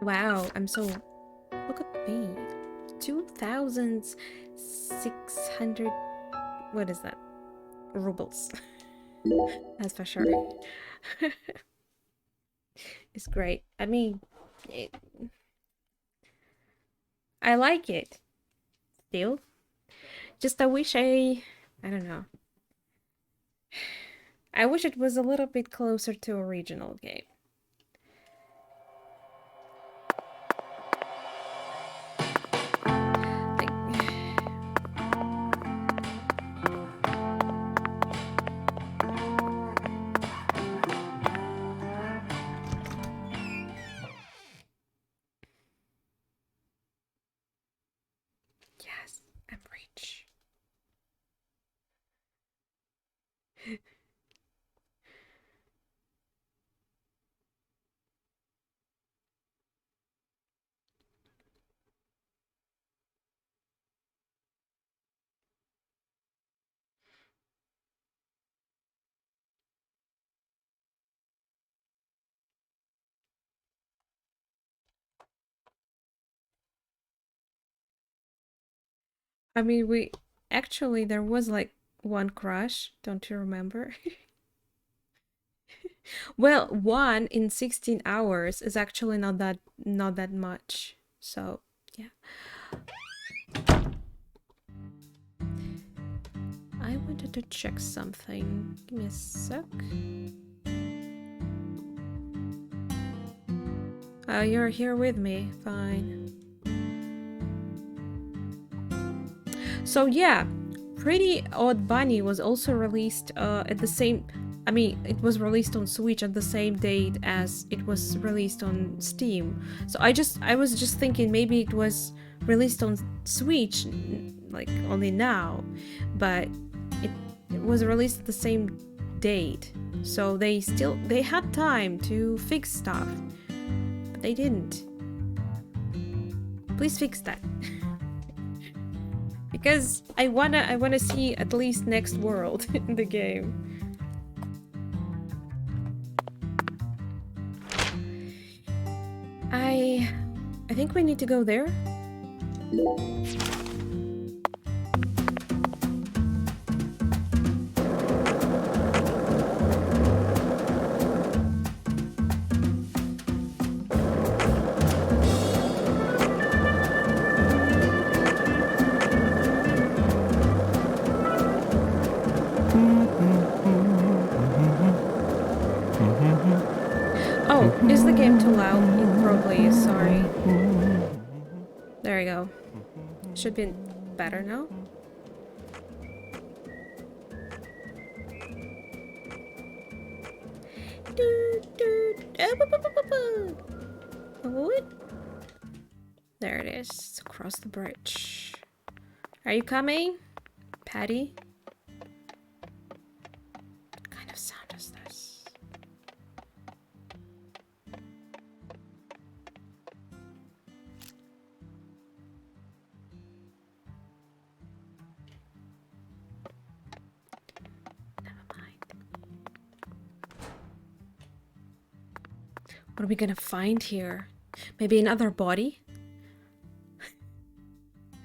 Wow, I'm so... Look at me. 2,600... What is that? Rubles. That's for sure. It's great. I mean, I like it. Still. Just I wish I don't know. I wish it was a little bit closer to original game. Yes, I'm rich. I mean, there was like one crush, don't you remember? Well, one in 16 hours is actually not that much. So, yeah. I wanted to check something. Give me a sec. You're here with me. Fine. So yeah, Pretty Odd Bunny was also released at the same... I mean, it was released on Switch at the same date as it was released on Steam. So I was just thinking maybe it was released on Switch, like only now, but it was released at the same date. So they had time to fix stuff, but they didn't. Please fix that. Because I wanna see at least next world in the game. I think we need to go there. Oh, is the game too loud? It probably is, sorry. There we go. Should be better now. There it is. It's across the bridge. Are you coming, Patty? What kind of sound is this? What are we gonna find here? Maybe another body?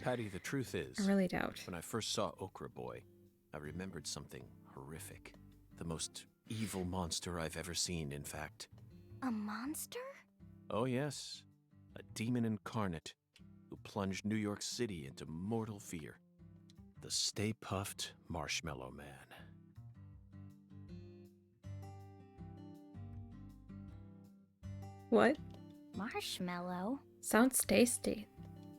Patty, the truth is, I really doubt. When I first saw Okra Boy, I remembered something horrific. The most evil monster I've ever seen, in fact. A monster? Oh yes, a demon incarnate who plunged New York City into mortal fear. The Stay Puffed Marshmallow Man. What? Marshmallow? Sounds tasty.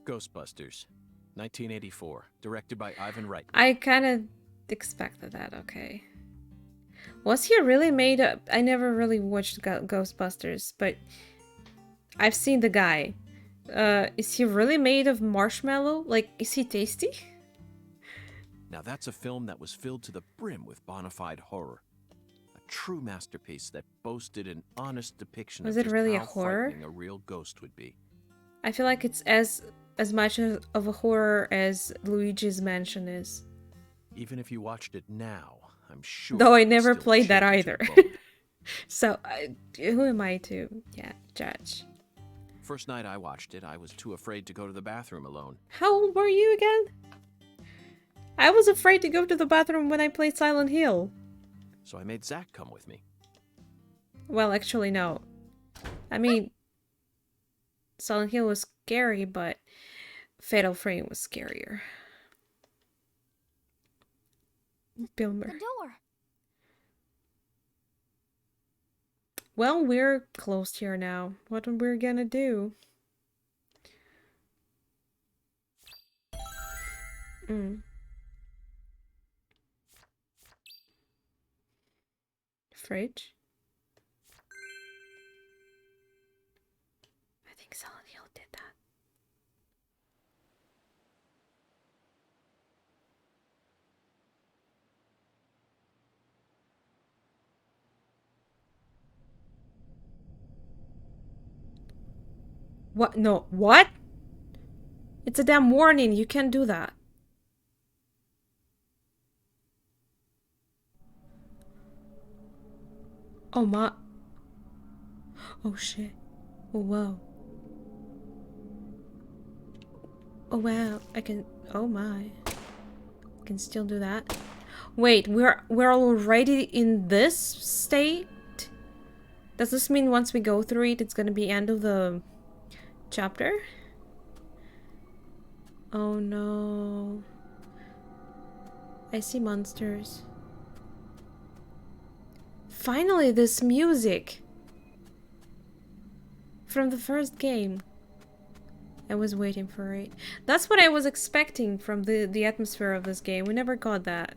Ghostbusters, 1984, directed by Ivan Reitman. I kind of expected that, okay. Was he really made up? I never really watched Ghostbusters, but I've seen the guy. Is he really made of marshmallow? Like, is he tasty? Now that's a film that was filled to the brim with bona fide horror. A true masterpiece that boasted an honest depiction Was of it just really a how horror? frightening a real ghost would be. I feel like it's as much of a horror as Luigi's Mansion is. Even if you watched it now, I'm sure. Though I it never still played that chills your either. bone. So, who am I to, judge? First night I watched it, I was too afraid to go to the bathroom alone. How old were you again? I was afraid to go to the bathroom when I played Silent Hill. So I made Zach come with me. Well, actually, no. I mean, Silent Hill was scary, but Fatal Frame was scarier. Bilmer. The door. Well, we're closed here now. What are we gonna do? Fridge? I think Silent Hill did that. What? No. What? It's a damn warning. You can't do that. Oh my. Oh shit. Oh wow. Oh wow. I can. Oh my. I can still do that. Wait, we're already in this state? Does this mean once we go through it, it's gonna be end of the chapter? Oh no. I see monsters. Finally, this music! From the first game. I was waiting for it. That's what I was expecting from the atmosphere of this game. We never got that.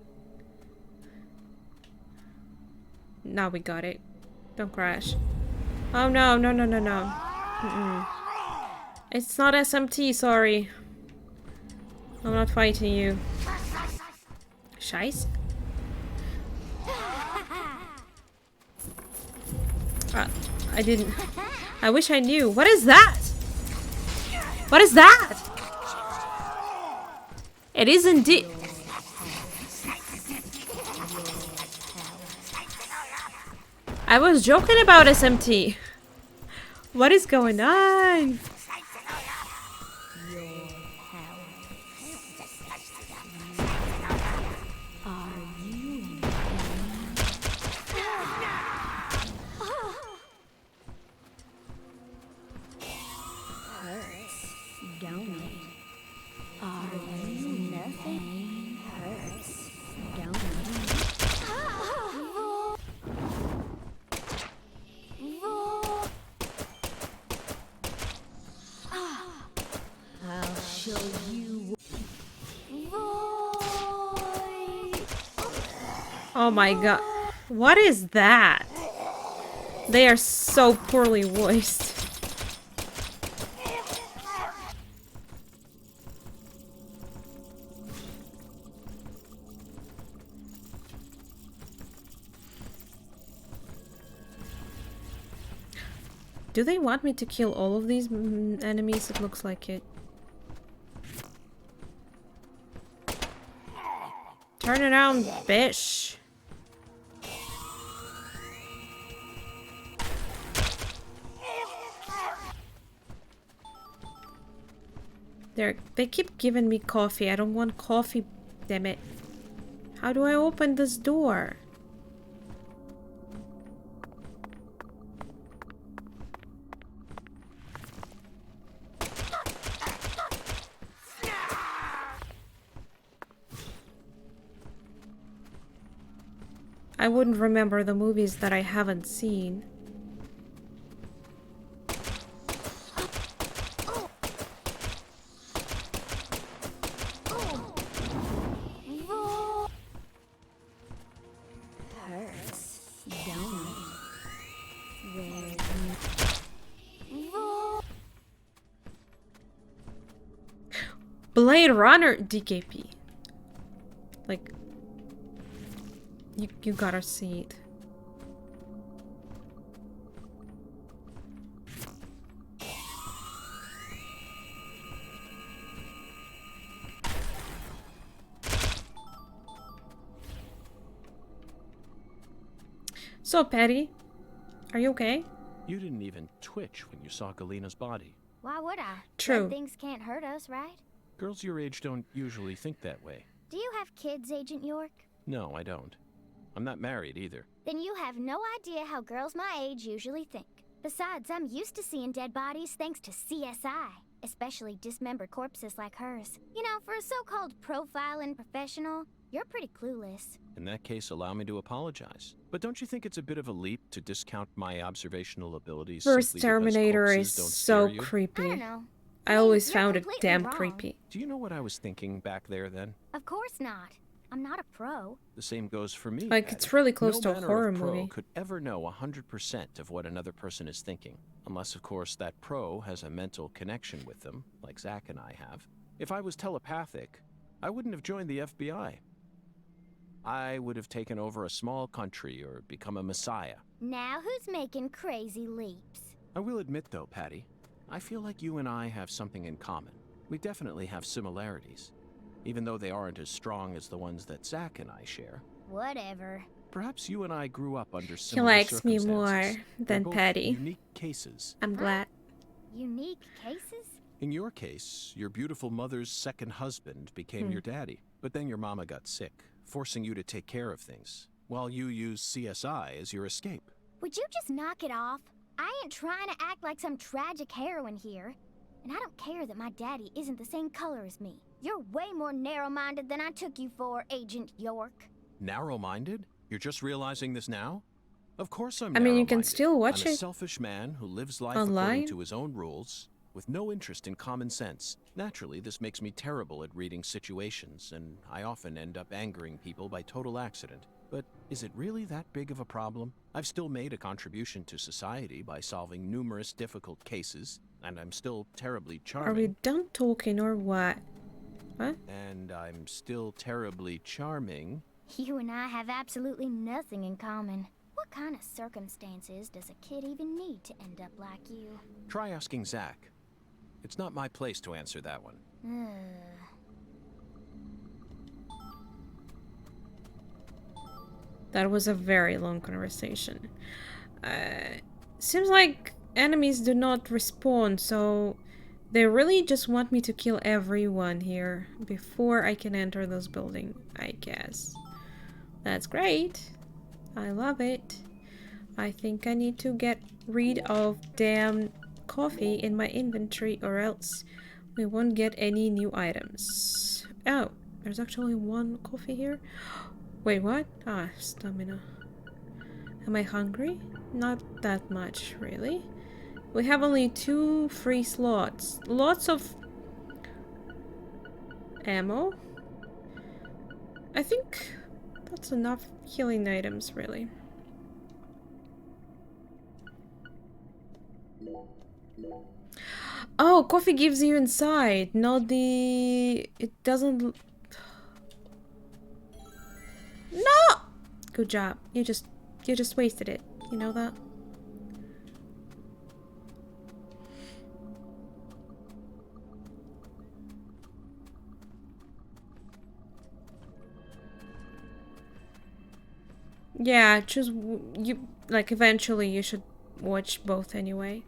Now we got it. Don't crash. Oh no, no, no, no, no. It's not SMT, sorry. I'm not fighting you. Scheiße. I didn't. I wish I knew. What is that? What is that? It is indeed. I was joking about SMT. What is going on? Oh my god. What is that? They are so poorly voiced. Do they want me to kill all of these enemies? It looks like it. Turn around, bitch. They keep giving me coffee. I don't want coffee, damn it. How do I open this door? I wouldn't remember the movies that I haven't seen. Blade Runner DKP. Like, you gotta see it. So, Patty, Are you okay? You didn't even twitch when you saw Galena's body. Why would I? True. Dead things can't hurt us, right? Girls your age don't usually think that way. Do you have kids, Agent York? No, I don't. I'm not married either. Then you have no idea how girls my age usually think. Besides, I'm used to seeing dead bodies thanks to CSI, especially dismembered corpses like hers. You know, for a so-called profiling professional, you're pretty clueless. In that case, allow me to apologize. But don't you think it's a bit of a leap to discount my observational abilities First simply because Terminator corpses is don't so scare you? I creepy. don't know. I mean, always you're found it completely damn wrong. creepy. Do you know what I was thinking back there then? Of course not. I'm not a pro. The same goes for me. Like, Patty. it's really close no to a manner horror of pro movie. could ever know 100% of what another person is thinking. Unless, of course, that pro has a mental connection with them, like Zach and I have. If I was telepathic, I wouldn't have joined the FBI. I would have taken over a small country or become a messiah. Now who's making crazy leaps? I will admit, though, Patty, I feel like you and I have something in common. We definitely have similarities, even though they aren't as strong as the ones that Zach and I share. Whatever. Perhaps you and I grew up under He similar likes me circumstances. more We're than both Patty. unique cases. I'm glad. Unique cases? In your case, your beautiful mother's second husband became your daddy, but then your mama got sick, forcing you to take care of things, while you used CSI as your escape. Would you just knock it off? I ain't trying to act like some tragic heroine here. And I don't care that my daddy isn't the same color as me. You're way more narrow-minded than I took you for, Agent York. Narrow-minded? You're just realizing this now? Of course I'm I mean, you can narrow-minded. still watch I'm a it selfish man who lives life online. according to his own rules, with no interest in common sense. Naturally, this makes me terrible at reading situations, and I often end up angering people by total accident. But is it really that big of a problem? I've still made a contribution to society by solving numerous difficult cases, and I'm still terribly charming. Are we done talking or what? What? And I'm still terribly charming. You and I have absolutely nothing in common. What kind of circumstances does a kid even need to end up like you? Try asking Zach. It's not my place to answer that one. That was a very long conversation. Seems like enemies do not respawn, so they really just want me to kill everyone here before I can enter this building, I guess. That's great. I love it. I think I need to get rid of damn coffee in my inventory or else we won't get any new items. Oh, there's actually one coffee here. Wait, what? Ah, stamina. Am I hungry? Not that much, really. We have only 2 free slots. Lots of ammo. I think that's enough healing items, really. Oh, coffee gives you inside, not the... It doesn't... No! Good job. You just wasted it. You know that? Yeah, choose you like eventually you should watch both anyway.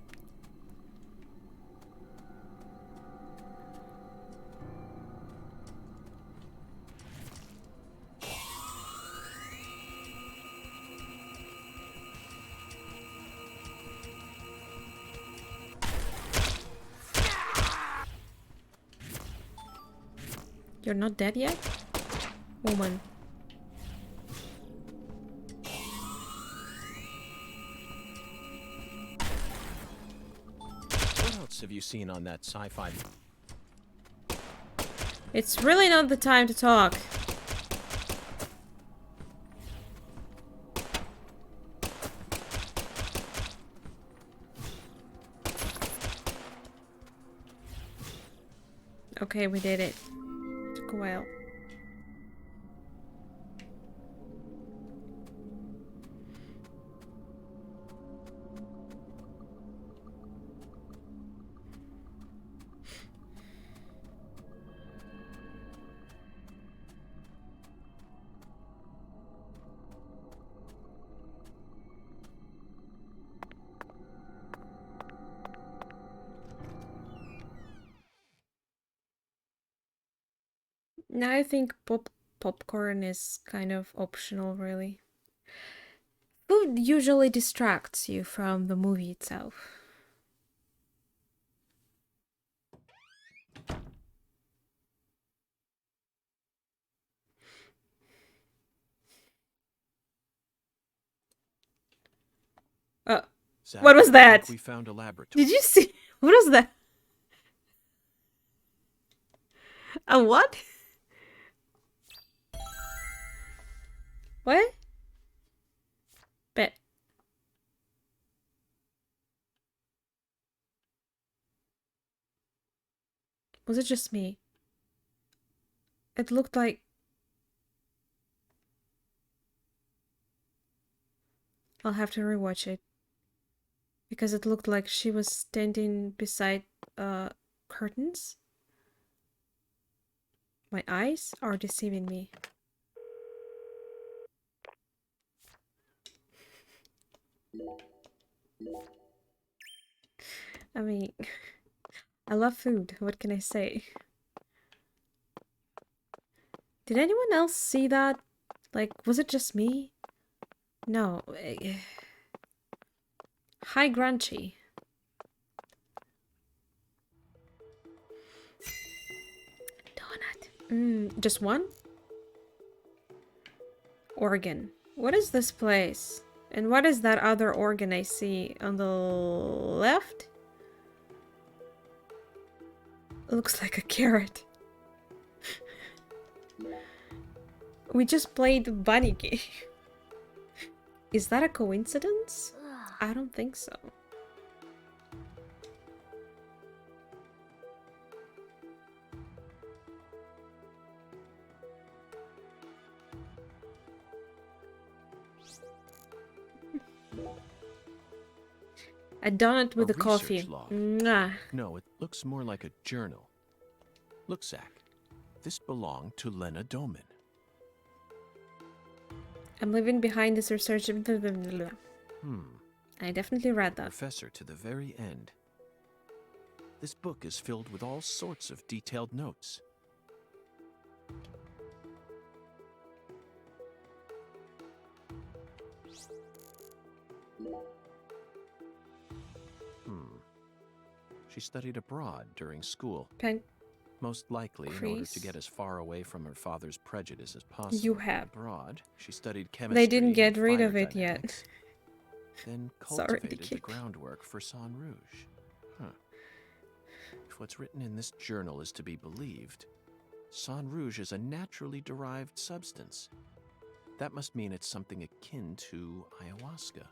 You're not dead yet? Woman. What else have you seen on that sci-fi? It's really not the time to talk. Okay, we did it. Took a while. Now I think popcorn is kind of optional, really. Food usually distracts you from the movie itself. Zach, What was I that? think we found a laboratory. Did you see? What was that? A what? What? Bet. Was it just me? It looked like... I'll have to rewatch it. Because it looked like she was standing beside curtains. My eyes are deceiving me. I mean, I love food. What can I say? Did anyone else see that? Like, was it just me? No. Hi, Grunchy. Donut. Just one? Organ. What is this place? And what is that other organ I see on the left? Looks like a carrot. We just played the bunny game. Is that a coincidence? I don't think so. A donut with a coffee. Log. Mwah. No, it looks more like a journal. Look, Zach. This belonged to Lena Doman. I'm leaving behind this research. I definitely read that. Professor to the very end. This book is filled with all sorts of detailed notes. She studied abroad during school. Most likely in order to get as far away from her father's prejudice as possible. You have. Abroad, she studied chemistry. They didn't get and rid fire of it dynamics, yet. Then Sorry, cultivated the Nikki. groundwork for San Rouge. If what's written in this journal is to be believed, San Rouge is a naturally derived substance. That must mean it's something akin to ayahuasca,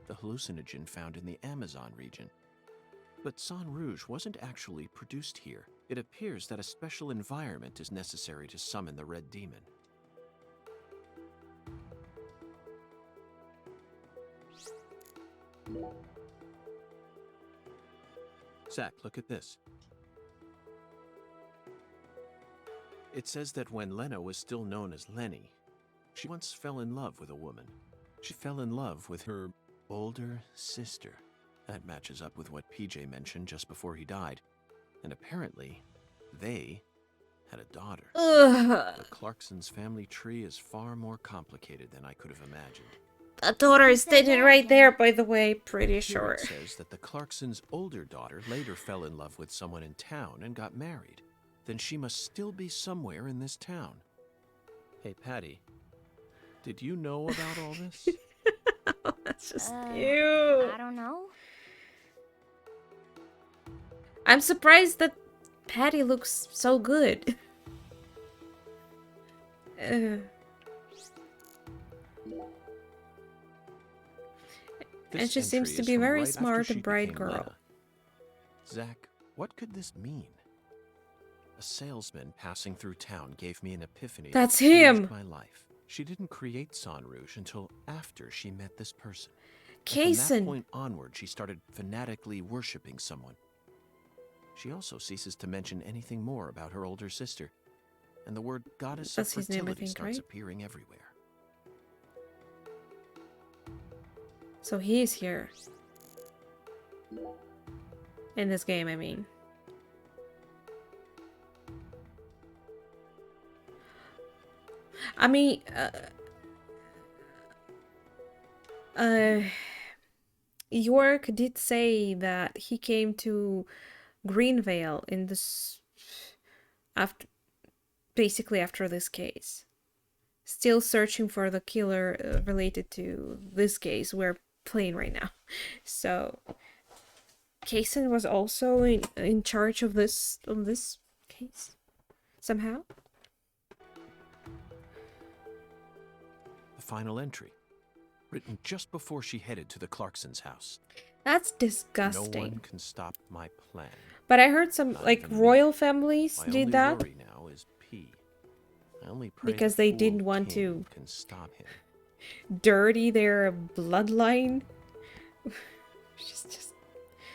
the hallucinogen found in the Amazon region. But San Rouge wasn't actually produced here. It appears that a special environment is necessary to summon the Red Demon. Zach, look at this. It says that when Lena was still known as Lenny, she once fell in love with a woman. She fell in love with her older sister. That matches up with what PJ mentioned just before he died. And apparently, they had a daughter. Ugh. The Clarksons' family tree is far more complicated than I could have imagined. That daughter is stated right there, by the way, pretty Here sure. it says that the Clarksons' older daughter later fell in love with someone in town and got married. Then she must still be somewhere in this town. Hey, Patty, did you know about all this? That's just ew. I don't know. I'm surprised that Patty looks so good. This And she seems entry to is be from very right after smart she and bright became girl. Lena. Zach, what could this mean? A salesman passing through town gave me an epiphany That's that changed him. my life. She didn't create San Rouge until after she met this person. And from that Kaysen. point onward, she started fanatically worshipping someone. She also ceases to mention anything more about her older sister, and the word goddess That's of his name, I fertility think, starts right? appearing everywhere. So he is here. In this game, I mean. I mean, York did say that he came to Greenvale in this after basically after this case, still searching for the killer related to this case we're playing right now. So Kaysen was also in charge of this case somehow. The final entry, written just before she headed to the Clarksons' house. That's No disgusting. one can stop my plan. But I heard some Not like even me. royal families My did only that worry now is P. I only pray because the they fool didn't want king to can stop him. dirty their bloodline. just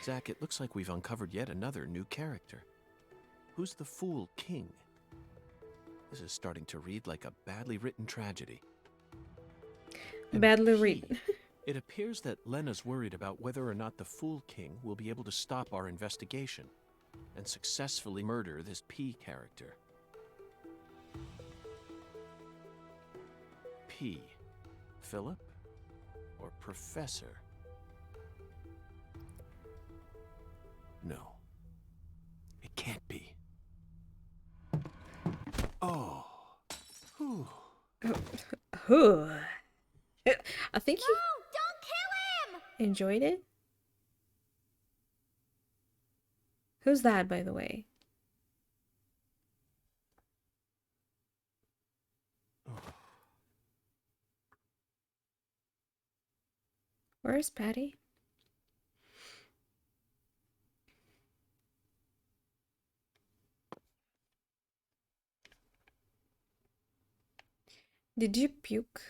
Zach, it looks like we've uncovered yet another new character. Who's the fool king? This is starting to read like a badly written tragedy. And badly P, written. It appears that Lena's worried about whether or not the Fool King will be able to stop our investigation and successfully murder this P character. P. Philip? Or Professor? No. It can't be. Oh. Whew. I think No, you don't kill him! enjoyed it. Who's that, by the way? Where's Patty? Did you puke?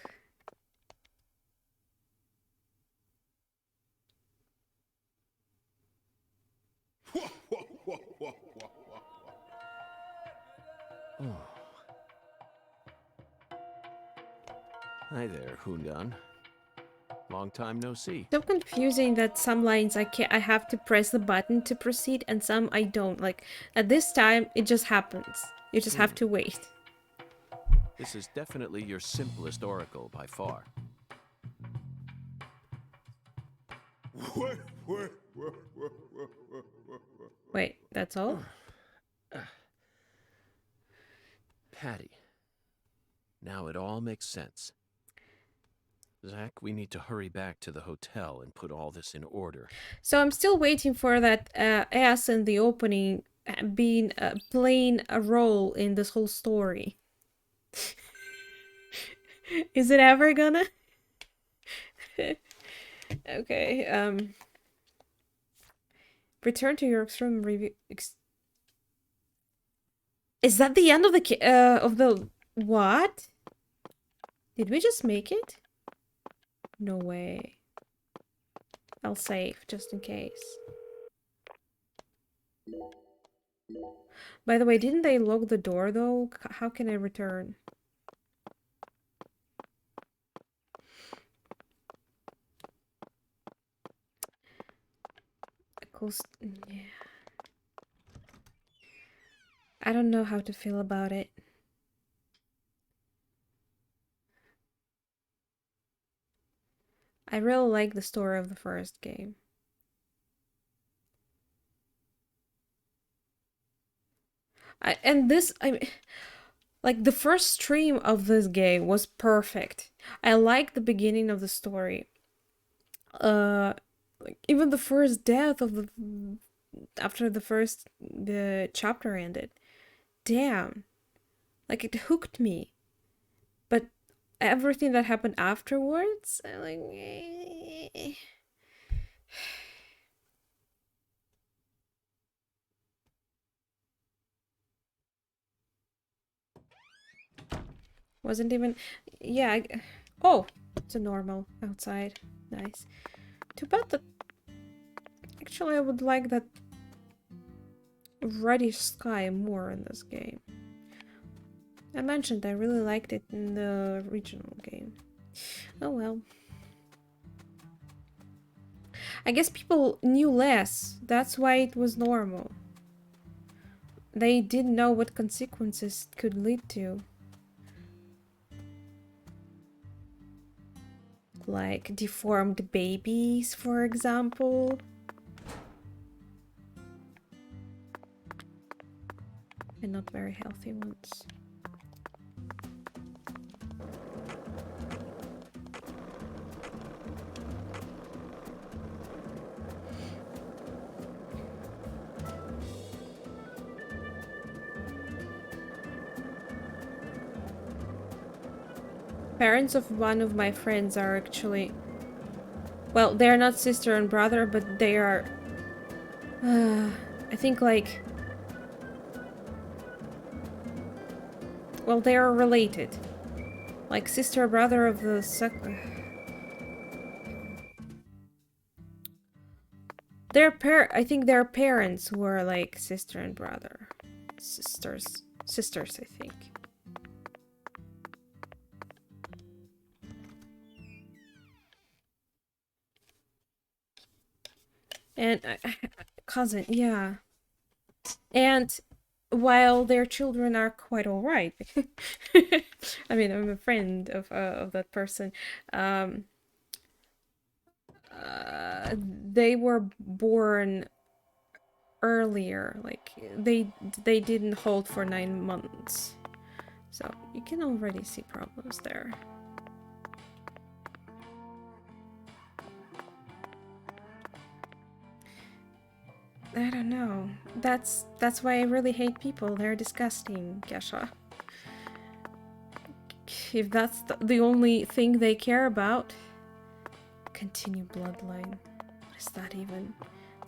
Hi there, Hungan. Long time no see. So confusing that some lines I have to press the button to proceed and some I don't. Like at this time it just happens. You just have to wait. This is definitely your simplest oracle by far. Wait, that's all? Patty. Now it all makes sense. Zach, we need to hurry back to the hotel and put all this in order. So I'm still waiting for that ass in the opening being playing a role in this whole story. Is it ever gonna? Okay, return to your extreme review. Is that the end of the what? Did we just make it? No way. I'll save just in case. By the way, didn't they lock the door though? How can I return? Yeah. I don't know how to feel about it. I really like the story of the first game. I mean, like the first stream of this game was perfect. I like the beginning of the story. Like even the first death of the after the chapter ended. Damn. Like it hooked me. But everything that happened afterwards, I like wasn't even yeah, oh, it's a normal outside. Nice. Too bad that actually I would like that reddish sky more in this game. I mentioned I really liked it in the original game. Oh well. I guess people knew less. That's why it was normal. They didn't know what consequences it could lead to. like deformed babies, for example. And not very healthy ones. Parents of one of my friends are actually... Well, they're not sister and brother, but they are... I think like... Well, they are related. Like sister or brother of the I think their parents were like sister and brother. Sisters, I think. And cousin, yeah. And while their children are quite all right, I mean, I'm a friend of that person. They were born earlier, like they didn't hold for 9 months, so you can already see problems there. I don't know. That's why I really hate people. They're disgusting, Gesha. If that's the only thing they care about. Continue bloodline. What is that even?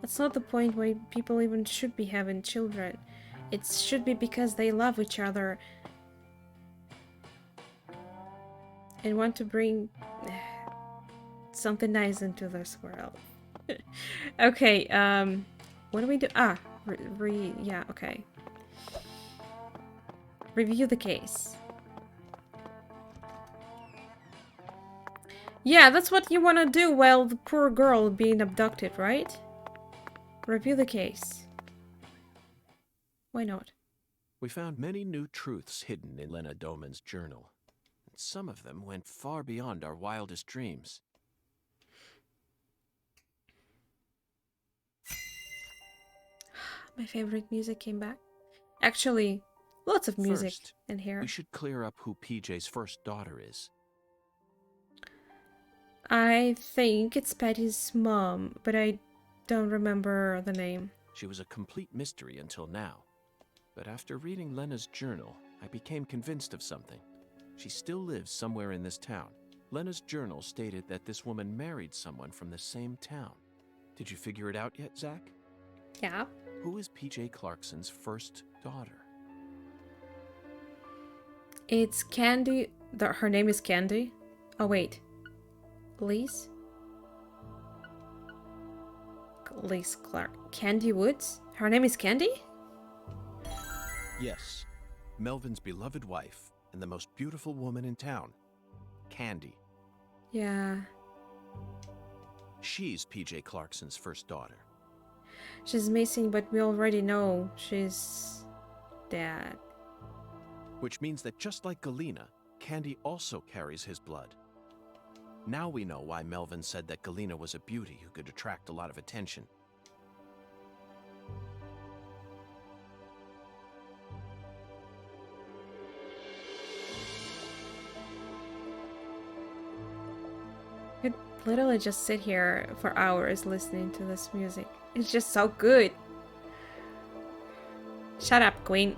That's not the point why people even should be having children. It should be because they love each other and want to bring something nice into this world. Okay, what do we do? Ah, yeah, okay. Review the case. Yeah, that's what you want to do while the poor girl being abducted, right? Review the case. Why not? We found many new truths hidden in Lena Doman's journal. And some of them went far beyond our wildest dreams. My favorite music came back. Actually, lots of music First, in here. we should clear up who PJ's first daughter is. I think it's Patty's mom, but I don't remember the name. She was a complete mystery until now. But after reading Lena's journal, I became convinced of something. She still lives somewhere in this town. Lena's journal stated that this woman married someone from the same town. Did you figure it out yet, Zach? Yeah. Who is PJ Clarkson's first daughter? It's Candy. Her name is Candy. Oh, wait. Lise? Lise Clark. Candy Woods? Her name is Candy? Yes. Melvin's beloved wife and the most beautiful woman in town. Candy. Yeah. She's PJ Clarkson's first daughter. She's missing, but we already know she's dead. Which means that just like Galena, Candy also carries his blood. Now we know why Melvin said that Galena was a beauty who could attract a lot of attention. I could literally just sit here for hours listening to this music. It's just so good. Shut up, Queen.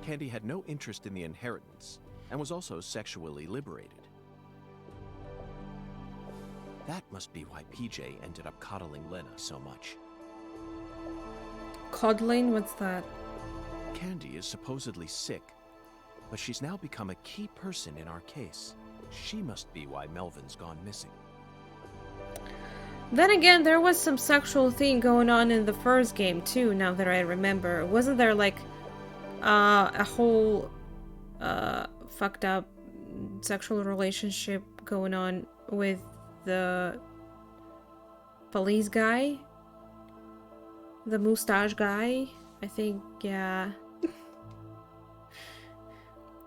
Candy had no interest in the inheritance and was also sexually liberated. That must be why PJ ended up coddling Lena so much. Coddling? What's that? Candy is supposedly sick, but she's now become a key person in our case. She must be why Melvin's gone missing. Then again, there was some sexual thing going on in the first game too, now that I remember. Wasn't there like a whole fucked up sexual relationship going on with the police guy? The mustache guy? I think, yeah.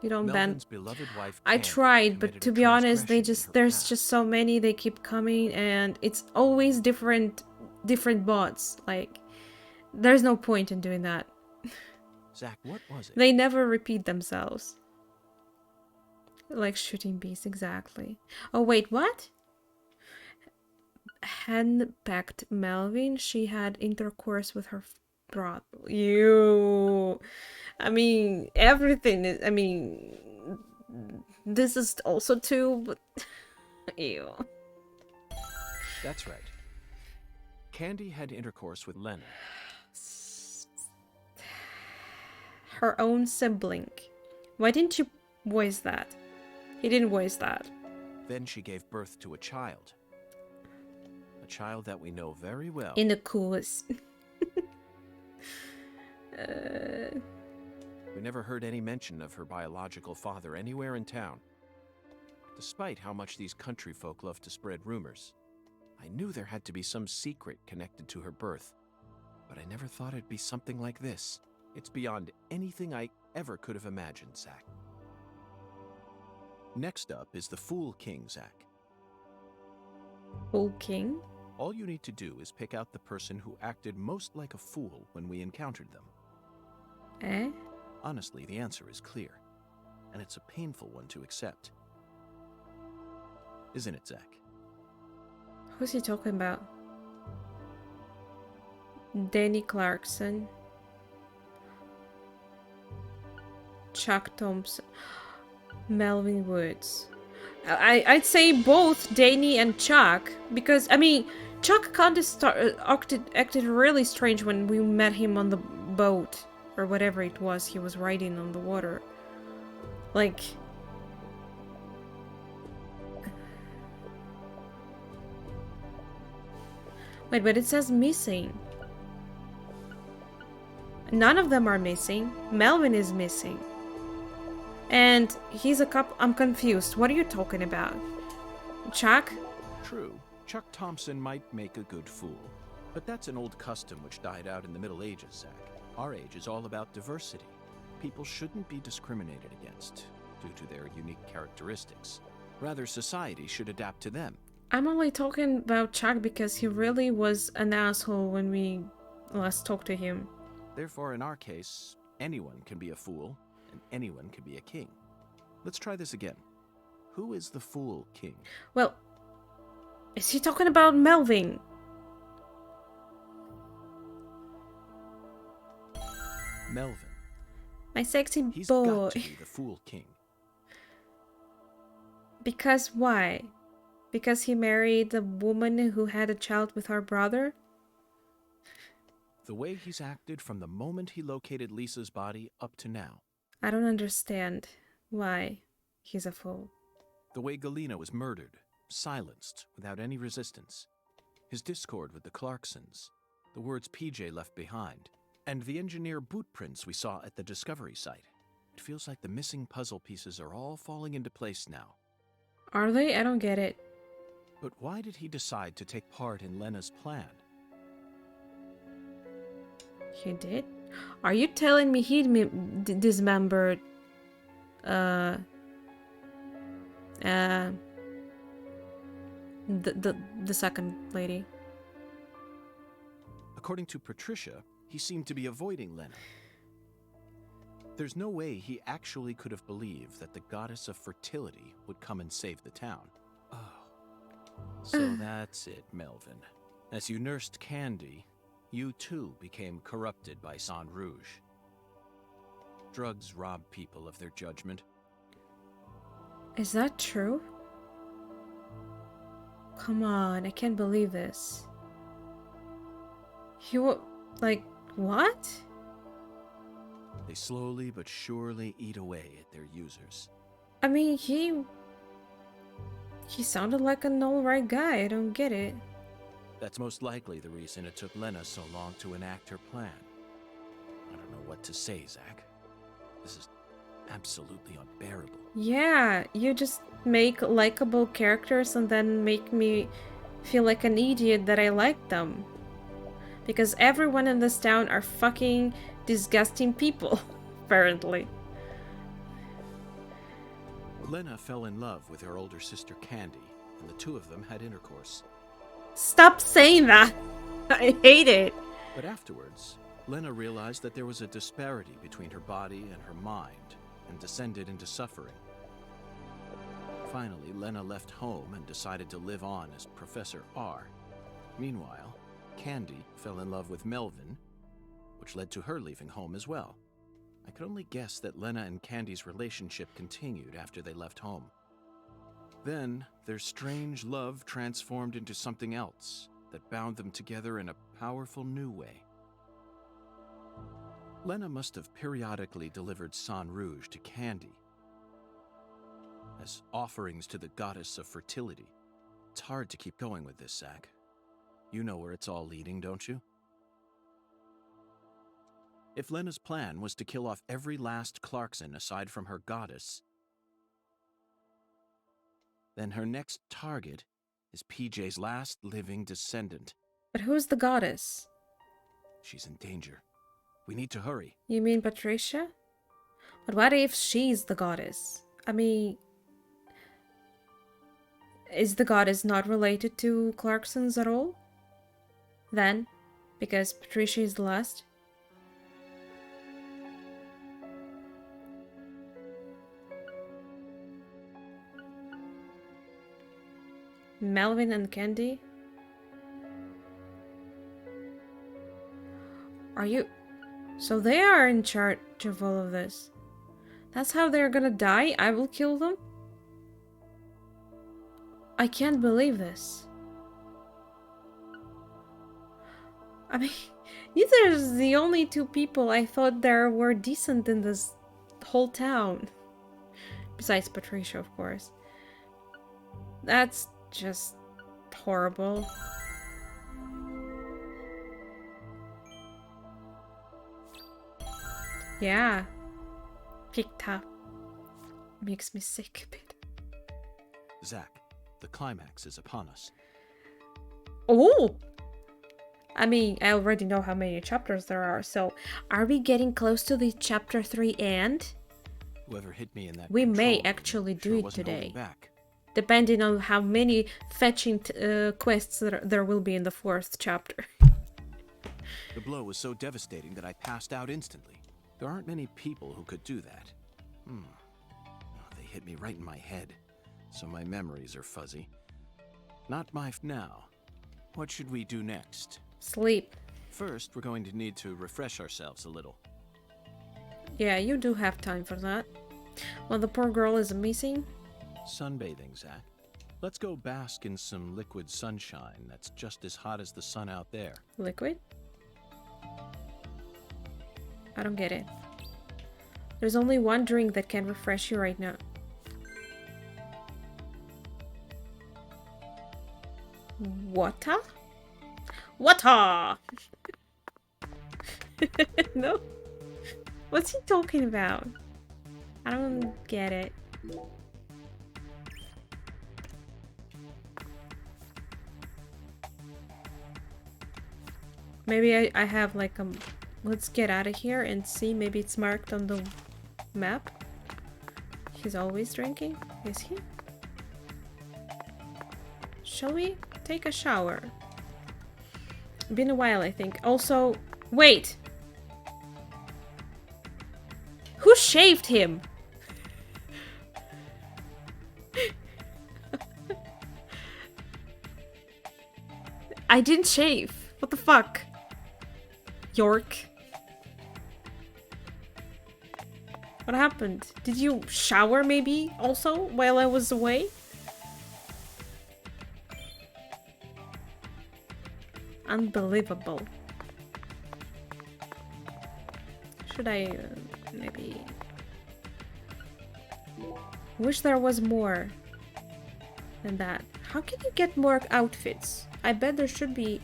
You don't ban. Melvin's beloved wife I Candy tried, but committed to a be honest, transgression in her there's past. just so many. They keep coming, and it's always different bots. Like, there's no point in doing that. Zach, what was it? They never repeat themselves. Like shooting bees, exactly. Oh wait, what? Henpecked Melvin. She had intercourse with her brother. You. I mean, everything is. I mean, this is also too. But ew. That's right. Candy had intercourse with Lena. Her own sibling. Why didn't you voice that? He didn't voice that. Then she gave birth to a child. A child that we know very well. In the coolest. We never heard any mention of her biological father anywhere in town. Despite how much these country folk love to spread rumors, I knew there had to be some secret connected to her birth. But I never thought it'd be something like this. It's beyond anything I ever could have imagined, Zach. Next up is the Fool King, Zach. Fool King? All you need to do is pick out the person who acted most like a fool when we encountered them. Eh? Honestly, the answer is clear, and it's a painful one to accept. Isn't it, Zach? Who's he talking about? Danny Clarkson. Chuck Thompson. Melvin Woods. I'd say both Danny and Chuck, because, I mean, Chuck kind of acted really strange when we met him on the boat, or whatever it was he was riding on the water. Like... Wait, but it says missing. None of them are missing. Melvin is missing. And he's a couple. I'm confused. What are you talking about? Chuck? True, Chuck Thompson might make a good fool. But that's an old custom which died out in the Middle Ages, Zach. Our age is all about diversity. People shouldn't be discriminated against due to their unique characteristics. Rather, society should adapt to them. I'm only talking about Chuck because he really was an asshole when we last talked to him. Therefore, in our case, anyone can be a fool, and anyone can be a king. Let's try this again. Who is the Fool King? Well, is he talking about Melvin? Melvin. My sexy He's boy. got to be the Fool King. Because why? Because he married a woman who had a child with our brother? The way he's acted from the moment he located Lisa's body up to now. I don't understand why he's a fool. The way Galena was murdered, silenced, without any resistance. His discord with the Clarksons. The words PJ left behind. And the engineer boot prints we saw at the discovery site. It feels like the missing puzzle pieces are all falling into place now. Are they? I don't get it. But why did he decide to take part in Lena's plan? He did? Are you telling me he dismembered the second lady? According to Patricia, he seemed to be avoiding Lena. There's no way he actually could have believed that the goddess of fertility would come and save the town. Oh. So that's it, Melvin. As you nursed Candy, you too became corrupted by Sang Rouge. Drugs rob people of their judgment. Is that true? Come on, I can't believe this. Like, what? They slowly but surely eat away at their users. I mean, he sounded like an alright guy. I don't get it. That's most likely the reason it took Lena so long to enact her plan. I don't know what to say, Zach. This is absolutely unbearable. Yeah, you just make likable characters and then make me feel like an idiot that I like them. Because everyone in this town are fucking disgusting people, apparently. Lena fell in love with her older sister Candy, and the two of them had intercourse. Stop saying that! I hate it! But afterwards, Lena realized that there was a disparity between her body and her mind, and descended into suffering. Finally, Lena left home and decided to live on as Professor R. Meanwhile, Candy fell in love with Melvin, which led to her leaving home as well. I could only guess that Lena and Candy's relationship continued after they left home. Then, their strange love transformed into something else that bound them together in a powerful new way. Lena must have periodically delivered Sang Rouge to Candy as offerings to the goddess of fertility. It's hard to keep going with this, Zach. You know where it's all leading, don't you? If Lena's plan was to kill off every last Clarkson aside from her goddess, then her next target is PJ's last living descendant. But who's the goddess? She's in danger. We need to hurry. You mean Patricia? But what if she's the goddess? I mean, is the goddess not related to Clarksons at all? Then, because Patricia is the last? Melvin and Candy? Are you... So they are in charge of all of this. That's how they're gonna die? I will kill them? I can't believe this. I mean, these are the only two people I thought there were decent in this whole town. Besides Patricia, of course. That's just horrible. Yeah. Picked up. Makes me sick a bit. Zach, the climax is upon us. Oh! I mean, I already know how many chapters there are, so are we getting close to the chapter 3 end? Whoever hit me in that We may control actually room sure do it wasn't holding today. back. Depending on how many fetching quests there will be in the 4th chapter. The blow was so devastating that I passed out instantly. There aren't many people who could do that. Oh, they hit me right in my head, so my memories are fuzzy. Not my now. What should we do next? Sleep. First, we're going to need to refresh ourselves a little. Yeah, you do have time for that. Well, the poor girl is missing. Sunbathing, Zach. Let's go bask in some liquid sunshine that's just as hot as the sun out there. Liquid? I don't get it. There's only one drink that can refresh you right now. Water? Water! No? What's he talking about? I don't get it. Maybe I have like a... Let's get out of here and see. Maybe it's marked on the map. He's always drinking. Is he? Shall we take a shower? Been a while, I think. Also, wait! Who shaved him? I didn't shave. What the fuck? York. What happened? Did you shower maybe also while I was away? Unbelievable. Should I maybe... Wish there was more than that. How can you get more outfits? I bet there should be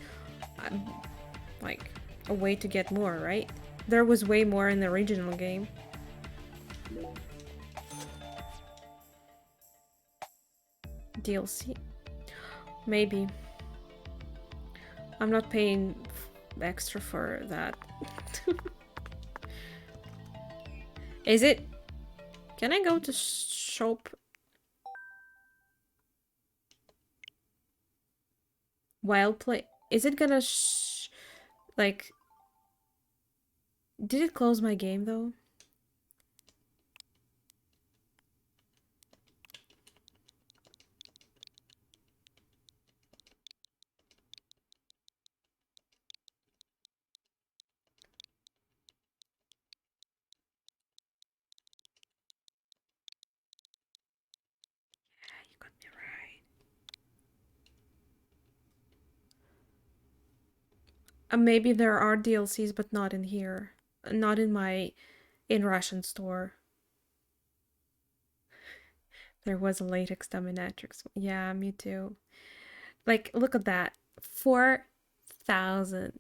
like a way to get more, right? There was way more in the original game. DLC? Maybe. I'm not paying extra for that. Is it? Can I go to shop While play... Is it gonna like... Did it close my game, though? You got me right. Maybe there are DLCs, but not in here. Not in my... in Russian store. There was a latex dominatrix. Yeah, me too. Like, look at that. 4,000.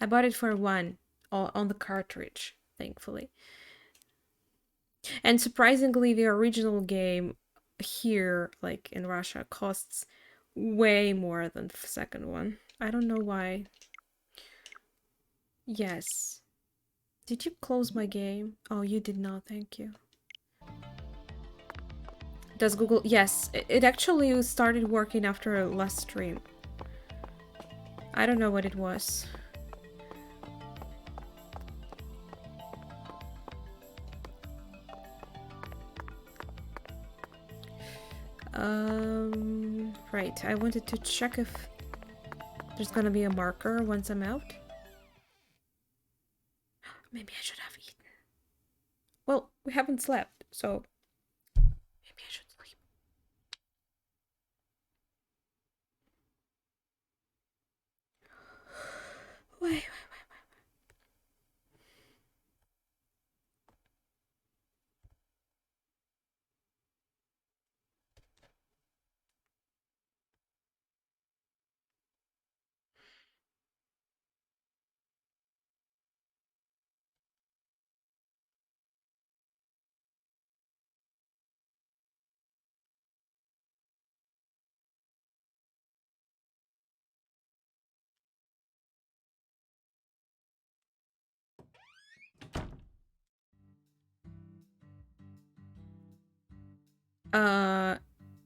I bought it for one on the cartridge, thankfully. And surprisingly, the original game here, like in Russia, costs way more than the second one. I don't know why. Yes. Did you close my game? Oh, you did not. Thank you. Does Google... Yes, it actually started working after last stream. I don't know what it was. Right. I wanted to check if there's gonna be a marker once I'm out. Maybe I should have eaten. Well, we haven't slept, so maybe I should sleep. Wait.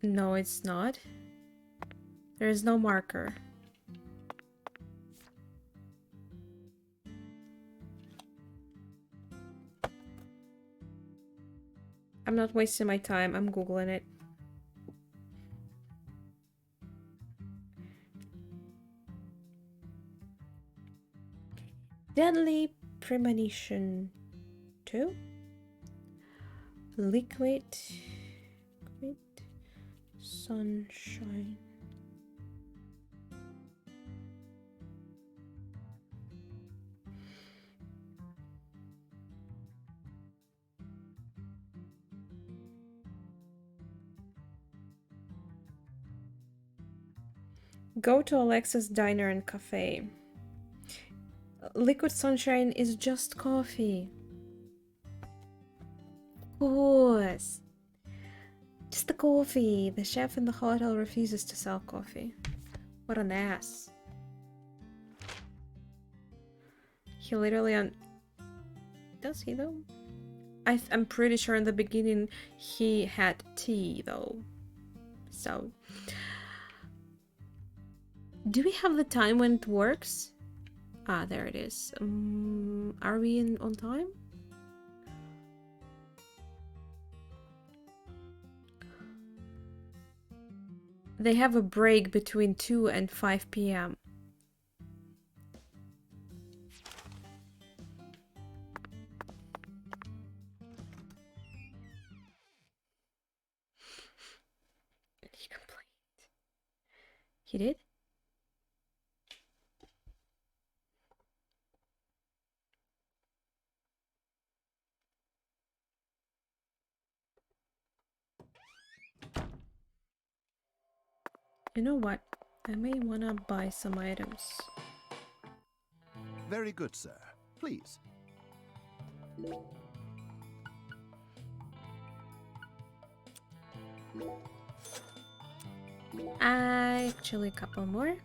No, it's not. There is no marker. I'm not wasting my time. I'm Googling it. Deadly Premonition 2? Liquid Sunshine. Go to Alexa's Diner and Cafe. Liquid Sunshine is just coffee. Of course. Just the coffee. The chef in the hotel refuses to sell coffee. What an ass. He literally Does he though? I'm pretty sure in the beginning he had tea though. So... Do we have the time when it works? Ah, there it is. Are we on time? They have a break between 2 and 5 p.m. He complained. He did? You know what? I may wanna buy some items. Very good, sir. Please. Actually, a couple more.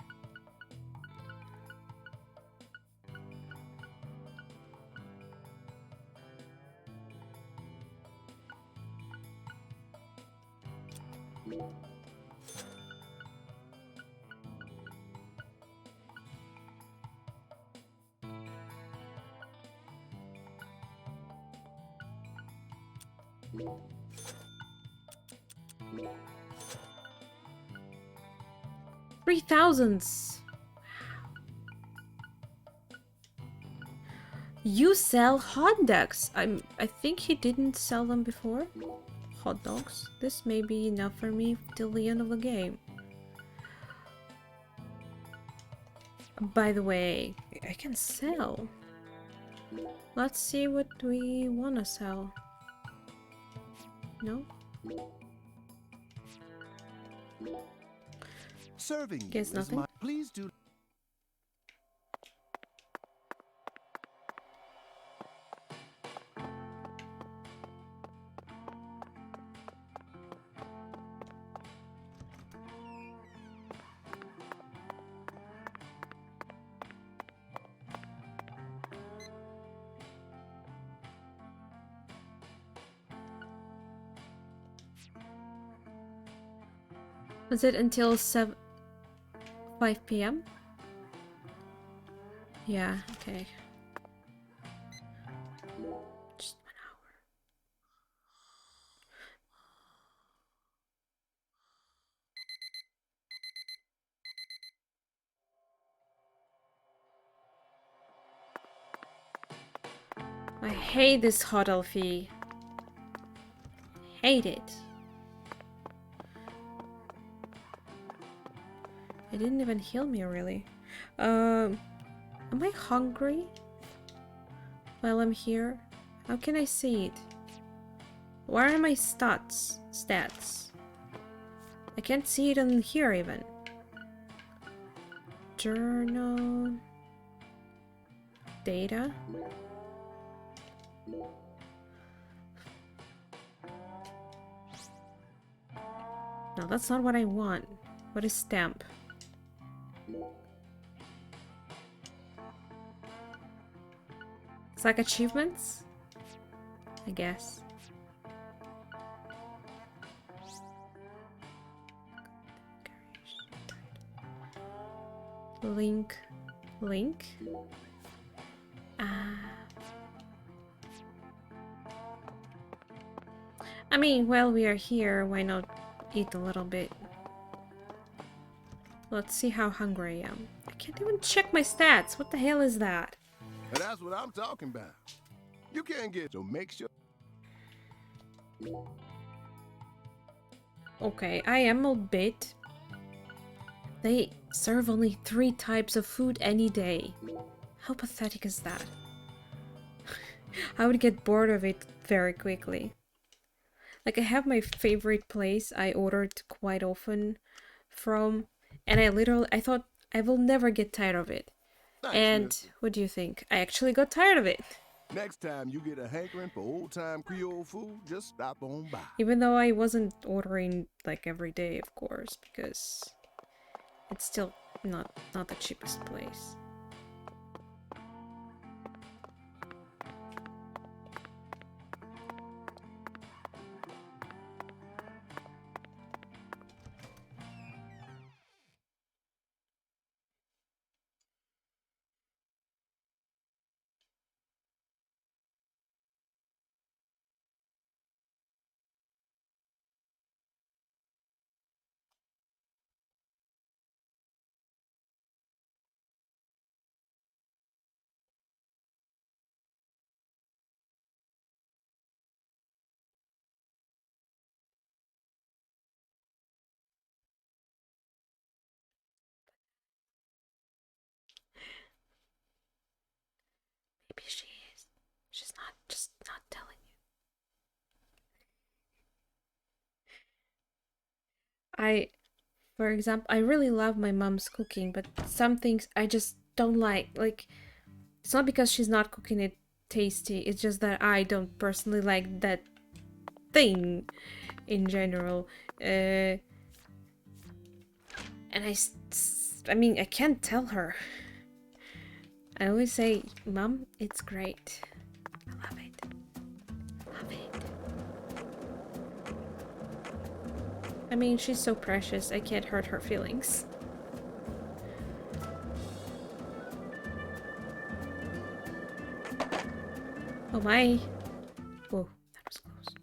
$3,000. You sell hot dogs. I think he didn't sell them before. Hot dogs. This may be enough for me till the end of the game. By the way, I can sell. Let's see what we wanna sell. No? Serving Guess you is nothing. Please do. Was it until 5 p.m.? Yeah, okay. Just 1 hour. I hate this hotel fee. Hate it. It didn't even heal me, really. Am I hungry while I'm here? How can I see it? Where are my stats? I can't see it on here even. Journal. Data. No, that's not what I want. What is stamp? It's like achievements? I guess. Link. I mean, while we are here, why not eat a little bit? Let's see how hungry I am. I can't even check my stats. What the hell is that? And that's what I'm talking about. You can't get, so make sure. Okay, I am a bit. They serve only 3 types of food any day. How pathetic is that? I would get bored of it very quickly. Like, I have my favorite place I ordered quite often from, and I thought I will never get tired of it. Thanks, And mister. what do you think? I actually got tired of it. Next time you get a hankering for old-time Creole food, just stop on by. Even though I wasn't ordering like every day, of course, because it's still not the cheapest place. Maybe she is. She's not just not telling you. For example, I really love my mom's cooking, but some things I just don't like. Like, it's not because she's not cooking it tasty, it's just that I don't personally like that thing in general. And I mean, I can't tell her. I always say, Mom, it's great. I love it. Love it. I mean, she's so precious, I can't hurt her feelings. Oh my. Whoa, that was close.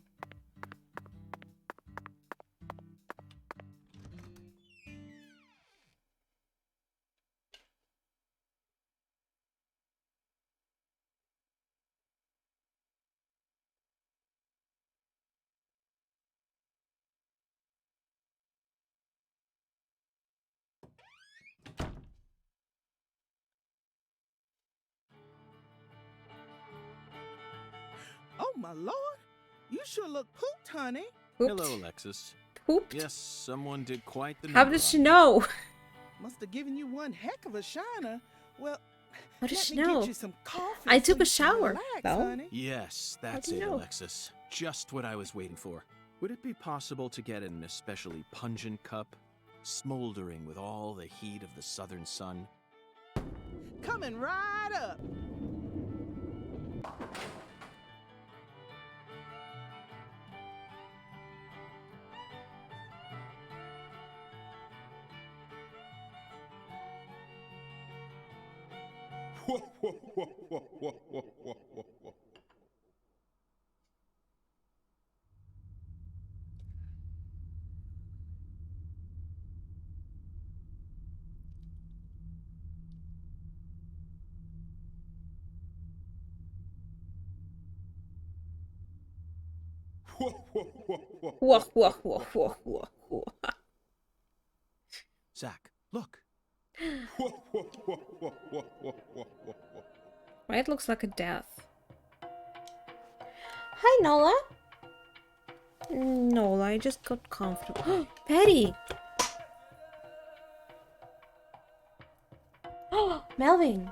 my lord. You sure look pooped, honey. Pooped. Hello, Alexis. Pooped? Yes, someone did quite the How number does she on me. know? Must have given you one heck of a shiner. Well, How does let she me know? get you some coffee. I took so a you can shower, relax, though. honey. Yes, that's do you it, know? Alexis. Just what I was waiting for. Would it be possible to get an especially pungent cup, smoldering with all the heat of the southern sun? Coming right up. Wah, wah, wah, wah, wah, wah. Zach, look. Right, looks like a death. Hi, Nola. Nola, I just got comfortable. Patty! Oh, Melvin!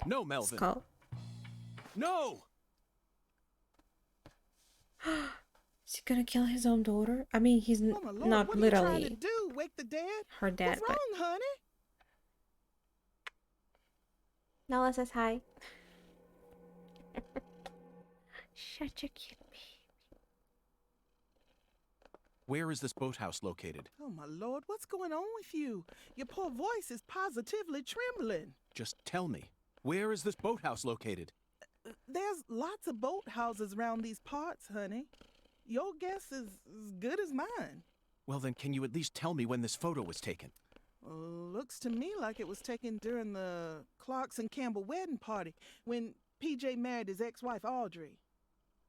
No, Melvin. Skull. No! Is he gonna kill his own daughter? I mean, he's Oh, my lord, not what are you trying to literally do? Wake the dead? her dad, What's but... wrong, honey? Nola says hi. Such a cute baby. Where is this boathouse located? Oh, my lord, what's going on with you? Your poor voice is positively trembling. Just tell me. Where is this boathouse located? There's lots of boathouses around these parts, honey. Your guess is as good as mine. Well, then can you at least tell me when this photo was taken? Looks to me like it was taken during the Clarkson Campbell wedding party when PJ married his ex-wife Audrey.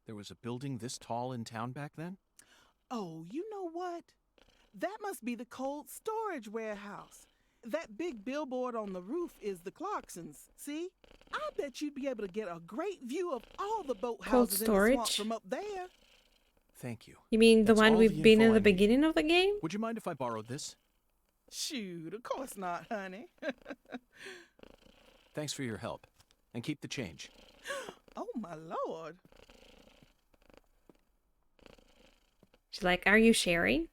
There was a building this tall in town back then? Oh, you know what? That must be the cold storage warehouse. That big billboard on the roof is the Clarksons, see? I bet you'd be able to get a great view of all the boathouses in the swamp storage? from up there. Thank you. You mean the That's one all we've the been info in I the need. beginning of the game? Would you mind if I borrowed this? Shoot, of course not, honey. Thanks for your help. And keep the change. Oh, my lord. She's like, are you sharing?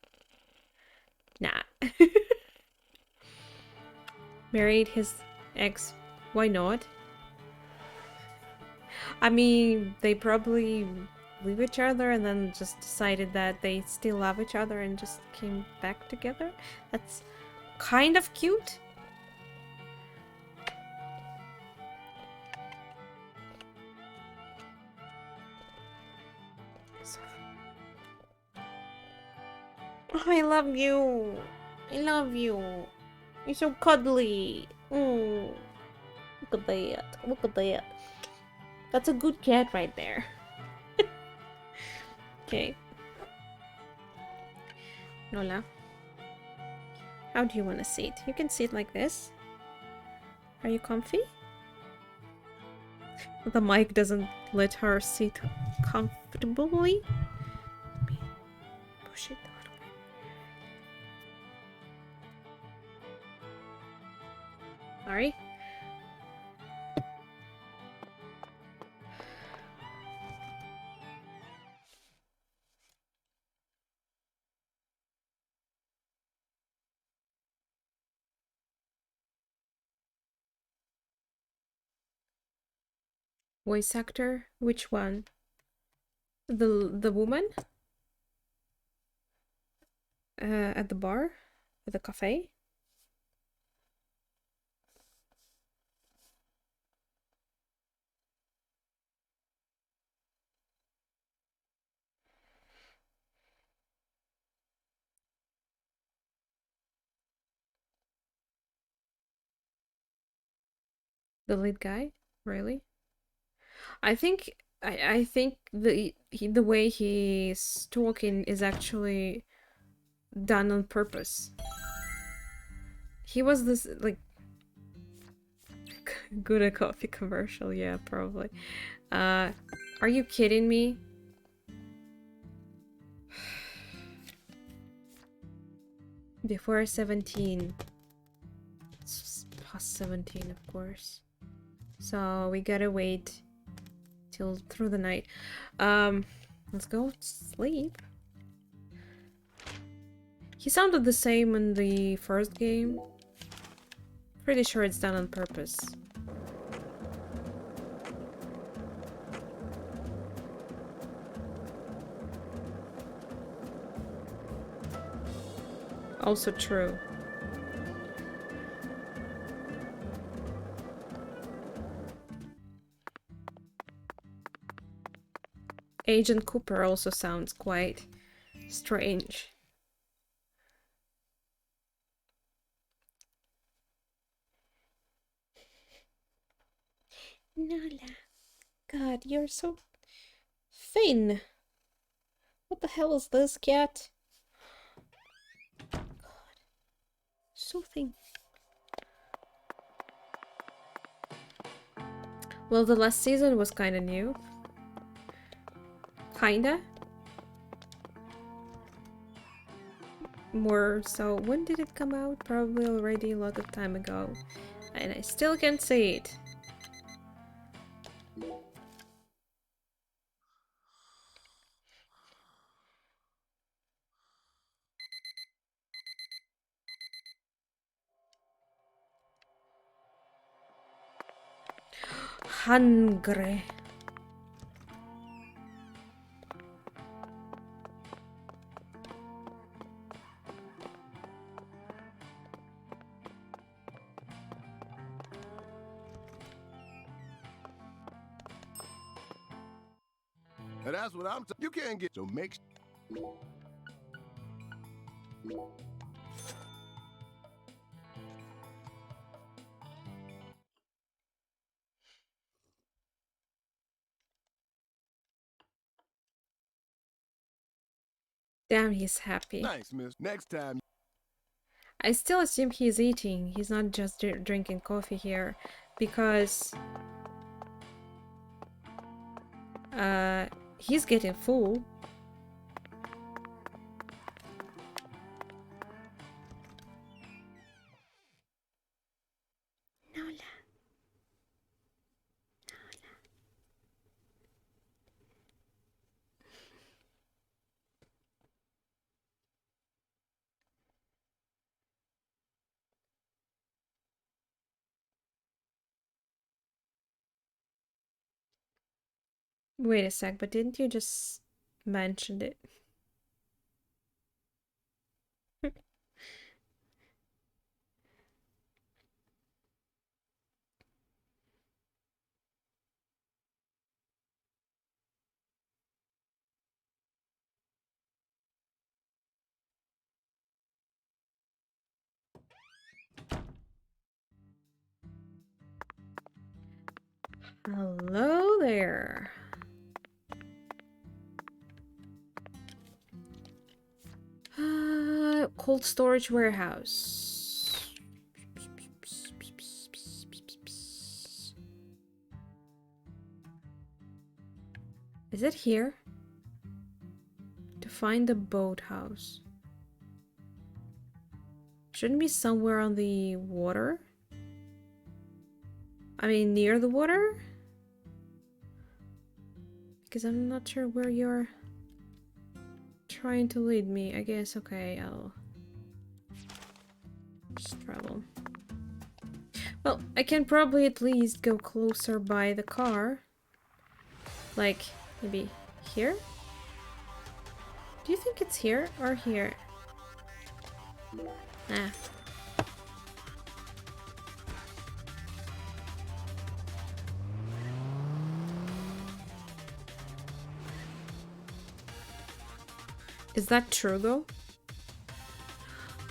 Nah. Married his ex. Why not? I mean, they probably leave each other and then just decided that they still love each other and just came back together. That's kind of cute. Oh, I love you. I love you. You're so cuddly. Mm. Look at that. Look at that. That's a good cat right there. Okay. Nola. How do you want to sit? You can sit like this. Are you comfy? The mic doesn't let her sit comfortably. Let me push it a little bit. Sorry. Voice actor? Which one? The woman? At the bar? At the cafe? The lead guy? Really? I think I think the way he's talking is actually done on purpose. He was this like Good a coffee commercial, yeah, probably. Are you kidding me? Before 17. It's past 17, of course. So we gotta wait till through the night. Let's go sleep. He sounded the same in the first game. Pretty sure it's done on purpose. Also true. Agent Cooper also sounds quite strange. Nala. God, you're so thin. What the hell is this, cat? God. So thin. Well, the last season was kinda new. Kinda? More so, when did it come out? Probably already a lot of time ago. And I still can't see it. Hungry. And that's what I'm you can't get so make Damn, he's happy. Thanks, miss. Next time. I still assume he's eating. He's not just drinking coffee here. Because... he's getting full. Nola. Wait a sec, but didn't you just mention it? Hello there. Cold storage warehouse. Is it here? To find the boathouse. Shouldn't be somewhere on the water? I mean, near the water? Because I'm not sure where you're trying to lead me. I guess, okay, I'll just travel. Well, I can probably at least go closer by the car. Like, maybe here? Do you think it's here or here? Nah. Is that true though?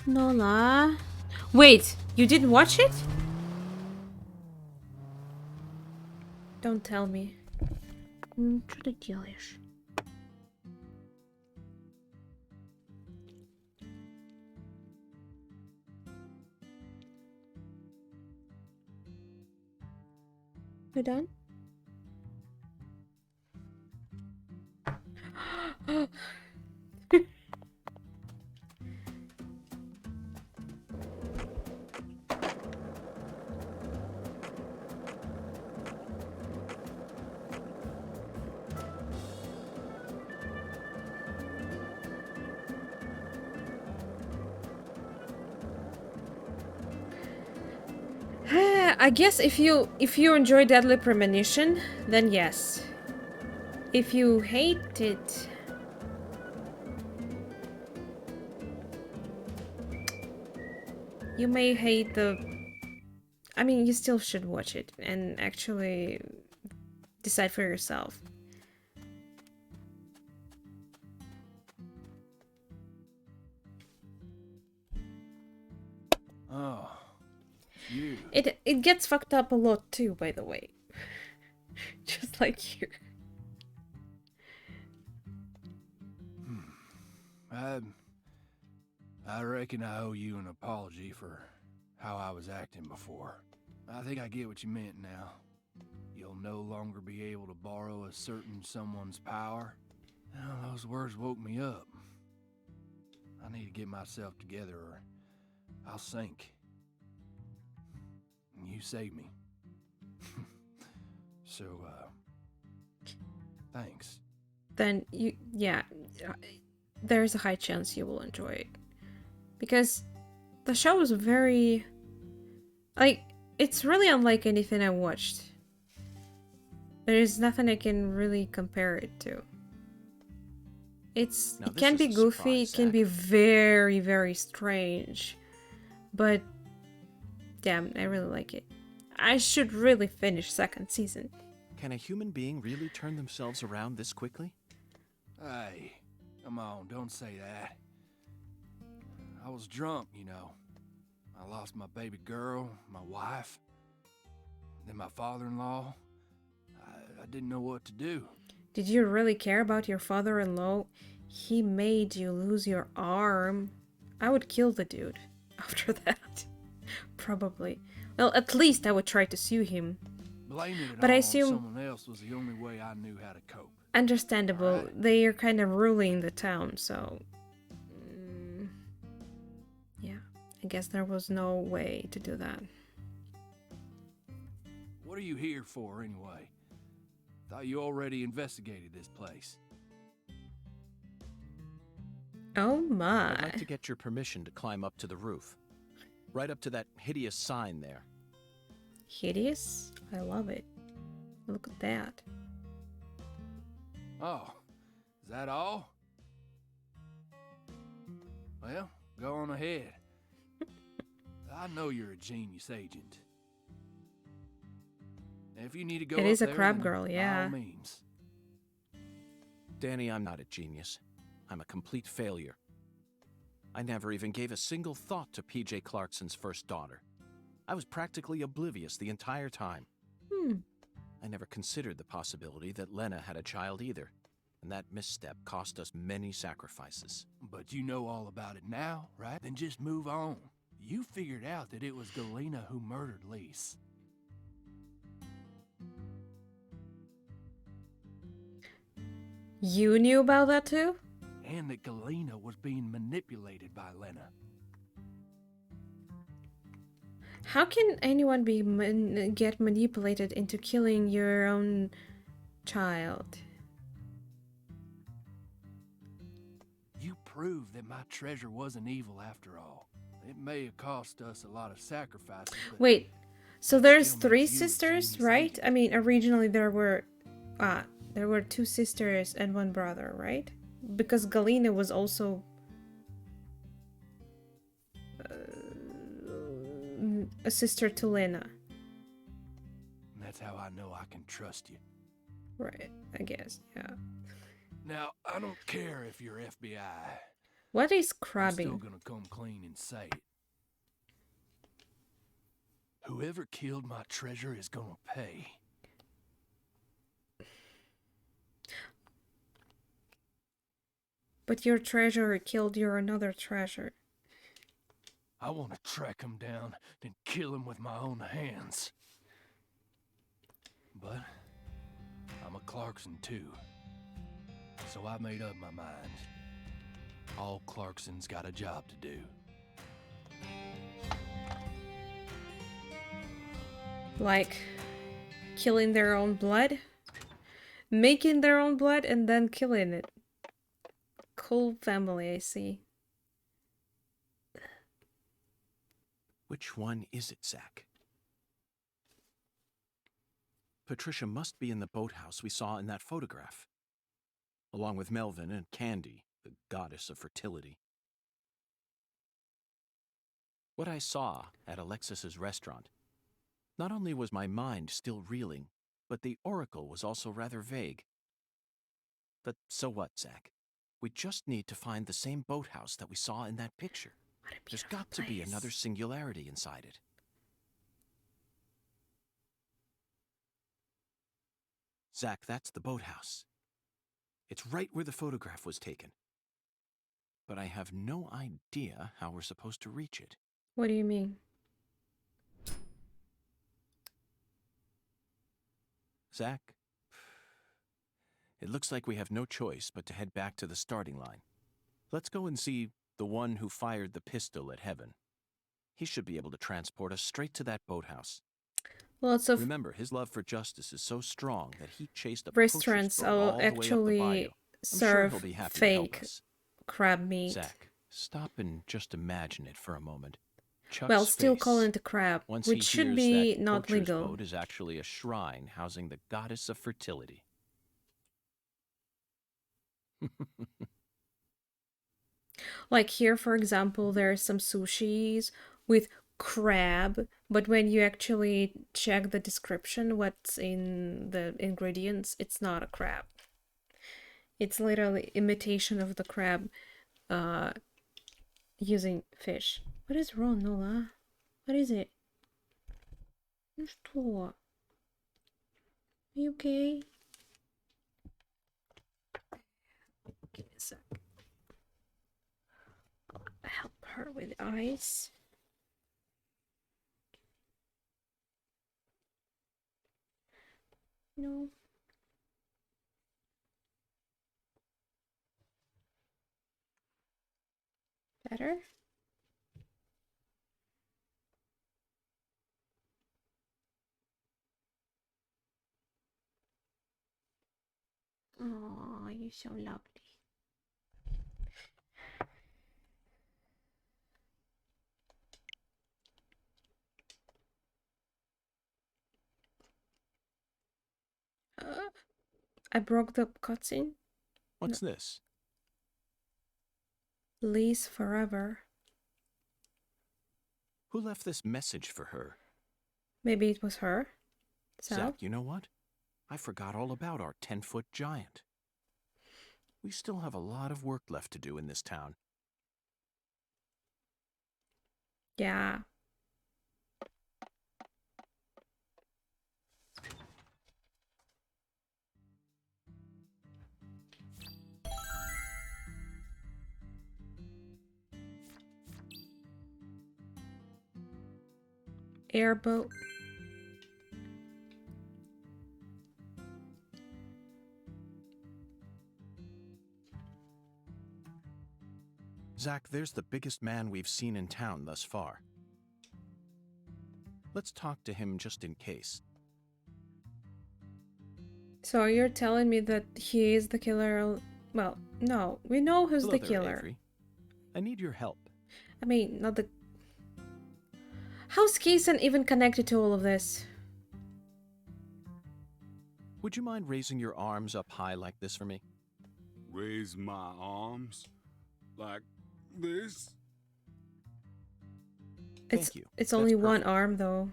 Nola. Wait, you didn't watch it? Don't tell me. Что ты делаешь? We're done? I guess if you enjoy Deadly Premonition, then yes. If you hate it, you may hate the... I mean, you still should watch it and actually decide for yourself. Oh, you. It gets fucked up a lot too, by the way. Just like you. I reckon I owe you an apology for how I was acting before. I think I get what you meant now. You'll no longer be able to borrow a certain someone's power. Well, those words woke me up. I need to get myself together or I'll sink. And you saved me. So, thanks. Then yeah, there's a high chance you will enjoy it. Because the show is very... like, it's really unlike anything I watched. There is nothing I can really compare it to. It can be goofy, it can be very, very strange. But, damn, I really like it. I should really finish second season. Can a human being really turn themselves around this quickly? Hey, come on, don't say that. I was drunk, you know. I lost my baby girl, my wife, then my father-in-law. I didn't know what to do. Did you really care about your father-in-law? He made you lose your arm. I would kill the dude after that. Probably. Well, at least I would try to sue him. Blaming it But all I on assume... someone else was the only way I knew how to cope. understandable. Right. They are kind of ruling the town, so... yeah, I guess there was no way to do that. What are you here for, anyway? Thought you already investigated this place. Oh I'd my. like to get your permission to climb up to the roof. Right up to that hideous sign there. Hideous? I love it. Look at that. Oh, is that all? Well, go on ahead. I know you're a genius agent. If you need to go It up is a there, crab then girl, by yeah. all means. Danny, I'm not a genius. I'm a complete failure. I never even gave a single thought to PJ Clarkson's first daughter. I was practically oblivious the entire time. I never considered the possibility that Lena had a child either, and that misstep cost us many sacrifices. But you know all about it now, right? Then just move on. You figured out that it was Galena who murdered Lise. You knew about that too? And that Galena was being manipulated by Lena. How can anyone be get manipulated into killing your own child? You proved that my treasure wasn't evil after all. It may have cost us a lot of sacrifices, but Wait, so there's still three makes you a sisters, genius right? agent. I mean, originally there were 2 sisters and 1 brother, right? Because Galena was also a sister to Lena. that's how I know I can trust you. Right, I guess, yeah. Now, I don't care if you're FBI. What is I'm still crabbing? gonna come clean and say it. Whoever killed my treasure is gonna pay. But your treasure killed your another treasure. I want to track him down and kill him with my own hands. But I'm a Clarkson too. So I made up my mind. All Clarksons got a job to do. Like killing their own blood? Making their own blood and then killing it. Cool family, I see. Which one is it, Zach? Patricia must be in the boathouse we saw in that photograph, along with Melvin and Candy, the goddess of fertility. What I saw at Alexis's restaurant, not only was my mind still reeling, but the oracle was also rather vague. But so what, Zach? We just need to find the same boathouse that we saw in that picture. What a There's beautiful got to be place. another singularity inside it. Zach, that's the boathouse. It's right where the photograph was taken. But I have no idea how we're supposed to reach it. What do you mean? Zach, it looks like we have no choice but to head back to the starting line. Let's go and see the one who fired the pistol at Heaven. He should be able to transport us straight to that boathouse. Lots of Remember, his love for justice is so strong that he chased a poacher's restaurants boat all the way up the actually bayou. I'm sure serve he'll be happy to help fake us. crab meat. Zach, stop and just imagine it for a moment. Chuck's Well, still face, calling it a crab, once which he should hears be that not poacher's legal. boat is actually a shrine housing the goddess of fertility. Like here, for example, there are some sushis with crab, but when you actually check the description, what's in the ingredients, it's not a crab. It's literally imitation of the crab using fish. What is wrong, Nola? What is it? Ну что? Are you okay? Give me a sec. I'll help her with the eyes. No. Better? Oh, you're so lovely. I broke the cutscene. What's this? Lease forever. Who left this message for her? Maybe it was her. So? Zach, you know what? I forgot all about our 10-foot giant. We still have a lot of work left to do in this town. Yeah. Airboat. Zach, there's the biggest man we've seen in town thus far. Let's talk to him just in case. So you're telling me that he is the killer? Well, no. We know who's Hello the there, killer. Avery. I need your help. I mean, not the... How's Kaysen even connected to all of this? Would you mind raising your arms up high like this for me? Raise my arms like this? Thank you. It's That's only one perfect. arm, though.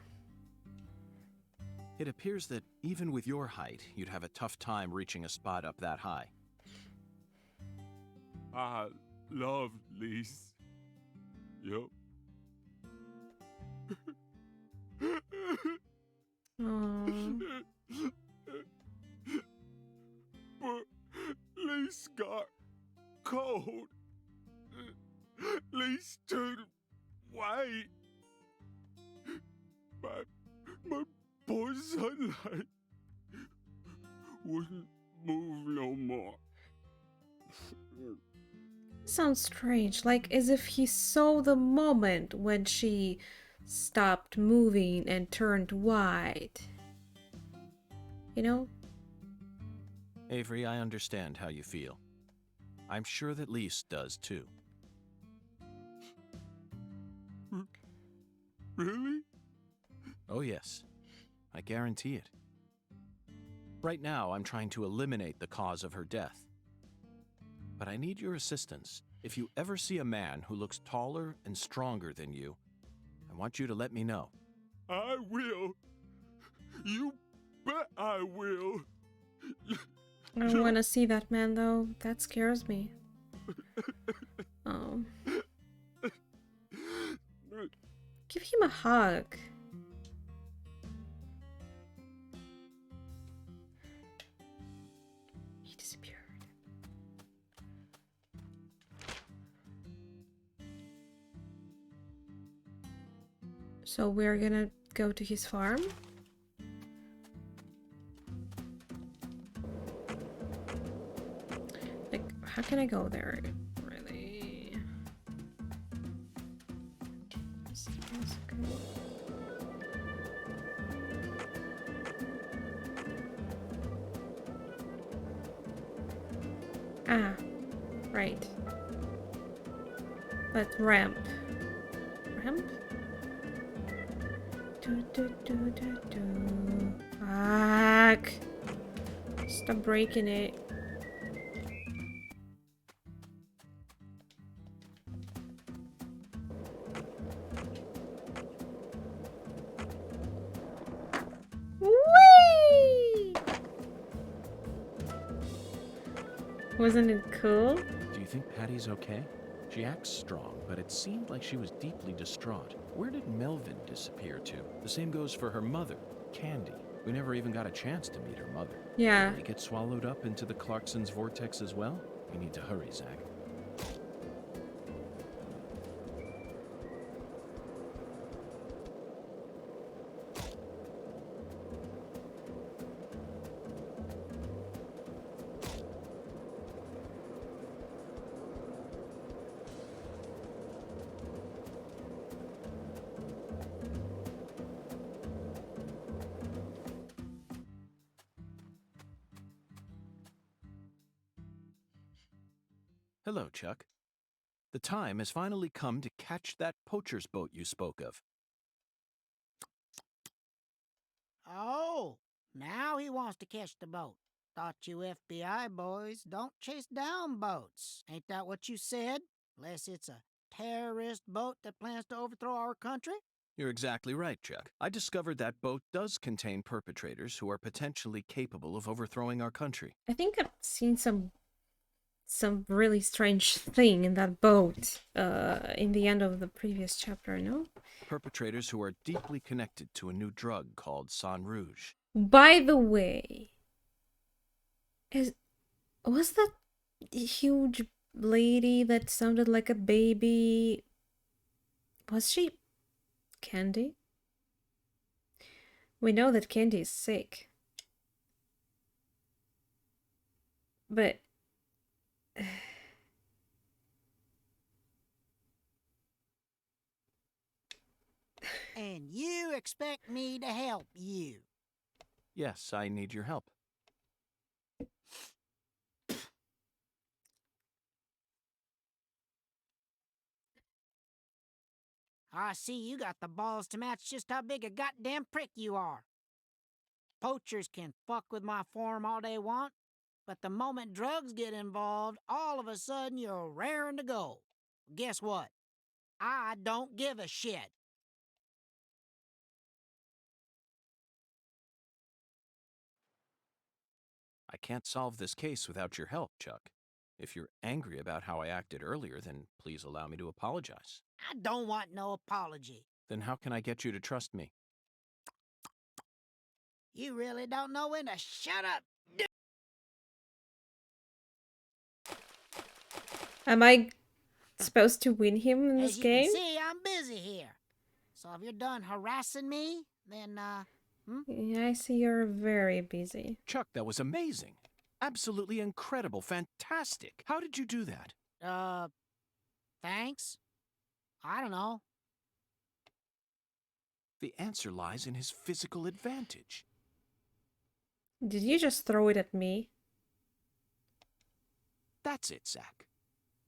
It appears that even with your height, you'd have a tough time reaching a spot up that high. I love Lise. Yup. Aww. But Lise got cold. Lise turned white. My poor sunlight. wouldn't move no more. Sounds strange, like as if he saw the moment when she stopped moving and turned white. You know? Avery, I understand how you feel. I'm sure that Lise does too. Really? Oh yes, I guarantee it. Right now, I'm trying to eliminate the cause of her death. But I need your assistance. If you ever see a man who looks taller and stronger than you, I want you to let me know. I will. You bet I will. I don't want to see that man though. That scares me. Oh. Give him a hug. He disappeared. So we're gonna go to his farm. Like, how can I go there? Really? Let's go. Ah, right. That ramp. Ramp? Fuck. Stop breaking it. Whee! Wasn't it cool? Do you think Patty's okay? She acts strong, but it seemed like she was deeply distraught. Where did Melvin disappear to? The same goes for her mother, Candy. We never even got a chance to meet her mother. Yeah. Did they get swallowed up into the Clarksons' vortex as well? We need to hurry, Zach. Hello, Chuck. The time has finally come to catch that poacher's boat you spoke of. Oh, now he wants to catch the boat. Thought you FBI boys don't chase down boats. Ain't that what you said? Unless it's a terrorist boat that plans to overthrow our country? You're exactly right, Chuck. I discovered that boat does contain perpetrators who are potentially capable of overthrowing our country. I think I've seen some really strange thing in that boat in the end of the previous chapter, no? Perpetrators who are deeply connected to a new drug called Sang Rouge. By the way, was that huge lady that sounded like a baby, was she Candy? We know that Candy is sick. But And you expect me to help you? Yes, I need your help. I see you got the balls to match just how big a goddamn prick you are. Poachers can fuck with my farm all they want, but the moment drugs get involved, all of a sudden you're raring to go. Guess what? I don't give a shit. I can't solve this case without your help, Chuck. If you're angry about how I acted earlier, then please allow me to apologize. I don't want no apology. Then how can I get you to trust me? You really don't know when to shut up. am I supposed to win him in this As you game? can see, I'm busy here. So if you're done harassing me, then Yeah, I see you're very busy. Chuck, that was amazing. Absolutely incredible. Fantastic. How did you do that? Thanks? I don't know. The answer lies in his physical advantage. Did you just throw it at me? That's it, Zach.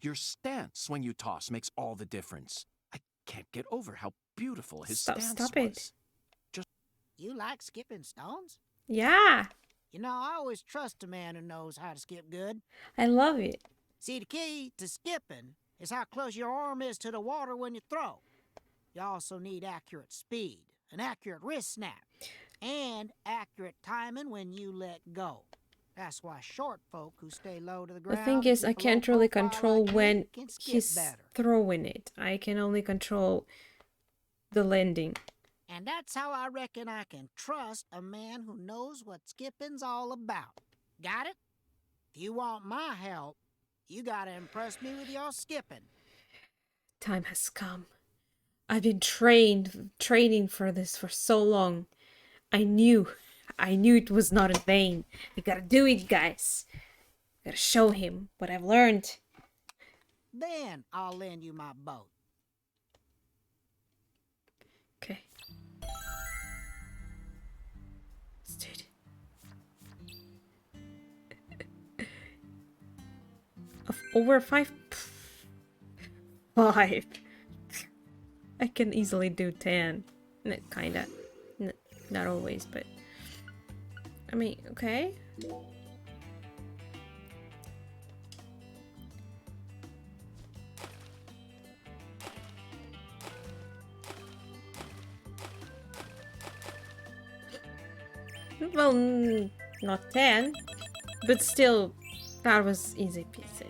Your stance when you toss makes all the difference. I can't get over how beautiful his stance Stop was. it. You like skipping stones? Yeah, You know, I always trust a man who knows how to skip good. I love it. See, the key to skipping is how close your arm is to the water when you throw. You also need accurate speed, an accurate wrist snap, and accurate timing when you let go. That's why short folk who stay low to the The ground. thing is, I keep a low can't really profile control like me, when can skip he's better. throwing it. I can only control the landing. And that's how I reckon I can trust a man who knows what skipping's all about. Got it? If you want my help, you gotta impress me with your skipping. Time has come. I've been training for this for so long. I knew it was not in vain. We gotta do it, guys. Gotta show him what I've learned. Then I'll lend you my boat. Okay. Let's do it. Of over 5. 5. I can easily do 10. Kinda. Not always, but... I mean, okay. Well, not 10. But still, that was easy peasy.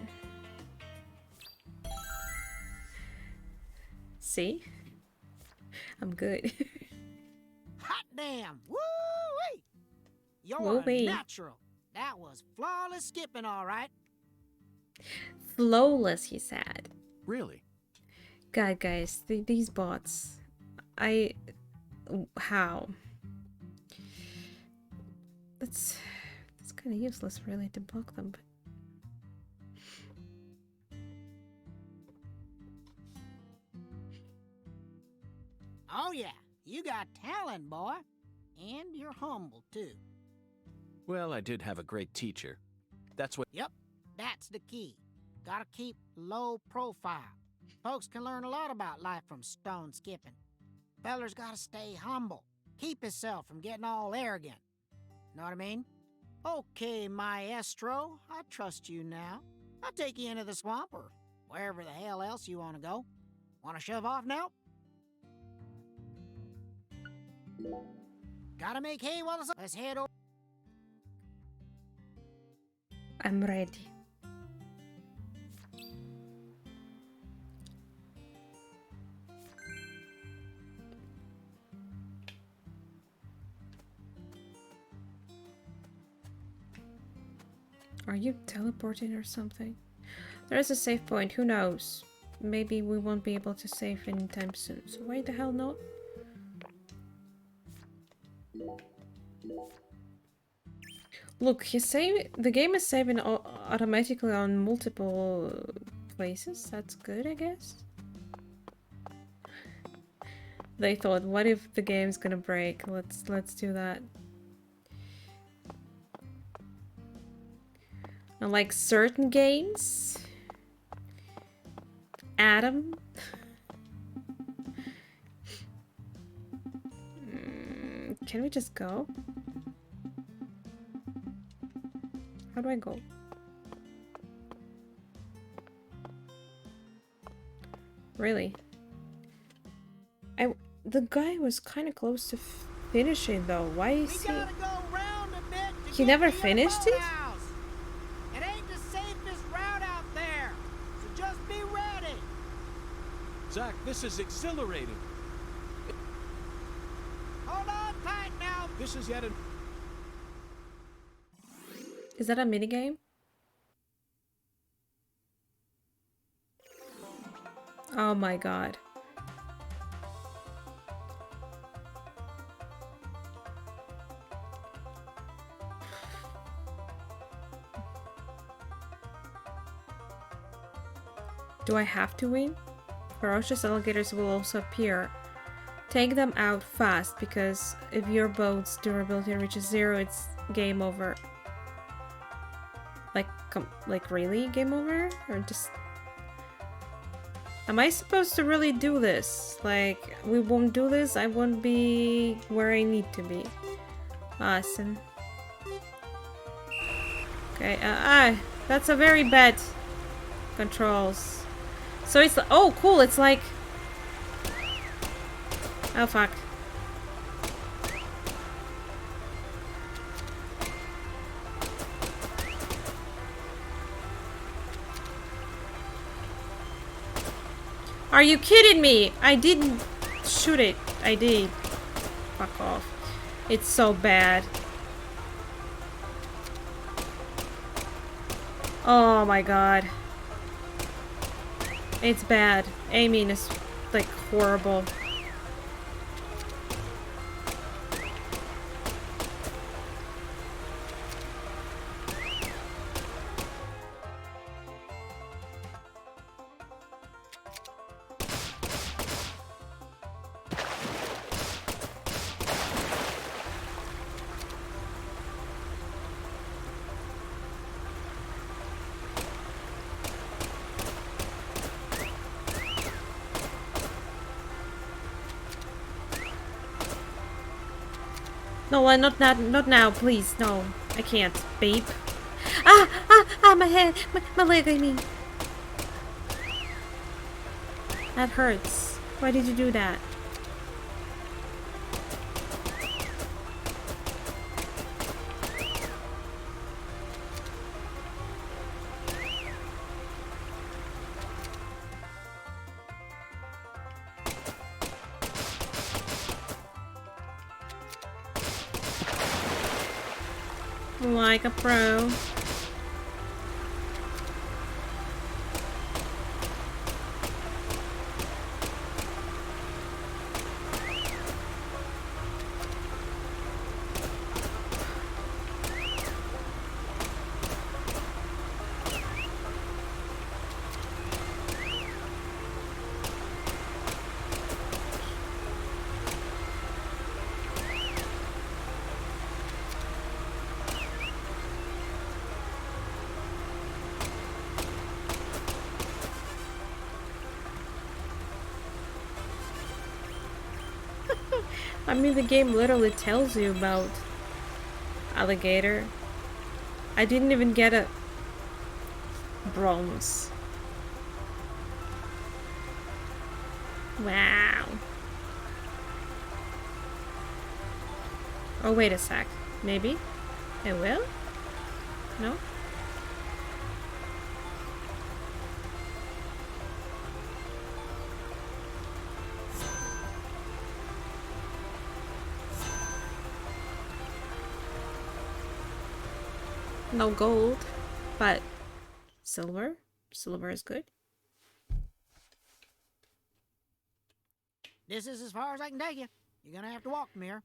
See? I'm good. Hot damn! Woo-wee! You're Woo-wee. a natural. That was flawless skipping, all right. Flawless, he said. Really? God, guys, these bots. How? That's kind of useless, really, to block them. But Oh yeah, you got talent, boy. And you're humble, too. Well, I did have a great teacher. That's what... Yep, that's the key. Gotta keep low profile. Folks can learn a lot about life from stone skipping. Feller's gotta stay humble. Keep himself from getting all arrogant. Know what I mean? Okay, maestro, I trust you now. I'll take you into the swamp or wherever the hell else you want to go. Want to shove off now? Gotta make hay while the sun... Let's head over... I'm ready. Are you teleporting or something? There's a save point, who knows? Maybe we won't be able to save anytime soon, so why the hell not? Look, the game is saving automatically on multiple places. That's good, I guess. They thought, what if the game's gonna break? Let's do that. And like certain games, Adam. Can we just go? How do I go? Really? The guy was kind of close to finishing though. Why is he? He never finished it? It ain't the safest route out there, so just be ready. Zach, this is exhilarating. Hold on tight now. This is yet a... Is that a minigame? Oh my god. Do I have to win? Ferocious alligators will also appear. Take them out fast, because if your boat's durability reaches 0, it's game over. Like really game over? Or just... Am I supposed to really do this? Like, we won't do this, I won't be where I need to be. Awesome. Okay, that's a very bad controls. So it's like, oh cool, it's like... Oh fuck. Are you kidding me? I didn't shoot it. I did. Fuck off. It's so bad. Oh my god. It's bad. Aiming is like horrible. No, not now, please. No, I can't, babe. My head, my leg, I mean. That hurts. Why did you do that? Like a pro. I mean, the game literally tells you about alligator. I didn't even get a bronze. Wow. Oh, wait a sec. Maybe? I will? No? No gold, but silver. Silver is good. This is as far as I can take you. You're gonna have to walk from here.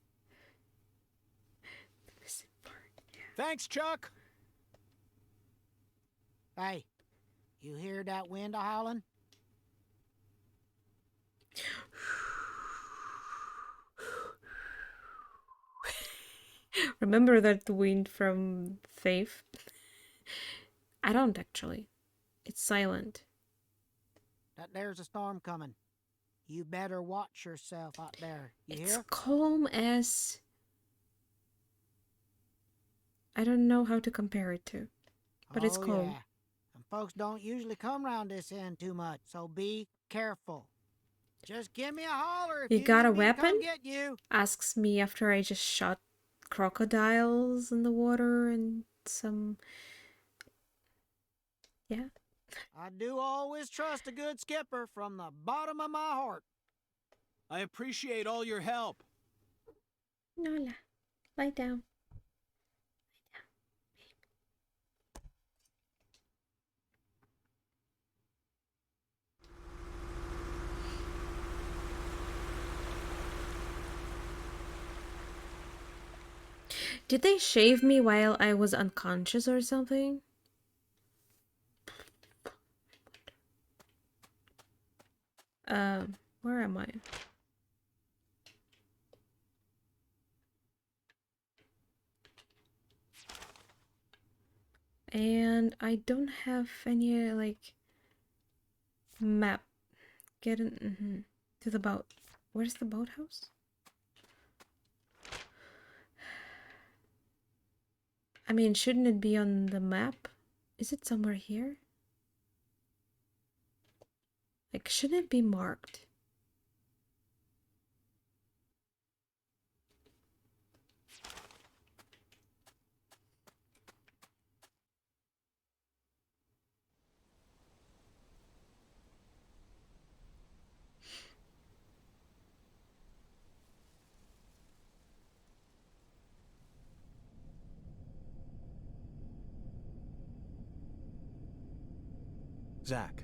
Thanks, Chuck. Hey, you hear that wind a-howling? Remember that wind from Faith? I don't actually. It's silent. That there's a storm coming. You better watch yourself out there. You It's hear? calm as... I don't know how to compare it to, but it's calm. Yeah. And folks don't usually come around this end too much, so be careful. Just give me a holler if You got a need me to come weapon? get you. Asks me after I just shot crocodiles in the water and some... Yeah. I do always trust a good skipper from the bottom of my heart. I appreciate all your help. Nola, lie down. Did they shave me while I was unconscious or something? Where am I? And I don't have any, like, map. Get in to the boat. Where's the boathouse? I mean, shouldn't it be on the map? Is it somewhere here? Like, shouldn't it be marked? Zach,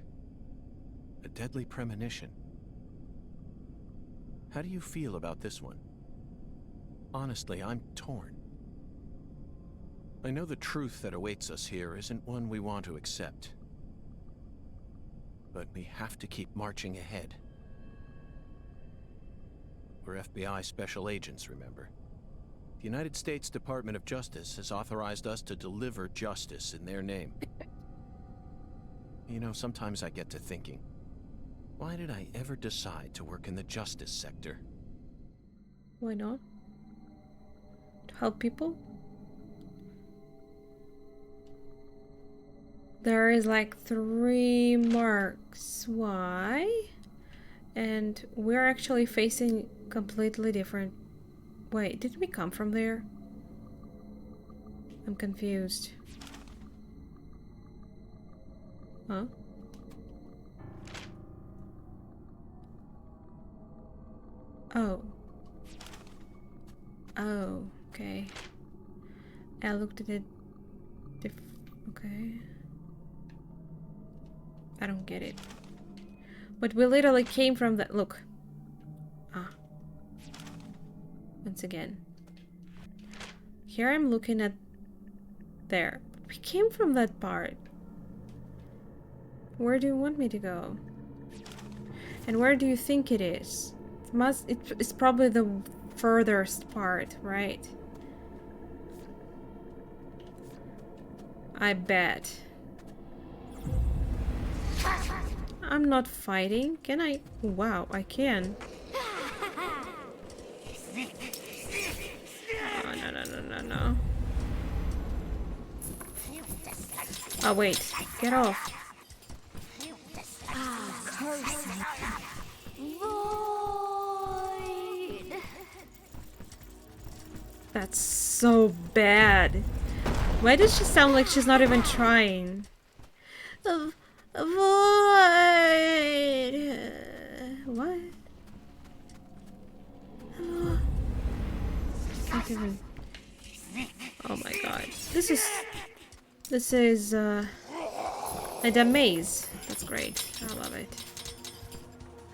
a deadly premonition. How do you feel about this one? Honestly, I'm torn. I know the truth that awaits us here isn't one we want to accept. But we have to keep marching ahead. We're FBI special agents, remember? The United States Department of Justice has authorized us to deliver justice in their name. You know, sometimes I get to thinking, why did I ever decide to work in the justice sector? Why not? To help people? There is like 3 marks. Why? And we're actually facing completely different... Wait, did we come from there? I'm confused. Huh? Oh. Oh, okay. I looked at it okay. I don't get it. But we literally came from that. Look. Ah. Once again. Here I'm looking at there. We came from that part. Where do you want me to go? And where do you think it is? It's probably the furthest part, right? I bet. I'm not fighting. Can I? Wow, I can. Oh, no. Oh, wait. Get off. That's so bad. Why does she sound like she's not even trying? Avoid. What? Can't even. Oh my god. This is like a maze. That's great. I love it.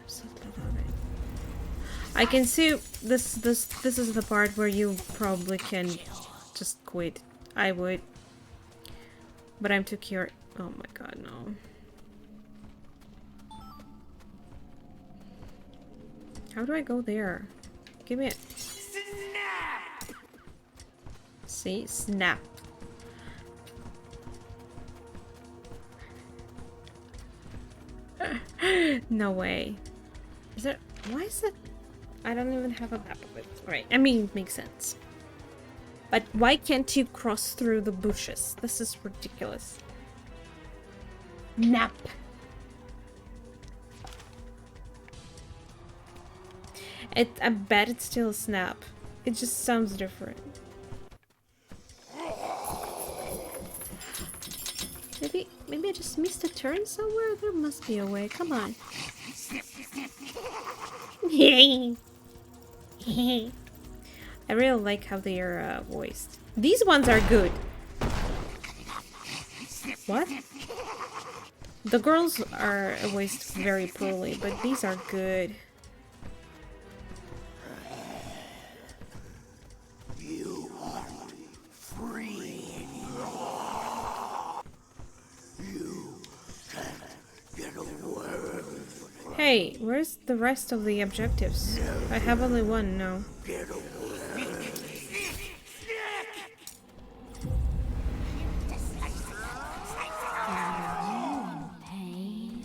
Absolutely love it. I can see this is the part where you probably can just quit. I would. But I'm too curious. Oh my god, no. How do I go there? Give me it. Snap! See? Snap. No way. Is there... Why is it... I don't even have a map of it. Right. I mean, it makes sense. But why can't you cross through the bushes? This is ridiculous. Nap. I bet it's still a snap. It just sounds different. Maybe I just missed a turn somewhere? There must be a way. Come on. I really like how they are voiced. These ones are good. What? The girls are voiced very poorly, but these are good. You are free. You can't get away. Hey, where's the rest of the objectives? I have only one now. Pain?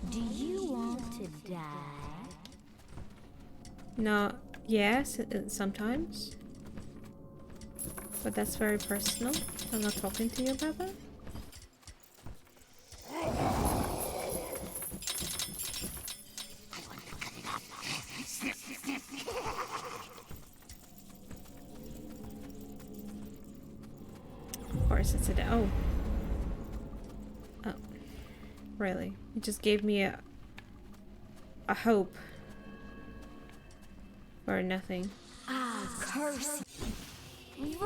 Do you want to die? No, yes, sometimes. But that's very personal. I'm not talking to you about that. Of course, it's a oh. Oh, really? It just gave me a hope for nothing. I'll curse you.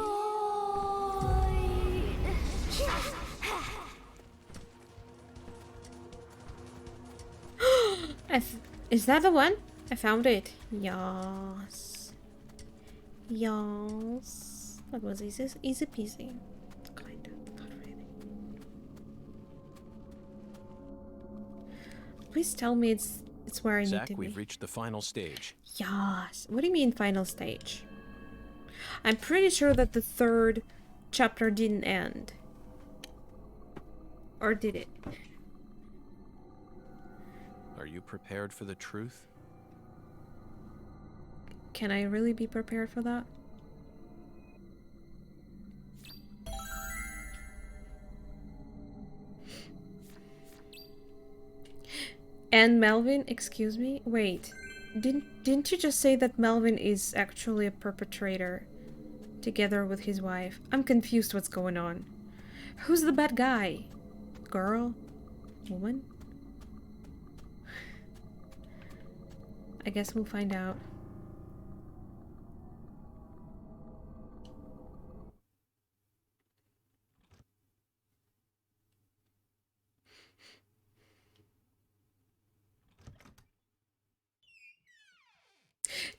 Is that the one? I found it. Yes. Yes. That was easy peasy. Kind of, not really. Please tell me it's where I need Zach, to be. we've reached the final stage. Yes. What do you mean final stage? I'm pretty sure that the third chapter didn't end. Or did it? Are you prepared for the truth? Can I really be prepared for that? And Melvin, excuse me? Wait. Didn't you just say that Melvin is actually a perpetrator together with his wife? I'm confused what's going on. Who's the bad guy? Girl? Woman? I guess we'll find out.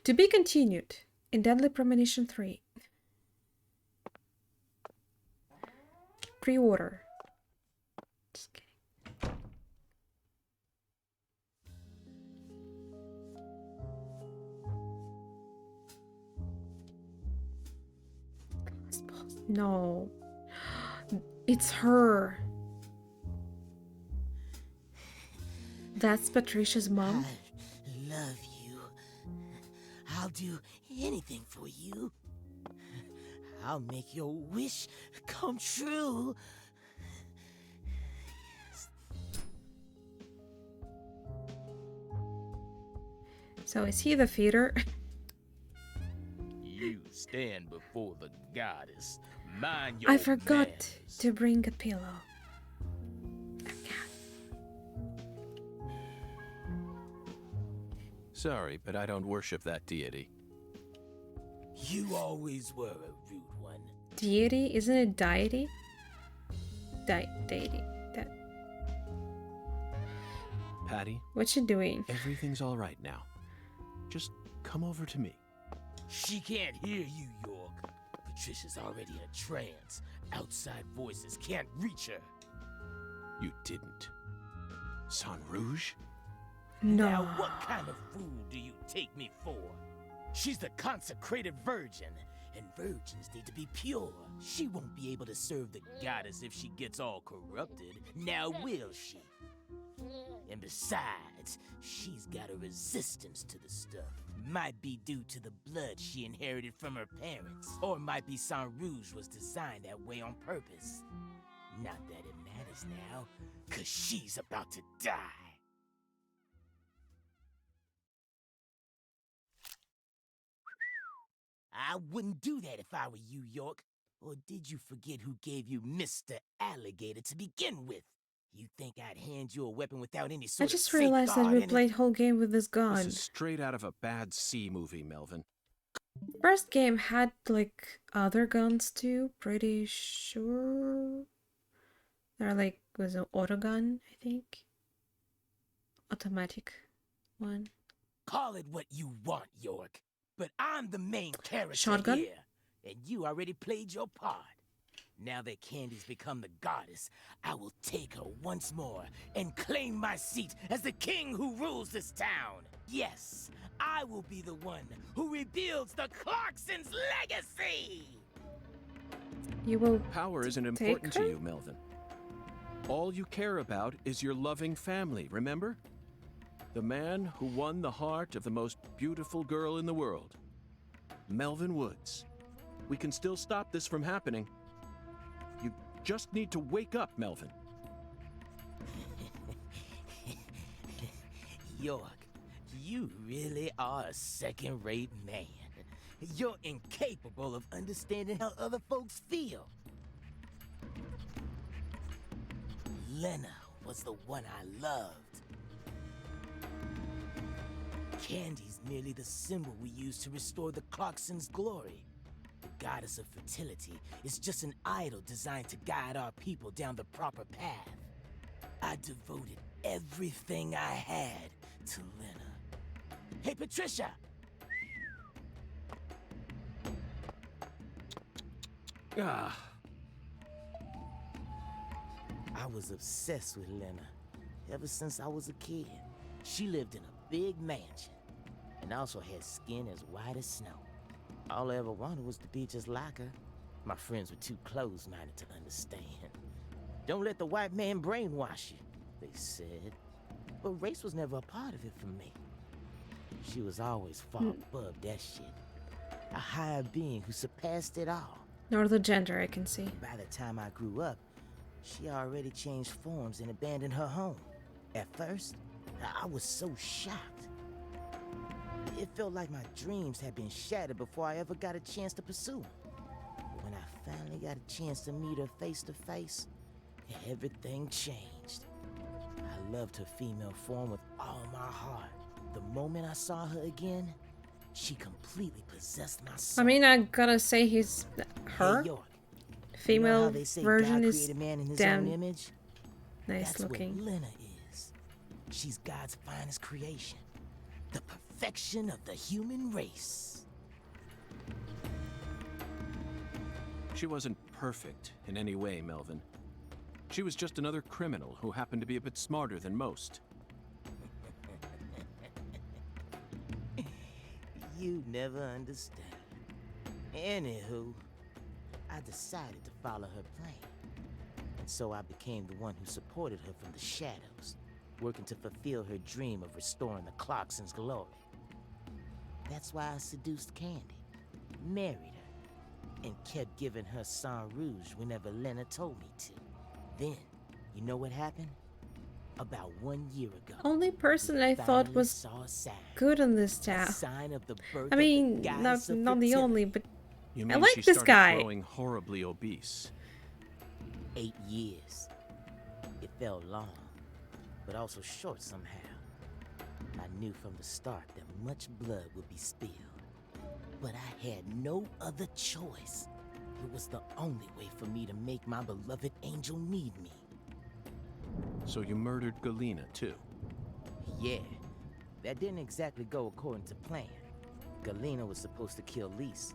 To be continued in Deadly Premonition 3. Pre-order. Just kidding. No. It's her. That's Patricia's mom? I love you. I'll do anything for you. I'll make your wish come true. So is he the feeder? You stand before the goddess. Mind your I forgot manners. to bring a pillow. Sorry, but I don't worship that deity. You always were a rude one. Deity? Isn't it deity? Deity. Patty, What you doing? everything's all right now. Just come over to me. She can't hear you, York. Patricia's already in a trance. Outside voices can't reach her. You didn't. San Rouge? No. Now, what kind of fool do you take me for? She's the consecrated virgin, and virgins need to be pure. She won't be able to serve the goddess if she gets all corrupted. Now will she? And besides, she's got a resistance to the stuff. Might be due to the blood she inherited from her parents, or might be San Rouge was designed that way on purpose. Not that it matters now, 'cause she's about to die. I wouldn't do that if I were you, York. Or did you forget who gave you Mr. Alligator to begin with? You think I'd hand you a weapon without any I sort of just realized that safeguard we in it? played whole game with this This gun. is straight out of a bad C movie, Melvin. First game had like other guns too, pretty sure. There like was an auto gun, I think. Automatic one. Call it what you want, York. But I'm the main character Shotgun? here, and you already played your part. Now that Candy's become the goddess, I will take her once more and claim my seat as the king who rules this town. Yes, I will be the one who rebuilds the Clarksons' legacy! You will Power isn't take important to her? you, Melvin. All you care about is your loving family, remember? The man who won the heart of the most beautiful girl in the world. Melvin Woods. We can still stop this from happening. You just need to wake up, Melvin. York, you really are a second-rate man. You're incapable of understanding how other folks feel. Lena was the one I loved. Candy's merely the symbol we use to restore the Clarksons' glory. The goddess of fertility is just an idol designed to guide our people down the proper path. I devoted everything I had to Lena. Hey, Patricia! Ah, I was obsessed with Lena ever since I was a kid. She lived in a big mansion and also had skin as white as snow. All I ever wanted was to be just like her. My friends were too close-minded to understand. Don't let the white man brainwash you, they said. But race was never a part of it for me. She was always far above that shit. A higher being who surpassed it all. Nor the gender, I can see. By the time I grew up, she already changed forms and abandoned her home. At first, I was so shocked. It felt like my dreams had been shattered before I ever got a chance to pursue them. But when I finally got a chance to meet her face to face, everything changed. I loved her female form with all my heart. The moment I saw her again, she completely possessed my soul. I mean, I gotta say he's her. Hey, York, Female you know how they say version God is created man in his damn own image? nice That's looking. what Lena is. She's God's finest creation. The perfection of the human race. she wasn't perfect in any way, Melvin. She was just another criminal who happened to be a bit smarter than most. You never understand. Anywho, I decided to follow her plan. And so I became the one who supported her from the shadows, working to fulfill her dream of restoring the Clarksons' glory. That's why I seduced Candy, married her, and kept giving her Sang Rouge whenever Lena told me to. Then, you know what happened? About 1 year ago, Only person I thought finally was saw a sign. good on this A town. sign of the birth I of mean, the goddess of not the fertility. only, but You I mean like she this started guy. growing horribly obese? 8 years. It felt long, but also short somehow. I knew from the start that much blood would be spilled. But I had no other choice. It was the only way for me to make my beloved angel need me. So you murdered Galena, too. Yeah, that didn't exactly go according to plan. Galena was supposed to kill Lise,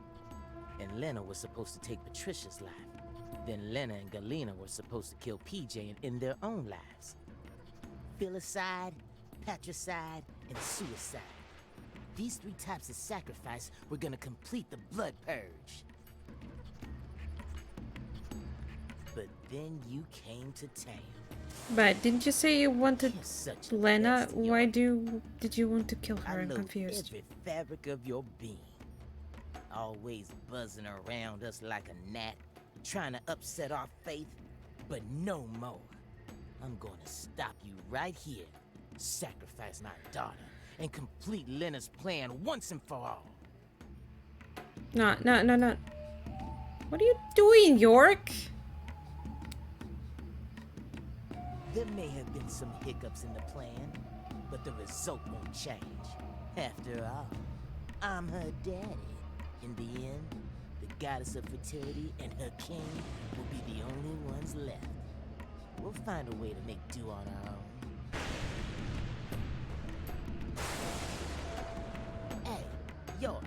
and Lena was supposed to take Patricia's life. Then Lena and Galena were supposed to kill PJ and end their own lives. Filicide, patricide, and suicide. These 3 types of sacrifice were gonna complete the blood purge. But then you came to town. But didn't you say you wanted You're such a Lena? pest, Why York. did you want to kill her? I I'm know confused. every fabric of your being. Always buzzing around us like a gnat, trying to upset our faith, but no more. I'm gonna stop you right here, sacrifice my daughter, and complete Lena's plan once and for all. No. What are you doing, York? There may have been some hiccups in the plan, but the result won't change. After all, I'm her daddy. In the end, the goddess of fertility and her king will be the only ones left. We'll find a way to make do on our own. Hey, York,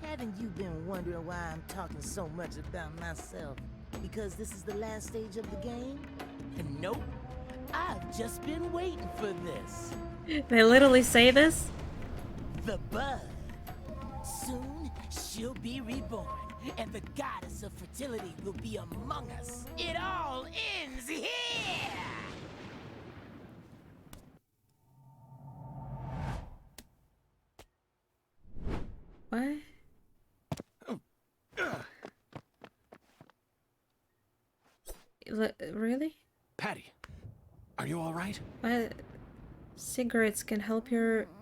haven't you been wondering why I'm talking so much about myself? because this is the last stage of the game? Nope. I've just been waiting for this. They literally say this? The bud. Soon, she'll be reborn, and the goddess of fertility will be among us. It all ends here! What? Really? Patty, are you all right? What? Cigarettes can help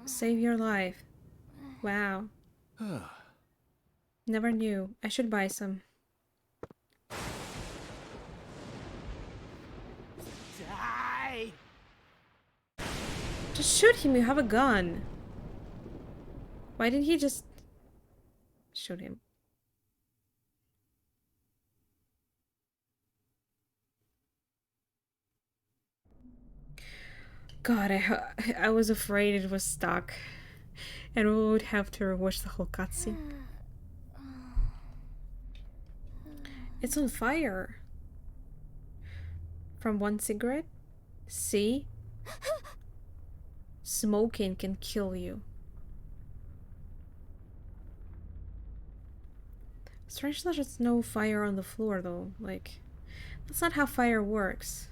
save your life. Wow. Never knew. I should buy some. Die! Just shoot him, you have a gun. Why didn't he just shoot him? God, I was afraid it was stuck. And we would have to rewatch the whole cutscene. It's on fire. From one cigarette? See? Smoking can kill you. Strange that there's no fire on the floor though. Like, that's not how fire works.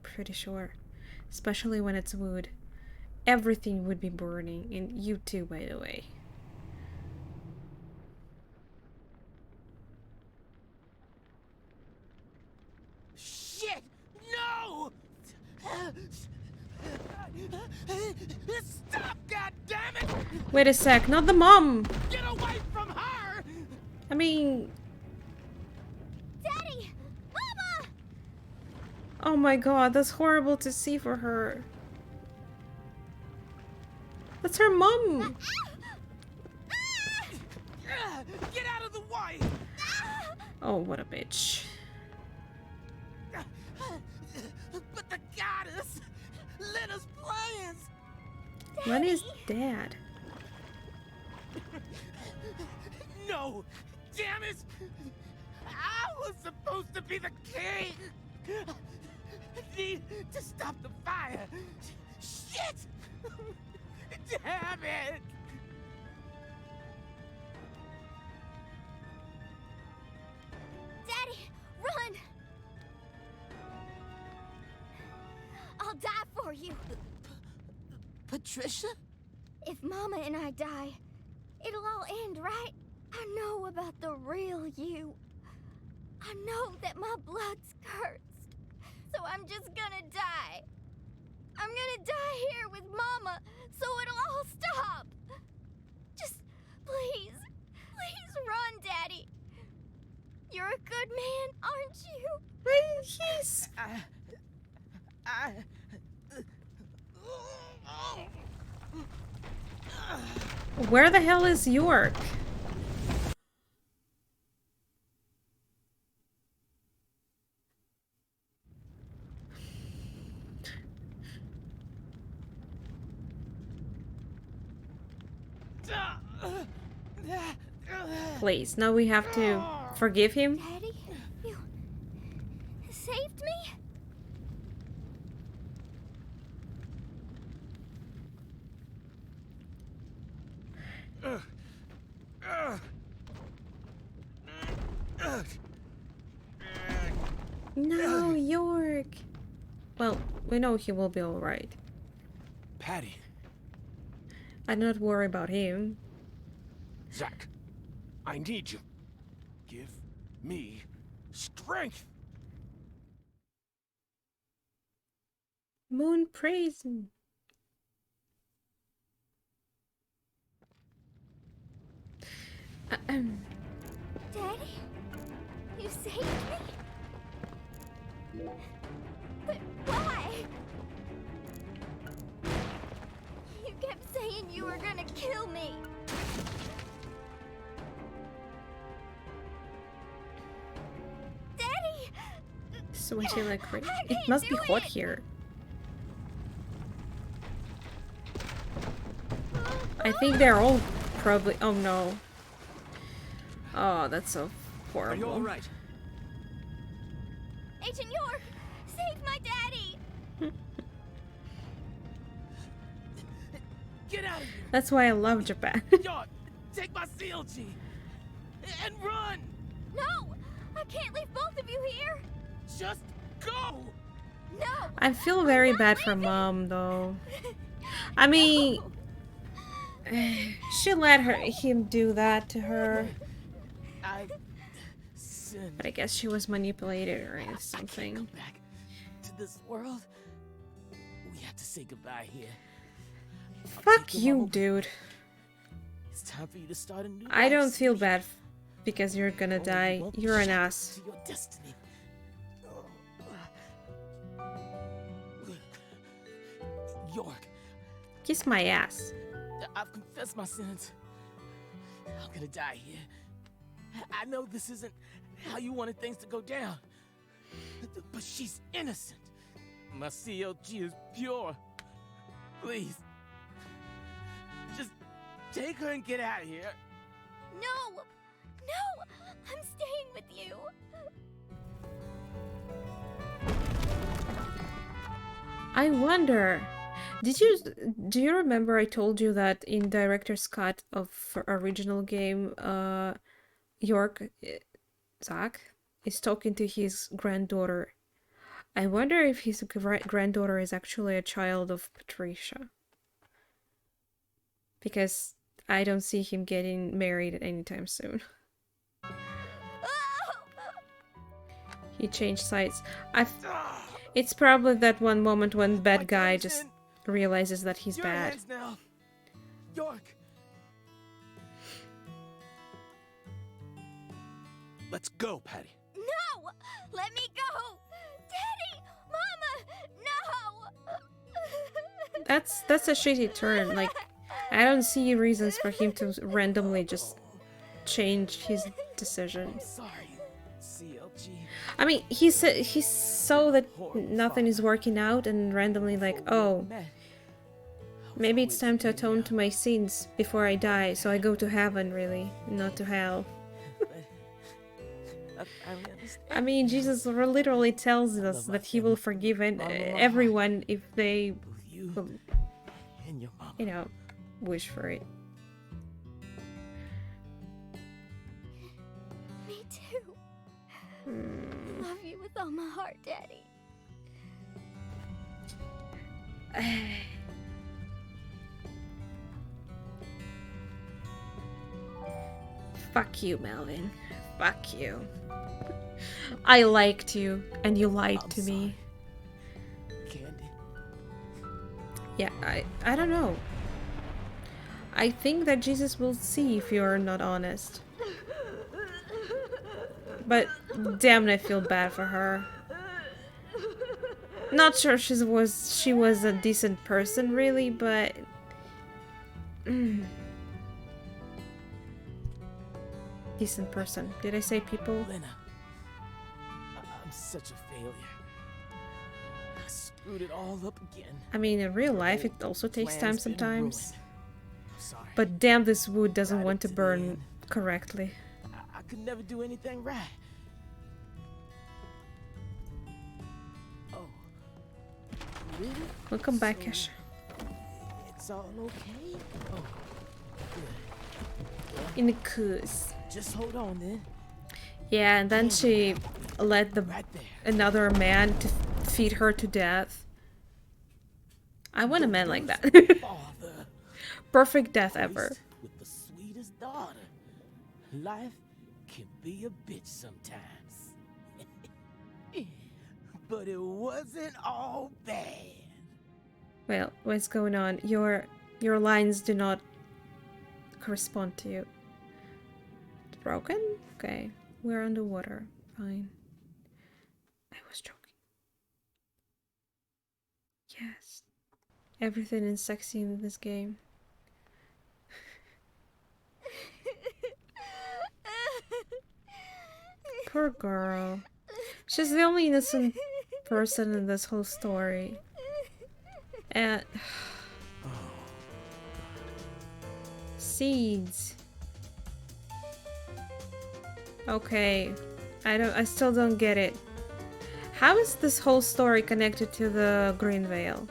Pretty sure. Especially when it's wood. Everything would be burning, and you too, by the way. Shit! No! Stop, goddammit! Wait a sec, not the mom! Get away from her! I mean... Daddy! Mama! Oh my god, that's horrible to see for her. That's her mom! Get out of the way! Oh, what a bitch. But the goddess let us plans! When is Dad? No! Damn it! I was supposed to be the king! I need to stop the fire! Shit! Damn it! Daddy, run! I'll die for you. Patricia? If Mama and I die, it'll all end, right? I know about the real you. I know that my blood's cursed. So I'm just gonna die. I'm gonna die here with Mama, so it'll all stop. Just please, please run, Daddy. You're a good man, aren't you? He's... Where the hell is York? Please, now we have to forgive him? Daddy, you saved me? No, York. Well, we know he will be alright. Patty. I'd not worry about him. Zach, I need you. Give me strength. Moon praise him. Daddy, you saved me? But why? You kept saying you were gonna kill me. Daddy! Sweaty like crazy. I It can't must be do hot it. here. I think they're all probably... Oh no. Oh, that's so Are you all horrible. right? Get out of here! That's why I love Japan. York, take my CLG and run! No! I can't leave both of you here! Just go! No! I feel very bad for Mom, though. I mean, she let him do that to her, I sinned. but I guess she was manipulated or I can't something. come back to this world. We have to say goodbye here. I'll Fuck take your you, mom. dude. It's time for you to start a new I life, don't feel sweetie. bad because you're gonna Only you die. won't be You're an shackled ass. to your destiny. York, Kiss my ass. I've confessed my sins. I'm gonna die here. I know this isn't how you wanted things to go down, but she's innocent. My CLG is pure. Please, just take her and get out of here. No! No! I'm staying with you! I wonder. Do you remember I told you that in director's cut of original game, York, Zach, is talking to his granddaughter. I wonder if his granddaughter is actually a child of Patricia. Because I don't see him getting married anytime soon. He changed sides. It's probably that one moment when bad guy just realizes that he's Your bad. hands now. York. Let's go, Patty. No! Let me go! Daddy! Mama! No! That's a shitty turn. Like, I don't see reasons for him to randomly just change his decision. Sorry, CLG. I mean, he saw that nothing is working out and randomly like, oh, maybe it's time to atone to my sins before I die, so I go to heaven, really, not to hell. I mean, Jesus literally tells us that he will forgive everyone if they, you know, wish for it. Me too. I love you with all my heart, Daddy. Fuck you, Melvin. Fuck you. I liked you, and you lied to me. Candy. Yeah, I don't know. I think that Jesus will see if you're not honest. But damn, I feel bad for her. Not sure she was a decent person, really, but decent person. Did I say people? Lena, I'm such a failure. I screwed it all up again. I mean, in real life, it also takes time Plan's been sometimes. ruined. I'm sorry. But damn, this wood doesn't Got want it to to the burn end. correctly. I could never do anything right. Oh. Really? Welcome back, So, Cash. It's all okay? Oh, good. In the coos. Just hold on then. Yeah, and then she let the Right there. another man to feed her to death. I want a man like that. Father. Perfect death ever. With the sweetest daughter. Life can be a bitch sometimes. But it wasn't all bad. Well, what's going on? Your lines do not correspond to you. It's broken? Okay. We're underwater. Fine. I was joking. Yes. Everything is sexy in this game. Poor girl. She's the only innocent person in this whole story. And seeds. Okay. I still don't get it. How is this whole story connected to the Green Veil?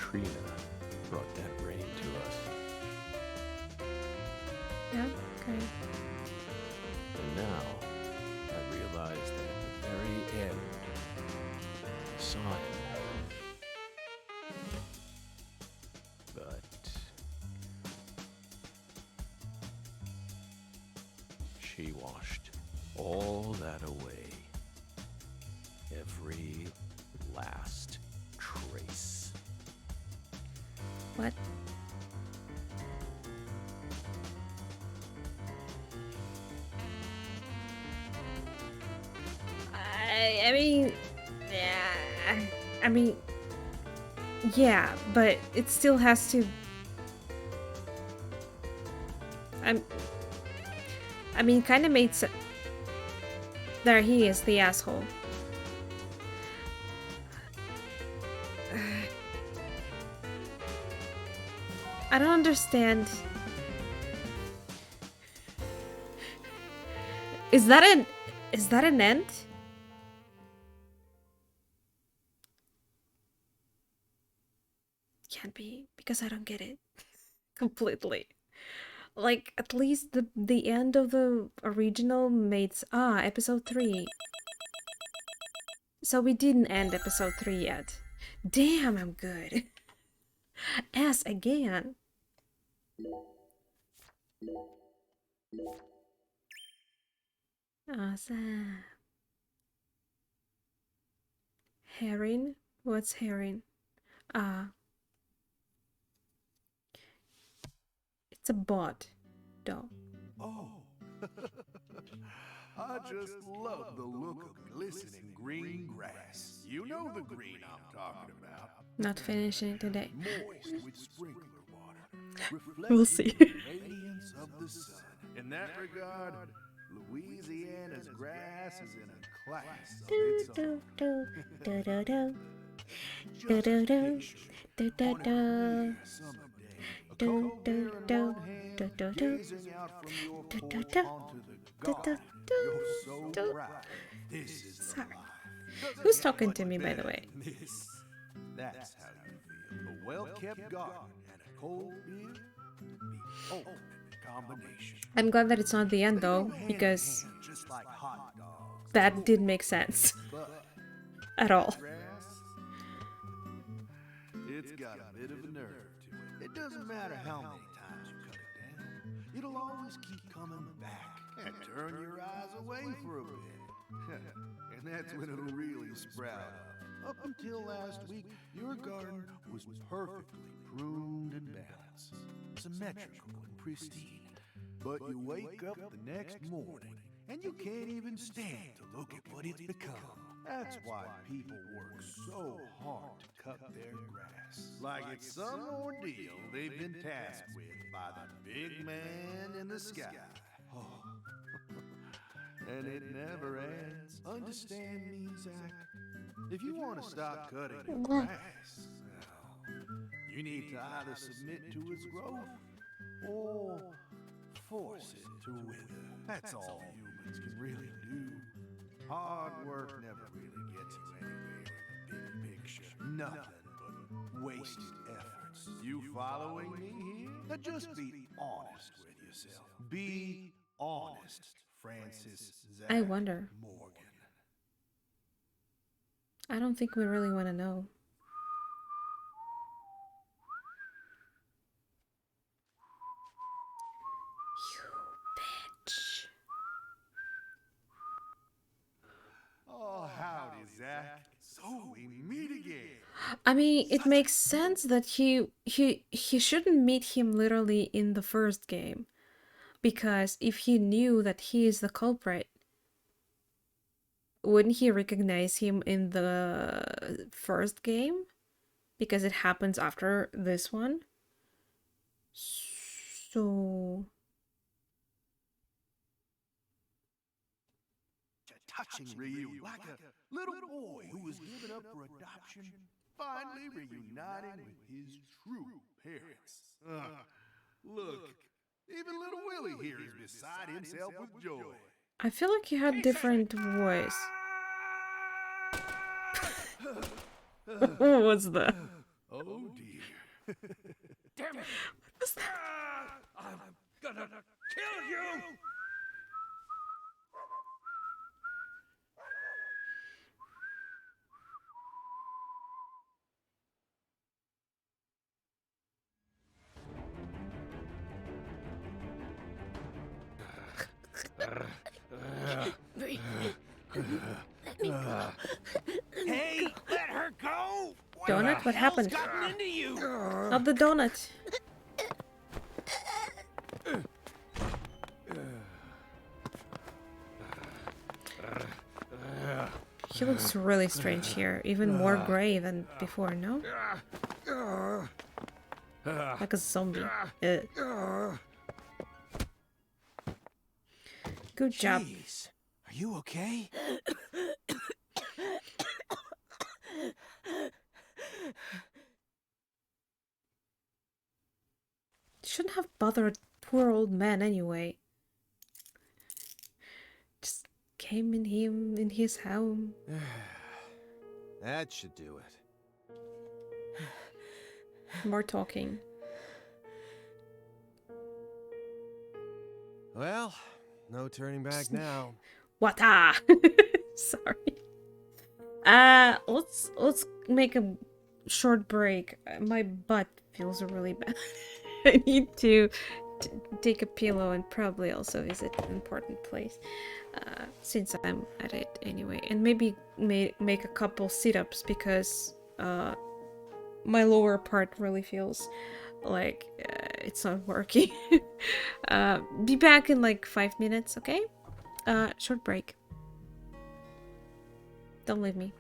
Katrina brought that rain to us. Yeah, okay. And now, I realize that at the very end, I saw him. But she washed all that away. Every last trace. What? I mean, yeah. I mean, yeah, but it still has to. I mean, kind of made sense. There he is, the asshole. I don't understand. Is that an end? Can't be, because I don't get it completely. Like, at least the end of the original made episode 3. So we didn't end episode 3 yet. Damn, I'm good. S again. Awesome. Herring? What's herring? It's a bot, though. Oh. I just love the look of glistening green grass. You know the green I'm talking about. Not finishing it today. Moist with sprinkler water. We'll see. Reflecting the radiance of the sun. In that regard, Louisiana's grass is in a class of its own. Do do do Just do do picture do on a clear summer day, a do cold do beer in do one do hand, do do gazing out from your do do porch do onto the do garden. do You're so do. proud. This is the Sorry. life. Doesn't Who's get talking much to me, by the better way? than this. That's how you feel. A well-kept garden and a cold beer, the ultimate combination. I'm glad that it's not the end They though, go hand in because hand, just like hot dogs. that didn't make sense But at all. grass, it's got a bit of a nerve to it. It doesn't matter how many times you cut it down. It'll always keep coming back and turn your eyes away for a bit. And that's when it'll really sprout up. Up until last week, your garden was perfectly pruned and balanced, symmetrical and pristine. But you wake up the next morning and you can't even stand to look at what it's become. That's why people work so hard to cut their grass. Like it's some ordeal they've been tasked with by the big man in the sky. Oh. And it never ends. Understand me, Zach? If you want to stop cutting your grass, well, you need to either submit to its growth or force it to wither. That's all humans can really do. Hard work never really gets you anywhere in the big picture. Nothing but wasted efforts. You following me here? Now just be honest with yourself. Be honest, Francis Zach I wonder. Morgan. I don't think we really want to know. You bitch. Oh, howdy, Zach. So we meet again. I mean, it makes sense that he shouldn't meet him literally in the first game. Because if he knew that he is the culprit, wouldn't he recognize him in the first game? Because it happens after this one. So... Touching reunion, like a little boy who was given up for adoption, finally reuniting with his true parents. Look, even little Willie here is beside himself with joy. I feel like you had different voice. What was that? Oh dear. Damn it! I'm gonna kill you! Hey, let her go! Donut, what hell's happened? gotten into you? Not the donut. He looks really strange here, even more gray than before, no? Like a zombie. Good job. Jeez, are you okay? Shouldn't have bothered poor old man anyway. Just came in his home. That should do it. More talking. Well, no turning back now. Wata! Sorry. Let's make a short break. My butt feels really bad. I need to take a pillow and probably also visit an important place. Since I'm at it anyway. And maybe make a couple sit-ups because my lower part really feels like it's not working. Be back in like 5 minutes, okay? Short break. Don't leave me.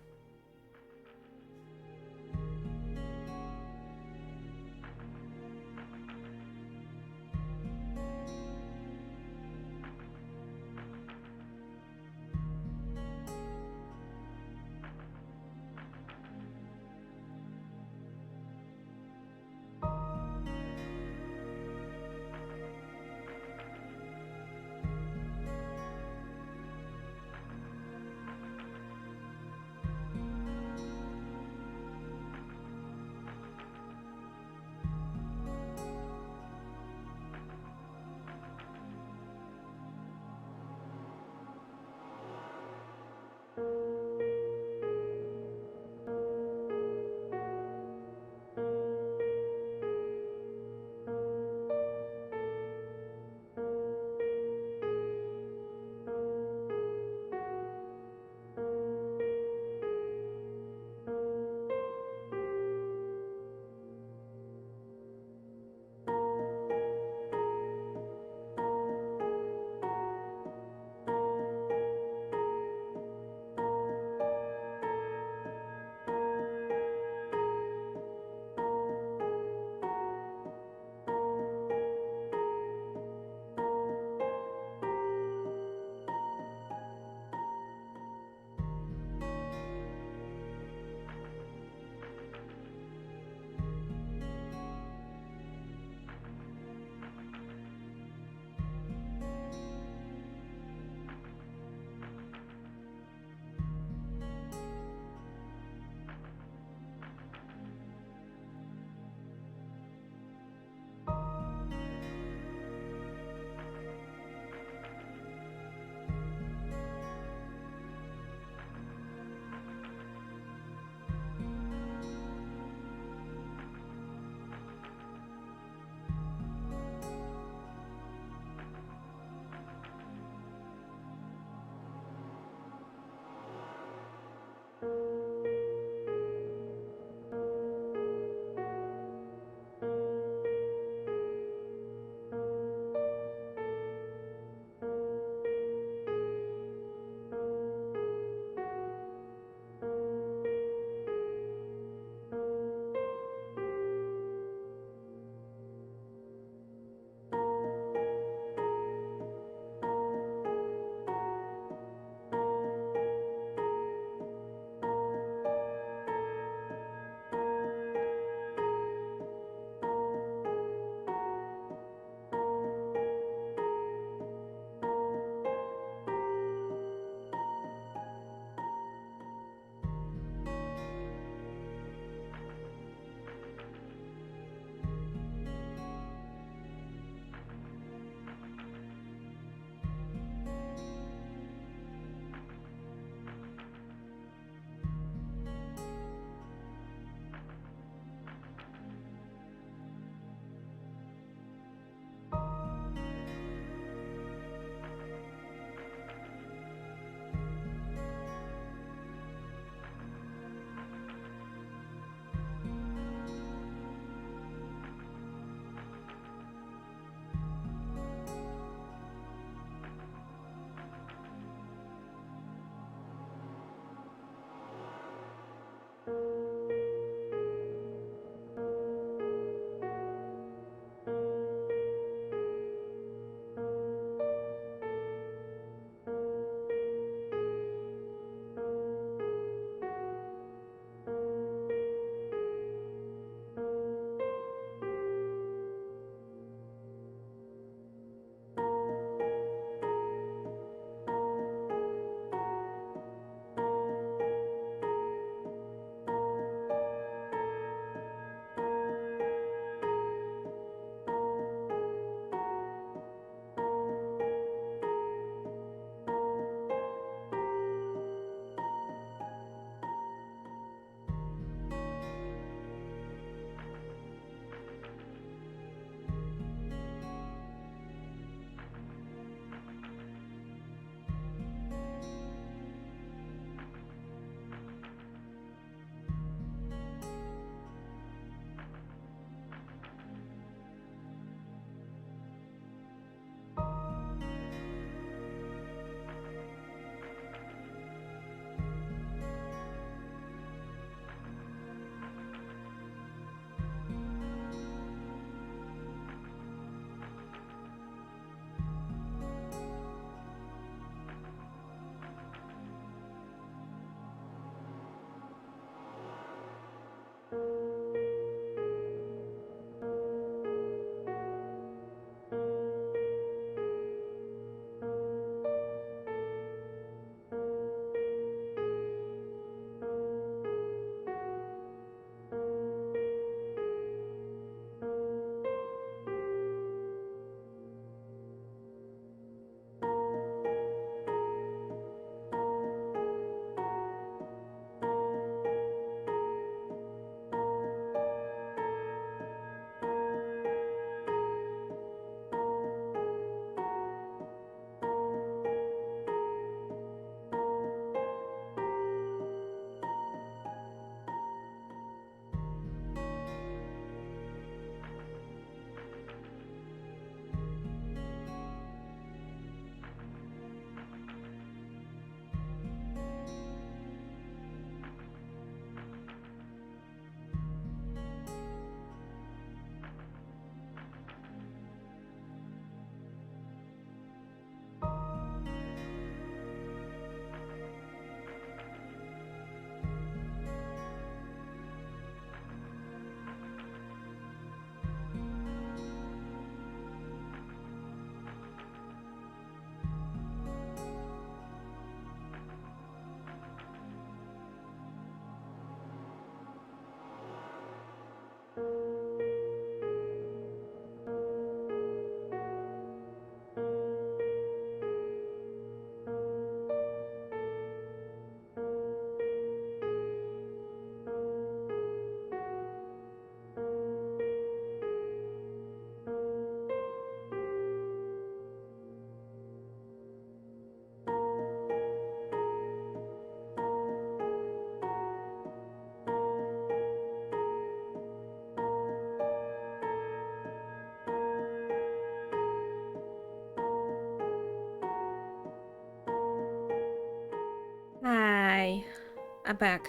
I'm back.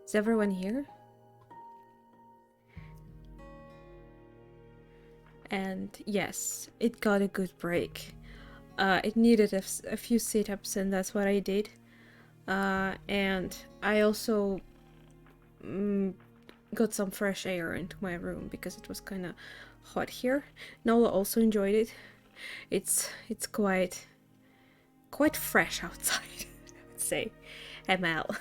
Is everyone here? And yes, it got a good break. It needed a few sit-ups, and that's what I did. And I also got some fresh air into my room because it was kind of hot here. Nola also enjoyed it. It's quite fresh outside, I would say. ML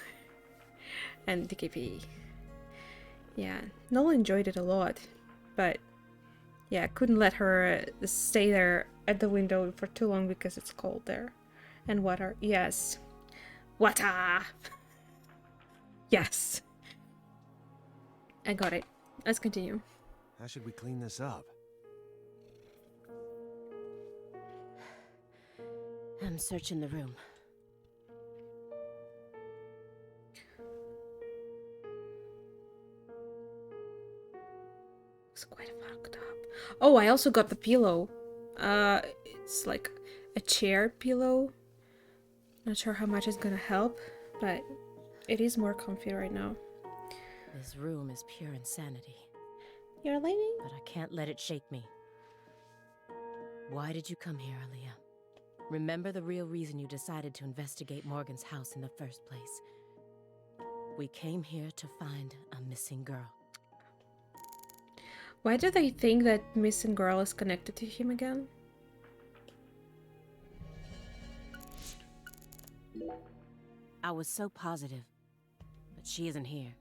and DKP. Yeah, Nola enjoyed it a lot, but yeah, I couldn't let her stay there at the window for too long because it's cold there. And water, yes. Water! Yes. I got it. Let's continue. How should we clean this up? I'm searching the room. It's quite fucked up. Oh, I also got the pillow. It's like a chair pillow. Not sure how much it's gonna help, but it is more comfy right now. This room is pure insanity. You're leaving? But I can't let it shake me. Why did you come here, Aaliyah? Remember the real reason you decided to investigate Morgan's house in the first place. We came here to find a missing girl. Why do they think that missing girl is connected to him again? I was so positive, but she isn't here.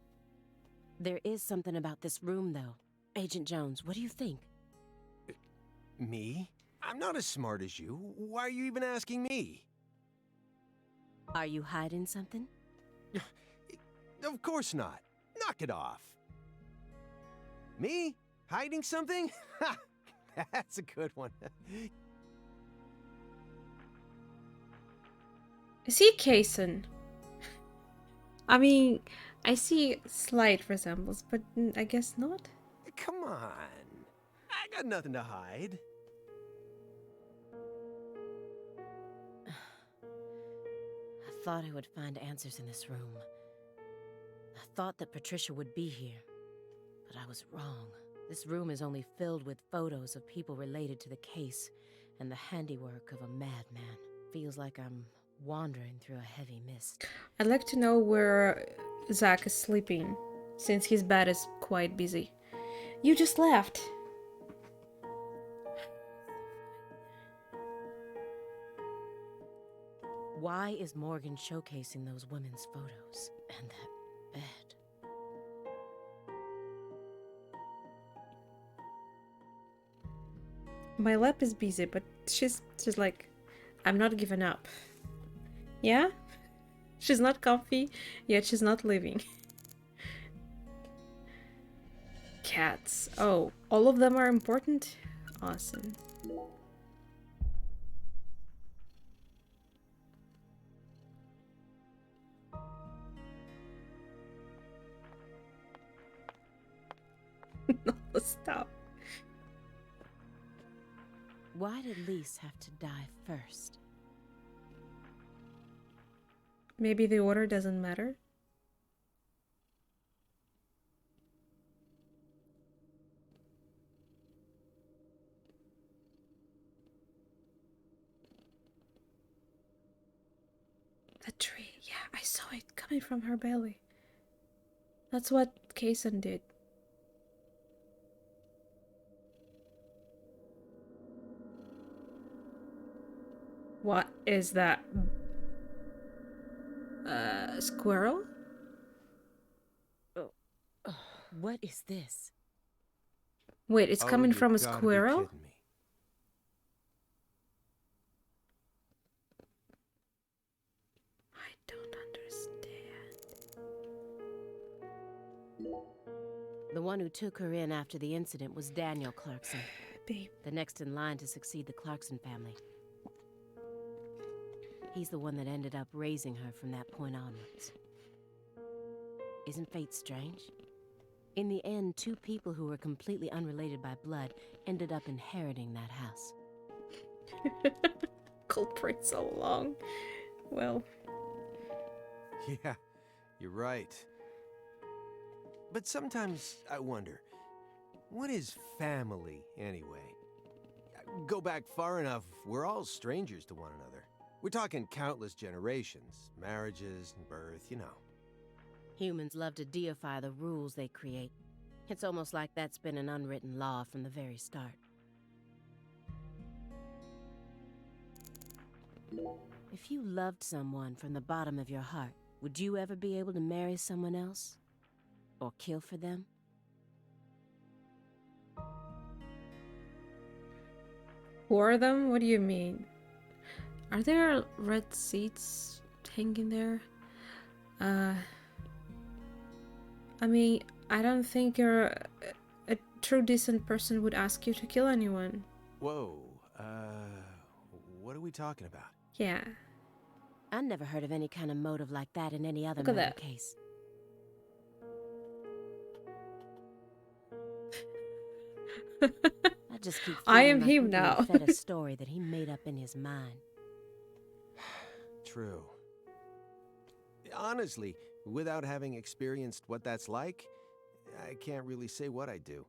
There is something about this room, though. Agent Jones, what do you think? Me? I'm not as smart as you. Why are you even asking me? Are you hiding something? Of course not. Knock it off. Me? Hiding something? Ha! That's a good one. Is he Kaysen? I mean, I see slight resemblance, but I guess not. Come on. I got nothing to hide. I thought I would find answers in this room. I thought that Patricia would be here, but I was wrong. This room is only filled with photos of people related to the case and the handiwork of a madman. Feels like I'm wandering through a heavy mist. I'd like to know where Zach is sleeping, since his bed is quite busy. You just left. Why is Morgan showcasing those women's photos and that bed? My lap is busy, but she's like, I'm not giving up. Yeah? She's not comfy, yet she's not leaving. Cats. Oh, all of them are important? Awesome. No, stop. Why did Lise have to die first? Maybe the order doesn't matter? The tree. Yeah, I saw it coming from her belly. That's what Kaysen did. What is that? Squirrel? What is this? Wait, it's coming you from a gotta be squirrel? kidding me. I don't understand. The one who took her in after the incident was Daniel Clarkson, Babe. the next in line to succeed the Clarkson family. He's the one that ended up raising her from that point onwards. Isn't fate strange? In the end, two people who were completely unrelated by blood ended up inheriting that house. Culprit so long. Well, Yeah, you're right. But sometimes I wonder, what is family anyway? Go back far enough, we're all strangers to one another. We're talking countless generations, marriages, and birth, you know. Humans love to deify the rules they create. It's almost like that's been an unwritten law from the very start. If you loved someone from the bottom of your heart, would you ever be able to marry someone else? Or kill for them? For them? What do you mean? Are there red seats hanging there? I mean, I don't think a true decent person would ask you to kill anyone. Whoa, what are we talking about? Yeah. I never heard of any kind of motive like that in any other Look at murder that. case. I just keep I feeling am like him we're being now. fed a story that he made up in his mind. True. Honestly, without having experienced what that's like, I can't really say what I'd do.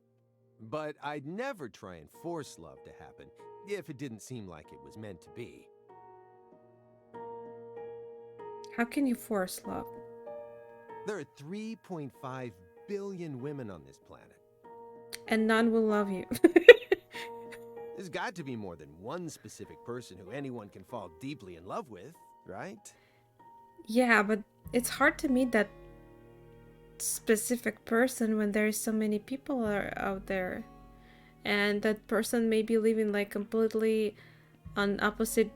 But I'd never try and force love to happen, if it didn't seem like it was meant to be. How can you force love? There are 3.5 billion women on this planet. And none will love you. There's got to be more than one specific person who anyone can fall deeply in love with, right? Yeah, but it's hard to meet that specific person when there's so many people out there. And that person may be living like completely on opposite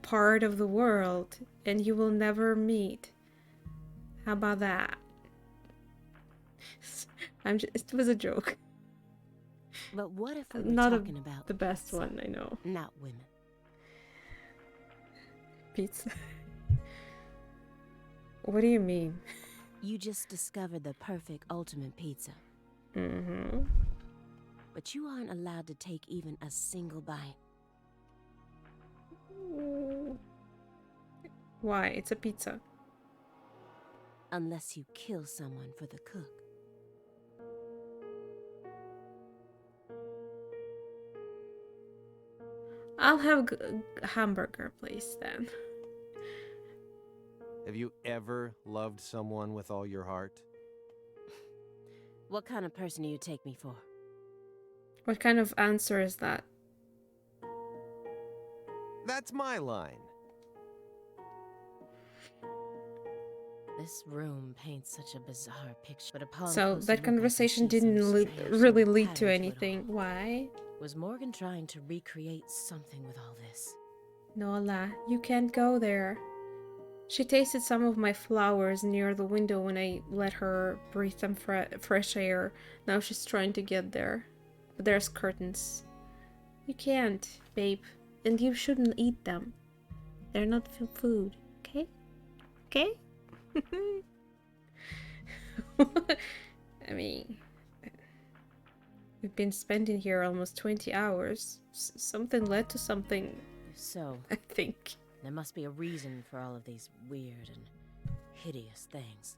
part of the world and you will never meet. How about that? It was a joke. But what if we were Not talking about the best pizza, one, I know. not women? Pizza. What do you mean? You just discovered the perfect ultimate pizza. Mm-hmm. But you aren't allowed to take even a single bite. Why? It's a pizza. Unless you kill someone for the cook. I'll have a hamburger place then. Have you ever loved someone with all your heart? What kind of person do you take me for? What kind of answer is that? That's my line. This room paints such a bizarre picture. But upon So closer that look, I can conversation see some didn't strange really little lead to patterns anything. it all. Why? Was Morgan trying to recreate something with all this? Nola, you can't go there. She tasted some of my flowers near the window when I let her breathe some fresh air. Now she's trying to get there. But there's curtains. You can't, babe. And you shouldn't eat them. They're not food, okay? Okay? I mean, we've been spending here almost 20 hours. Something led to something, If so, I think. there must be a reason for all of these weird and hideous things.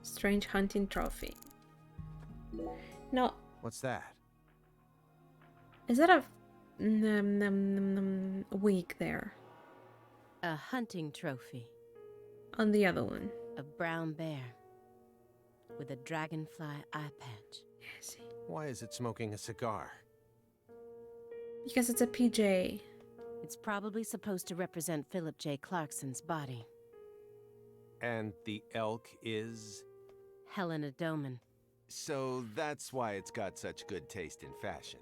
Strange hunting trophy. No, What's that? is that a week there? A hunting trophy. On the other one. A brown bear. With a dragonfly eye patch. Yes. Why is it smoking a cigar? Because it's a PJ. It's probably supposed to represent Philip J. Clarkson's body. And the elk is? Helena Doman. So that's why it's got such good taste in fashion.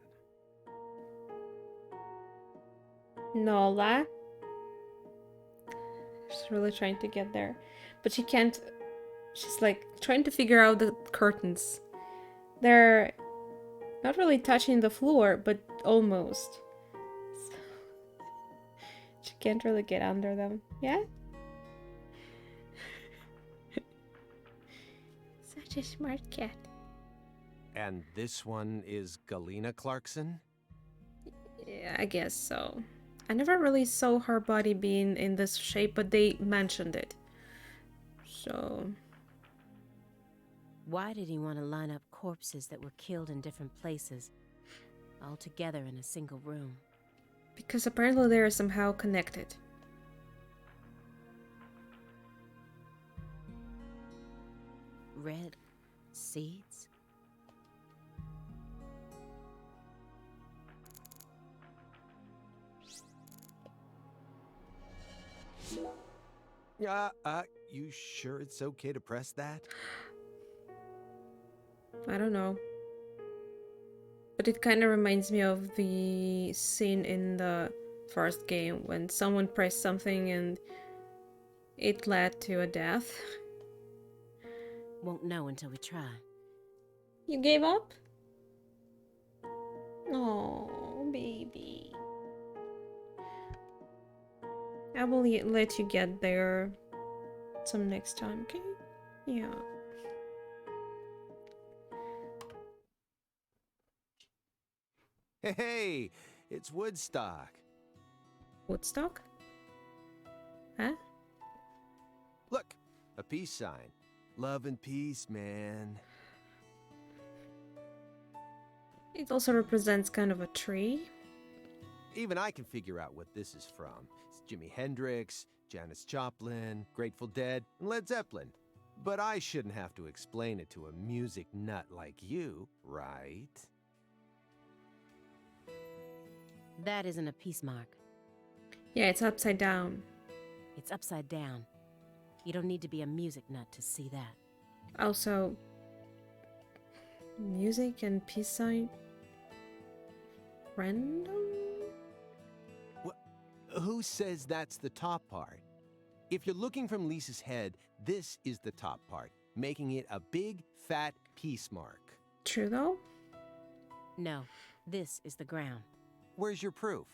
Nola. She's really trying to get there. But she can't. She's like trying to figure out the curtains. They're not really touching the floor, but almost. So, she can't really get under them. Yeah? Such a smart cat. And this one is Galena Clarkson? Yeah, I guess so. I never really saw her body being in this shape, but they mentioned it. So... Why did he want to line up corpses that were killed in different places, all together in a single room? Because apparently they are somehow connected. Red seeds? You sure it's okay to press that? I don't know. But it kind of reminds me of the scene in the first game when someone pressed something and it led to a death. Won't know until we try. You gave up? Oh, baby. I will let you get there some next time, okay? Yeah. Hey, it's Woodstock. Woodstock? Huh? Look, a peace sign. Love and peace, man. It also represents kind of a tree. Even I can figure out what this is from. It's Jimi Hendrix, Janis Joplin, Grateful Dead, and Led Zeppelin. But I shouldn't have to explain it to a music nut like you, right? That isn't a peace mark. Yeah, it's upside down. It's upside down. You don't need to be a music nut to see that. Also, music and peace sign? Random? Who says that's the top part? If you're looking from Lisa's head, this is the top part, making it a big, fat peace mark. True though? No, this is the ground. Where's your proof?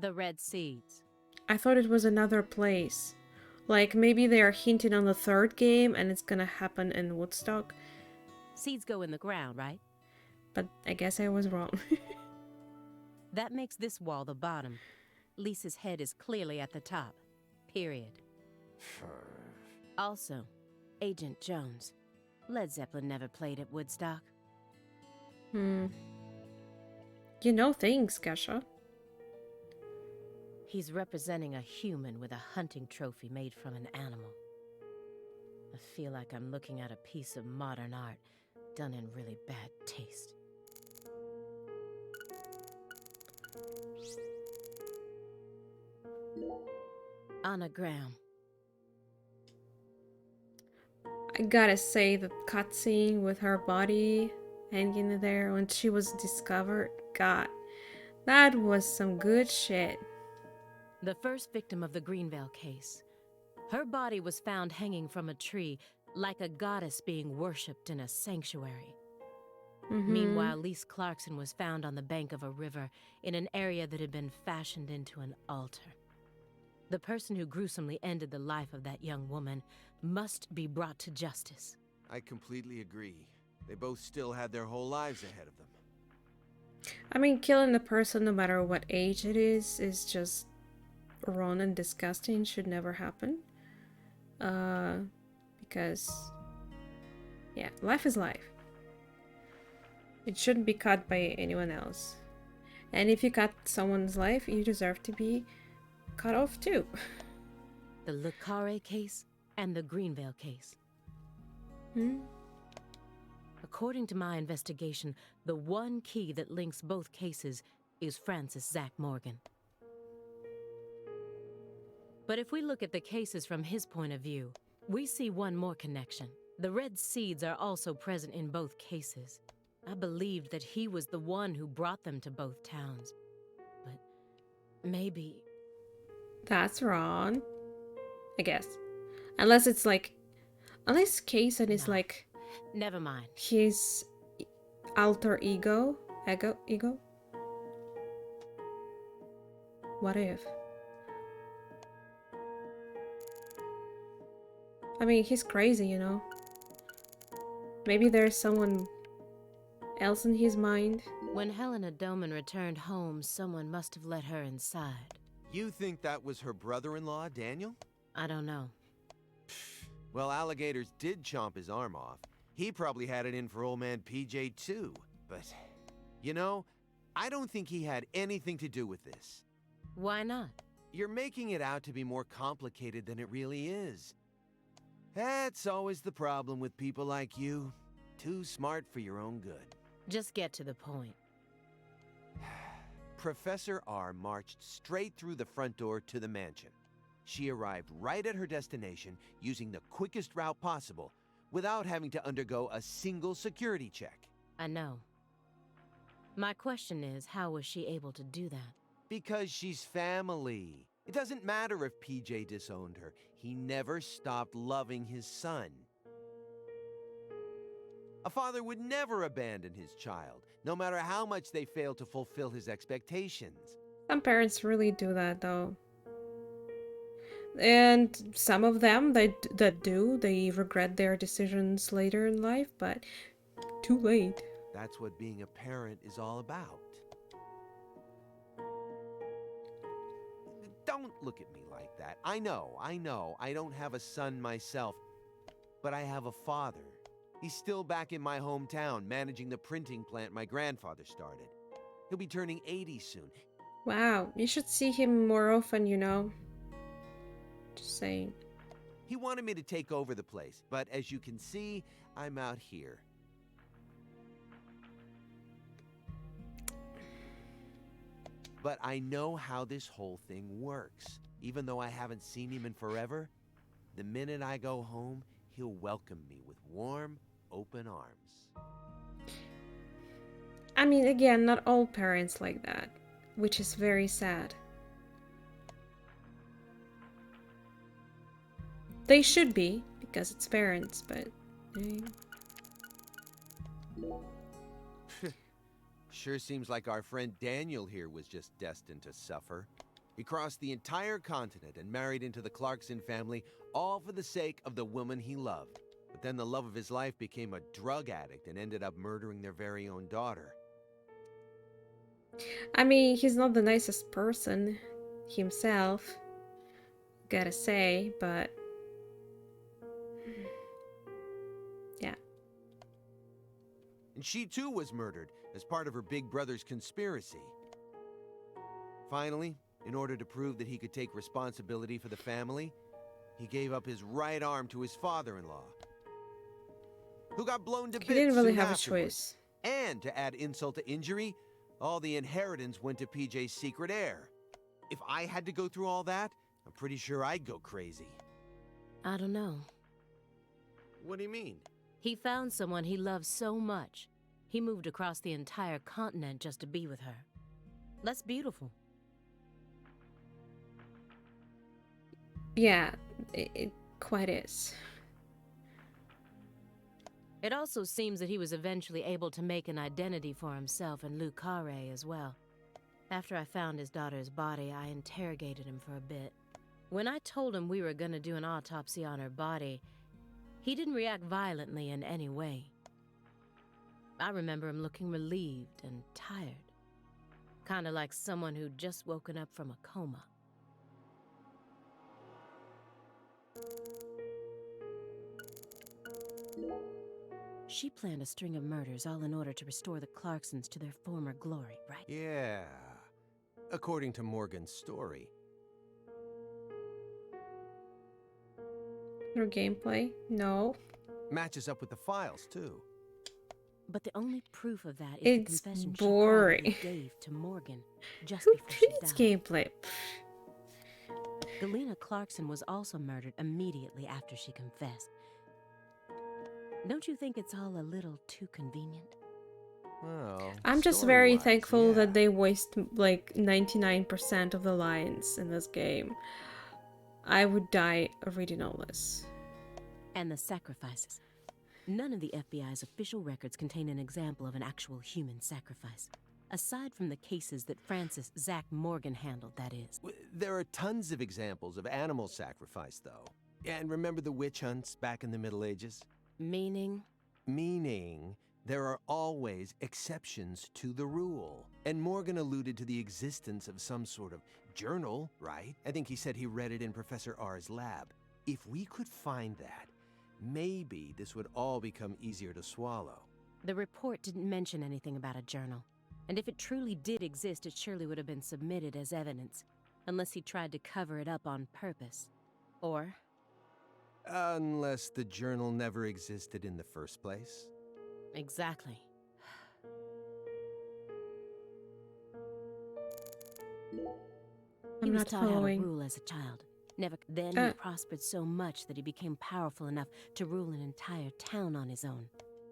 The red seeds. I thought it was another place. Like, maybe they are hinting on the third game and it's gonna happen in Woodstock. Seeds go in the ground, right? But I guess I was wrong. That makes this wall the bottom. Lisa's head is clearly at the top. Period. Also, Agent Jones. Led Zeppelin never played at Woodstock. You know things, Kesha. He's representing a human with a hunting trophy made from an animal. I feel like I'm looking at a piece of modern art done in really bad taste. Anagram. I gotta say, the cutscene with her body hanging there when she was discovered, God, that was some good shit. The first victim of the Greenvale case. Her body was found hanging from a tree, like a goddess being worshipped in a sanctuary. Meanwhile, Lise Clarkson was found on the bank of a river in an area that had been fashioned into an altar. The person who gruesomely ended the life of that young woman must be brought to justice. I completely agree. They both still had their whole lives ahead of them. I mean, killing a person, no matter what age it is just wrong and disgusting. Should never happen. Because, yeah, life is life. It shouldn't be cut by anyone else. And if you cut someone's life, you deserve to be cut off too. The Le Carré case and the Greenvale case. According to my investigation, the one key that links both cases is Francis Zach Morgan. But if we look at the cases from his point of view, we see one more connection. The red seeds are also present in both cases. I believed that he was the one who brought them to both towns. But maybe... That's wrong. I guess. Unless it's like... Unless Kaysen is like... Never mind. His alter ego? Ego? What if? I mean, he's crazy, you know? Maybe there's someone else in his mind. When Helena Doman returned home, someone must have let her inside. You think that was her brother-in-law, Daniel? I don't know. Well, alligators did chomp his arm off. He probably had it in for old man PJ too. But, you know, I don't think he had anything to do with this. Why not? You're making it out to be more complicated than it really is. That's always the problem with people like you. Too smart for your own good. Just get to the point. Professor R marched straight through the front door to the mansion. She arrived right at her destination using the quickest route possible without having to undergo a single security check. I know. My question is, how was she able to do that? Because she's family. It doesn't matter if PJ disowned her. He never stopped loving his son. A father would never abandon his child, no matter how much they fail to fulfill his expectations. Some parents really do that, though. And some of them that do, they regret their decisions later in life, but too late. That's what being a parent is all about. Don't look at me like that. I know, I don't have a son myself, but I have a father. He's still back in my hometown, managing the printing plant my grandfather started. He'll be turning 80 soon. Wow, you should see him more often, you know. Just saying. He wanted me to take over the place, but as you can see, I'm out here. But I know how this whole thing works. Even though I haven't seen him in forever, the minute I go home, he'll welcome me with warm, open arms. I mean, again, not all parents like that, which is very sad. They should be, because it's parents, but... Sure seems like our friend Daniel here was just destined to suffer. He crossed the entire continent and married into the Clarkson family, all for the sake of the woman he loved. But then the love of his life became a drug addict and ended up murdering their very own daughter. I mean, he's not the nicest person himself, gotta say, but... yeah. And she too was murdered as part of her big brother's conspiracy. Finally, in order to prove that he could take responsibility for the family, he gave up his right arm to his father-in-law, who got blown to bits. He didn't really soon have a afterwards. choice. And to add insult to injury, all the inheritance went to PJ's secret heir. If I had to go through all that, I'm pretty sure I'd go crazy. I don't know. What do you mean? He found someone he loved so much. He moved across the entire continent just to be with her. That's beautiful. Yeah, it quite is. It also seems that he was eventually able to make an identity for himself and Lou Carre as well. After I found his daughter's body, I interrogated him for a bit. When I told him we were gonna do an autopsy on her body, he didn't react violently in any way. I remember him looking relieved and tired. Kinda like someone who'd just woken up from a coma. She planned a string of murders all in order to restore the Clarksons to their former glory, right? Yeah, according to Morgan's story. Your gameplay? No. Matches up with the files, too. But the only proof of that is It's the confession boring. she quietly gave to Morgan just Who before she needs died. gameplay? Galena Clarkson was also murdered immediately after she confessed. Don't you think it's all a little too convenient? Well, I'm just very story-wise, thankful yeah. that they waste like 99% of the lines in this game. I would die of reading all this. And the sacrifices. None of the FBI's official records contain an example of an actual human sacrifice. Aside from the cases that Francis Zach Morgan handled, that is. There are tons of examples of animal sacrifice, though. And remember the witch hunts back in the Middle Ages? Meaning? Meaning, There are always exceptions to the rule. And Morgan alluded to the existence of some sort of journal, right? I think he said he read it in Professor R's lab. If we could find that, maybe this would all become easier to swallow. The report didn't mention anything about a journal. And if it truly did exist, it surely would have been submitted as evidence. Unless he tried to cover it up on purpose. Or... Unless the journal never existed in the first place. Exactly. He was taught how to rule as a child. Then he prospered so much that he became powerful enough to rule an entire town on his own.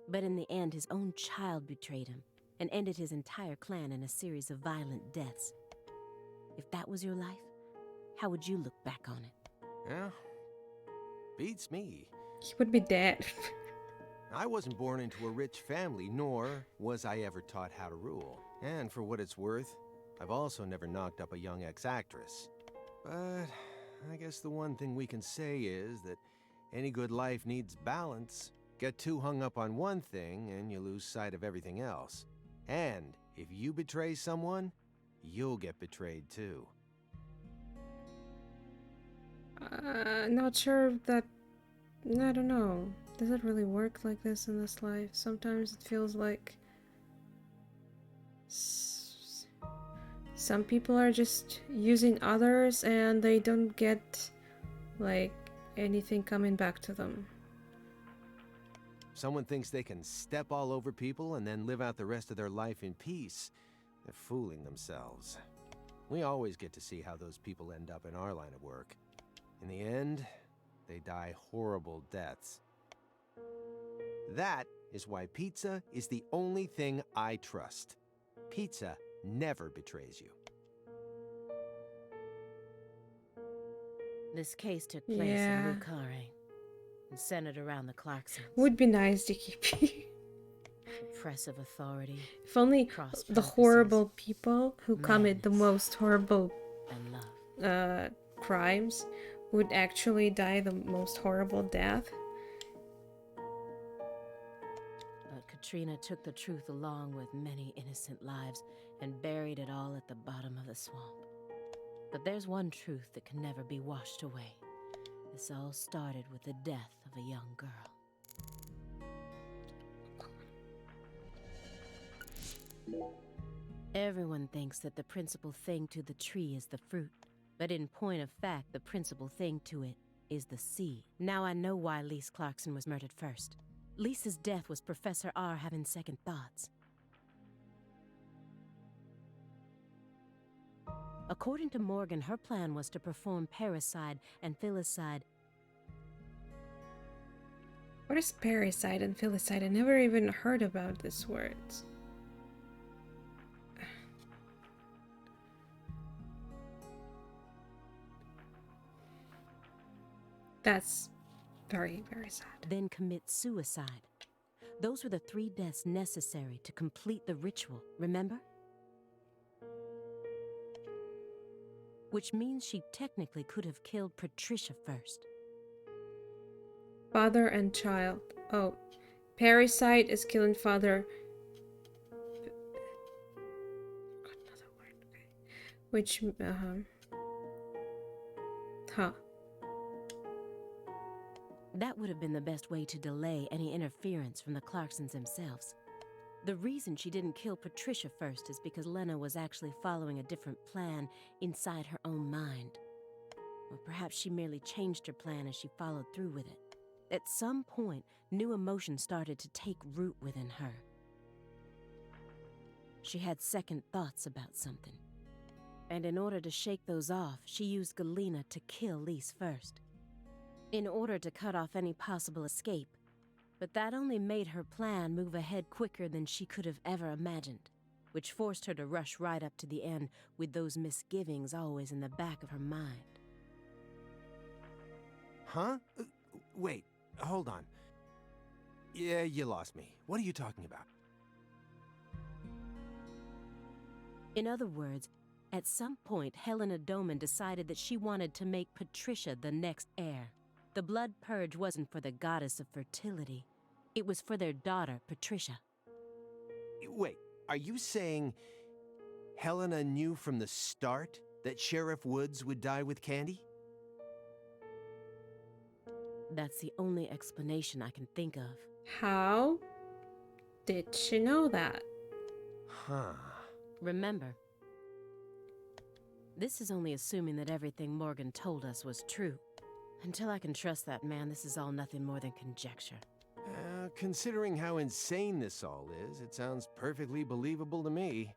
But in the end, his own child betrayed him and ended his entire clan in a series of violent deaths. If that was your life, how would you look back on it? Yeah, beats me. He would be dead. I wasn't born into a rich family, nor was I ever taught how to rule. And for what it's worth, I've also never knocked up a young ex-actress. But I guess the one thing we can say is that any good life needs balance. Get too hung up on one thing and you lose sight of everything else. And if you betray someone, you'll get betrayed too. Not sure that... I don't know. Does it really work like this in this life? Sometimes it feels like... some people are just using others and they don't get, like, anything coming back to them. Someone thinks they can step all over people and then live out the rest of their life in peace. They're fooling themselves. We always get to see how those people end up in our line of work. In the end, they die horrible deaths. That is why pizza is the only thing I trust. Pizza never betrays you. This case took place in Lucare and centered around the Clarksons. Would be nice to keep. Oppressive authority. If only the horrible people who commit the most horrible crimes would actually die the most horrible death. But Katrina took the truth along with many innocent lives and buried it all at the bottom of the swamp. But there's one truth that can never be washed away. This all started with the death of a young girl. Everyone thinks that the principal thing to the tree is the fruit, but in point of fact, the principal thing to it is the seed. Now I know why Lise Clarkson was murdered first. Lisa's death was Professor R having second thoughts. According to Morgan, her plan was to perform parricide and filicide. What is parricide and filicide? I never even heard about these words. That's very, very sad. Then commit suicide. Those were the 3 deaths necessary to complete the ritual, remember? Which means she technically could have killed Patricia first. Father and child. Oh, parricide is killing father. Another word. Okay. Which, That would have been the best way to delay any interference from the Clarksons themselves. The reason she didn't kill Patricia first is because Lena was actually following a different plan inside her own mind. Or perhaps she merely changed her plan as she followed through with it. At some point, new emotions started to take root within her. She had second thoughts about something. And in order to shake those off, she used Galena to kill Lise first. In order to cut off any possible escape. But that only made her plan move ahead quicker than she could have ever imagined, which forced her to rush right up to the end with those misgivings always in the back of her mind. Huh? Wait, hold on. Yeah, you lost me. What are you talking about? In other words, at some point, Helena Doman decided that she wanted to make Patricia the next heir. The blood purge wasn't for the goddess of fertility. It was for their daughter, Patricia. Wait, are you saying Helena knew from the start that Sheriff Woods would die with Candy? That's the only explanation I can think of. How did she know that? Huh. Remember, this is only assuming that everything Morgan told us was true. Until I can trust that man, this is all nothing more than conjecture. Considering how insane this all is, it sounds perfectly believable to me.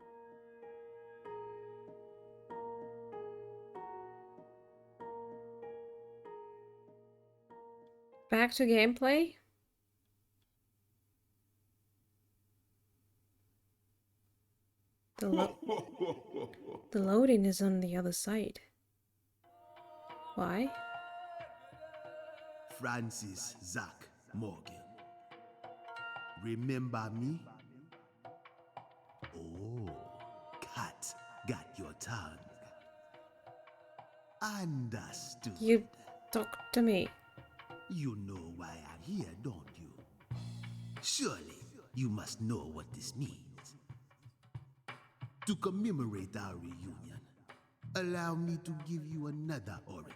Back to gameplay? The loading is on the other side. Why? Francis Zach Morgan. Remember me? Oh, cat got your tongue. Understood. You talk to me. You know why I'm here, don't you? Surely you must know what this means. To commemorate our reunion, allow me to give you another oracle.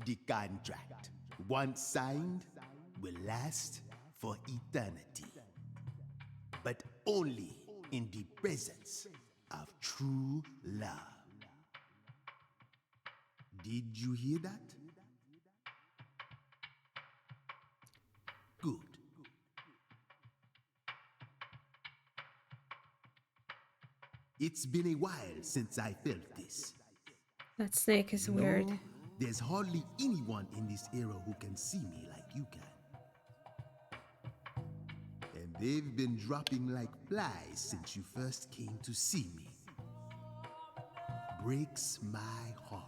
The contract, once signed, will last for eternity. But only in the presence of true love. Did you hear that? Good. It's been a while since I felt this. That snake is weird. No, there's hardly anyone in this era who can see me like you can. And they've been dropping like flies since you first came to see me. Breaks my heart.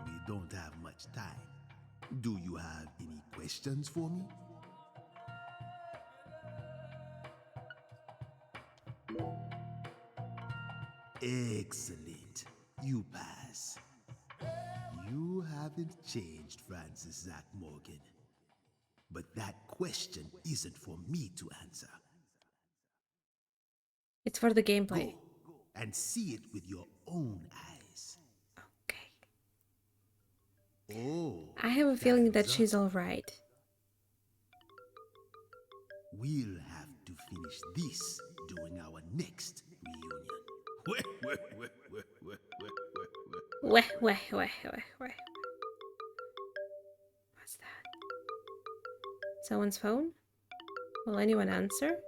We don't have much time. Do you have any questions for me? Excellent. You pass. You haven't changed, Francis Zach Morgan. But that question isn't for me to answer. It's for the gameplay. Go and see it with your own eyes. Okay. Oh. I have a feeling that time's up. she's alright. We'll have to finish this during our next reunion. Weh. What's that? Someone's phone? Will anyone answer?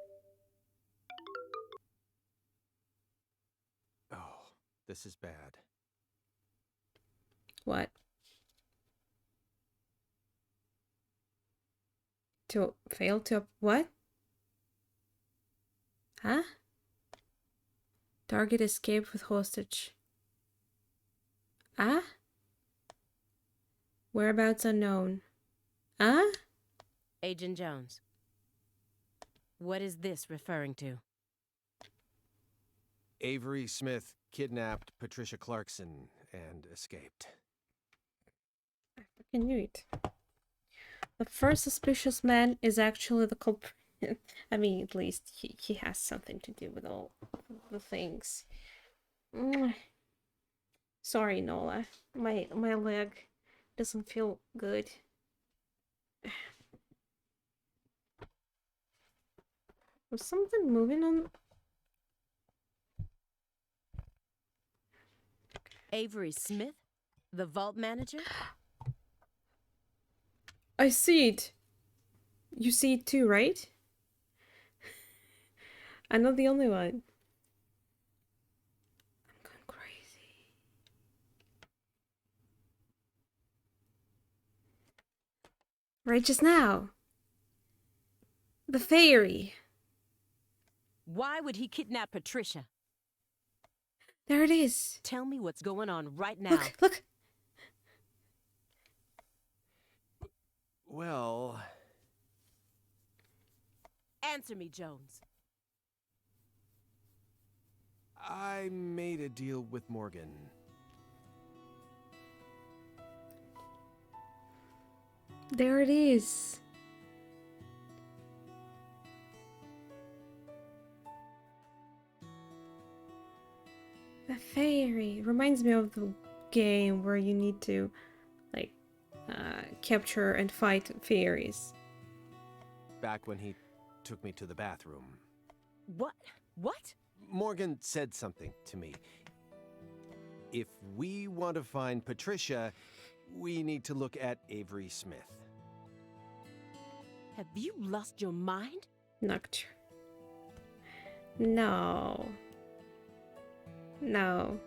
Oh, this is bad. What? To fail to what? Huh? Target escaped with hostage. Ah? Whereabouts unknown. Ah? Agent Jones. What is this referring to? Avery Smith kidnapped Patricia Clarkson and escaped. I fucking knew it. The first suspicious man is actually the culprit. I mean, at least he has something to do with all the things. Sorry, Nola. My leg doesn't feel good. Was something moving on? Avery Smith? The vault manager? I see it. You see it too, right? I'm not the only one. I'm going crazy. Right just now. The fairy. Why would he kidnap Patricia? There it is. Tell me what's going on right now. Look. Well... Answer me, Jones. I made a deal with Morgan. There it is. A fairy. Reminds me of the game where you need to, like, capture and fight fairies. Back when he took me to the bathroom. What? What? Morgan said something to me. If we want to find Patricia, we need to look at Avery Smith. Have you lost your mind? Nocturne. No. No.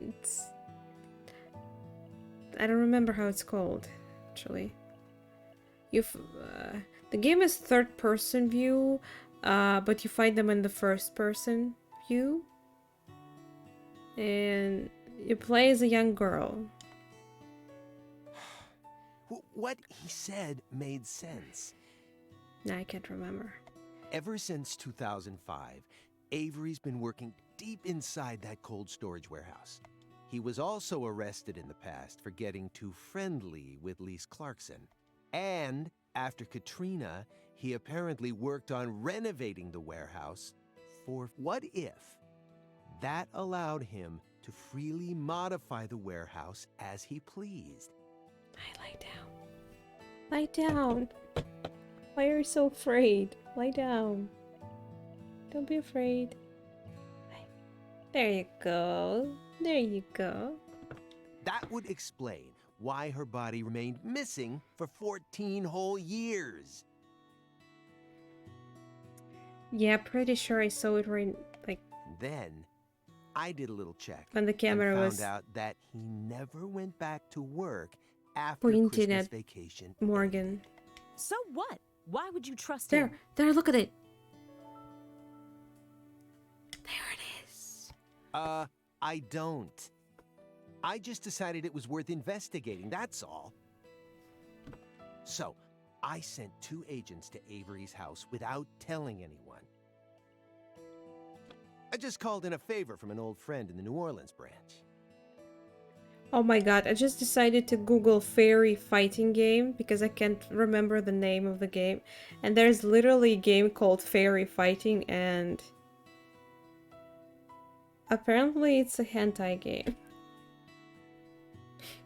It's... I don't remember how it's called, actually. The game is third-person view, but you fight them in the first-person view. And you play as a young girl. What he said made sense. I can't remember. Ever since 2005, Avery's been working deep inside that cold storage warehouse. He was also arrested in the past for getting too friendly with Lise Clarkson. And after Katrina, he apparently worked on renovating the warehouse for what if that allowed him to freely modify the warehouse as he pleased. Lie down. Lie down. Why are you so afraid? Lie down. Don't be afraid. There you go. There you go. That would explain why her body remained missing for 14 whole years. Yeah, pretty sure I saw it right, like... Then, I did a little check. When the camera and was... found out that he never went back to work after pointing Christmas at vacation. Morgan. So what? Why would you trust There, him? there, look at it. There it is. I don't. I just decided it was worth investigating, that's all. So, I sent 2 agents to Avery's house without telling anyone. I just called in a favor from an old friend in the New Orleans branch. Oh my god, I just decided to Google fairy fighting game because I can't remember the name of the game. And there's literally a game called Fairy Fighting, and apparently it's a hentai game.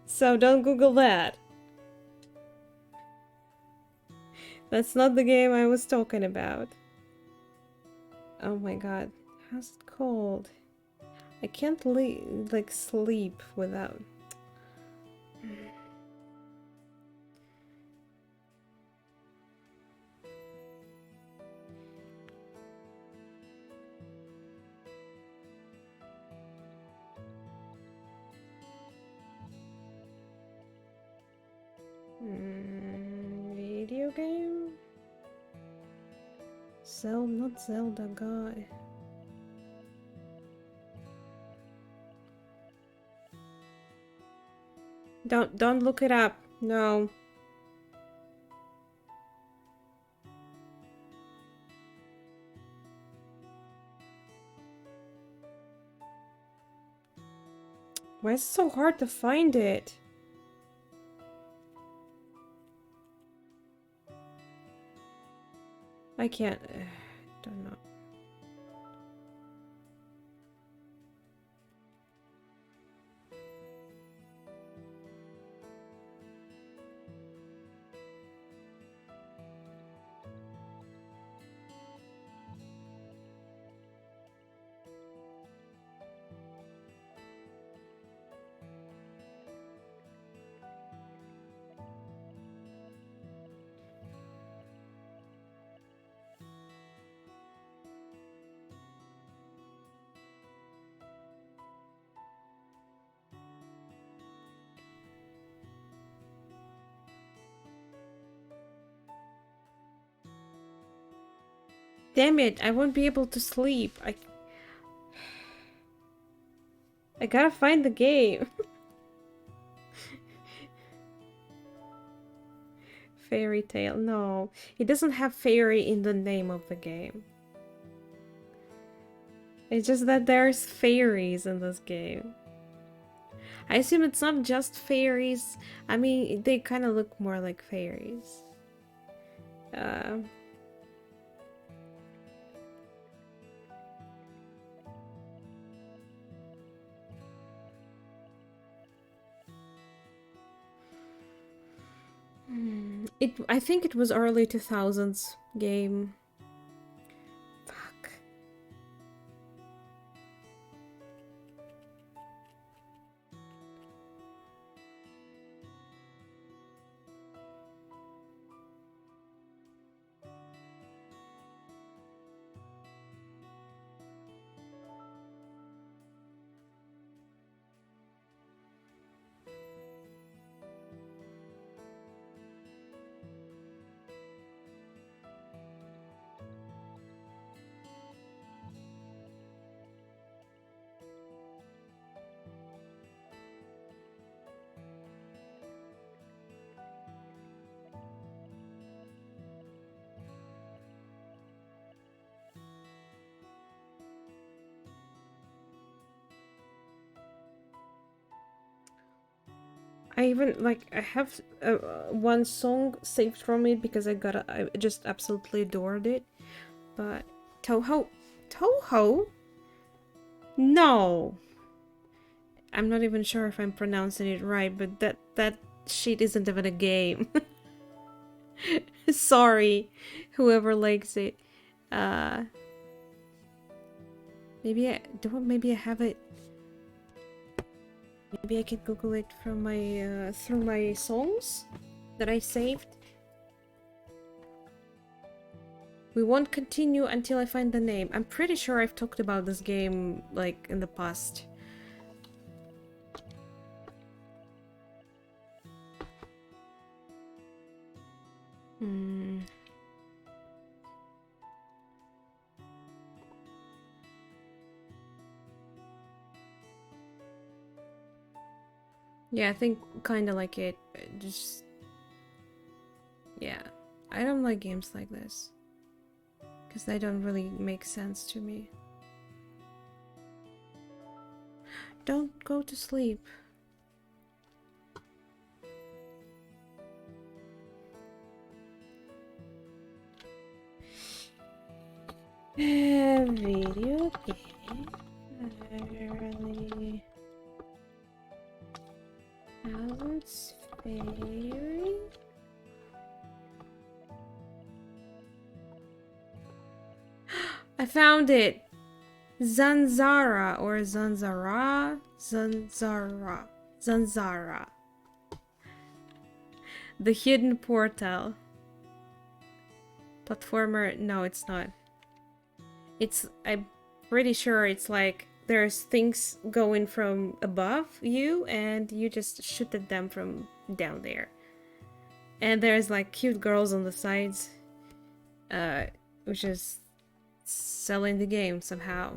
So don't Google that. That's not the game I was talking about. Oh my god, how's it called? I can't like sleep without... Video game? Not Zelda, God. Don't look it up. No. Why is it so hard to find it? I can't. Don't know. Damn it, I won't be able to sleep. I gotta find the game. Fairy tale. No, it doesn't have fairy in the name of the game. It's just that there's fairies in this game. I assume it's not just fairies. I mean, they kind of look more like fairies. I think it was early 2000s game. Fuck. I even like I have one song saved from it because I just absolutely adored it. But Toho? No. I'm not even sure if I'm pronouncing it right, but that shit isn't even a game. Sorry, whoever likes it. Maybe I have it. Maybe I can Google it from my through my songs that I saved. We won't continue until I find the name. I'm pretty sure I've talked about this game like in the past. Yeah, I think kind of like it. Just yeah, I don't like games like this because they don't really make sense to me. Don't go to sleep. Video game. Early. Thousands fairy. I found it. Zanzara or Zanzara. The Hidden Portal. Platformer. No, it's not. I'm pretty sure it's like there's things going from above you and you just shoot at them from down there. And there's like cute girls on the sides, which is selling the game somehow.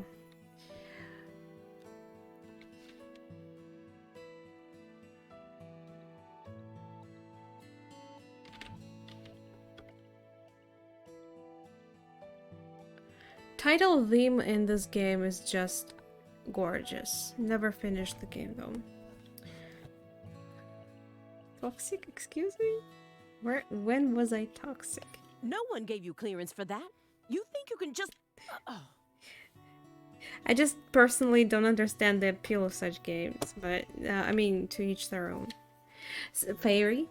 Title theme in this game is just gorgeous. Never finished the game though. Toxic? Excuse me? When was I toxic? No one gave you clearance for that. You think you can just... I just personally don't understand the appeal of such games, but I mean, to each their own. Fairy?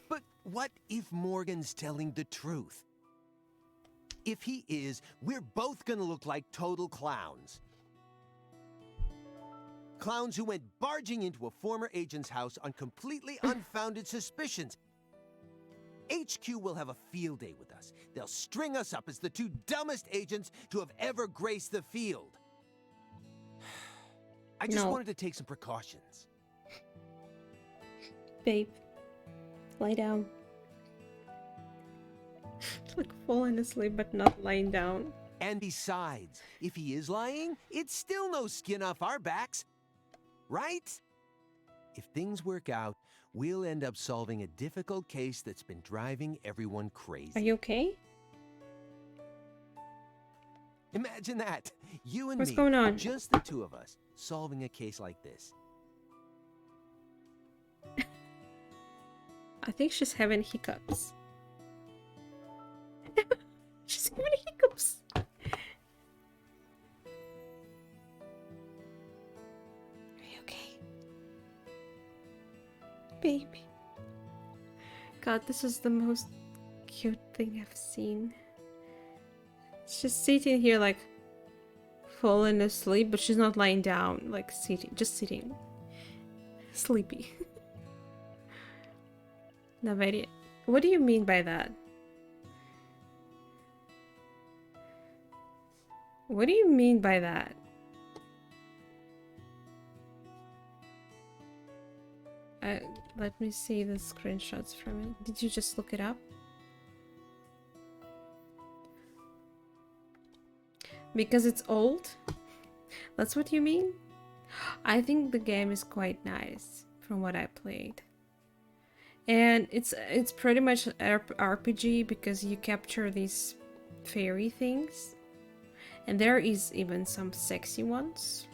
But what if Morgan's telling the truth? If he is, we're both gonna look like total clowns. Clowns who went barging into a former agent's house on completely unfounded suspicions. HQ will have a field day with us. They'll string us up as the two dumbest agents to have ever graced the field. I just wanted to take some precautions. Babe, lie down. Like falling asleep but not lying down. And besides, if he is lying, it's still no skin off our backs. Right? If things work out, we'll end up solving a difficult case that's been driving everyone crazy. Are you okay? Imagine that. You and What's me, going on? just the two of us, solving a case like this. I think she's having hiccups. She's having hiccups. Are you okay? Baby. God, this is the most cute thing I've seen. It's just sitting here like falling asleep, but she's not lying down, like sitting, just sitting. Sleepy. Not very. What do you mean by that? What do you mean by that? Let me see the screenshots from it. Did you just look it up? Because it's old? That's what you mean? I think the game is quite nice from what I played. And it's pretty much RPG because you capture these fairy things. And there is even some sexy ones.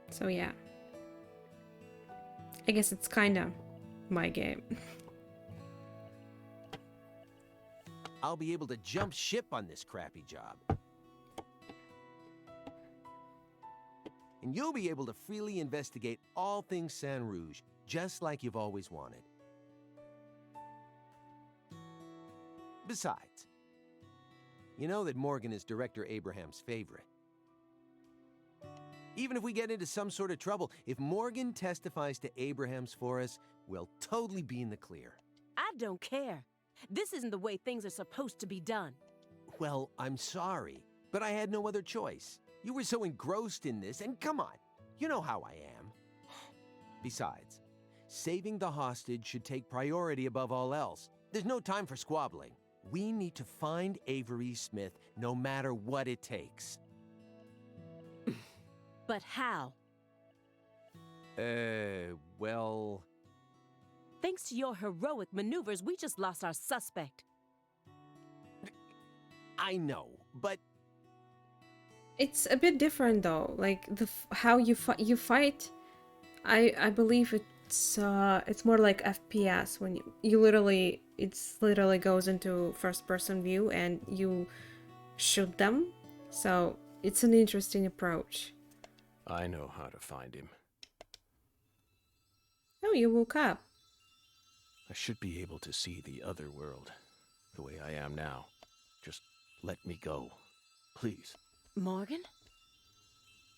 So yeah. I guess it's kinda my game. I'll be able to jump ship on this crappy job. And you'll be able to freely investigate all things Saint Rouge, just like you've always wanted. Besides, you know that Morgan is Director Abraham's favorite. Even if we get into some sort of trouble, if Morgan testifies to Abraham's for us, we'll totally be in the clear. I don't care. This isn't the way things are supposed to be done. Well, I'm sorry, but I had no other choice. You were so engrossed in this, and come on, you know how I am. Besides, saving the hostage should take priority above all else. There's no time for squabbling. We need to find Avery Smith no matter what it takes. But how? Well... Thanks to your heroic maneuvers, we just lost our suspect. I know, but... It's a bit different though. Like how you fight. I believe it's more like FPS when you literally goes into first person view and you shoot them. So it's an interesting approach. I know how to find him. Oh, you woke up. I should be able to see the other world, the way I am now. Just let me go, please. Morgan?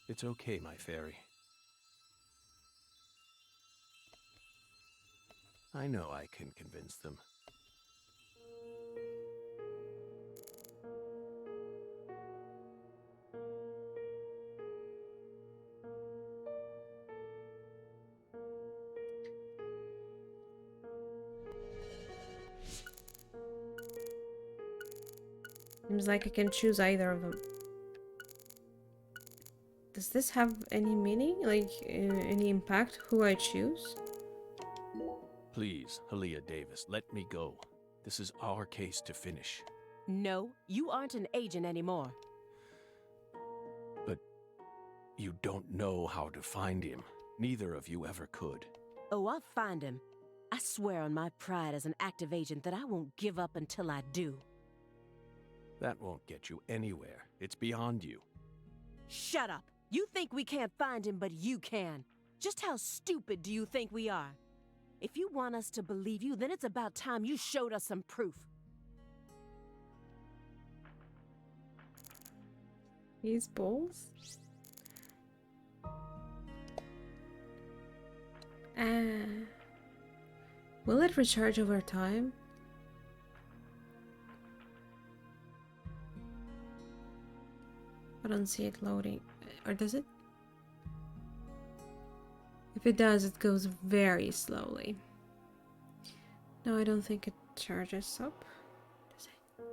It's okay, my fairy. I know I can convince them. Seems like I can choose either of them. Does this have any meaning? Like, any impact who I choose? Please, Aaliyah Davis, let me go. This is our case to finish. No, you aren't an agent anymore. But you don't know how to find him. Neither of you ever could. Oh, I'll find him. I swear on my pride as an active agent that I won't give up until I do. That won't get you anywhere. It's beyond you. Shut up! You think we can't find him, but you can. Just how stupid do you think we are? If you want us to believe you, then it's about time you showed us some proof. These balls? Will it recharge over time? I don't see it loading. Or does it? If it does, it goes very slowly. No, I don't think it charges up. Does it?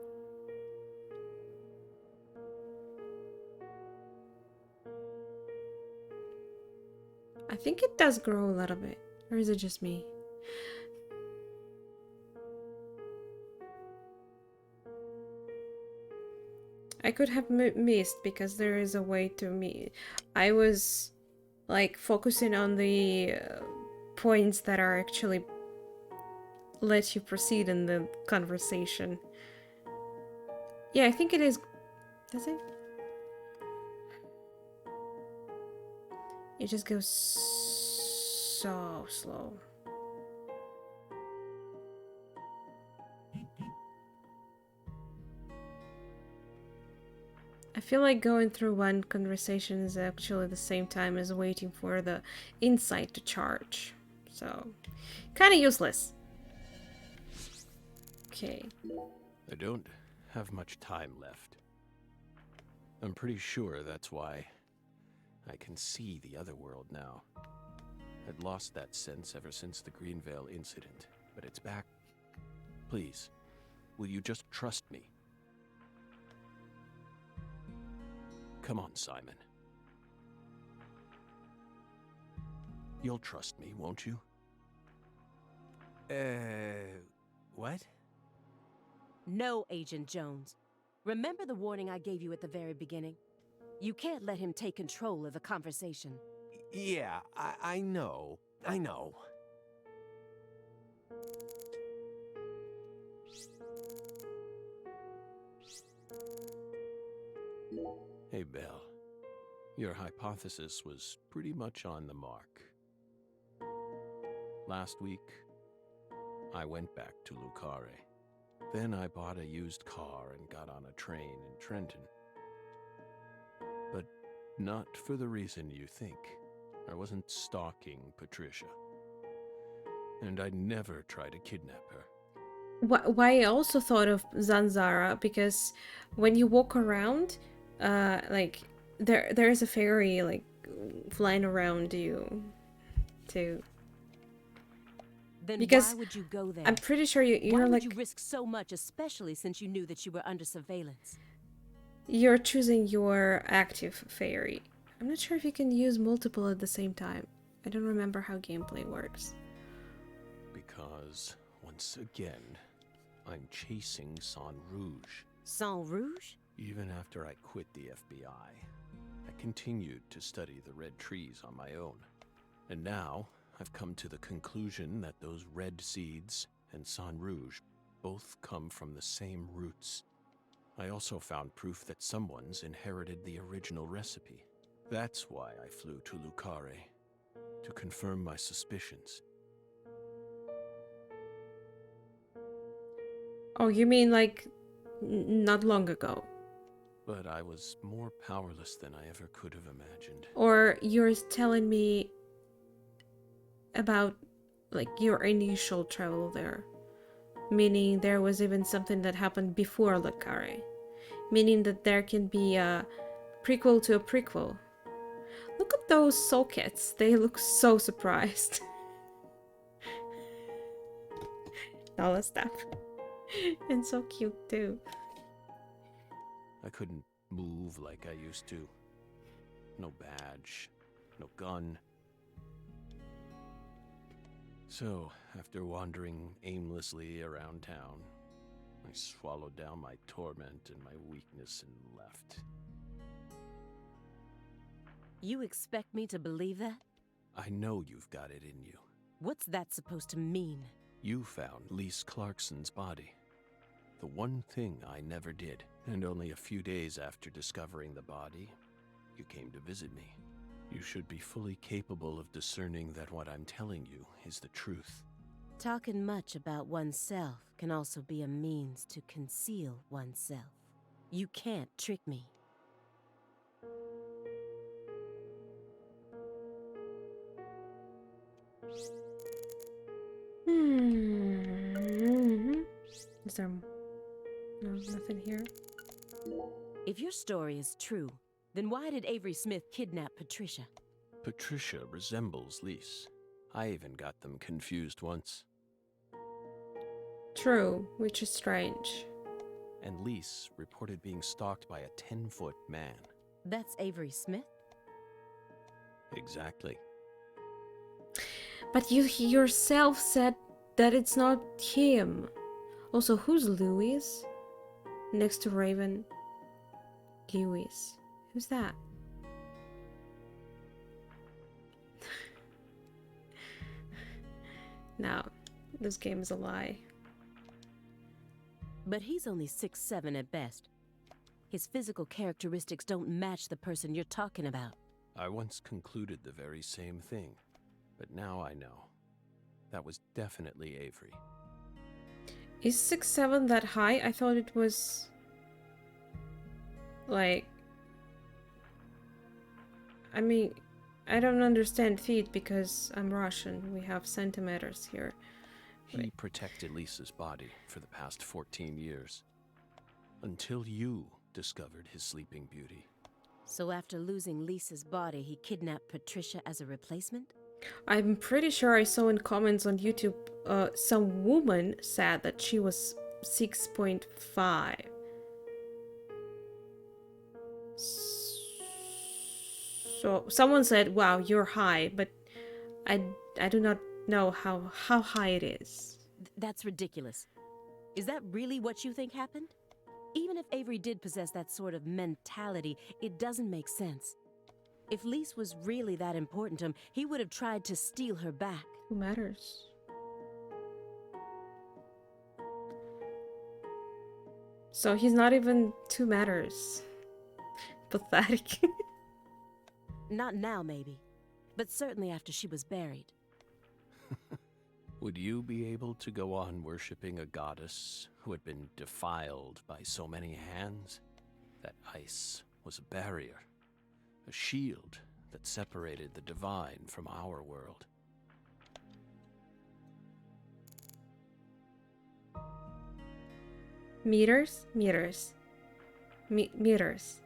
I think it does grow a little bit. Or is it just me? I could have missed because there is a way to me. I was like focusing on the points that are actually let you proceed in the conversation. Yeah, I think it is. Does it? It just goes so slow. I feel like going through one conversation is actually the same time as waiting for the insight to charge. So, kind of useless. Okay. I don't have much time left. I'm pretty sure that's why I can see the other world now. I'd lost that sense ever since the Greenvale incident, but it's back. Please, will you just trust me? Come on, Simon. You'll trust me, won't you? What? No, Agent Jones. Remember the warning I gave you at the very beginning? You can't let him take control of the conversation. Yeah, I know. I know. Hey, Belle. Your hypothesis was pretty much on the mark. Last week, I went back to Lucare. Then I bought a used car and got on a train in Trenton. But not for the reason you think. I wasn't stalking Patricia. And I never tried to kidnap her. Why I also thought of Zanzara, because when you walk around, like there is a fairy like flying around you, too. Then Because why would you go there? I'm pretty sure you're why like would you risk so much, especially since you knew that you were under surveillance? you're choosing your active fairy. I'm not sure if you can use multiple at the same time. I don't remember how gameplay works. Because, once again, I'm chasing Sang Rouge. Sang Rouge? Even after I quit the FBI, I continued to study the red trees on my own. And now, I've come to the conclusion that those red seeds and Sang Rouge both come from the same roots. I also found proof that someone's inherited the original recipe. That's why I flew to Lucare, to confirm my suspicions. Oh, you mean like not long ago? But I was more powerless than I ever could have imagined. Or you're telling me about like your initial travel there? Meaning there was even something that happened before Lucare. Meaning that there can be a prequel to a prequel. Look at those sockets. They look so surprised. All that stuff. And so cute too. I couldn't move like I used to. No badge, no gun. So, after wandering aimlessly around town, I swallowed down my torment and my weakness and left. You expect me to believe that? I know you've got it in you. What's that supposed to mean? You found Lise Clarkson's body. The one thing I never did. And only a few days after discovering the body, you came to visit me. You should be fully capable of discerning that what I'm telling you is the truth. Talking much about oneself can also be a means to conceal oneself. You can't trick me. Is there no nothing here? If your story is true, then why did Avery Smith kidnap Patricia? Patricia resembles Lise. I even got them confused once. True, which is strange. And Lise reported being stalked by a 10-foot man. That's Avery Smith? Exactly. But you yourself said that it's not him. Also, who's Louis? Next to Raven. QIWIs. Who's that? No, this game is a lie. But he's only 6'7" at best. His physical characteristics don't match the person you're talking about. I once concluded the very same thing, but now I know. That was definitely Avery. Is 6'7" that high? I thought it was... like... I mean, I don't understand feet because I'm Russian. We have centimeters here. He protected Lisa's body for the past 14 years. Until you discovered his sleeping beauty. So after losing Lisa's body, he kidnapped Patricia as a replacement? I'm pretty sure I saw in comments on YouTube, some woman said that she was 6.5. So someone said, "Wow, you're high," but I do not know how high it is. That's ridiculous. Is that really what you think happened? Even if Avery did possess that sort of mentality, it doesn't make sense. If Lise was really that important to him, he would have tried to steal her back. Who matters? So he's not even 2 matters. Pathetic. Not now, maybe. But certainly after she was buried. Would you be able to go on worshipping a goddess who had been defiled by so many hands? That ice was a barrier, a shield that separated the divine from our world. Meters? Meters. Meters.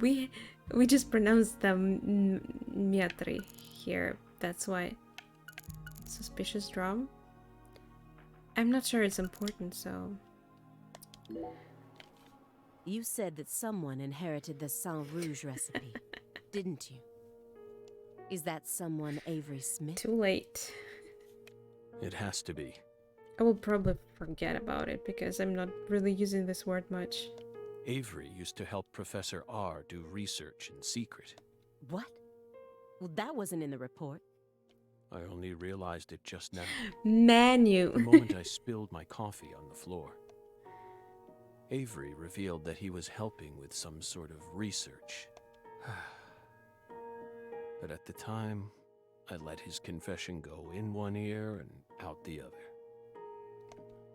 We just pronounced them metri here. That's why. Suspicious drum? I'm not sure it's important, so... You said that someone inherited the Sang Rouge recipe, didn't you? Is that someone Avery Smith? Too late. It has to be. I will probably forget about it because I'm not really using this word much. Avery used to help Professor R do research in secret. What? Well, that wasn't in the report. I only realized it just now. Manu. The moment I spilled my coffee on the floor. Avery revealed that he was helping with some sort of research. But at the time, I let his confession go in one ear and out the other.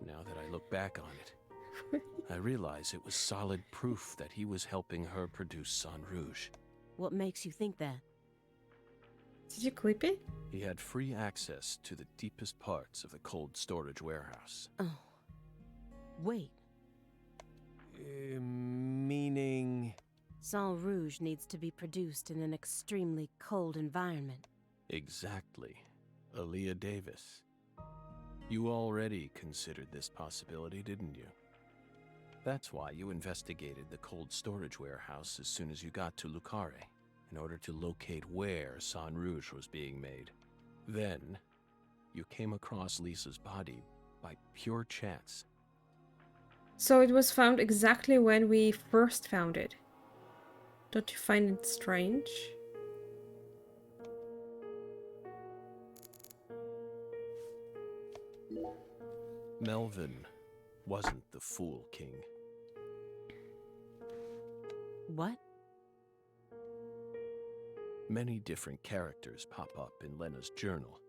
Now that I look back on it, I realize it was solid proof that he was helping her produce Sang Rouge. What makes you think that? Did you clip it? He had free access to the deepest parts of the cold storage warehouse. Oh. Wait. Meaning... Sang Rouge needs to be produced in an extremely cold environment. Exactly. Aaliyah Davis. You already considered this possibility, didn't you? That's why you investigated the cold storage warehouse as soon as you got to Lucare, in order to locate where Sang Rouge was being made. Then, you came across Lisa's body by pure chance. So it was found exactly when we first found it. Don't you find it strange? Melvin wasn't the Fool King. What? Many different characters pop up in Lena's journal.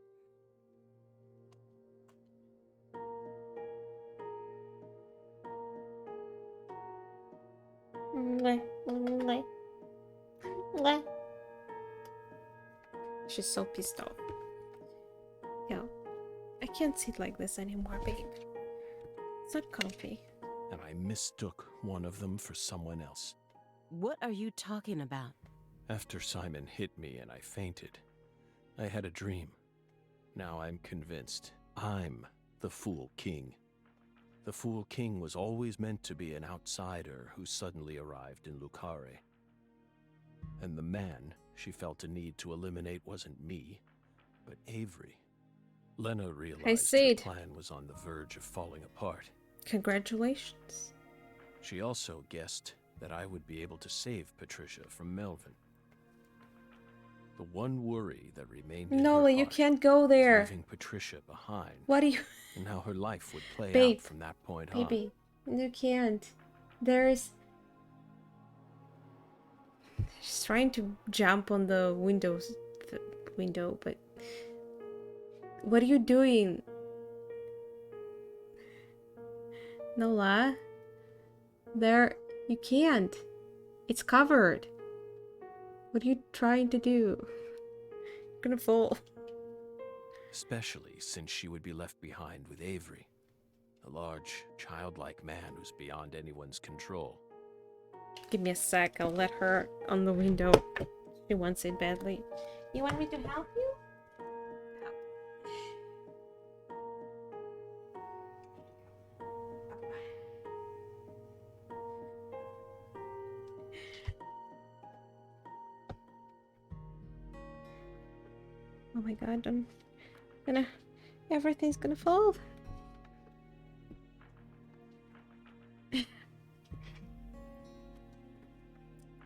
She's so pissed off. Yo, I can't sit like this anymore, babe. It's not comfy. And I mistook one of them for someone else. What are you talking about? After Simon hit me and I fainted, I had a dream. Now I'm convinced I'm the Fool King. The Fool King was always meant to be an outsider who suddenly arrived in Lucare. And the man she felt a need to eliminate wasn't me, but Avery. Lena realized her plan was on the verge of falling apart. Congratulations. She also guessed that I would be able to save Patricia from Melvin. The one worry that remained in her Nola, you heart can't go was there. leaving Patricia behind, What do you... and how her life would play Babe, out from that point on. baby, you can't. There's... She's trying to jump on the window, but... What are you doing? Nola? There... You can't. It's covered. What are you trying to do? You're gonna fall. Especially since she would be left behind with Avery, a large, childlike man who's beyond anyone's control. Give me a sec, I'll let her on the window. She wants it badly. You want me to help you? Oh my god, everything's gonna fall.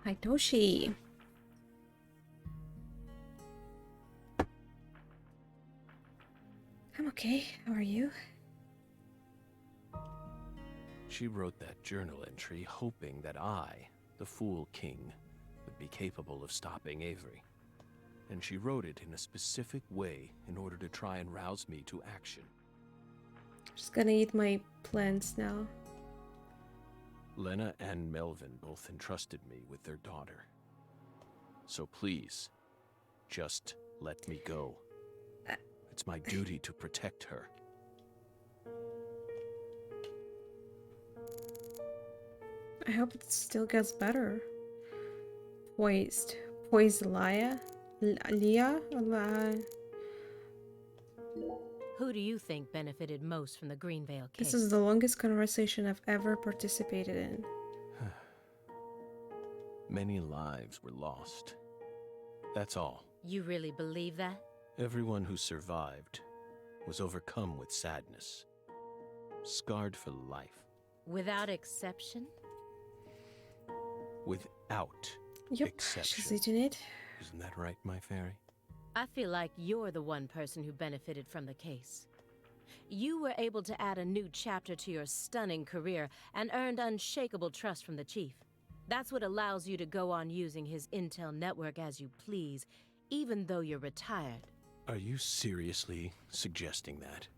Hitoshi. I'm okay. How are you? She wrote that journal entry hoping that I, the Fool King, would be capable of stopping Avery. And she wrote it in a specific way in order to try and rouse me to action. Just gonna eat my plants now. Lena and Melvin both entrusted me with their daughter. So please, just let me go. It's my duty to protect her. I hope it still gets better. Poised Leah? Who do you think benefited most from the Greenvale case? This is the longest conversation I've ever participated in. Many lives were lost. That's all. You really believe that? Everyone who survived was overcome with sadness, scarred for life. Without exception? Without Yep, exception. she's eating it. Isn't that right, my fairy? I feel like you're the one person who benefited from the case. You were able to add a new chapter to your stunning career and earned unshakable trust from the chief. That's what allows you to go on using his intel network as you please, even though you're retired. Are you seriously suggesting that?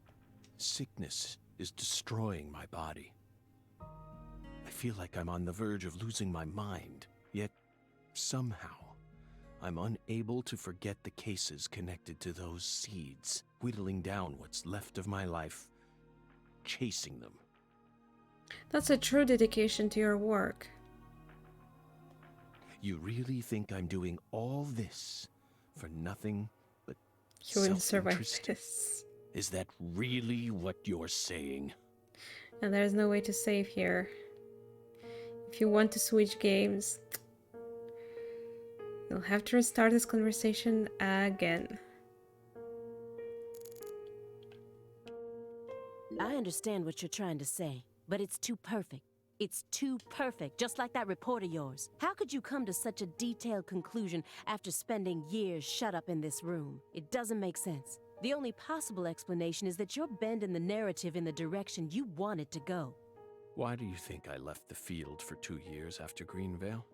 Sickness is destroying my body. I feel like I'm on the verge of losing my mind, yet somehow I'm unable to forget the cases connected to those seeds, whittling down what's left of my life, chasing them. That's a true dedication to your work. You really think I'm doing all this for nothing but You wouldn't survive self-interest? this. Is that really what you're saying? And there's no way to save here. If you want to switch games, you'll have to restart this conversation again. I understand what you're trying to say, but it's too perfect. It's too perfect, just like that report of yours. How could you come to such a detailed conclusion after spending years shut up in this room? It doesn't make sense. The only possible explanation is that you're bending the narrative in the direction you want it to go. Why do you think I left the field for 2 years after Greenvale?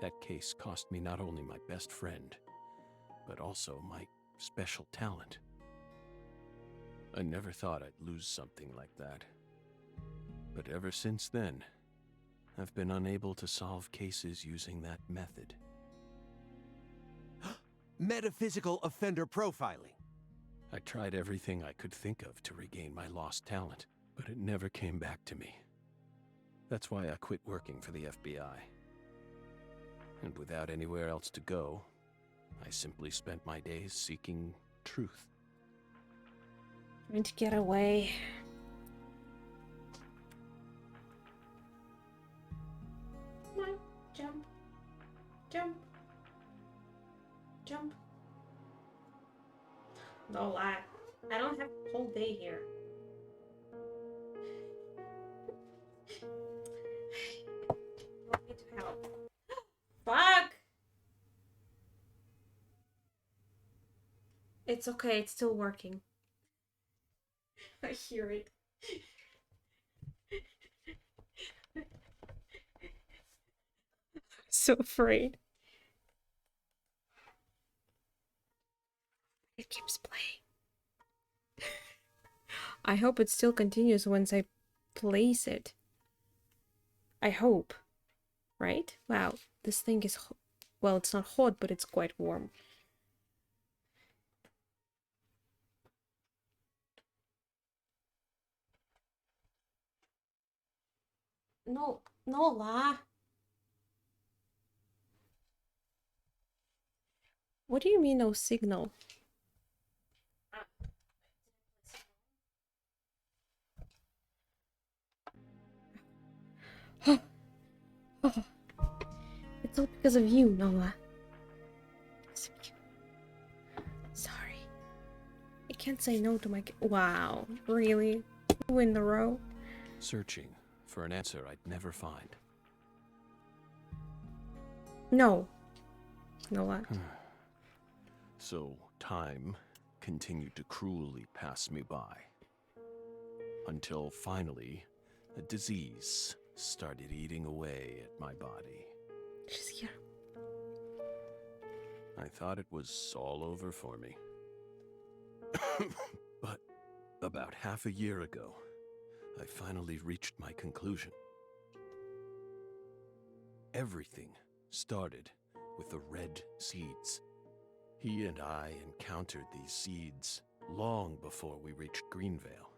That case cost me not only my best friend, but also my special talent. I never thought I'd lose something like that. But ever since then, I've been unable to solve cases using that method. Metaphysical offender profiling. I tried everything I could think of to regain my lost talent, but it never came back to me. That's why I quit working for the FBI. And without anywhere else to go, I simply spent my days seeking truth. Trying to get away. Come on, jump. Jump. Jump. No lie. I don't have a whole day here. It's okay, it's still working. I hear it. So afraid. It keeps playing. I hope it still continues once I place it. I hope. Right? Wow, this thing is well, it's not hot, but it's quite warm. No, no la. What do you mean no signal? It's all because of you, Noah. Because of you. Sorry. I can't say no to my wow, really? 2 in a row? Searching for an answer I'd never find. No. Noah. So time continued to cruelly pass me by. Until finally, a disease started eating away at my body. She's here. I thought it was all over for me. But about half a year ago, I finally reached my conclusion. Everything started with the red seeds. He and I encountered these seeds long before we reached Greenvale.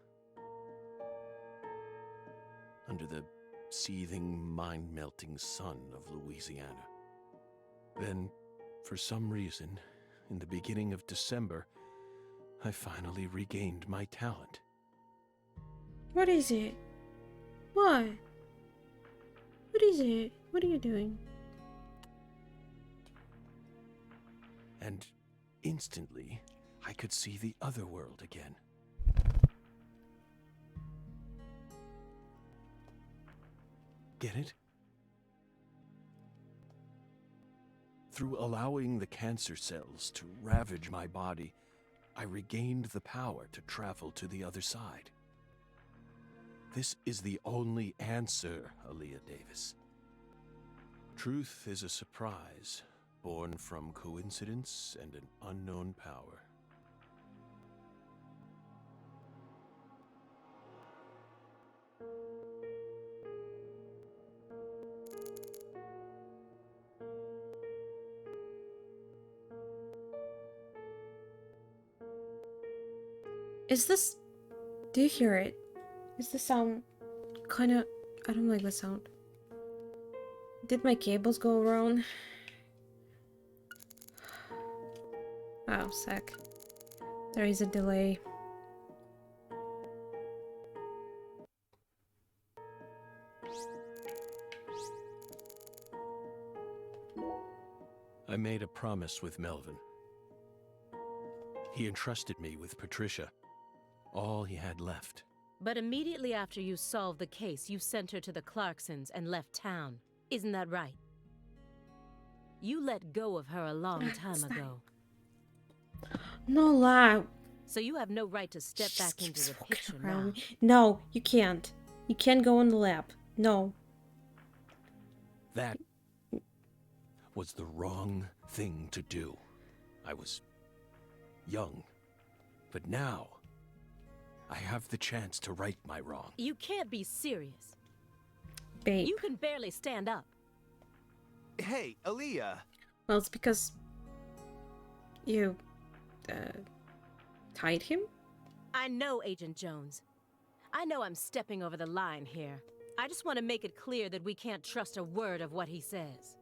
Under the seething, mind-melting sun of Louisiana. Then, for some reason, in the beginning of December, I finally regained my talent. What is it? What? What is it? What are you doing? And instantly, I could see the other world again. Get it? Through allowing the cancer cells to ravage my body, I regained the power to travel to the other side. This is the only answer, Aaliyah Davis. Truth is a surprise, born from coincidence and an unknown power. Is this... Do you hear it? Is the sound kind of... I don't like the sound. Did my cables go wrong? Oh, sec. There is a delay. I made a promise with Melvin. He entrusted me with Patricia, all he had left. But immediately after you solved the case, you sent her to the Clarksons and left town. Isn't that right? You let go of her a long time ago. No lie. So you have no right to step back into the picture now. No, you can't. You can't go on the lab. No. That was the wrong thing to do. I was young, but now I have the chance to right my wrong. You can't be serious. Babe. You can barely stand up. Hey, Aaliyah. Well, it's because you tied him? I know, Agent Jones. I know I'm stepping over the line here. I just want to make it clear that we can't trust a word of what he says.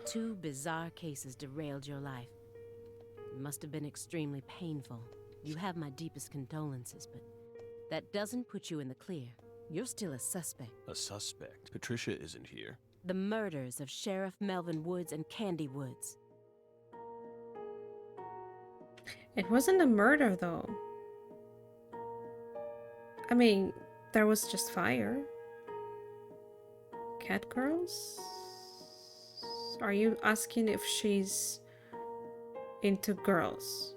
2 bizarre cases derailed your life. It must have been extremely painful. You have my deepest condolences, but that doesn't put you in the clear. You're still a suspect. A suspect? Patricia isn't here. The murders of Sheriff Melvin Woods and Candy Woods. It wasn't a murder, though. I mean, there was just fire. Cat girls? girls? Are you asking if she's into girls?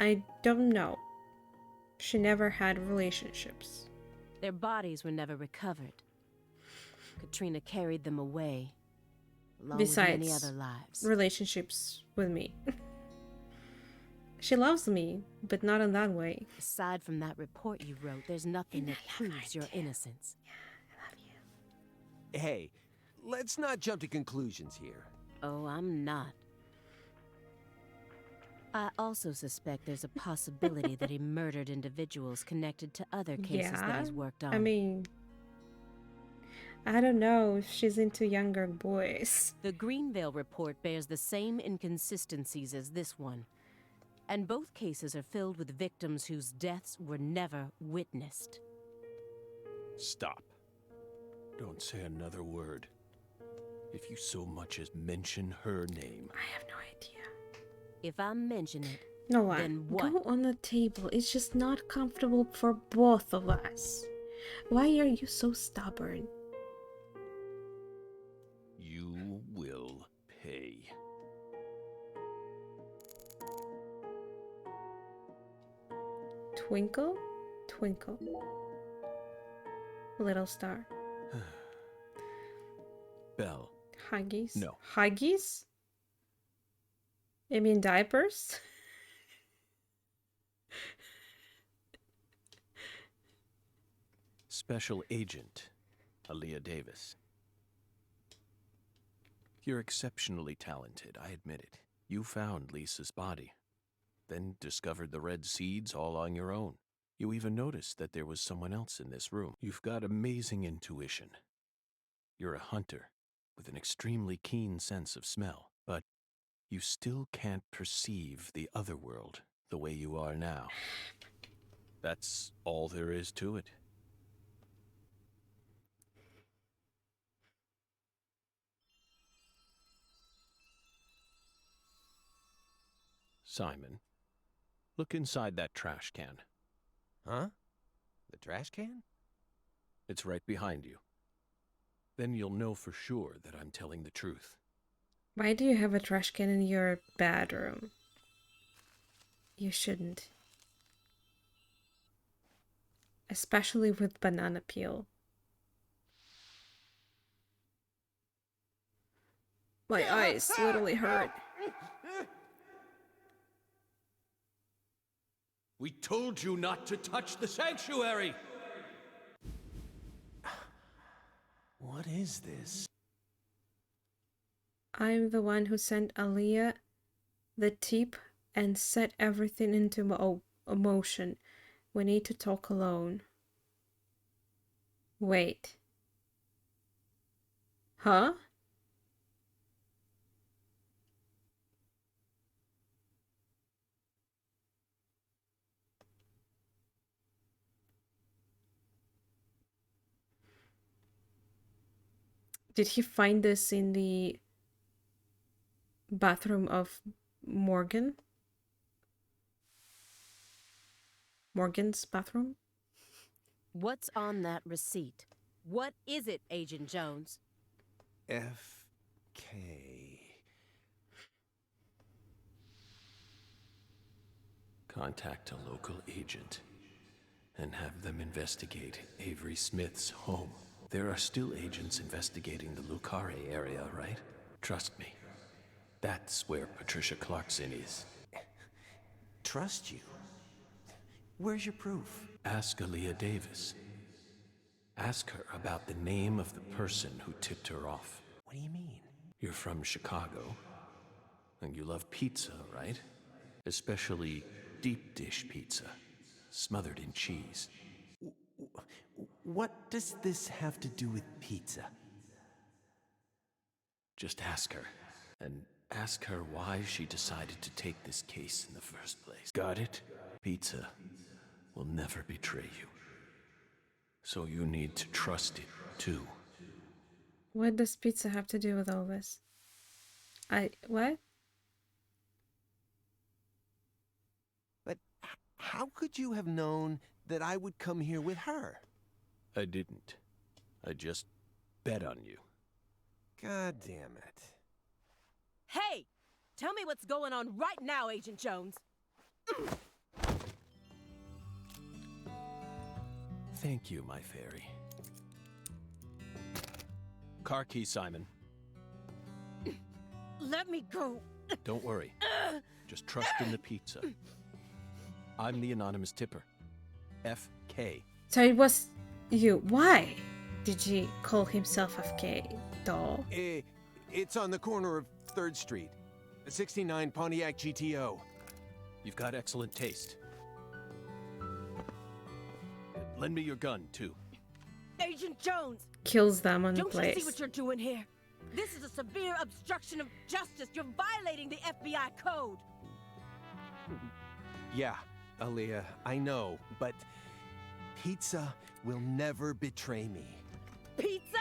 I don't know. She never had relationships. Their bodies were never recovered. Katrina carried them away, along with many other lives. Relationships with me. She loves me, but not in that way. Aside from that report you wrote, there's nothing that proves your innocence. Hey, let's not jump to conclusions here. Oh, I'm not. I also suspect there's a possibility that he murdered individuals connected to other cases that he's worked on. I mean, I don't know if she's into younger boys. The Greenvale report bears the same inconsistencies as this one. And both cases are filled with victims whose deaths were never witnessed. Stop. Don't say another word. If you so much as mention her name. I have no idea. If I mention it, no, then what? Go on the table. It's just not comfortable for both of us. Why are you so stubborn? You will pay. Twinkle, twinkle, little star. Belle. Huggies? No. Huggies? You mean diapers? Special Agent Aaliyah Davis. You're exceptionally talented, I admit it. You found Lisa's body, then discovered the red seeds all on your own. You even noticed that there was someone else in this room. You've got amazing intuition. You're a hunter with an extremely keen sense of smell, but you still can't perceive the other world the way you are now. That's all there is to it. Simon, look inside that trash can. Huh? The trash can? It's right behind you. Then you'll know for sure that I'm telling the truth. Why do you have a trash can in your bedroom? You shouldn't. Especially with banana peel. My eyes literally hurt. We told you not to touch the sanctuary! What is this? I'm the one who sent Aaliyah the tip and set everything into motion. We need to talk alone. Wait. Huh? Did he find this in the bathroom of Morgan? Morgan's bathroom? What's on that receipt? What is it, Agent Jones? F.K. Contact a local agent and have them investigate Avery Smith's home. There are still agents investigating the Lucare area, right? Trust me. That's where Patricia Clarkson is. Trust you? Where's your proof? Ask Aaliyah Davis. Ask her about the name of the person who tipped her off. What do you mean? You're from Chicago, and you love pizza, right? Especially deep dish pizza, smothered in cheese. What does this have to do with pizza? Just ask her, and ask her why she decided to take this case in the first place. Got it? Pizza will never betray you. So you need to trust it, too. What does pizza have to do with all this? What? But how could you have known that I would come here with her? I didn't. I just bet on you. God damn it. Hey! Tell me what's going on right now, Agent Jones. Thank you, my fairy. Car key, Simon. Let me go. Don't worry. Just trust in the pizza. I'm the anonymous tipper. FK. So it was you. Why did he call himself FK, doll? It's on the corner of 3rd Street. A 69 Pontiac GTO. You've got excellent taste. Lend me your gun, too. Agent Jones! Kills them on the Don't you place. see what you're doing here? This is a severe obstruction of justice. You're violating the FBI code. Yeah, Aaliyah, I know, but pizza will never betray me. Pizza?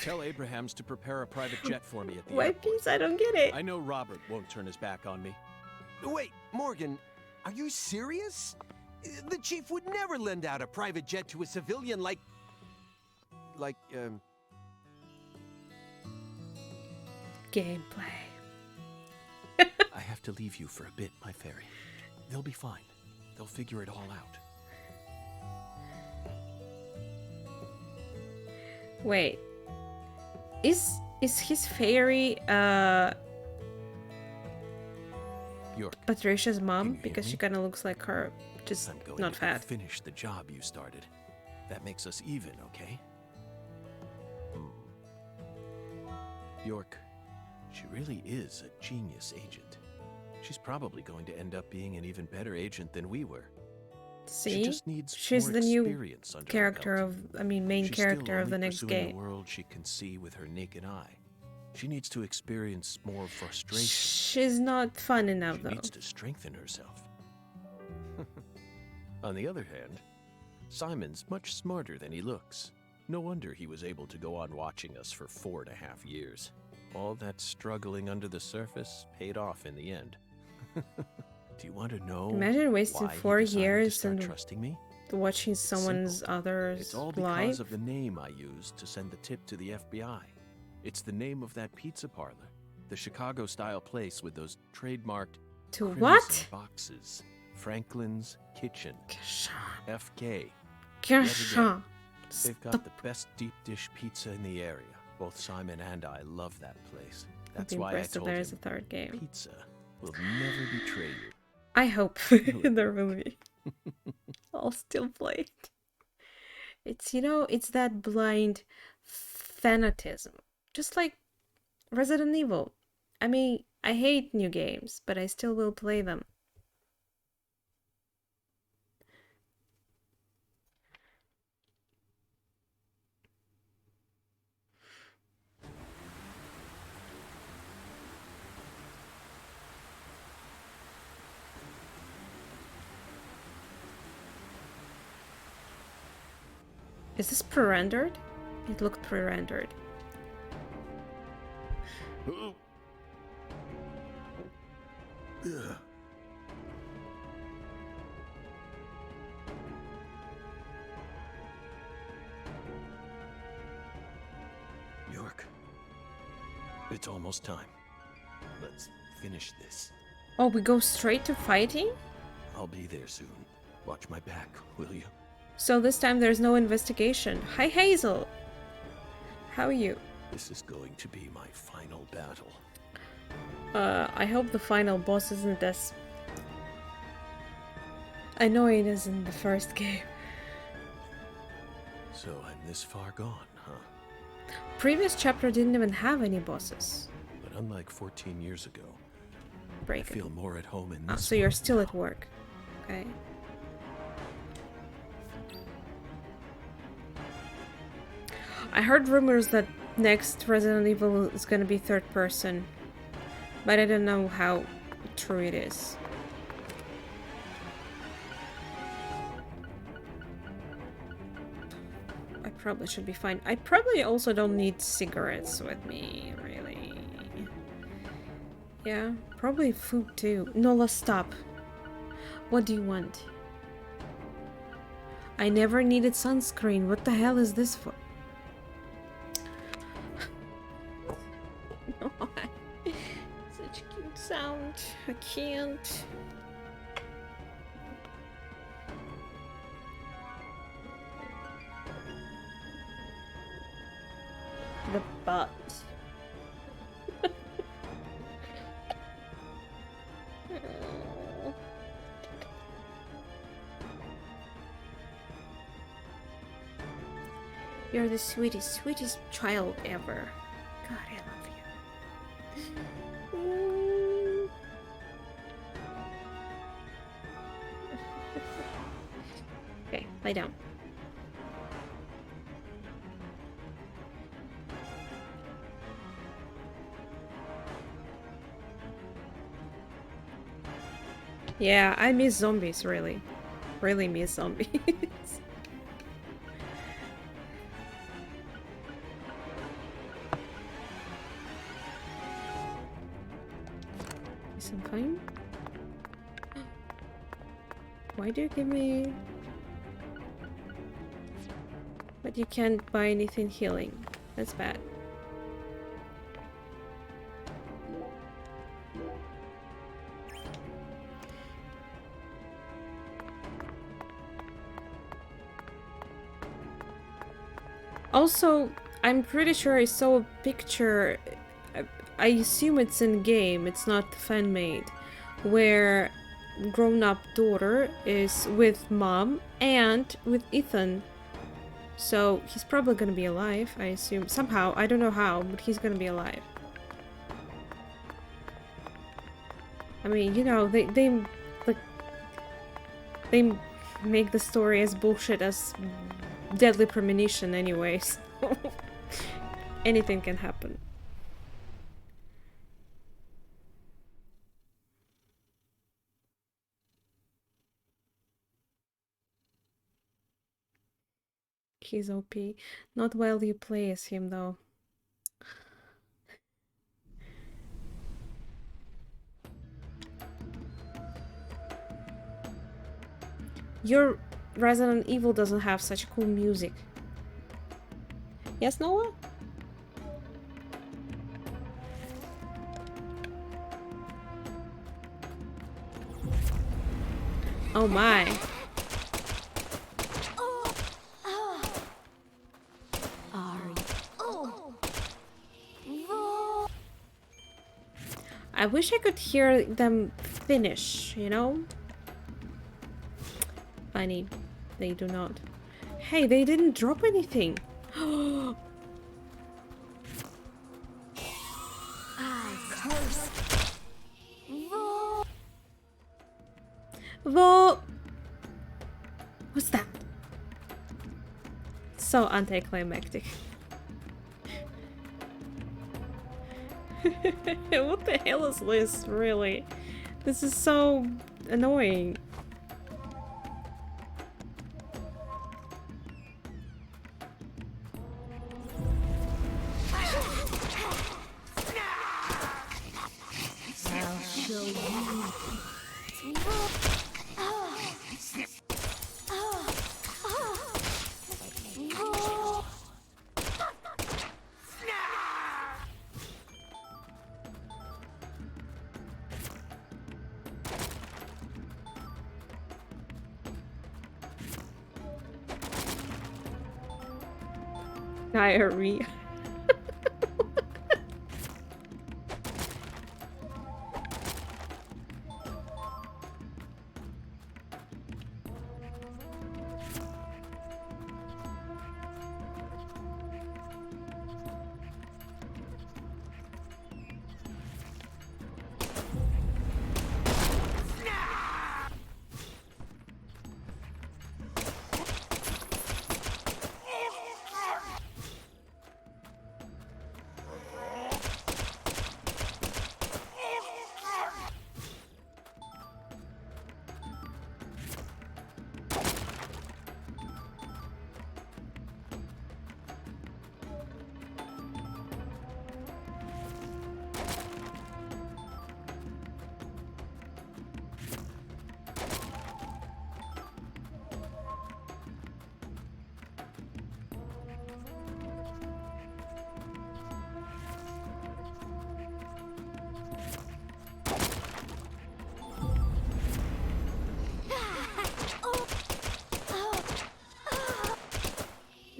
Tell Abrahams to prepare a private jet for me at the Why airport. pizza? I don't get it. I know Robert won't turn his back on me. Wait, Morgan, are you serious? The chief would never lend out a private jet to a civilian like, Gameplay. I have to leave you for a bit, my fairy. They'll be fine. They'll figure it all out. Wait. Is his fairy York, Patricia's mom? can you hear Because she me? kind of looks like her, just I'm going not to fat. finish the job you started. That makes us even, okay? York, she really is a genius agent. She's probably going to end up being an even better agent than we were. See? She just needs She's more the new experience under her character belt. main She's character still of the only next pursuing game. the world she can see with her naked eye. She needs to experience more frustration. She's not fun enough, She though. needs to strengthen herself. On the other hand, Simon's much smarter than he looks. No wonder he was able to go on watching us for 4.5 years. All that struggling under the surface paid off in the end. Do you want to know Imagine wasting why he 4 decided to years start and trusting me? watching It's someone's simple. other's It's all because life. of the name I used to send the tip to the FBI. It's the name of that pizza parlor, the Chicago-style place with those trademarked To crimson what? boxes. Franklin's Kitchen. FK. Gasha. They've got the best deep dish pizza in the area. Both Simon and I love that place. I'd That's be why I impressed if told there is a him third game. pizza will never betray you. I hope there will be. I'll still play it. It's, it's that blind fanatism. Just like Resident Evil. I mean, I hate new games, but I still will play them. Is this pre-rendered? It looked pre-rendered. York, it's almost time. Let's finish this. Oh, we go straight to fighting? I'll be there soon. Watch my back, will you? So this time there's no investigation. Hi, Hazel! How are you? This is going to be my final battle. I hope the final boss isn't as annoying as in the first game. So I'm this far gone, huh? Previous chapter didn't even have any bosses. But unlike 14 years ago, Break I feel more at home in Ah, this so you're still at work. Okay. I heard rumors that next Resident Evil is gonna be third person, but I don't know how true it is. I probably should be fine. I probably also don't need cigarettes with me, really. Yeah, probably food too. Nola, stop. What do you want? I never needed sunscreen. What the hell is this for? can't. I can't. The butt. You're the sweetest, sweetest child ever. God, I love you. Okay, lie down. Yeah, I miss zombies, really. Really miss zombies. Something? Why do you give me... But you can't buy anything healing. That's bad. Also, I'm pretty sure I saw a picture, I assume it's in game, it's not fan-made, where grown-up daughter is with mom and with Ethan. So he's probably gonna be alive, I assume. Somehow, I don't know how, but he's gonna be alive. I mean, you know, they make the story as bullshit as Deadly Premonition anyways. Anything can happen. He's OP. Not while you play as him though. Your Resident Evil doesn't have such cool music. Yes, Noah? Oh my. I wish I could hear them finish, you know? Funny. They do not. Hey, they didn't drop anything. What's that? So anticlimactic. What the hell is this, really? This is so annoying. Diarrhea.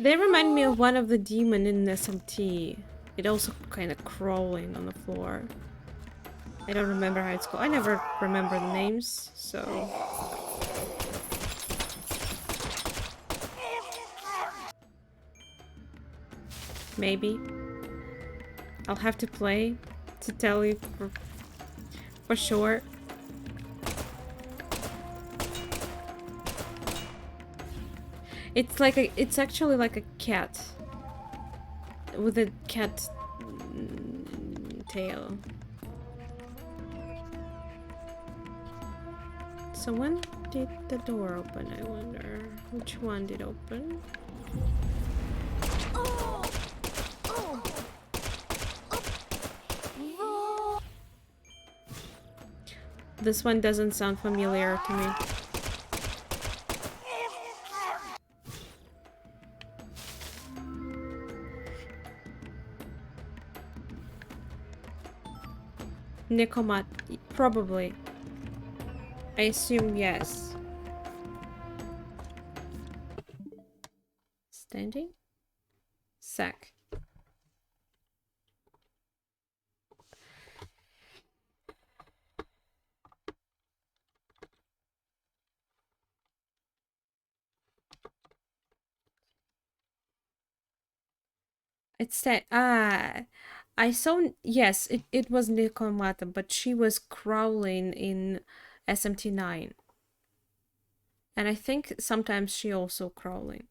They remind me of one of the demon in SMT. It also kind of crawling on the floor. I don't remember how it's called. I never remember the names, so... Maybe. I'll have to play to tell you for sure. It's actually like a cat. With a cat tail. So when did the door open, I wonder? Which one did open? This one doesn't sound familiar to me. Nicomat, probably. I assume yes. Standing? Sack. It said, I saw, yes, it was Nikomata, but she was crawling in SMT9. And I think sometimes she also crawling.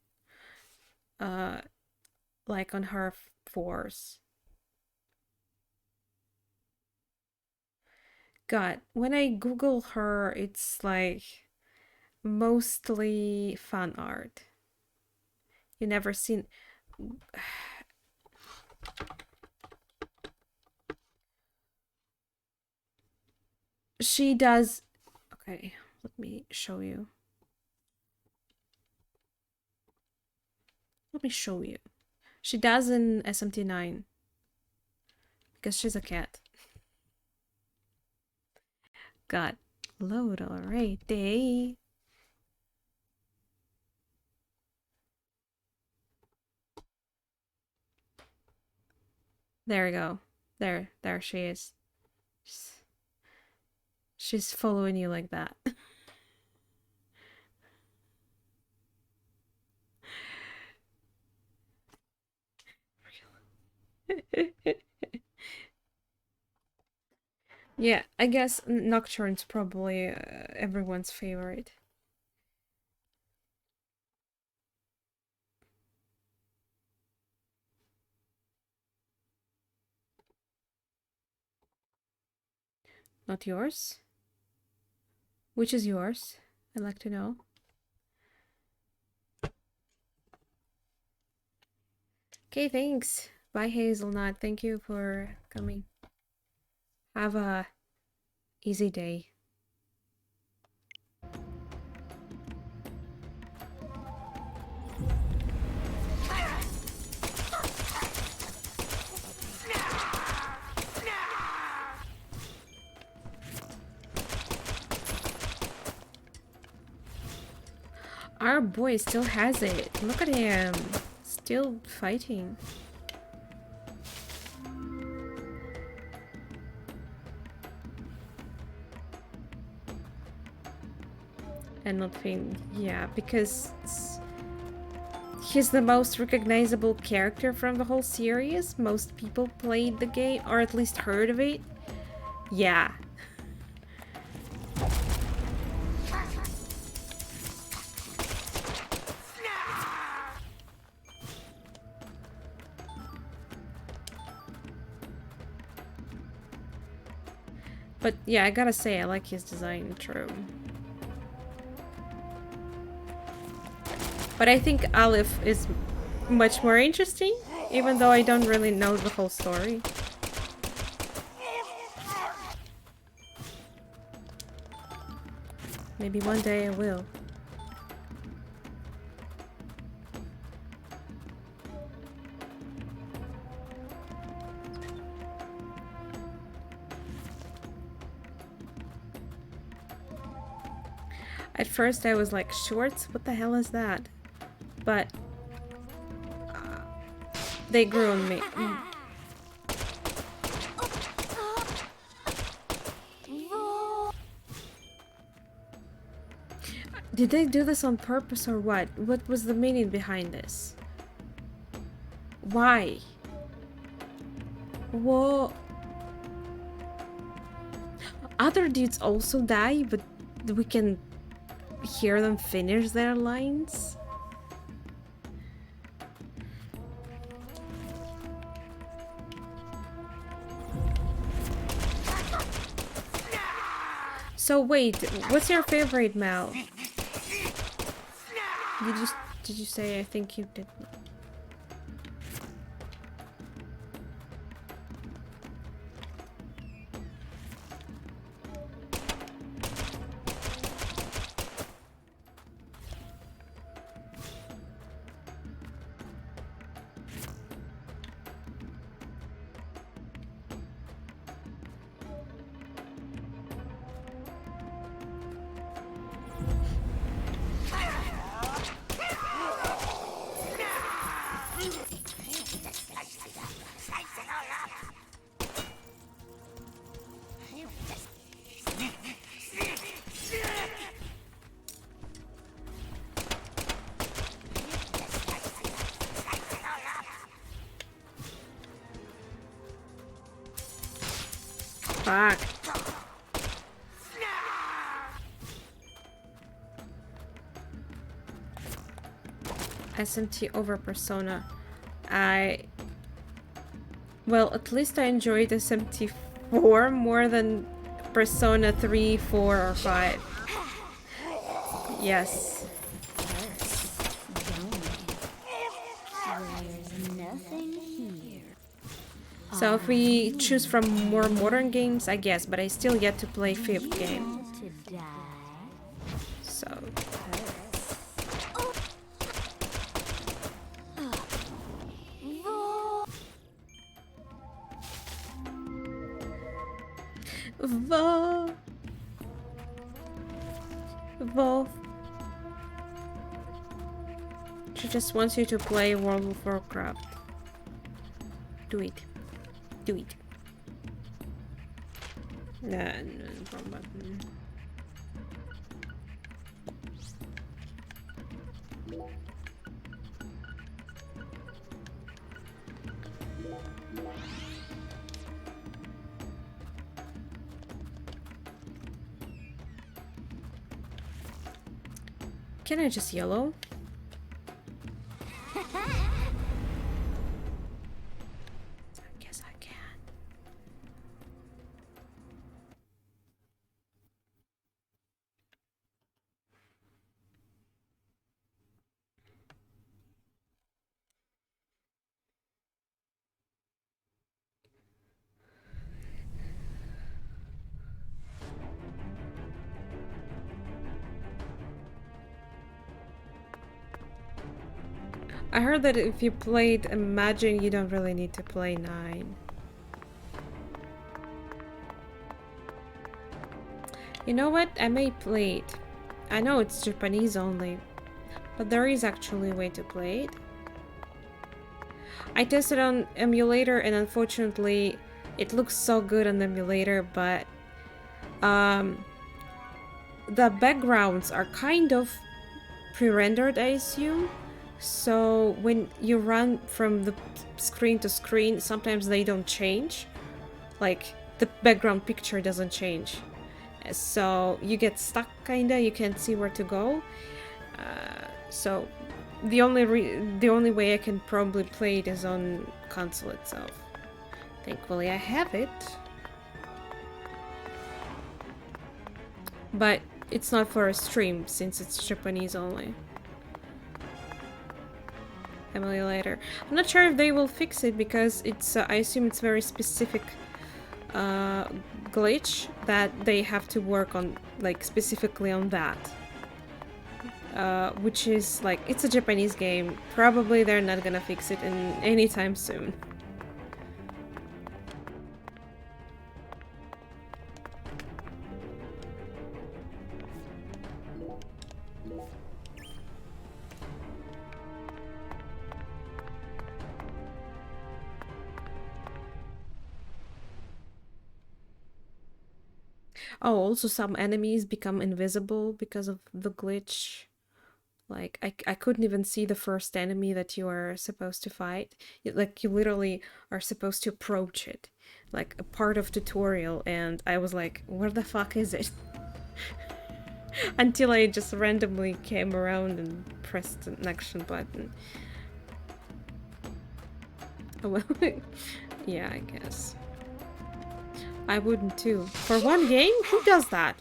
Like on her fours. God, when I Google her, it's like mostly fan art. You never seen... She does... Okay, let me show you. Let me show you. She does in SMT9. Because she's a cat. God. Load already. There we go. There she is. She's following you like that. Yeah, I guess Nocturne's probably everyone's favorite. Not yours? Which is yours? I'd like to know. Okay, thanks. Bye, Hazelnut. Thank you for coming. Have a easy day. Our boy still has it. Look at him. Still fighting. And not faint. Yeah, because he's the most recognizable character from the whole series. Most people played the game, or at least heard of it. Yeah. But yeah, I gotta say, I like his design, true. But I think Aleph is much more interesting, even though I don't really know the whole story. Maybe one day I will. At first I was like, shorts? What the hell is that? But They grew on me. Did they do this on purpose or what? What was the meaning behind this? Why? Whoa. Other dudes also die, but we can hear them finish their lines? So wait, what's your favorite Mel? Did you say? I think you did. Fuck. SMT over Persona. Well, at least I enjoyed SMT 4 more than Persona 3, 4, or 5. Yes. So if we choose from more modern games, I guess, but I still yet to play 5th game. So... Vo. She just wants you to play World of Warcraft. Do it. Do it. No, wrong button. Can I just yellow? I guess I can. I heard that if you played Imagine, you don't really need to play 9. You know what? I may play it. I know it's Japanese only, but there is actually a way to play it. I tested on emulator and unfortunately it looks so good on the emulator, but the backgrounds are kind of pre-rendered, I assume. So when you run from the screen to screen, sometimes they don't change. Like, the background picture doesn't change. So you get stuck, kinda, you can't see where to go. So the only way I can probably play it is on console itself. Thankfully I have it. But it's not for a stream, since it's Japanese only. Emulator. I'm not sure if they will fix it because it's I assume it's very specific glitch that they have to work on, like specifically on that. Which is like, it's a Japanese game. Probably they're not gonna fix it in anytime soon. Oh, also some enemies become invisible because of the glitch. Like, I couldn't even see the first enemy that you are supposed to fight. Like, you literally are supposed to approach it. Like, a part of tutorial, and I was like, where the fuck is it? Until I just randomly came around and pressed an action button. Oh, well, yeah, I guess. I wouldn't too. For one game? Who does that?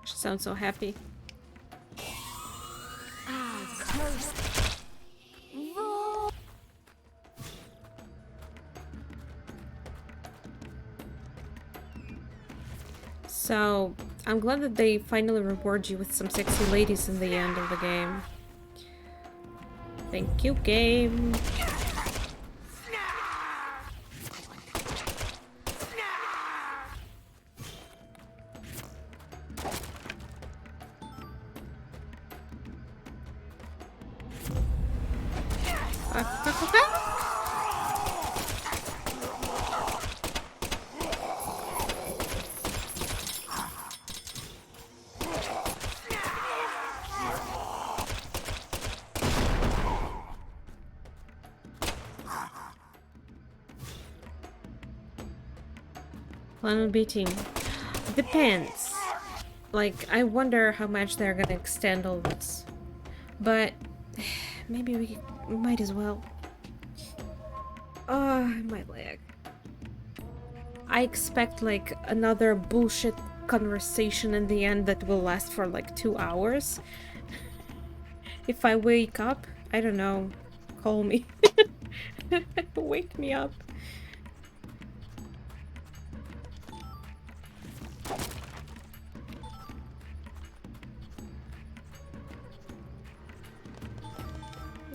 She sounds so happy. So, I'm glad that they finally reward you with some sexy ladies in the end of the game. Thank you, game. Planet beating. Depends. Like, I wonder how much they're gonna extend all this. But maybe we might as well. My leg. I expect like another bullshit conversation in the end that will last for like 2 hours. If I wake up, I don't know, call me. Wake me up.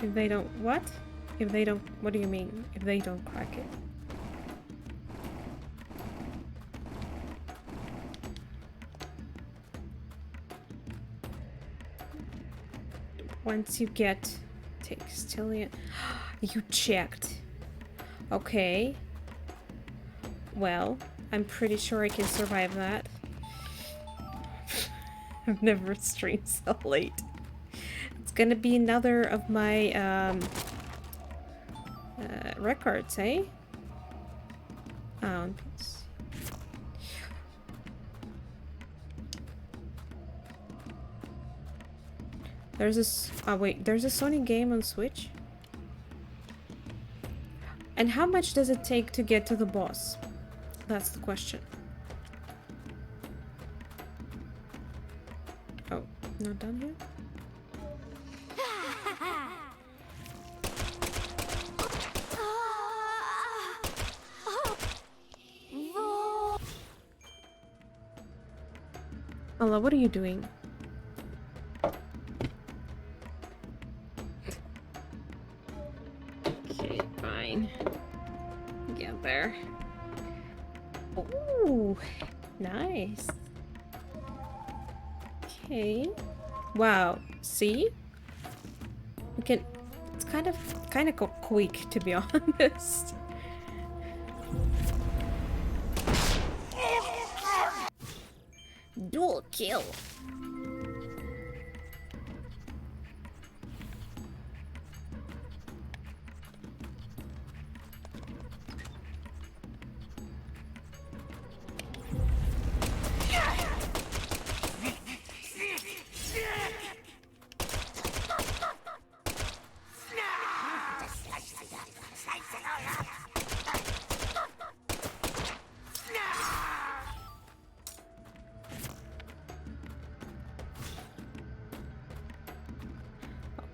If they don't, what? If they don't, what do you mean? If they don't crack it? Once you get Textilian, you checked. Okay. Well, I'm pretty sure I can survive that. I've never streamed so late. It's gonna be another of my records, eh? Oh, there's this. Oh wait, there's a Sony game on Switch. And how much does it take to get to the boss? That's the question. Oh, not done yet? Allah, what are you doing? Okay, fine. Get there. Ooh, nice. Okay. Wow. See? We can. It's kind of quick, to be honest. Dual kill.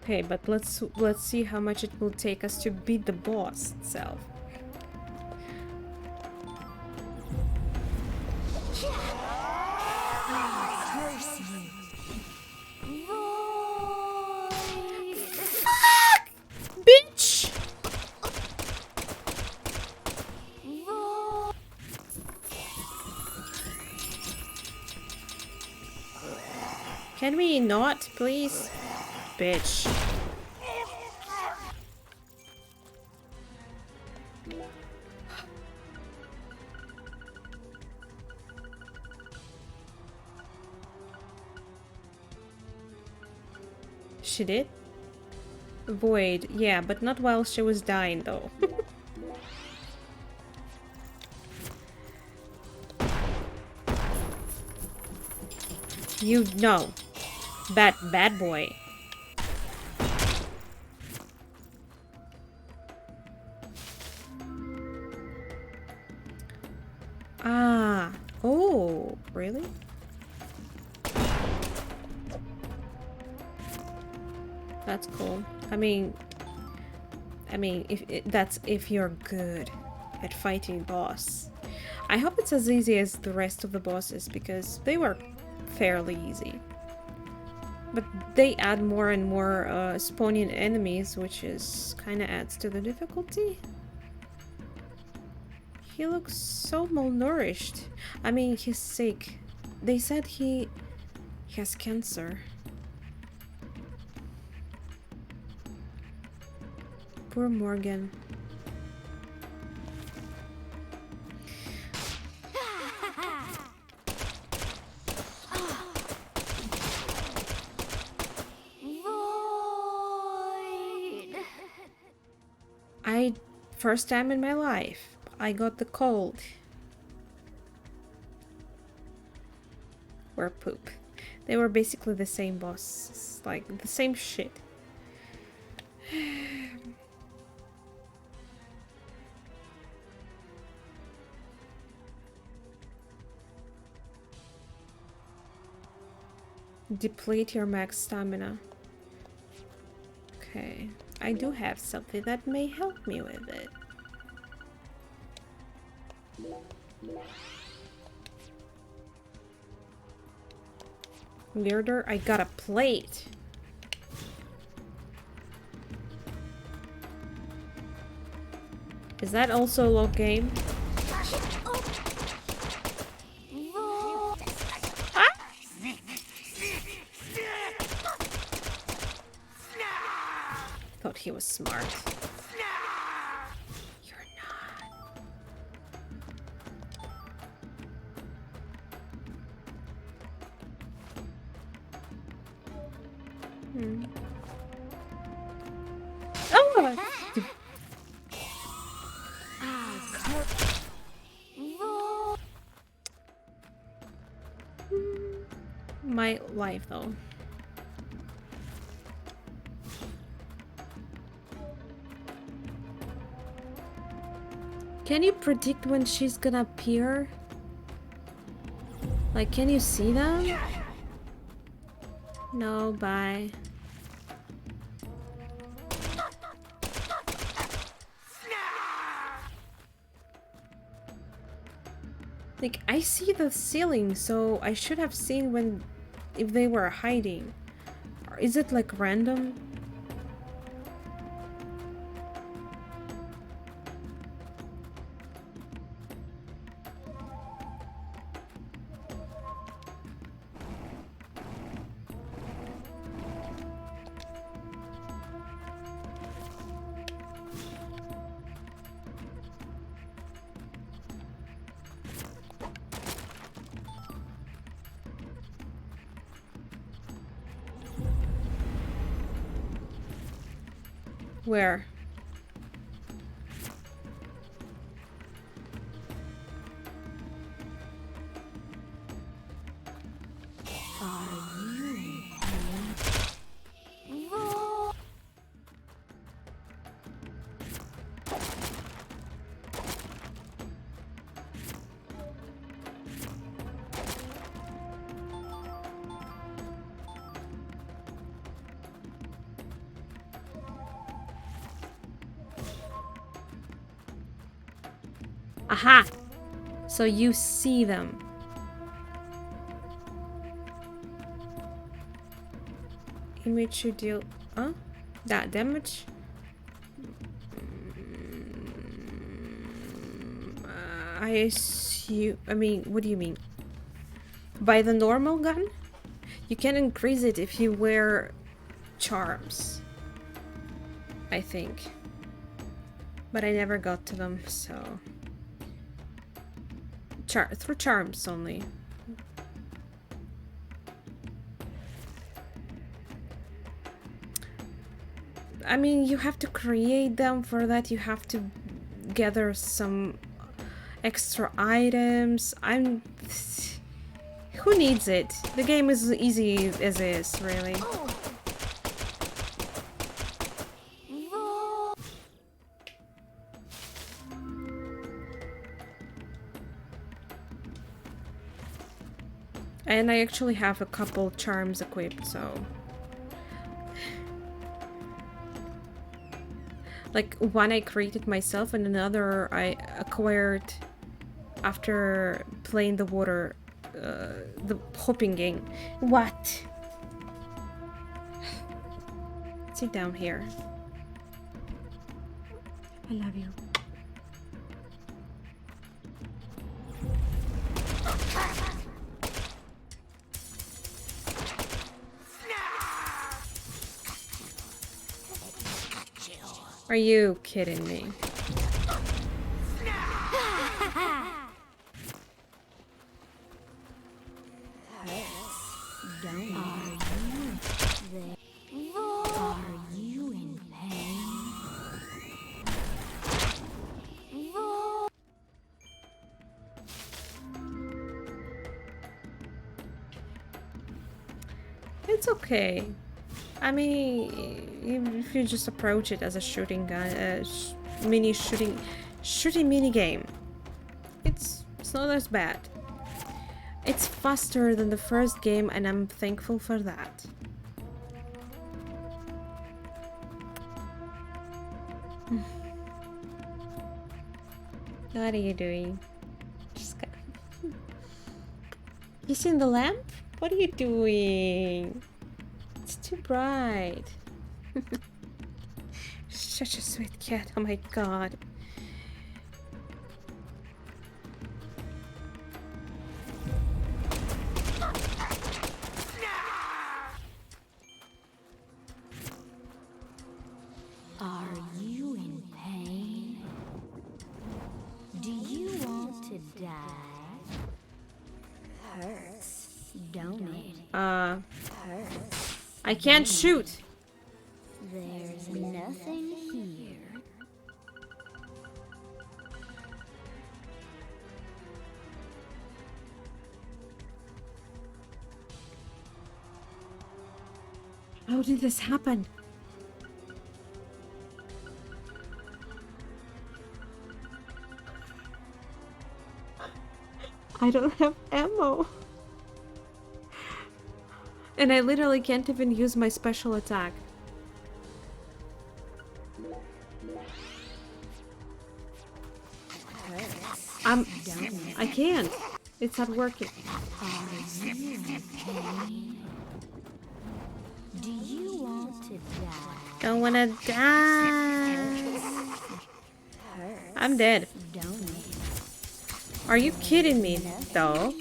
Okay, but let's see how much it will take us to beat the boss itself. Can we not, please? Bitch. She did? Void, yeah, but not while she was dying, though. You know. Bad boy. Ah. Oh, really? That's cool. I mean, that's if you're good at fighting boss. I hope it's as easy as the rest of the bosses because they were fairly easy. But they add more and more spawning enemies, which is kind of adds to the difficulty. He looks so malnourished. I mean, he's sick. They said he has cancer. Poor Morgan. First time in my life, I got the cold. Or poop. They were basically the same bosses, like the same shit. Deplete your max stamina. Okay, I do have something that may help me with it. Weirder, I got a plate. Is that also a low game? Thought he was smart. You're not. Oh! My life, though. Can you predict when she's gonna appear? Like, can you see them? No, bye. Like, I see the ceiling, so I should have seen when... if they were hiding. Or is it like random? Where? Aha! So you see them. Image you deal... Huh? That damage? I assume... I mean, what do you mean? By the normal gun? You can increase it if you wear charms, I think. But I never got to them, so... through charms only. I mean, you have to create them. For that, you have to gather some extra items. Who needs it? The game is easy as is, really. And I actually have a couple charms equipped, so... Like, one I created myself and another I acquired after playing the water, the hopping game. What? Sit down here. I love you. Are you kidding me? It's okay. I mean, if you just approach it as a shooting gun, shooting mini game, it's not as bad. It's faster than the first game, and I'm thankful for that. What are you doing? Just you seen the lamp? What are you doing? It's too bright. Such a sweet cat. Oh my god. Are you in pain? Do you want to die? Hurts, don't it? Hurts. I can't shoot. There's nothing here. How did this happen? I don't have ammo. And I literally can't even use my special attack. I can't. It's not working. Do you want to die? Don't wanna die. I'm dead. Are you kidding me, though?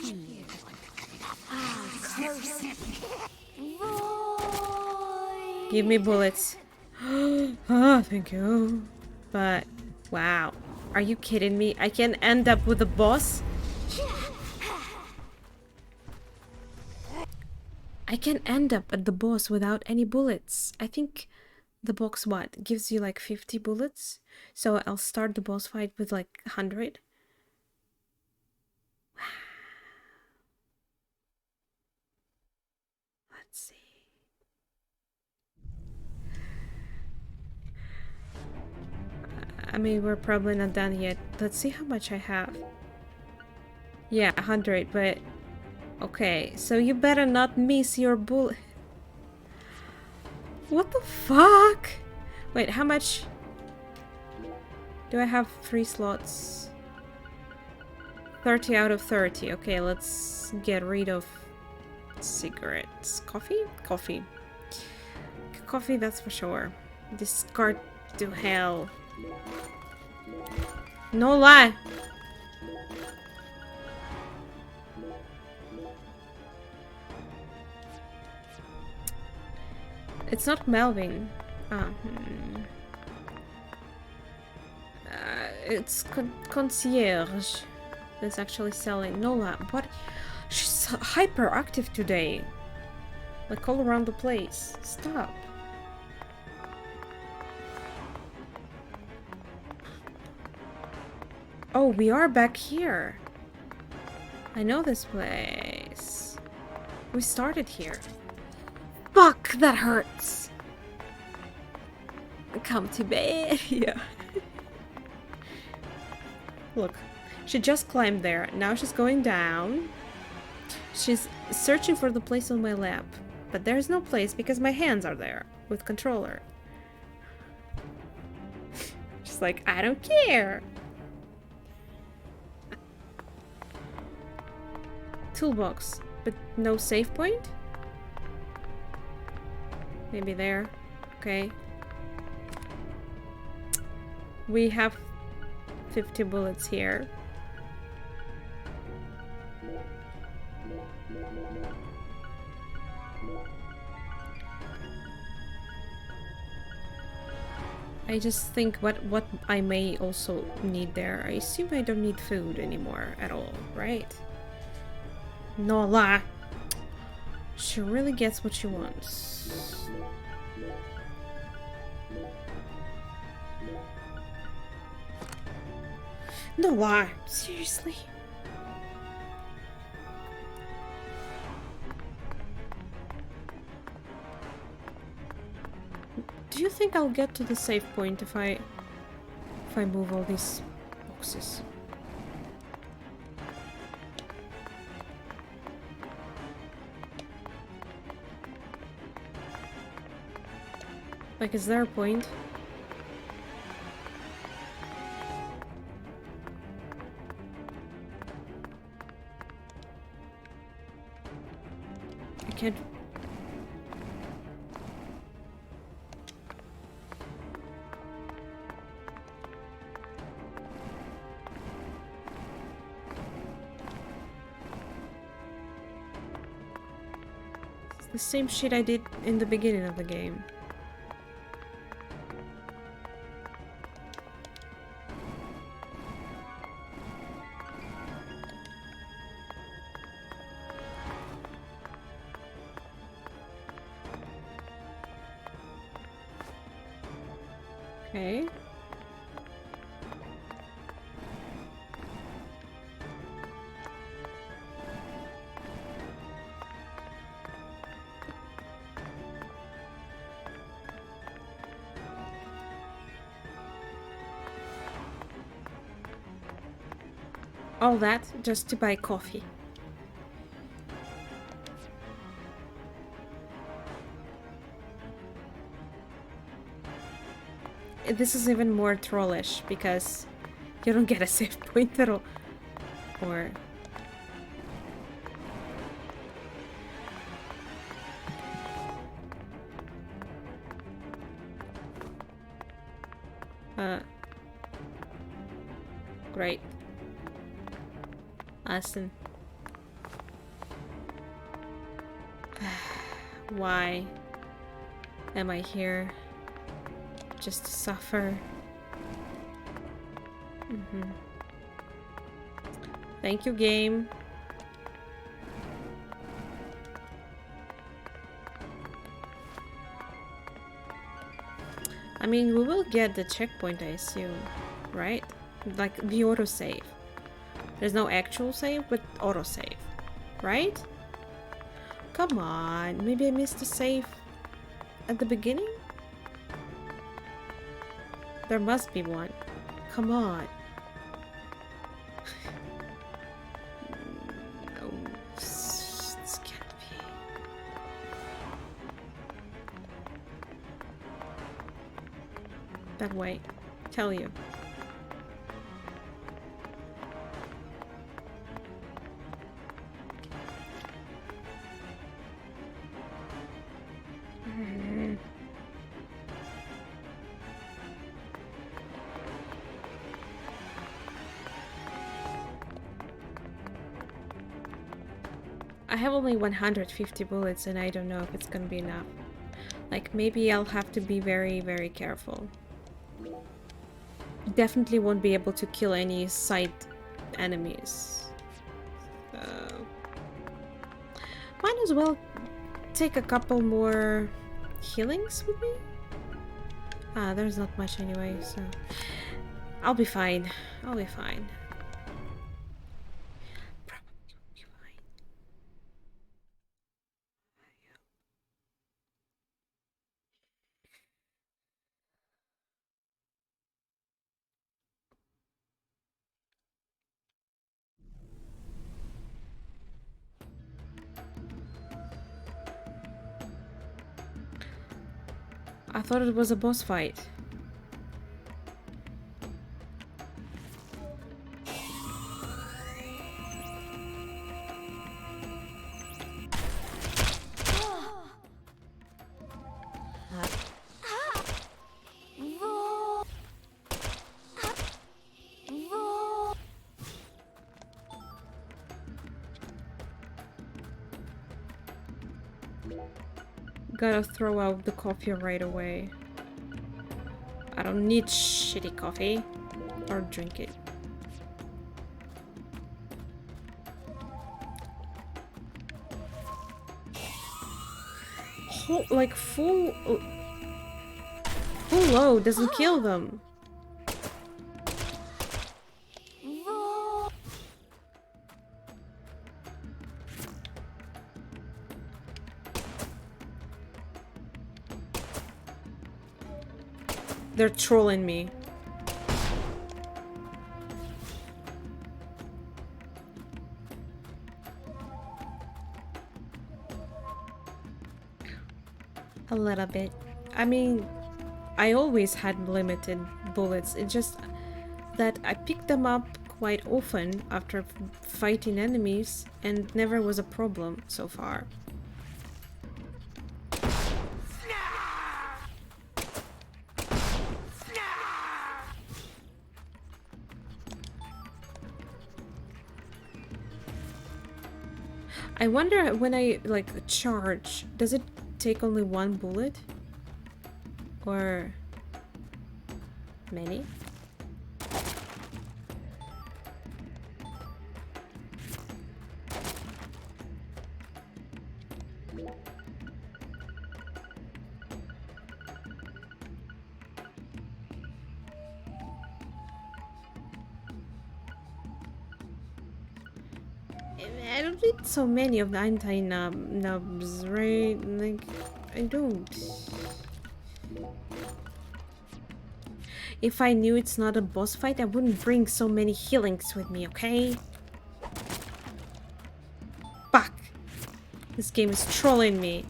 Give me bullets. Oh, thank you. But, wow. Are you kidding me? I can end up with a boss? I can end up at the boss without any bullets. I think the box, what, gives you like 50 bullets? So I'll start the boss fight with like 100. Let's see. I mean, we're probably not done yet. Let's see how much I have. Yeah, 100, but... Okay, so you better not miss your bullet. What the fuck? Wait, how much... Do I have 3 slots? 30 out of 30. Okay, let's get rid of cigarettes. Coffee? Coffee. Coffee, that's for sure. Discard to hell. No lie. It's not Melvin. It's concierge that's actually selling. Nola, what? She's hyperactive today. Like all around the place. Stop. Oh, we are back here. I know this place. We started here. Fuck, that hurts. Come to bed. Yeah. Look, she just climbed there. Now she's going down. She's searching for the place on my lap. But there's no place because my hands are there with controller. She's like, I don't care. Toolbox, but no save point? Maybe there. Okay. We have 50 bullets here. I just think what I may also need there. I assume I don't need food anymore at all, right? Nola! She really gets what she wants. Nola! Seriously? Do you think I'll get to the save point if I move all these boxes? Like, is there a point? I can't. It's the same shit I did in the beginning of the game. Okay. All that just to buy coffee. This is even more trollish because you don't get a save point at all. Or great. Awesome. Why am I here? Just to suffer. Thank you, game. I mean, we will get the checkpoint, I assume, right? Like the autosave. There's no actual save, but autosave, right? Come on, maybe I missed a save at the beginning? There must be one. Come on. No, this can't be. That way. Tell you. I have only 150 bullets and I don't know if it's gonna be enough. Like, maybe I'll have to be very, very careful. Definitely won't be able to kill any side enemies. Might as well take a couple more healings with me. Ah, there's not much anyway, so I'll be fine. I'll be fine. I thought it was a boss fight. Gotta throw out the coffee right away. I don't need shitty coffee. Or drink it. Like full load doesn't kill them. They're trolling me. A little bit. I mean, I always had limited bullets. It's just that I picked them up quite often after fighting enemies and never was a problem so far. I wonder when I like charge, does it take only one bullet? Or many? I don't need so many of the anti-nubs, right? Like, I don't. If I knew it's not a boss fight, I wouldn't bring so many healings with me, okay? Fuck! This game is trolling me.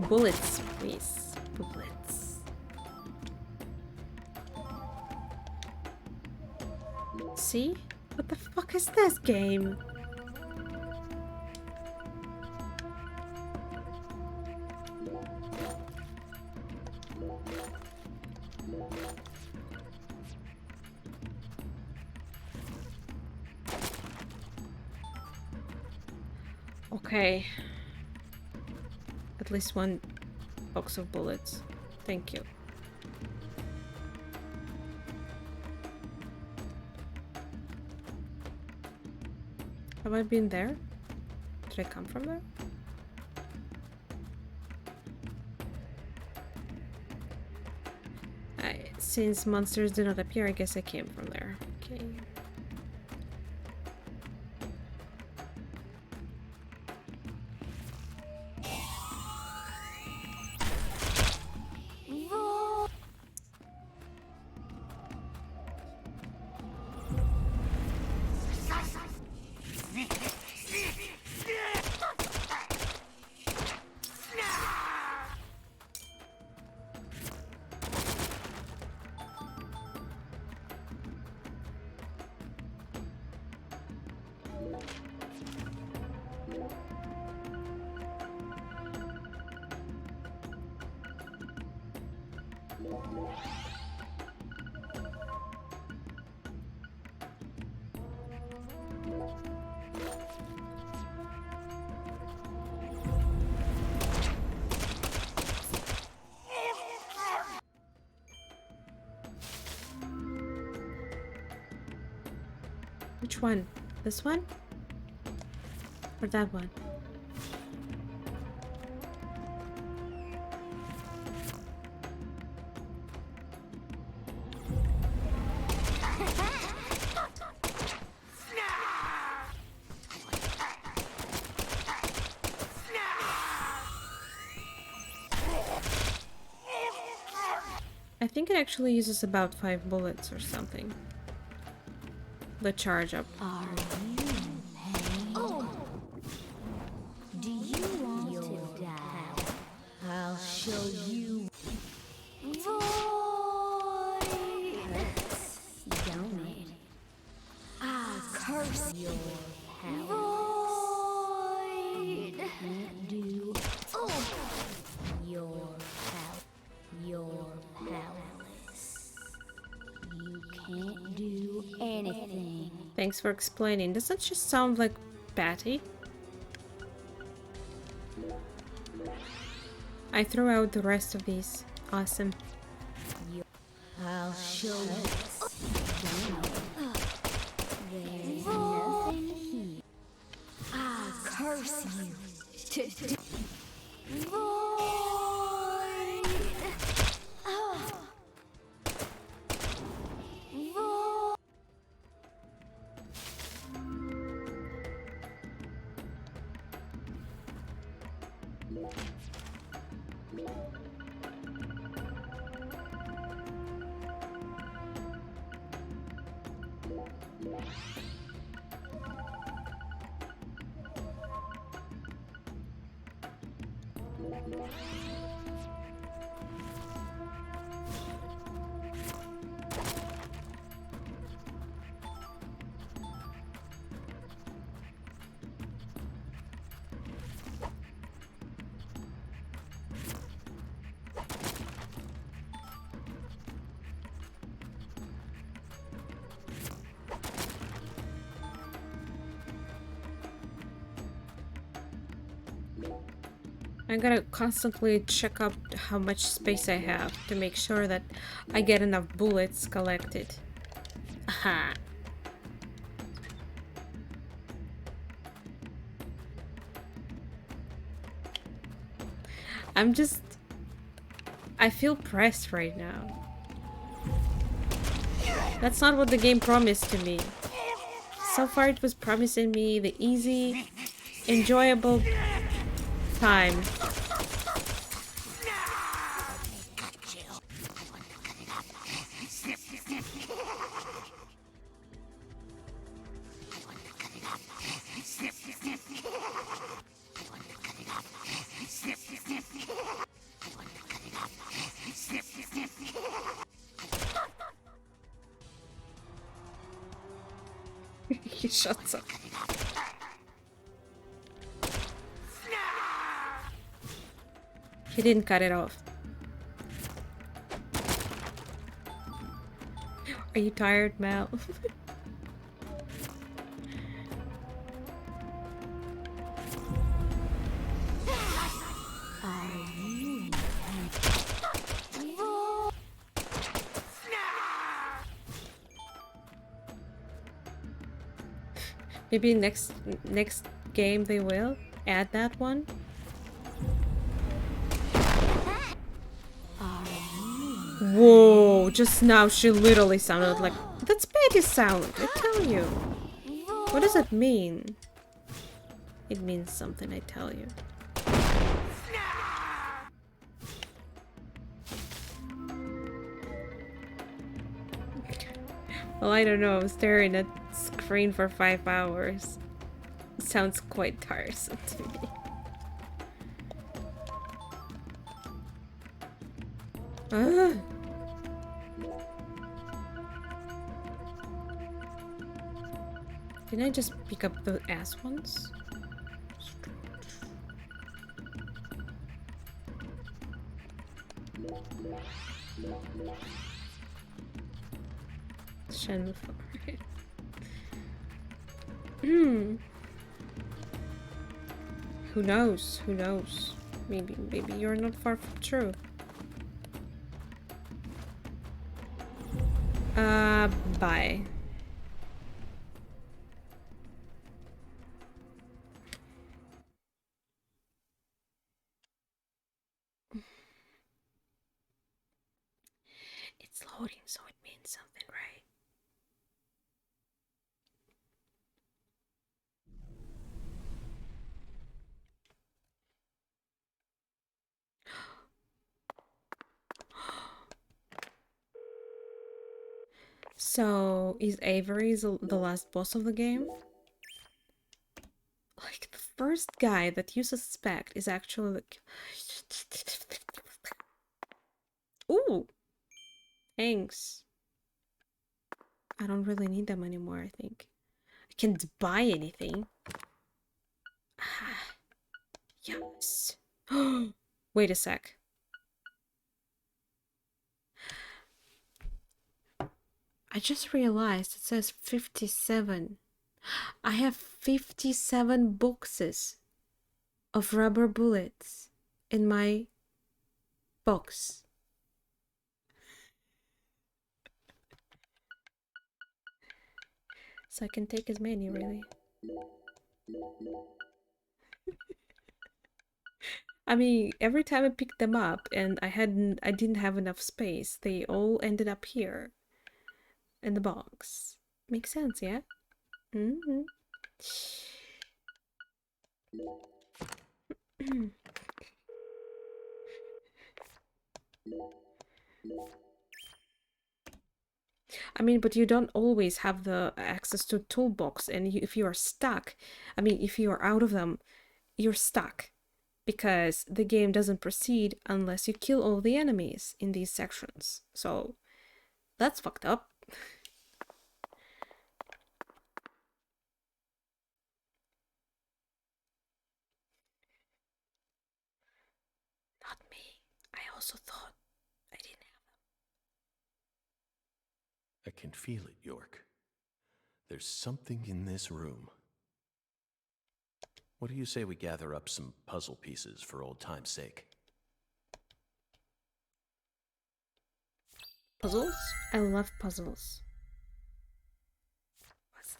Bullets, please. Bullets. See? What the fuck is this game? Okay. At least one box of bullets. Thank you. Have I been there? Did I come from there? Since monsters do not appear, I guess I came from there. Okay. Which one? This one? Or that one? I think it actually uses about 5 bullets or something. The charge up. Are you in pain? Oh. Do you want to die? I'll show you. Void. Don't it? I'll curse your power. Void. You can't do. Oh. Your power. Your powerless. You can't do anything. Thanks for explaining. Does that just sound like Patty? I threw out the rest of these. Awesome. I'll show you. There's nothing here. I'll curse you. Void. Oh. Void. I gotta constantly check up how much space I have to make sure that I get enough bullets collected. Aha. I feel pressed right now. That's not what the game promised to me. So far it was promising me the easy, enjoyable time. He shuts up. He didn't cut it off. Are you tired, Mal? Maybe next game they will add that one. Whoa, just now she literally sounded like... That's Betty's sound, I tell you. What does it mean? It means something, I tell you. Well, I don't know, staring at screen for 5 hours. Sounds quite tiresome to me. Ah. Didn't I just pick up the ass ones? Channel 4. Hmm. Who knows? Who knows? Maybe you're not far from true. Bye. It's loading, so it means something, right? So, is Avery the last boss of the game? Like, the first guy that you suspect is actually like... Ooh! Thanks. I don't really need them anymore, I think. I can't buy anything. Ah, yes. Wait a sec. I just realized it says 57. I have 57 boxes of rubber bullets in my box. So I can take as many, really. I mean, every time I picked them up and I didn't have enough space, they all ended up here in the box. Makes sense, yeah? Mm-hmm. I mean, but you don't always have the access to toolbox, and if you are stuck, I mean, if you are out of them, you're stuck. Because the game doesn't proceed unless you kill all the enemies in these sections. So, that's fucked up. Not me. I also thought I didn't have them. I can feel it, York. There's something in this room. What do you say we gather up some puzzle pieces for old time's sake? Puzzles? I love puzzles. What's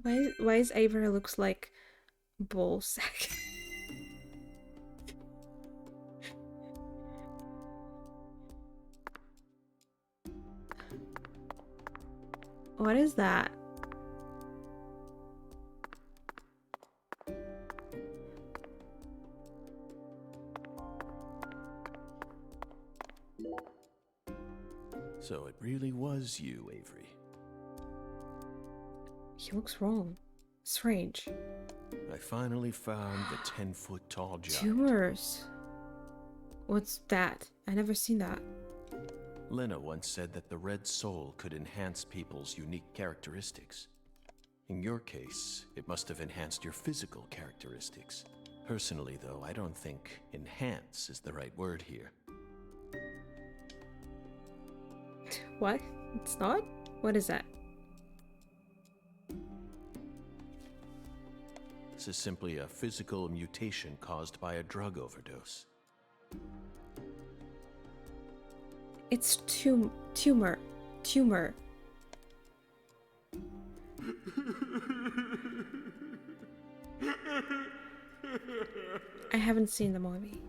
that? Why is Avery looks like ball sack? What is that? So it really was you, Avery. He looks wrong. Strange. I finally found the 10-foot-tall giant. Tumors. What's that? I never seen that. Lena once said that the red soul could enhance people's unique characteristics. In your case, it must have enhanced your physical characteristics. Personally, though, I don't think enhance is the right word here. What? It's not? What is that? This is simply a physical mutation caused by a drug overdose. It's tumor. I haven't seen the movie.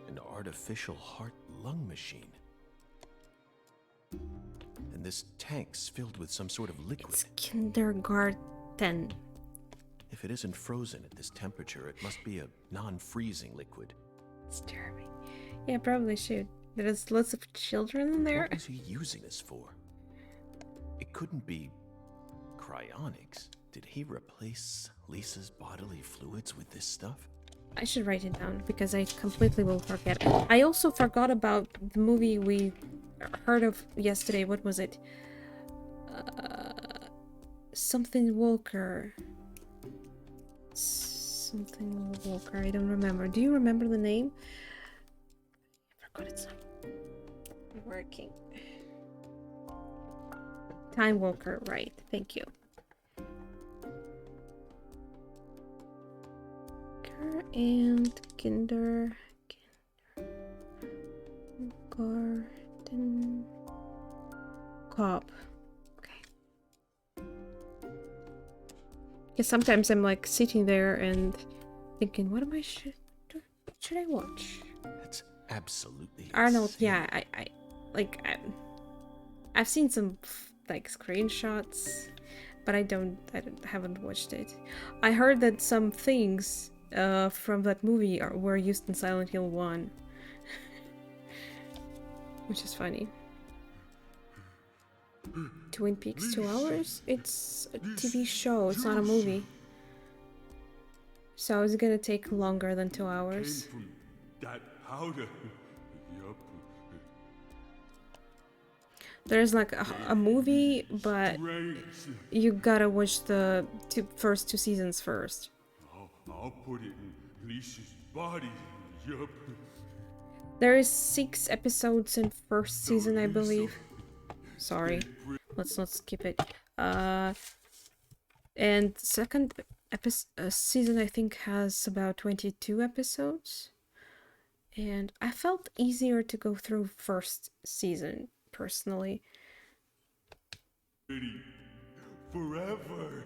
An artificial heart-lung machine. And this tank's filled with some sort of liquid. It's kindergarten. If it isn't frozen at this temperature, it must be a non-freezing liquid. It's disturbing. Yeah, probably should. There's lots of children in there. What was he using this for? It couldn't be cryonics. Did he replace Lisa's bodily fluids with this stuff? I should write it down because I completely will forget. I also forgot about the movie we heard of yesterday. What was it? Something Walker. Something Walker. I don't remember. Do you remember the name? I forgot it's not working. Time Walker, right. Thank you. And Kinder Garden Cop. Okay. Because sometimes I'm like sitting there and thinking, what am I should I watch? That's absolutely Arnold, insane. yeah, I've seen some like screenshots, but I haven't watched it. I heard that some things from that movie were used in Silent Hill 1. Which is funny. Twin Peaks 2 hours? It's a TV show, it's not a movie. So it's gonna take longer than 2 hours. Came from that powder. Yup. There's like a movie, but you gotta watch the first 2 seasons first. I'll put it in Lisa's body. Yup. There is 6 episodes in first season, I believe. Sorry, let's not skip it. And second season I think has about 22 episodes. And I felt easier to go through first season, personally. Forever.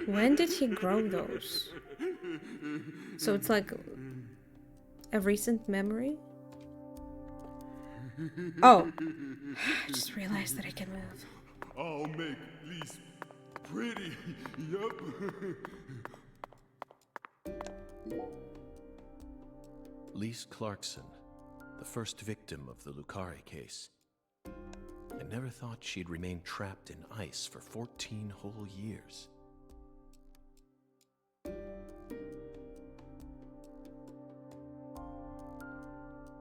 When did he grow those? So it's like a recent memory? Oh, I just realized that I can move. I'll make Lise pretty. Yup. Lise Clarkson, the first victim of the Lucari case. I never thought she'd remain trapped in ice for 14 whole years.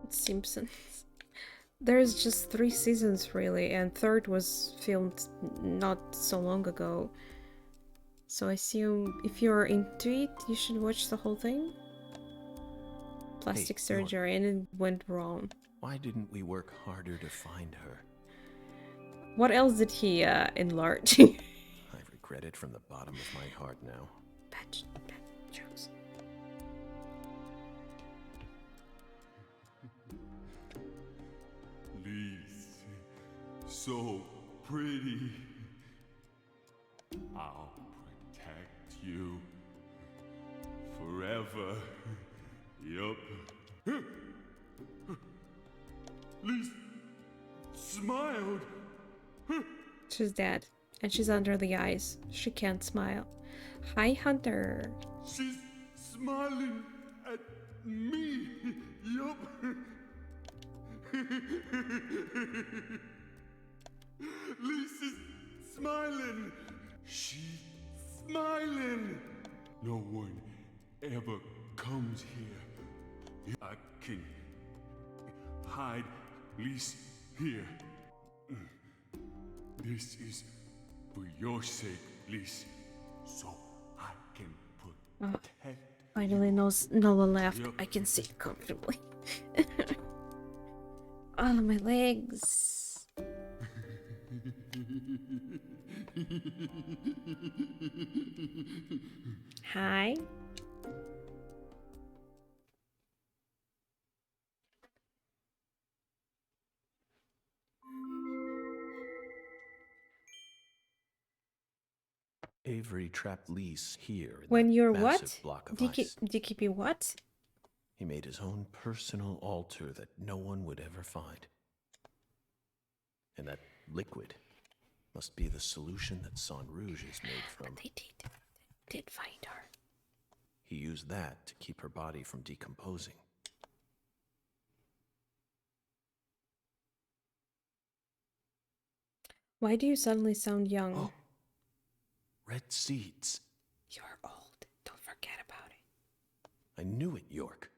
Simpsons. There's just 3 seasons really, and third was filmed not so long ago. So I assume if you're into it, you should watch the whole thing. Plastic surgery, and it went wrong. Why didn't we work harder to find her? What else did he enlarge? I regret it from the bottom of my heart now. Bad jokes. Lise, so pretty. I'll protect you forever. Yup. Lise smiled. She's dead, and she's under the ice. She can't smile. Hi, Hunter. She's smiling at me. Yup. Lisa's smiling. She's smiling. No one ever comes here. I can hide Lisa here. This is for your sake, Lisa. So I can protect. Finally, Nola left. I can sit comfortably. Oh, my legs. Hi. Avery trapped Lise here in When that you're massive what? block of ice. DKP what? He made his own personal altar that no one would ever find. And that liquid must be the solution that Sang Rouge is made from. They did find her. He used that to keep her body from decomposing. Why do you suddenly sound young? Oh. Red seeds. You're old. Don't forget about it. I knew it, York.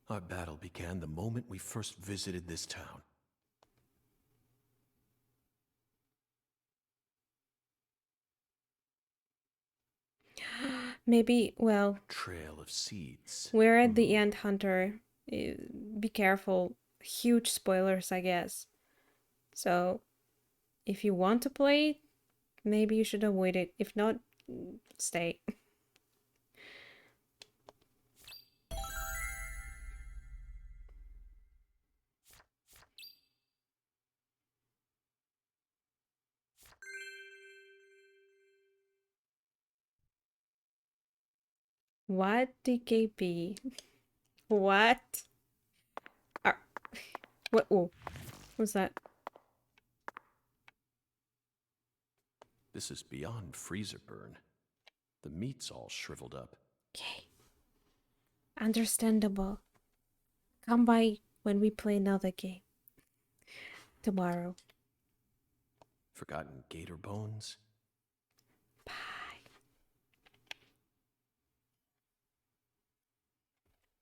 Our battle began the moment we first visited this town. Maybe, well, Trail of seeds. we're at the end, Hunter. Be careful. Huge spoilers, I guess. So, if you want to play it, maybe you should avoid it. If not, stay. What, DKP? What? What? Oh, what's that? This is beyond freezer burn. The meat's all shriveled up. Okay. Understandable. Come by when we play another game. Tomorrow. Forgotten gator bones? Bye.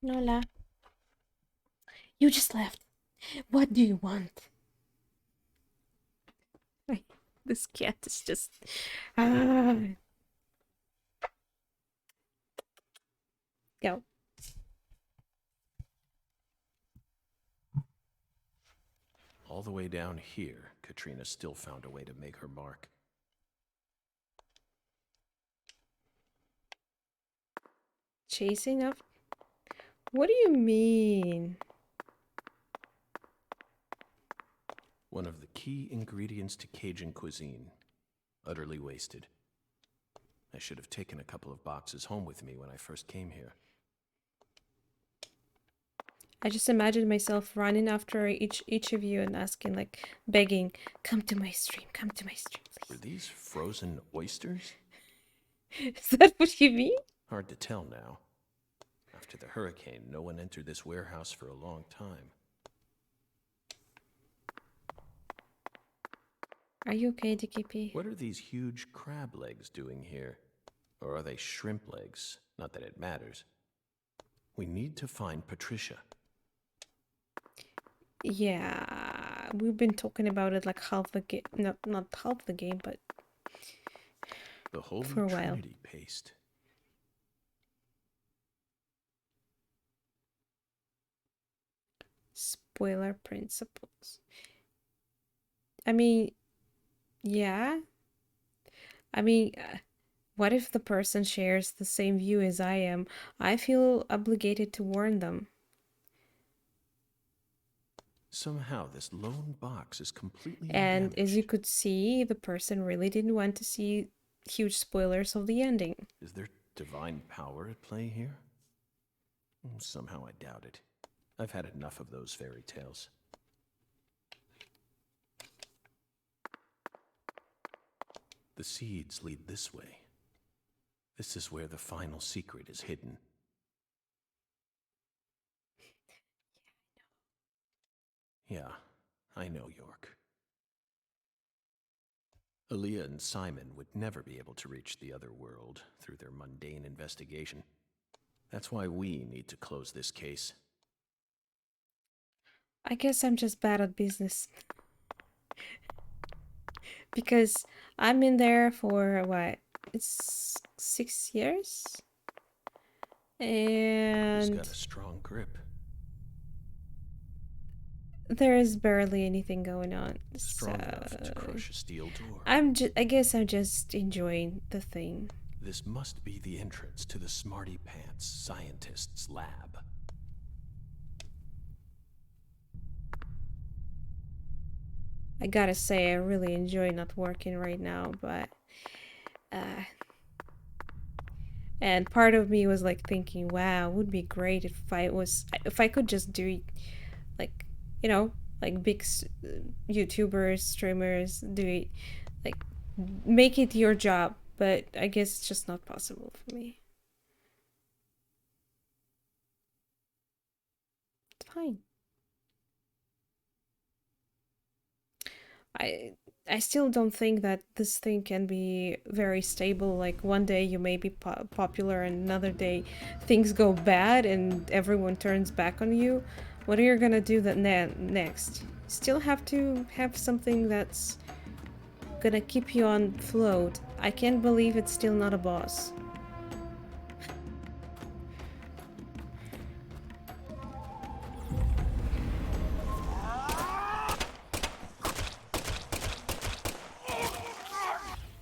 Nola. You just left. What do you want? This cat is just... Go. All the way down here, Katrina still found a way to make her mark. Chasing up? What do you mean? One of the key ingredients to Cajun cuisine. Utterly wasted. I should have taken a couple of boxes home with me when I first came here. I just imagined myself running after each of you and asking, like, begging, come to my stream, please. Were these frozen oysters? Is that what you mean? Hard to tell now. After the hurricane, no one entered this warehouse for a long time. Are you okay, DKP? What are these huge crab legs doing here? Or are they shrimp legs? Not that it matters. We need to find Patricia. Yeah, we've been talking about it like half the game. No, not half the game, but The Holy for a while. Trinity paste. Spoiler principles. I mean, yeah. I mean, what if the person shares the same view as I am? I feel obligated to warn them. Somehow this lone box is completely And undamaged. as you could see, the person really didn't want to see huge spoilers of the ending. Is there divine power at play here? Somehow I doubt it. I've had enough of those fairy tales. The seeds lead this way. This is where the final secret is hidden. Yeah, I know, York. Aaliyah and Simon would never be able to reach the other world through their mundane investigation. That's why we need to close this case. I guess I'm just bad at business. Because I'm in there for what? It's 6 years? Who's And got a strong grip? there is barely anything going on. Strong So enough to crush a steel door. I guess I'm just enjoying the thing. This must be the entrance to the Smarty Pants scientist's lab. I gotta say, I really enjoy not working right now, but and part of me was like thinking, wow, it would be great if I could just do it, like, you know, like big YouTubers, streamers do it, like make it your job, but I guess it's just not possible for me. It's fine. I still don't think that this thing can be very stable. Like one day you may be popular and another day things go bad and everyone turns back on you. What are you gonna do that next? Still have to have something that's gonna keep you on float. I can't believe it's still not a boss.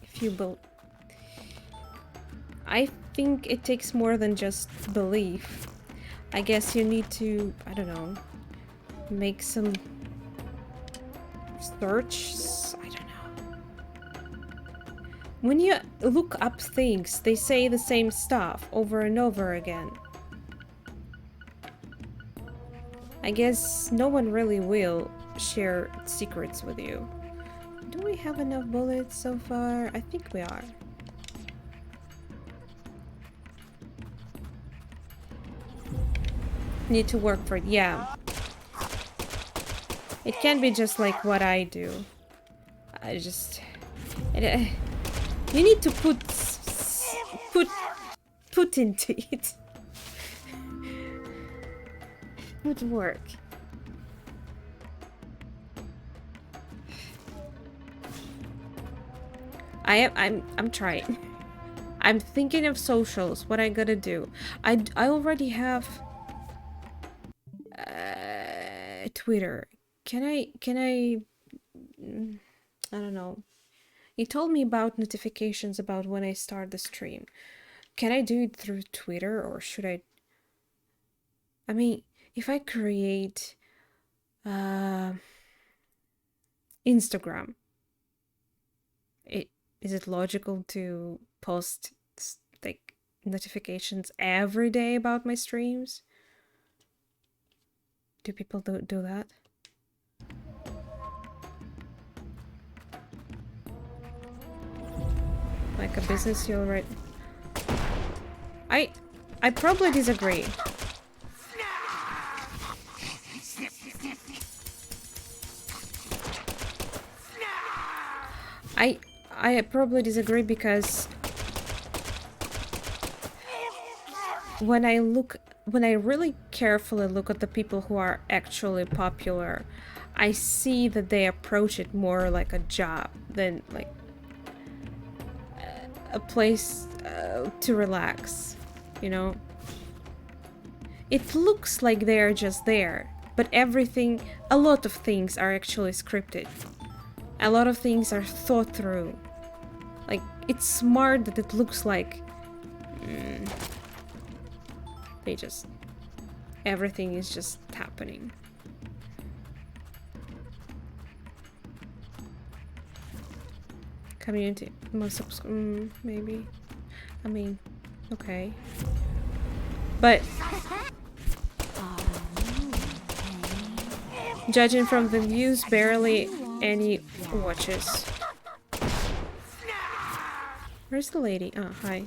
If you build... I think it takes more than just belief. I guess you need to, I don't know, make some search. I don't know. When you look up things, they say the same stuff over and over again. I guess no one really will share secrets with you. Do we have enough bullets so far? I think we are. Need to work for it, yeah. It can't be just like what I do. I just... you need to put into it. Put work. I'm trying. I'm thinking of socials, what I gotta do. I already have Twitter. Can I I don't know. You told me about notifications about when I start the stream. Can I do it through Twitter or should I mean, if I create Instagram, is it logical to post like notifications every day about my streams? Do people do that? Like a business, you already... I probably disagree. I probably disagree because when I really carefully look at the people who are actually popular, I see that they approach it more like a job than like a place to relax, you know? It looks like they're just there, but a lot of things are actually scripted. A lot of things are thought through. Like, it's smart that it looks like everything is just happening. Community, maybe. I mean, okay. But judging from the views, barely any watches. Where's the lady? Oh, hi.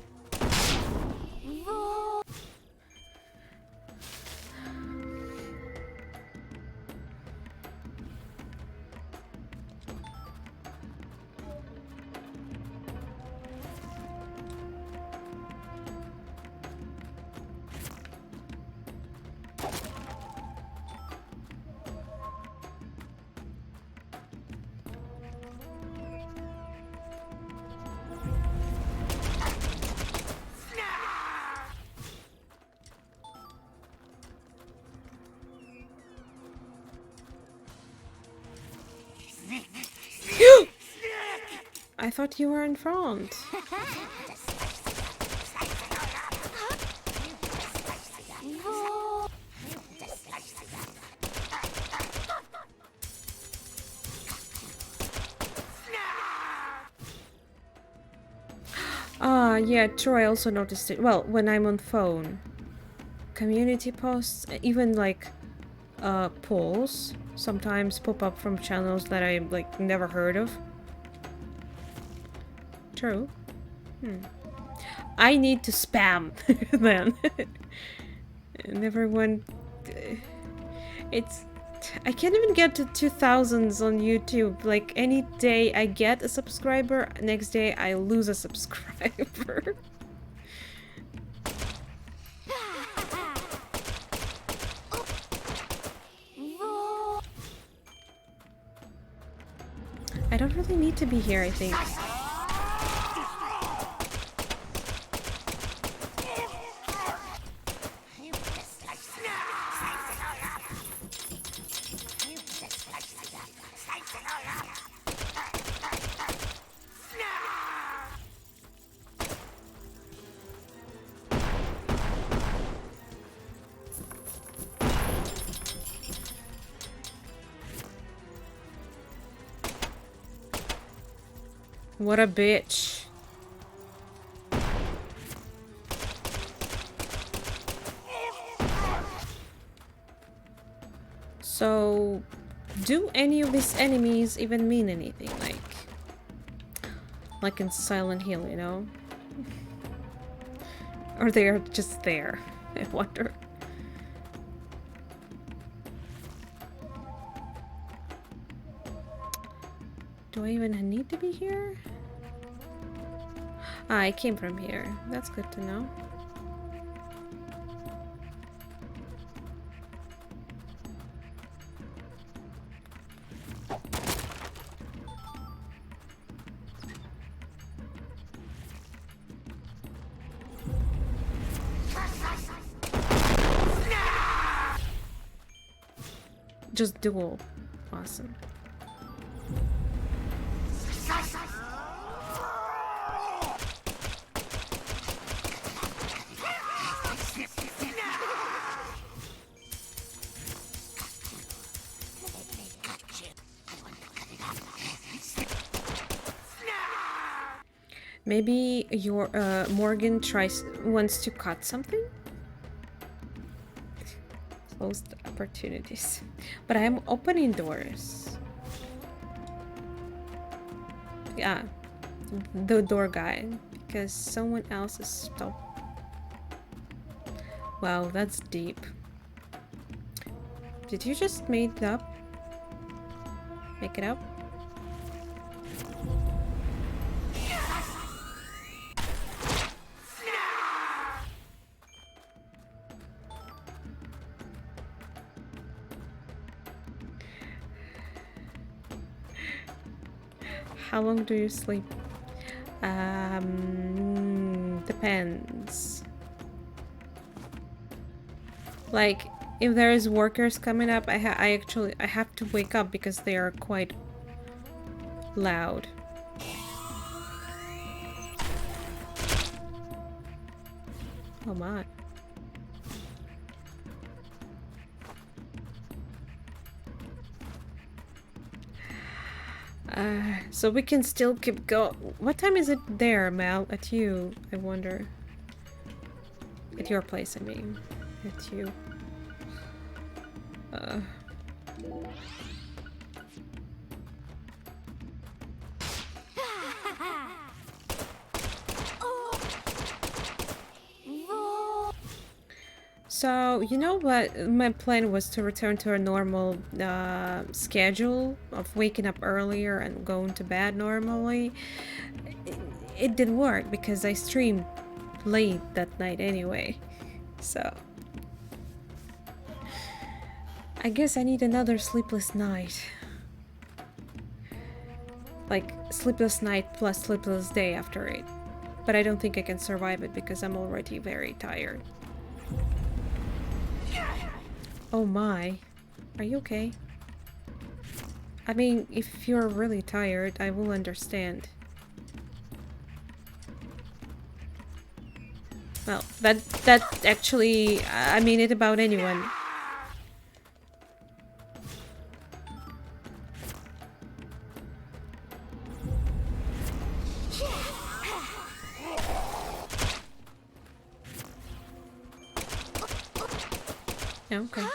I thought you were in front. Yeah, true, I also noticed it. Well, when I'm on phone. Community posts, even like polls sometimes pop up from channels that I like never heard of. True. I need to spam then. And everyone... it's I can't even get to 2000s on YouTube. Like, any day I get a subscriber, next day I lose a subscriber. I don't really need to be here, I think. What a bitch. So, do any of these enemies even mean anything? Like in Silent Hill, you know? Or they are just there, I wonder. Do I even need to be here? Ah, I came from here. That's good to know. Just duel. Awesome. Maybe your Morgan wants to cut something? Closed opportunities. But I am opening doors. Yeah. The door guy. Because someone else is stopped. Wow, that's deep. Did you just make it up? Make it up? How long do you sleep? Depends. Like, if there is workers coming up, I have to wake up because they are quite loud. Oh my. So we can still keep going. What time is it there, Mal? At you, I wonder. At your place, I mean. At you. So, you know what? My plan was to return to a normal schedule of waking up earlier and going to bed normally. It didn't work because I streamed late that night anyway. So, I guess I need another sleepless night. Like, sleepless night plus sleepless day after it. But I don't think I can survive it because I'm already very tired. Oh my. Are you okay? I mean, if you're really tired, I will understand. Well, that actually, I mean it about anyone. Okay.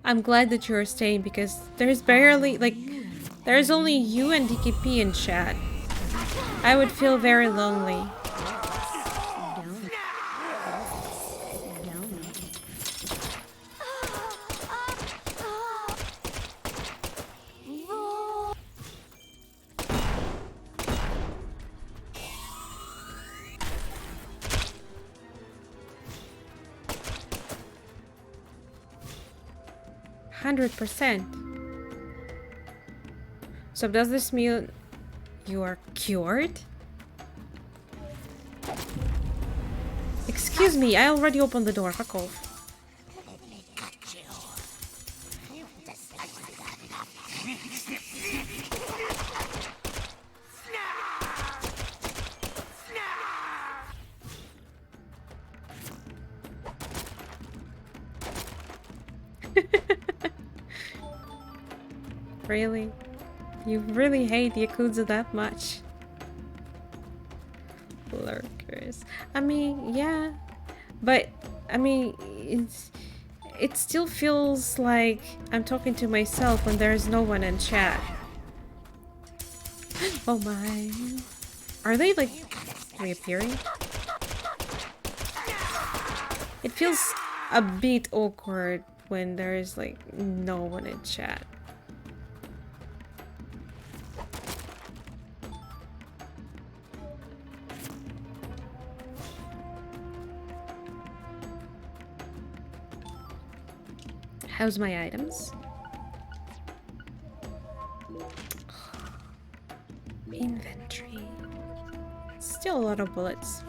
I'm glad that you're staying because there's barely, like, There's only you and DKP in chat. I would feel very lonely. 100%. So does this mean you are cured? Excuse me, I already opened the door. Fuck off. Really? You really hate Yakuza that much? Lurkers. I mean, yeah. But, I mean, it still feels like I'm talking to myself when there's no one in chat. Oh my. Are they, like, reappearing? It feels a bit awkward when there's, like, no one in chat. How's my items? Inventory. Still a lot of bullets.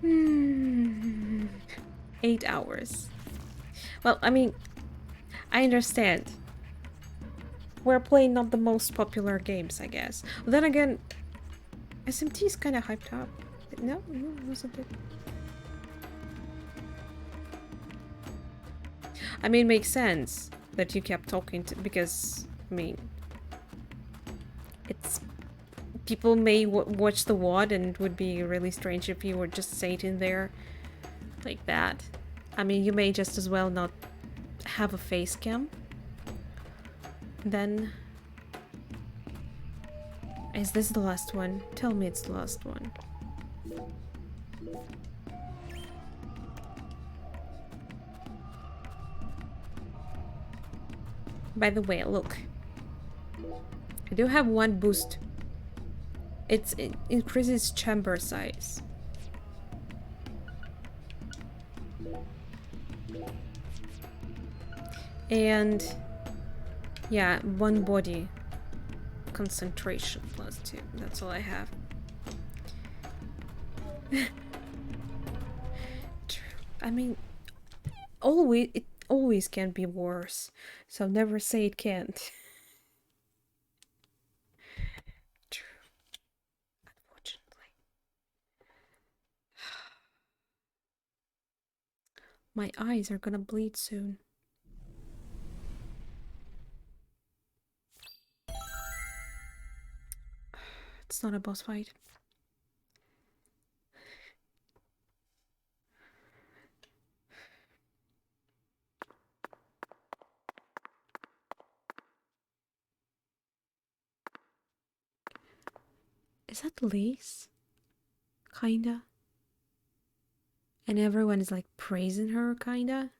Hmm. 8 hours. Well, I mean, I understand. We're playing not the most popular games, I guess. Then again, SMT is kind of hyped up. No, wasn't it? I mean, it makes sense that you kept talking to, because, I mean, it's, people may watch the WOD and it would be really strange if you were just sitting there like that. I mean, you may just as well not have a face cam. Then, is this the last one? Tell me it's the last one. By the way, look. I do have one boost. It increases chamber size. And yeah, one body concentration +2. That's all I have. True. I mean, it always can be worse, so never say it can't. True. Unfortunately. My eyes are gonna bleed soon. It's not a boss fight. Is that Lise? Kinda. And everyone is like praising her, kinda.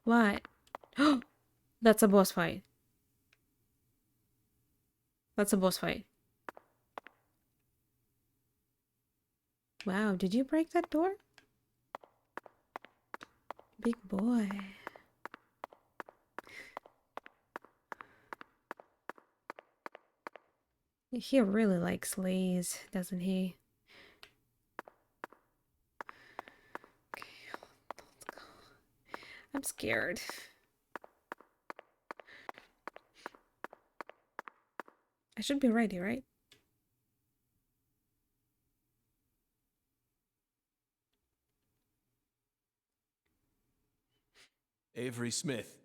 What? That's a boss fight. That's a boss fight. Wow, did you break that door? Big boy. He really likes Lise, doesn't he? Okay, let's go. I'm scared. I should be ready, right? Avery Smith.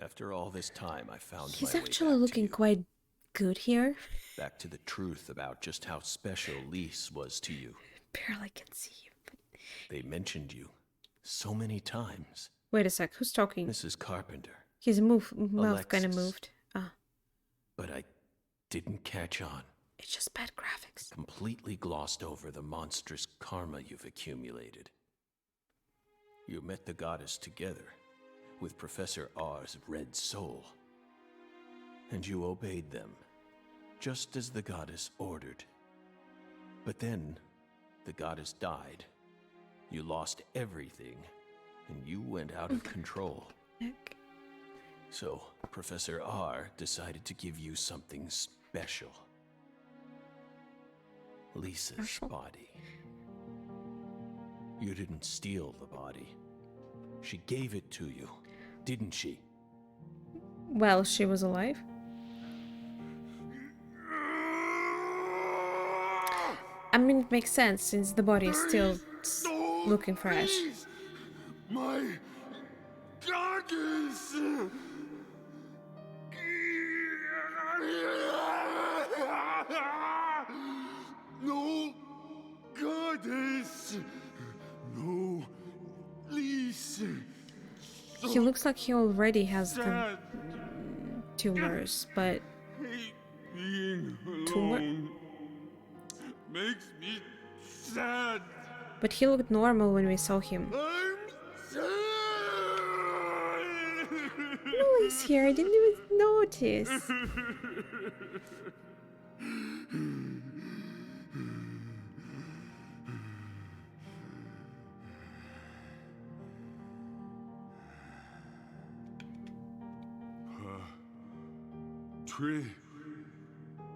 After all this time, I found He's my way actually back looking quite good here. back to the truth about just how special Lise was to you. barely can see you. But... They mentioned you so many times. Wait a sec, who's talking? Mrs. Carpenter. His mouth kind of Alexis. moved. But I didn't catch on. It's just bad graphics. Completely glossed over the monstrous karma you've accumulated. You met the goddess together with Professor R's red soul. And you obeyed them, just as the goddess ordered. But then, the goddess died. You lost everything, and you went out of control. Heck. So, Professor R decided to give you something special. Lisa's body. You didn't steal the body. She gave it to you, didn't she? Well, she was alive. I mean, it makes sense since the body is still looking fresh. My goddess! No goddess! No Lisa! He looks like he already has the tumors, but... Being Tumor? alone makes me sad. But he looked normal when we saw him. I'm sad. No, he's here. I didn't even notice.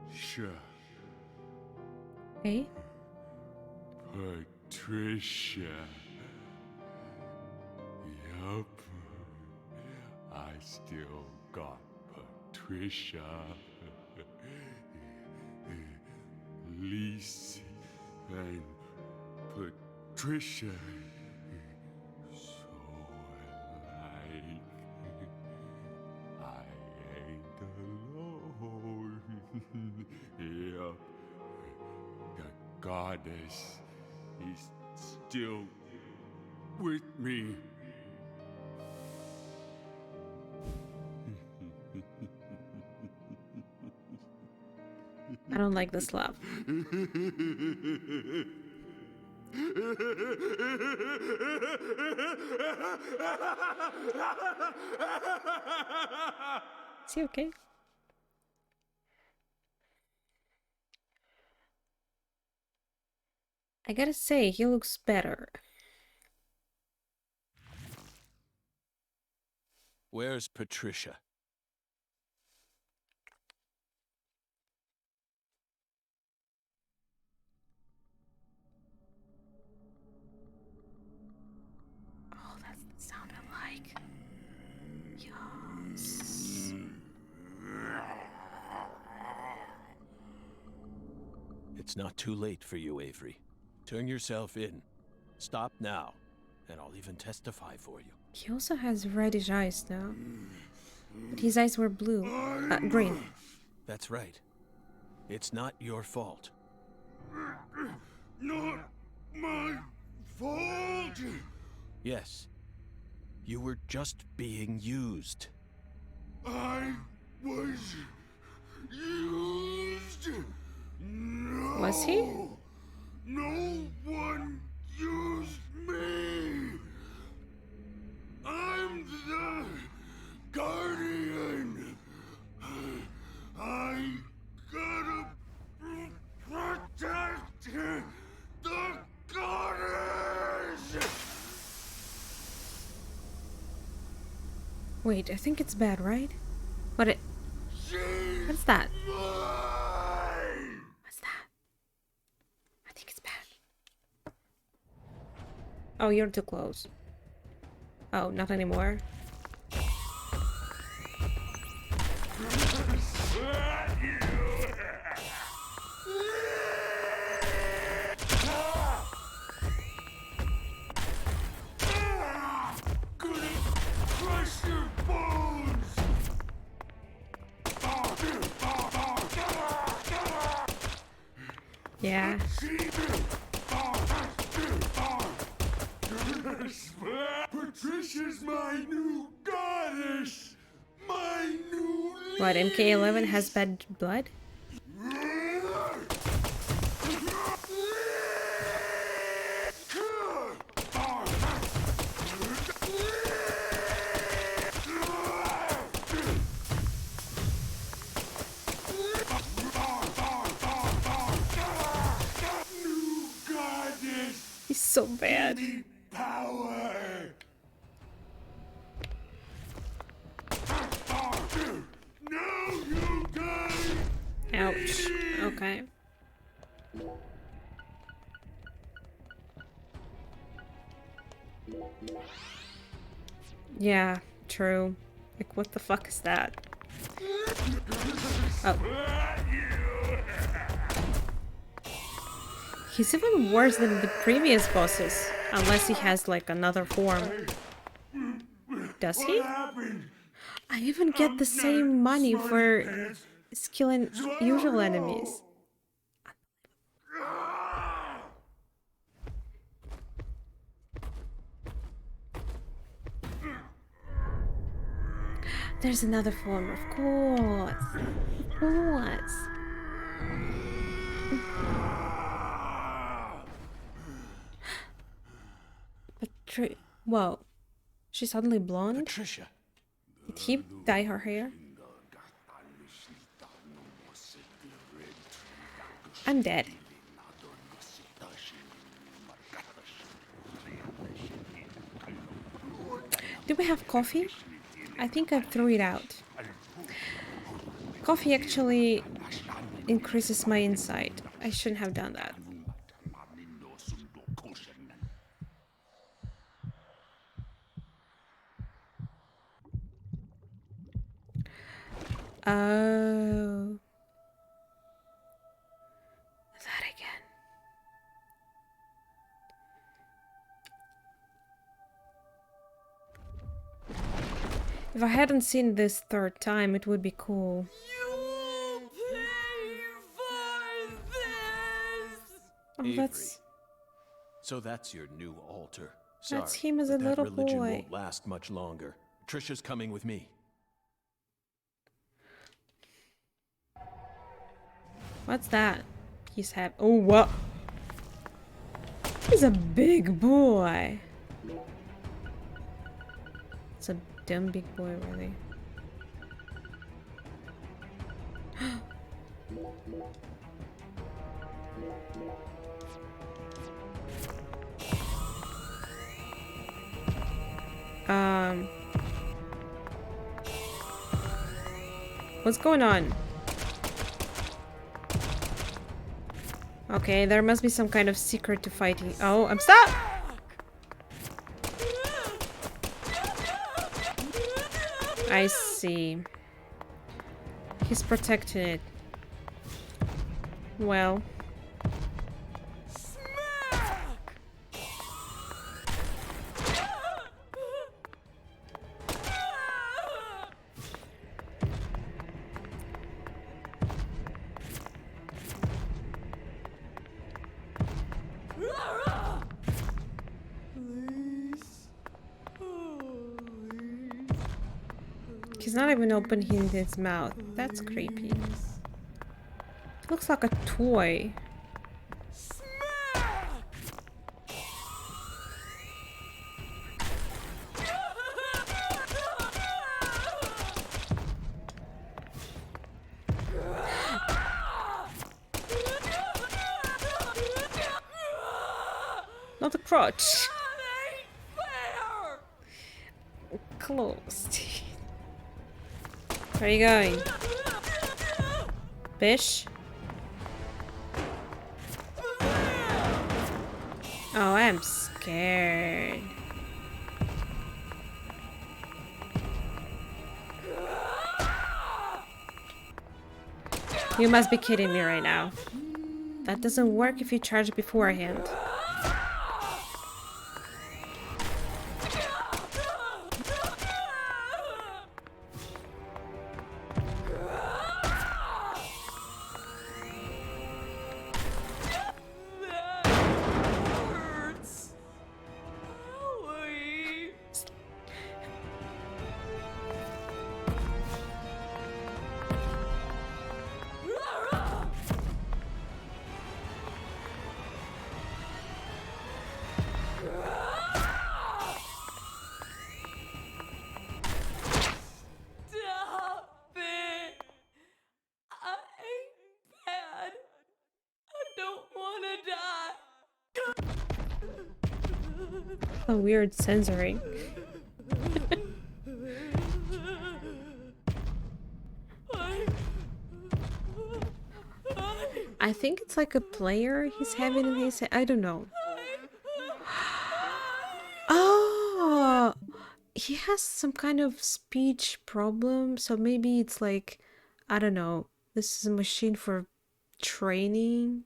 Patricia. Hey? Patricia. Yup. I still got Patricia. Lisa and Patricia. So alike. I ain't alone. Yup. The goddess is still with me. I don't like this laugh. Is he okay? I gotta say, he looks better. Where's Patricia? Oh, that's the sound I like. Yes. It's not too late for you, Avery. Turn yourself in. Stop now, and I'll even testify for you. He also has reddish eyes now. But his eyes were blue. Green. That's right. It's not your fault. Not my fault. Yes. You were just being used. I was used. No. Was he? No one used me. I'm the guardian. I gotta protect the goddess. Wait, I think it's bad, right? What's that? What's that? I think it's bad. Oh, you're too close. Oh, not anymore. Crush your bones. Yeah. Patricia's my new goddess! My new What, MK11 has bad blood? He's so bad. power! No, you guys! Ouch. Okay. Yeah, true. Like, what the fuck is that? Oh. He's even worse than the previous bosses. Unless he has, like, another form. Does he? I even get the same money for killing usual enemies. There's another form, of course. Of course. Whoa. She's suddenly blonde? Patricia. Did he dye her hair? I'm dead. Do we have coffee? I think I threw it out. Coffee actually increases my insight. I shouldn't have done that. Oh. That again. If I hadn't seen this third time, it would be cool. Oh, that's... So that's your new altar. Sorry, That's him as a but that little religion boy. won't last much longer. Trisha's coming with me. What's that? He's oh, what? He's a big boy. It's a damn big boy, really. What's going on? Okay, there must be some kind of secret to fighting. Oh, I'm stuck! I see. He's protecting it. Well. He's not even opening his mouth. That's creepy. Looks like a toy. Not a crotch. Closed. Where are you going? Bish? Oh, I'm scared. You must be kidding me right now. That doesn't work if you charge beforehand. A weird censoring. I think it's like a player he's having in his head. I don't know. Oh, he has some kind of speech problem, so maybe it's like, I don't know. This is a machine for training.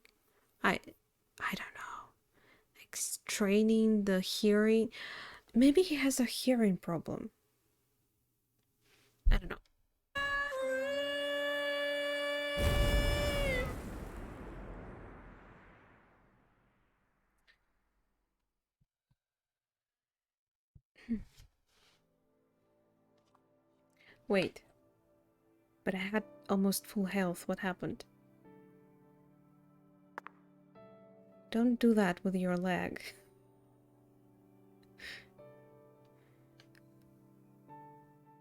I don't know. Like training the hearing. Maybe he has a hearing problem. I don't know. Wait. But I had almost full health. What happened? Don't do that with your leg.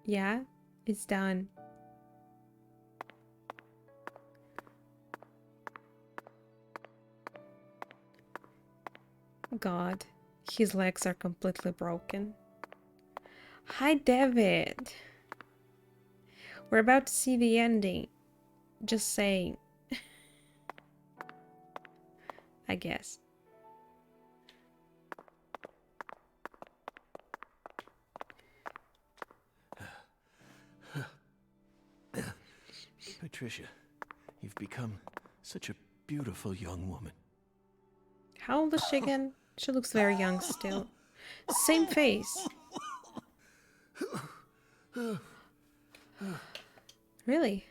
Yeah, it's done. God, his legs are completely broken. Hi, David. We're about to see the ending. Just saying. I guess. Patricia, you've become such a beautiful young woman. How old is she again? She looks very young still. Same face. Really?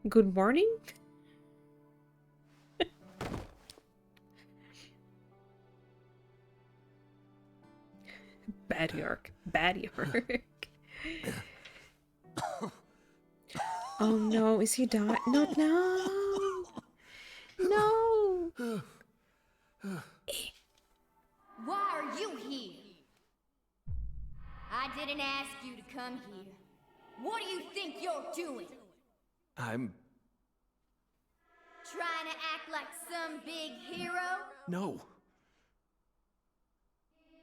Good morning? Bad York. Bad York. Oh no, is he dying? No, no! No! Why are you here? I didn't ask you to come here. What do you think you're doing? I'm... Trying to act like some big hero? No.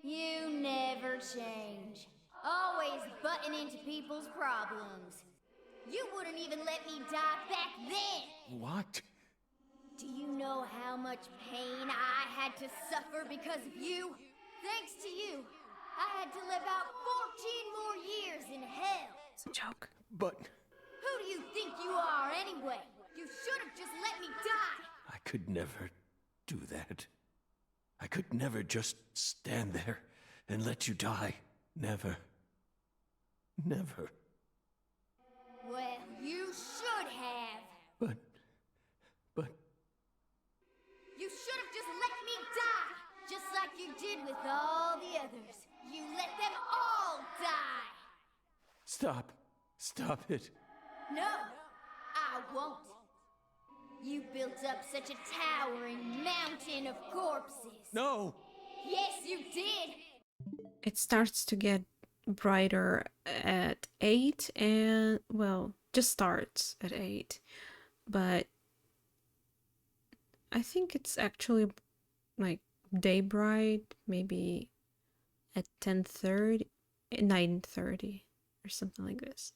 You never change. Always butting into people's problems. You wouldn't even let me die back then! What? Do you know how much pain I had to suffer because of you? Thanks to you, I had to live out 14 more years in hell. It's a joke. But... Who do you think you are anyway? You should have just let me die! I could never do that. I could never just stand there and let you die. Never. Never. Well, you should have. But... You should have just let me die! Just like you did with all the others. You let them all die! Stop. Stop it. No, I won't. You built up such a towering mountain of corpses. No! Yes, you did! It starts to get brighter at 8 and, well, just starts at 8. But I think it's actually like day bright, maybe at 10:30, 9:30 or something like this.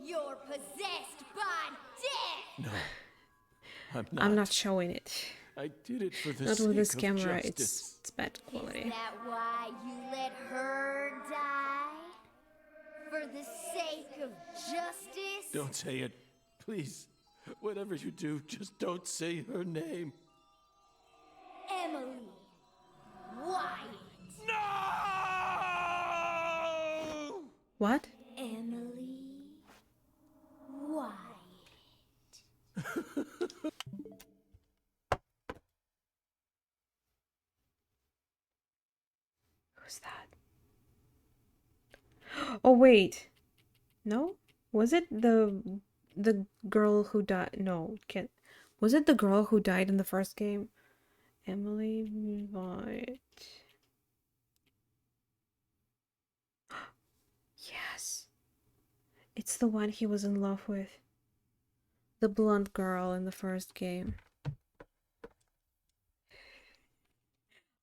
You're possessed by death! No. I'm not showing it. I did it for the Not sake with this of camera, justice. it's bad quality. Is that why you let her die? For the sake of justice? Don't say it. Please. Whatever you do, just don't say her name. Emily Wyatt. No! What? Emily Wyatt. Who's that? Oh wait. No? Was it the girl who died? No, can't. Was it the girl who died in the first game? Emily White. Yes. It's the one he was in love with. The blonde girl in the first game.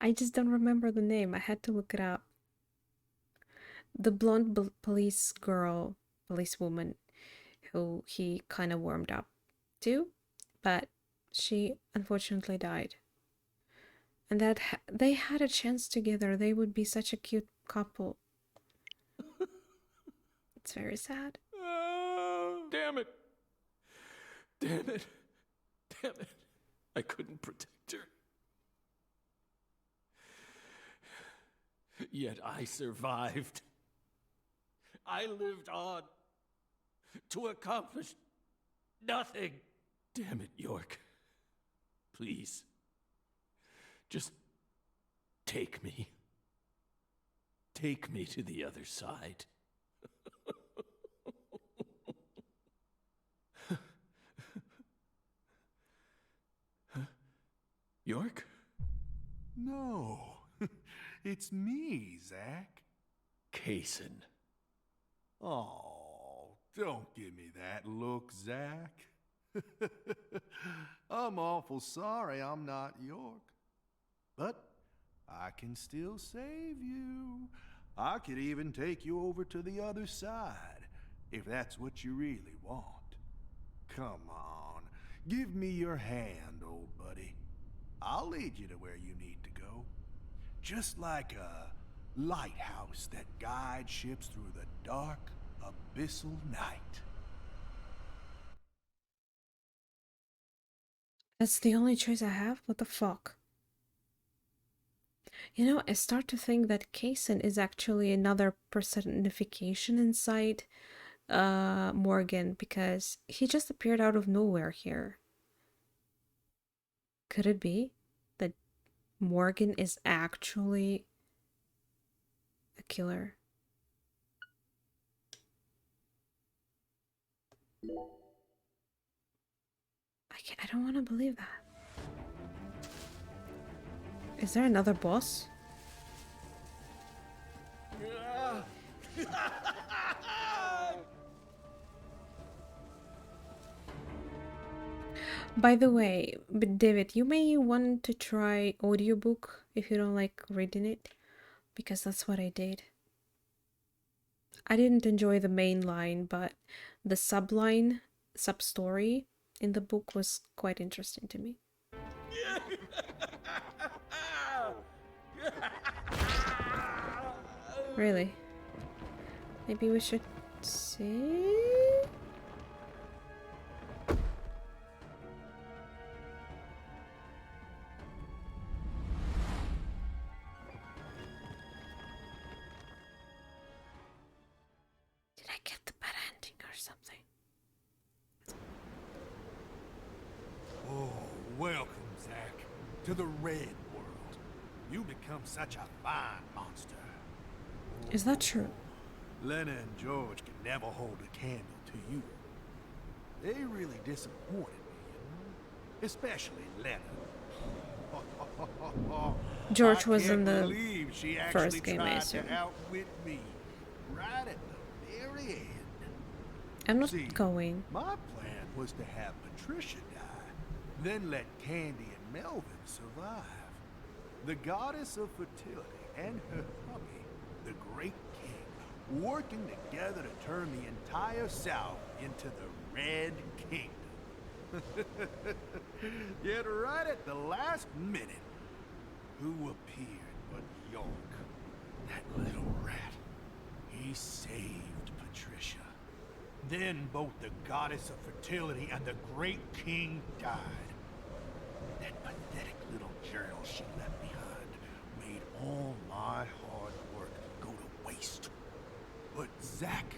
I just don't remember the name. I had to look it up. The blonde policewoman who he kind of warmed up to, but she unfortunately died. And that they had a chance together. They would be such a cute couple. It's very sad. Oh, damn it. Damn it. Damn it. I couldn't protect her. Yet I survived. I lived on to accomplish nothing. Damn it, York. Please. Just take me. Take me to the other side. York? No, it's me, Zach. Kaysen. Oh, don't give me that look, Zach. I'm awful sorry I'm not York. But I can still save you. I could even take you over to the other side, if that's what you really want. Come on, give me your hand, old buddy. I'll lead you to where you need to go. Just like a lighthouse that guides ships through the dark, abyssal night. That's the only choice I have? What the fuck? You know, I start to think that Kaysen is actually another personification inside Morgan, because he just appeared out of nowhere here. Could it be that Morgan is actually a killer? I don't want to believe that. Is there another boss? By the way, but David, you may want to try audiobook if you don't like reading it, because that's what I did. I didn't enjoy the main line, but the sub-story in the book was quite interesting to me. Really? Maybe we should see? Did I get the bad ending or something? Oh, welcome, Zach, to the Red World. You become such a fine monster. Is that true? Lena and George can never hold a candle to you. They really disappointed me, you know? Especially Lena. George was in I the can't believe she first actually game, I tried assume. to outwit me right at the very end. I'm not See, going. My plan was to have Patricia die, then let Candy and Melvin survive. The goddess of fertility and her hubby, the Great King, working together to turn the entire South into the Red Kingdom. Yet right at the last minute, who appeared but York, that little rat? He saved Patricia. Then both the goddess of fertility and the Great King died. That pathetic little journal she left behind made all my hard work go to waste. But Zach,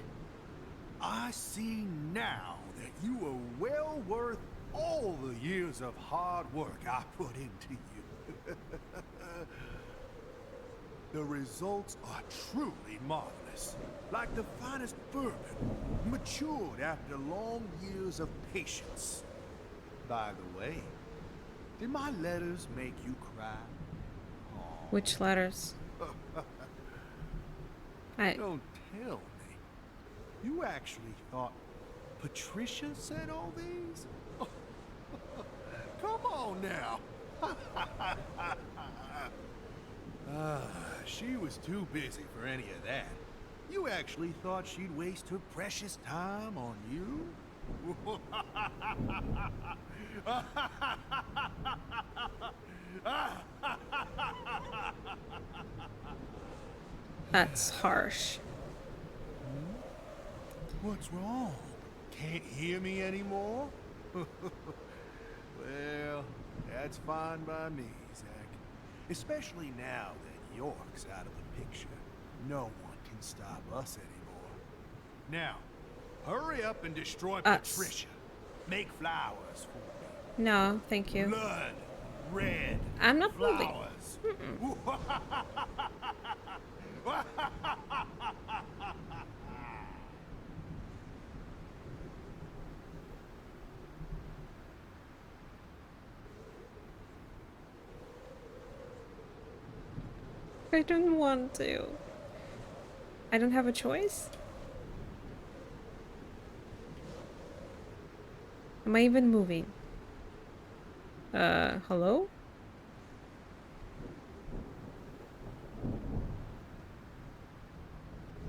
I see now that you are well worth all the years of hard work I put into you. The results are truly marvelous. Like the finest bourbon, matured after long years of patience. By the way, did my letters make you cry? Which letters? Don't tell me. You actually thought Patricia said all these? Come on now. She was too busy for any of that. You actually thought she'd waste her precious time on you? That's harsh. What's wrong? Can't hear me anymore? Well, that's fine by me, Zach. Especially now that York's out of the picture. No one can stop us anymore. Now, hurry up and destroy Patricia. Make flowers for me. No, thank you. Blood, red, I'm not flowers. I don't want to. I don't have a choice. Am I even moving? Hello?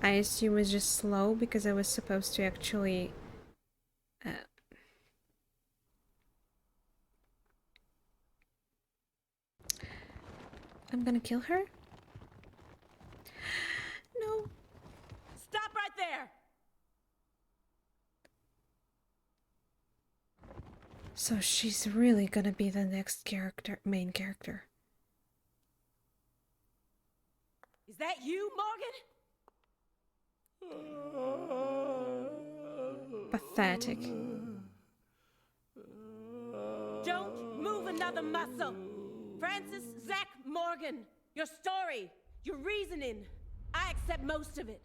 I assume it's just slow because I was supposed to actually... I'm gonna kill her? No. Stop right there! So she's really gonna be the next character, main character. Is that you, Morgan? Pathetic. Don't move another muscle. Francis, Zach, Morgan, your story, your reasoning, I accept most of it.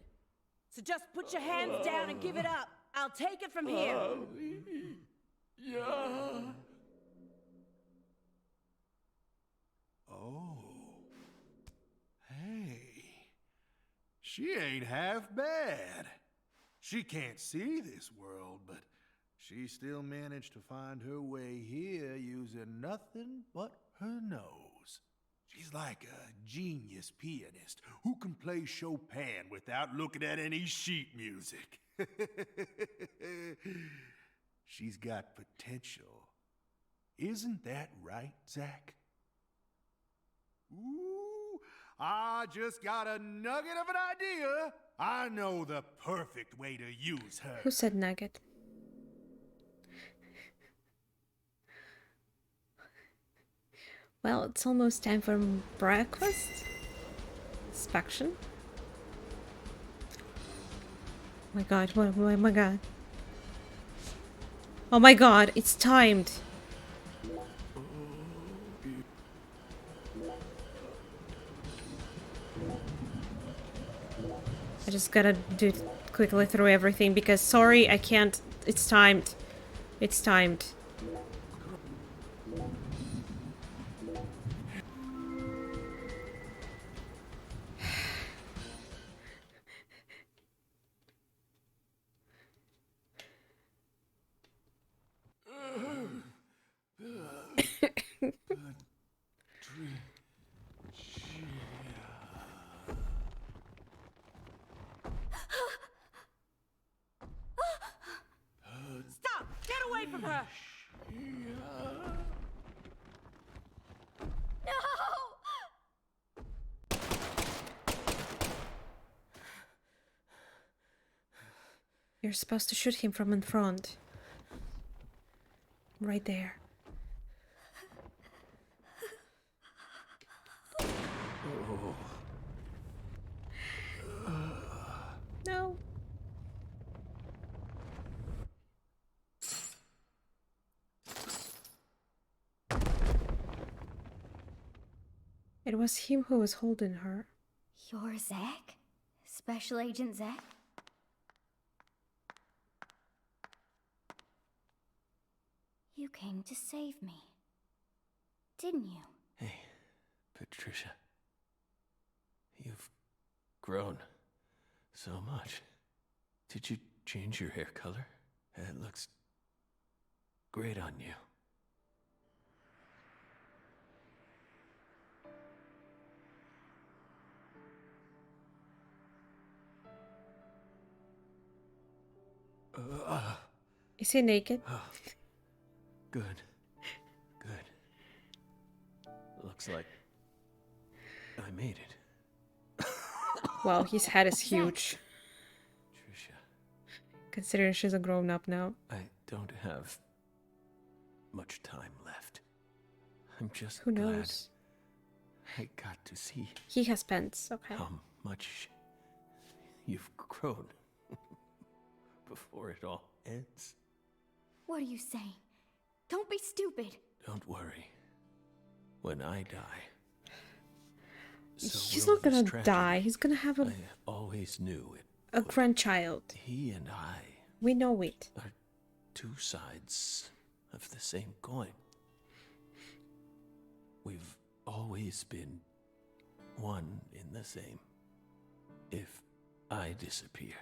So just put your hands down and give it up. I'll take it from here. Yeah. Oh. Hey. She ain't half bad. She can't see this world, but she still managed to find her way here using nothing but her nose. She's like a genius pianist who can play Chopin without looking at any sheet music. She's got potential. Isn't that right, Zach? Ooh, I just got a nugget of an idea. I know the perfect way to use her. Who said nugget? Well, it's almost time for breakfast. Inspection. Oh my god, oh my god. Oh my god, it's timed. I just gotta do it quickly through everything because sorry, I can't. It's timed. It's timed. Stop! Get away from her! No! You're supposed to shoot him from in front. Right there. No. It was him who was holding her. You're Zach? Special Agent Zach? You came to save me, didn't you? Hey, Patricia. You've grown so much. Did you change your hair color? It looks great on you. Is he naked? Oh, good. Good. Looks like I made it. Well, his head is huge. Trisha, Considering she's a grown-up now. I don't have much time left. I'm just Who glad knows? I got to see He has pants, okay. how much you've grown before it all ends. What are you saying? Don't be stupid. Don't worry. When I die, He's not gonna die. He's gonna have I always knew it. a grandchild. He and I We know it. are two sides of the same coin. We've always been one in the same. If I disappear,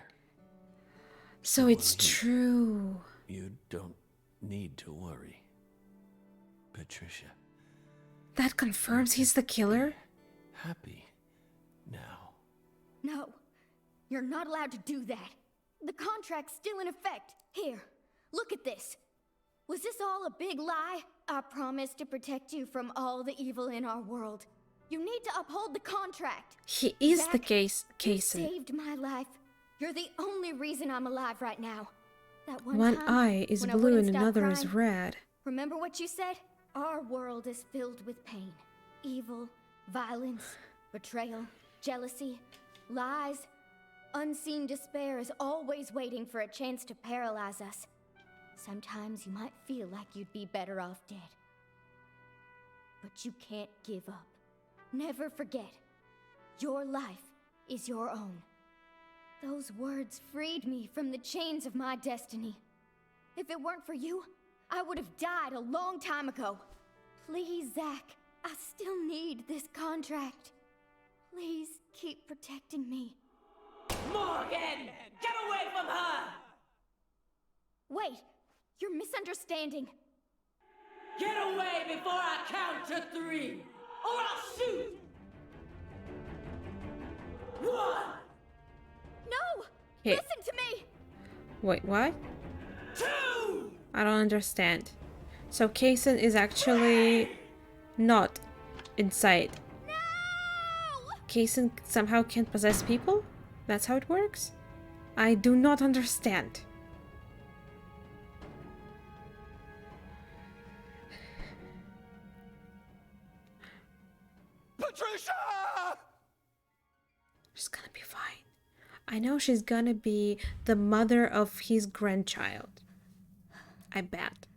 So it's true. you don't need to worry. Patricia, That confirms he's the killer? happy now. No, you're not allowed to do that. The contract's still in effect. Here, look at this. Was this all a big lie? I promised to protect you from all the evil in our world. You need to uphold the contract. He is the Zach, case. You Casey. saved my life. You're the only reason I'm alive right now. That One time, eye is when I blue wouldn't and stop another is crying, red. Remember what you said? Our world is filled with pain, evil, violence, betrayal, jealousy, lies. Unseen despair is always waiting for a chance to paralyze us. Sometimes you might feel like you'd be better off dead. But you can't give up. Never forget, your life is your own. Those words freed me from the chains of my destiny. If it weren't for you, I would have died a long time ago. Please, Zach, I still need this contract. Please keep protecting me. Morgan! Get away from her! Wait, you're misunderstanding. Get away before I count to 3, or I'll shoot! 1! No! Hey. Listen to me! Wait, what? 2! I don't understand. So Kason is actually not inside. No! Kason somehow can't possess people? That's how it works? I do not understand. Patricia! She's gonna be fine. I know she's gonna be the mother of his grandchild. I bet.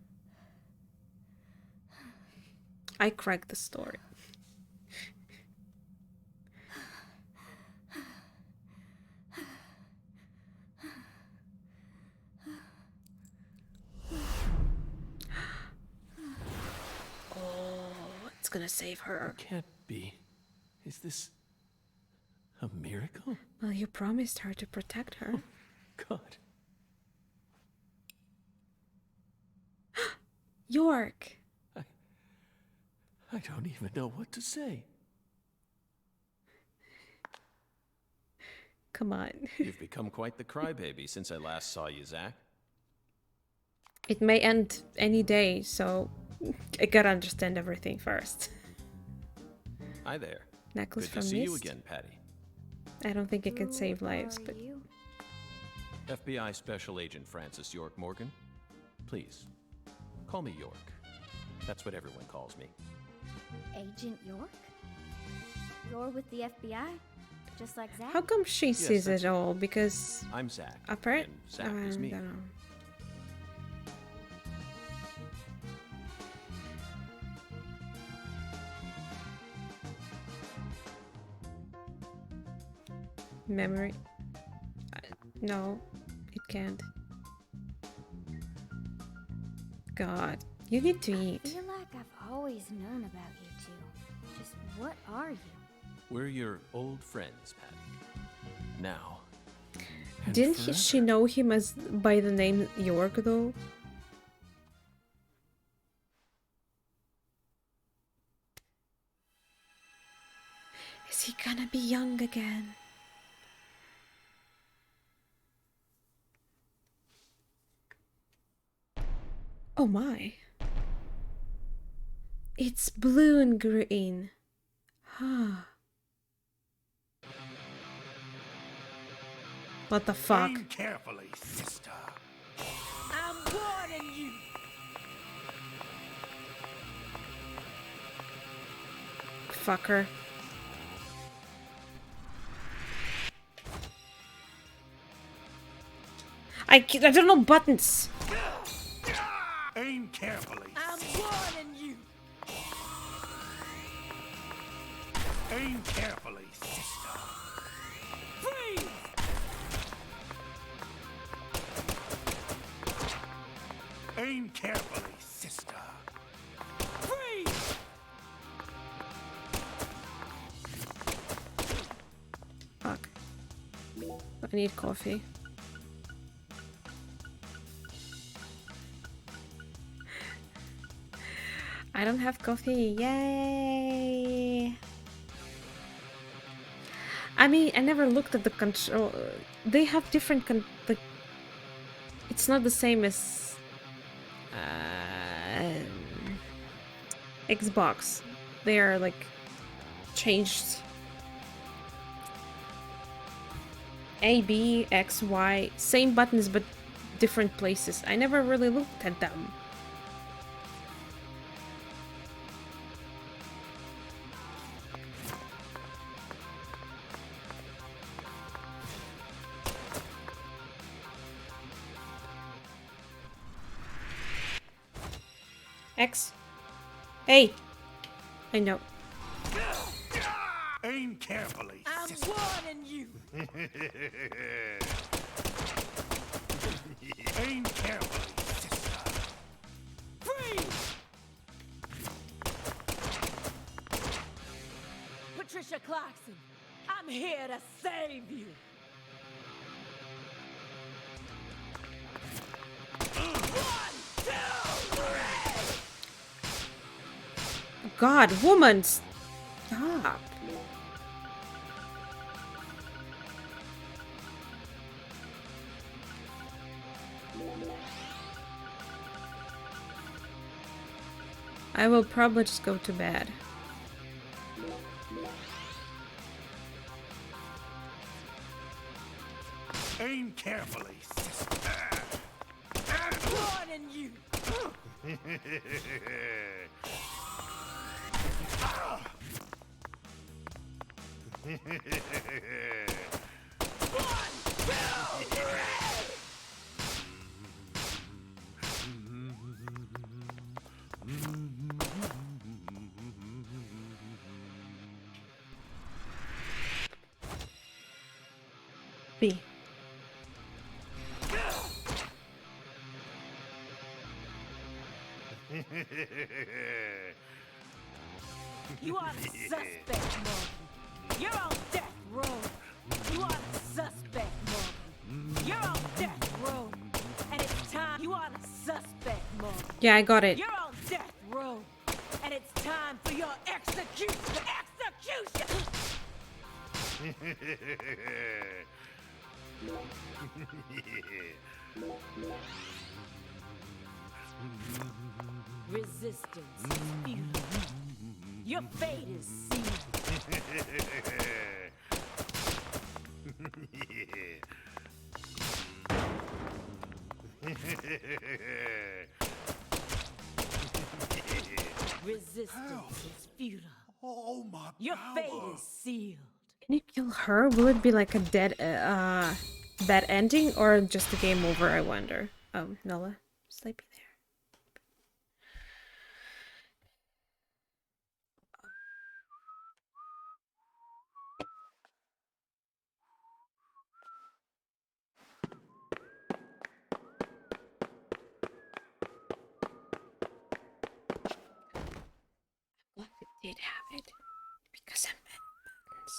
I cracked the story. Oh, it's gonna save her. Can't be. Is this a miracle? Well, you promised her to protect her. God. York! I don't even know what to say. Come on. You've become quite the crybaby since I last saw you, Zach. It may end any day, so I gotta understand everything first. Hi there. Necklace Good from to see you Mist? again, Patty. I don't think it can save lives, but FBI Special Agent Francis York Morgan. Please, call me York. That's what everyone calls me. Agent York? You're with the FBI? Just like Zach? how come she sees it all? Because I'm Zach. apparent. And Zach is me. I don't know. Memory. No, it can't. God, you need to I eat. feel like I've always known about you two. Just what are you? We're your old friends, Patty. Now. and Didn't forever. she know him as by the name York though? Is he gonna be young again? Oh my. It's blue and green. Ah. What the fuck? Aim carefully, sister. I'm warning you. Fucker. I don't know buttons. Aim carefully. I'm warning you. Aim carefully, sister. Freeze! Aim carefully, sister. Freeze! Fuck. I need coffee. I don't have coffee. Yay! I mean, I never looked at the control. They have different it's not the same as Xbox. They are like changed. A, B, X, Y, same buttons but different places. I never really looked at them. X. Hey. I know. Aim carefully, I'm sister. warning you. Aim carefully, sister. Freeze! Patricia Clarkson, I'm here to save you. God, woman, stop. I will probably just go to bed. Aim carefully, sister. I'm warning you. B. You are the suspect, Morgan. You're on death row. You are the suspect, Morgan. You're on death row. And it's time. You are the suspect, Morgan. Yeah, I got it. You're on death row. And it's time for your execution. Execution! Resistance is futile. Your fate is sealed. Resistance is futile. Oh my Your power. fate is sealed. Can you kill her? Will it be like a dead, bad ending or just a game over? I wonder. Oh, Nola, sleepy there. What if it did have it? Because I'm bad at buttons.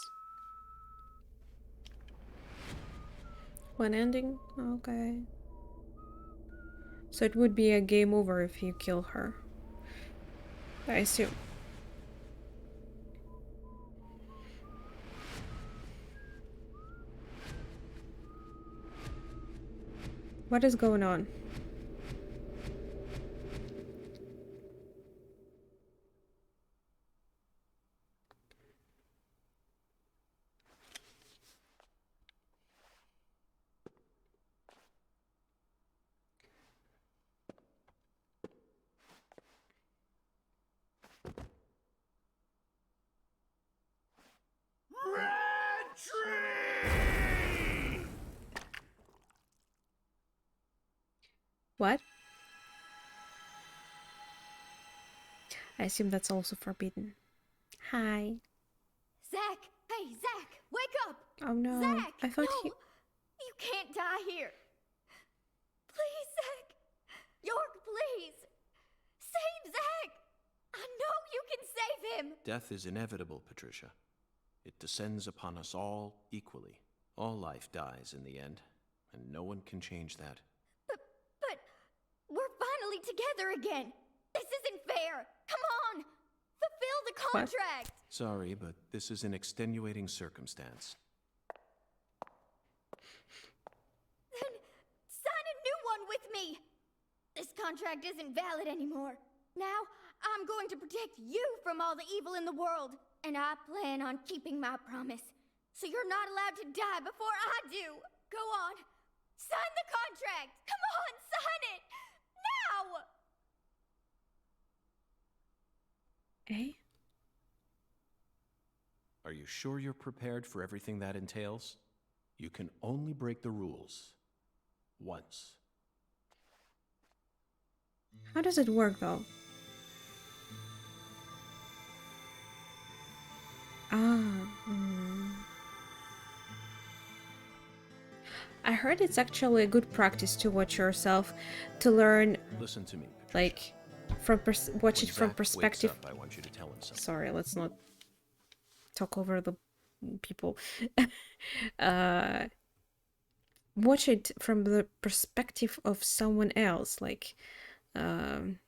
One ending? Okay. So it would be a game over if you kill her. I assume. What is going on? What? I assume that's also forbidden. Hi. Zach! Hey, Zach! Wake up! Oh no. Zach! I thought no! he... You can't die here! Please, Zach! York, please! Save Zach! I know you can save him! Death is inevitable, Patricia. It descends upon us all equally. All life dies in the end, and no one can change that. But we're finally together again! This isn't fair! Come on! Fulfill the contract! Sorry, but this is an extenuating circumstance. Then sign a new one with me! This contract isn't valid anymore. Now, I'm going to protect you from all the evil in the world, and I plan on keeping my promise. So you're not allowed to die before I do. Go on. Sign the contract. Come on, sign it. Now! Eh? Are you sure you're prepared for everything that entails? You can only break the rules once. How does it work though? I heard it's actually a good practice to watch yourself to learn. Listen to me, Patricia. Like, from watch it from Zach perspective. wakes up, I want you to tell him something. Sorry, let's not talk over the people. Watch it from the perspective of someone else. Like,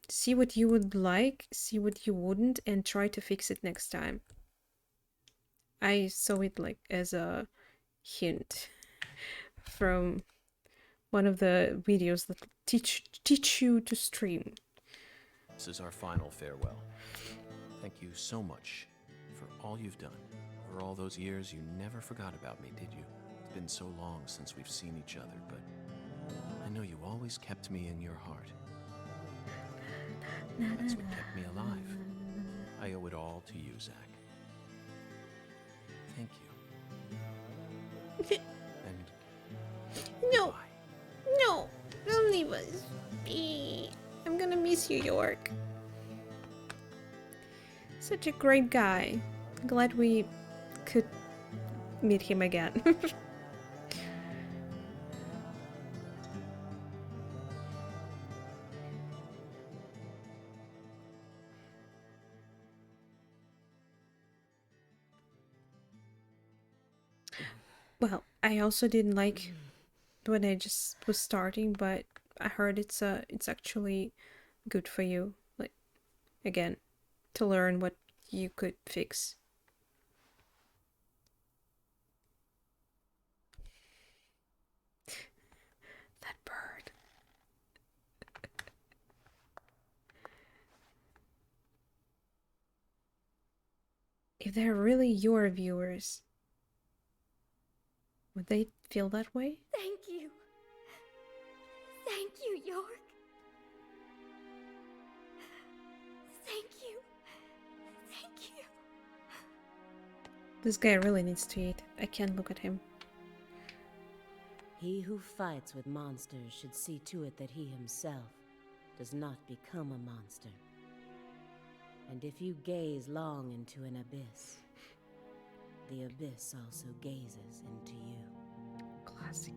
see what you would like, see what you wouldn't, and try to fix it next time. I saw it like as a hint from one of the videos that teach you to stream. This is our final farewell. Thank you so much for all you've done. For all those years, you never forgot about me, did you? It's been so long since we've seen each other, but I know you always kept me in your heart. That's what kept me alive. I owe it all to you, Zach. Thank you. And No, goodbye. no, don't leave us be. I'm gonna miss you, York. Such a great guy. Glad we could meet him again. Well, I also didn't like when I just was starting, but I heard it's actually good for you, like, again, to learn what you could fix. That bird. If they're really your viewers, would they feel that way? Thank you. Thank you, York. Thank you. Thank you. This guy really needs to eat. I can't look at him. He who fights with monsters should see to it that he himself does not become a monster. And if you gaze long into an abyss, the abyss also gazes into you. Classic.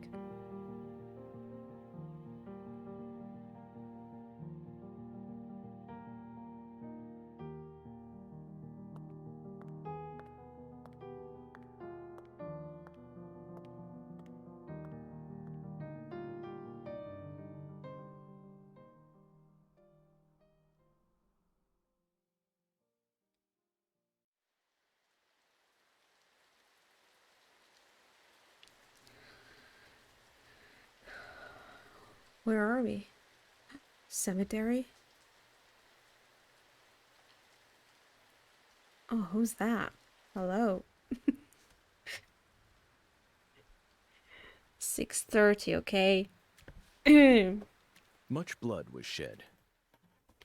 Where are we? Cemetery? Oh, who's that? Hello. 6:30, okay? Much blood was shed,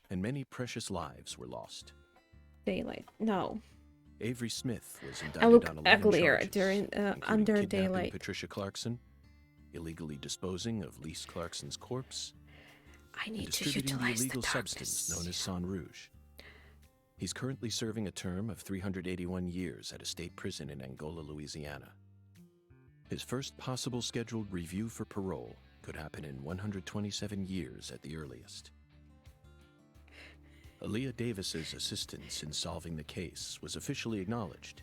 and many precious lives were lost. Daylight. No. Avery Smith was I indicted look on 11 uglier charges, during including under kidnapping daylight. Patricia Clarkson, illegally disposing of Lise Clarkson's corpse, I and need to distributing the utilize illegal the substance known as Sang Rouge. He's currently serving a term of 381 years at a state prison in Angola, Louisiana. His first possible scheduled review for parole could happen in 127 years at the earliest. Aaliyah Davis's assistance in solving the case was officially acknowledged,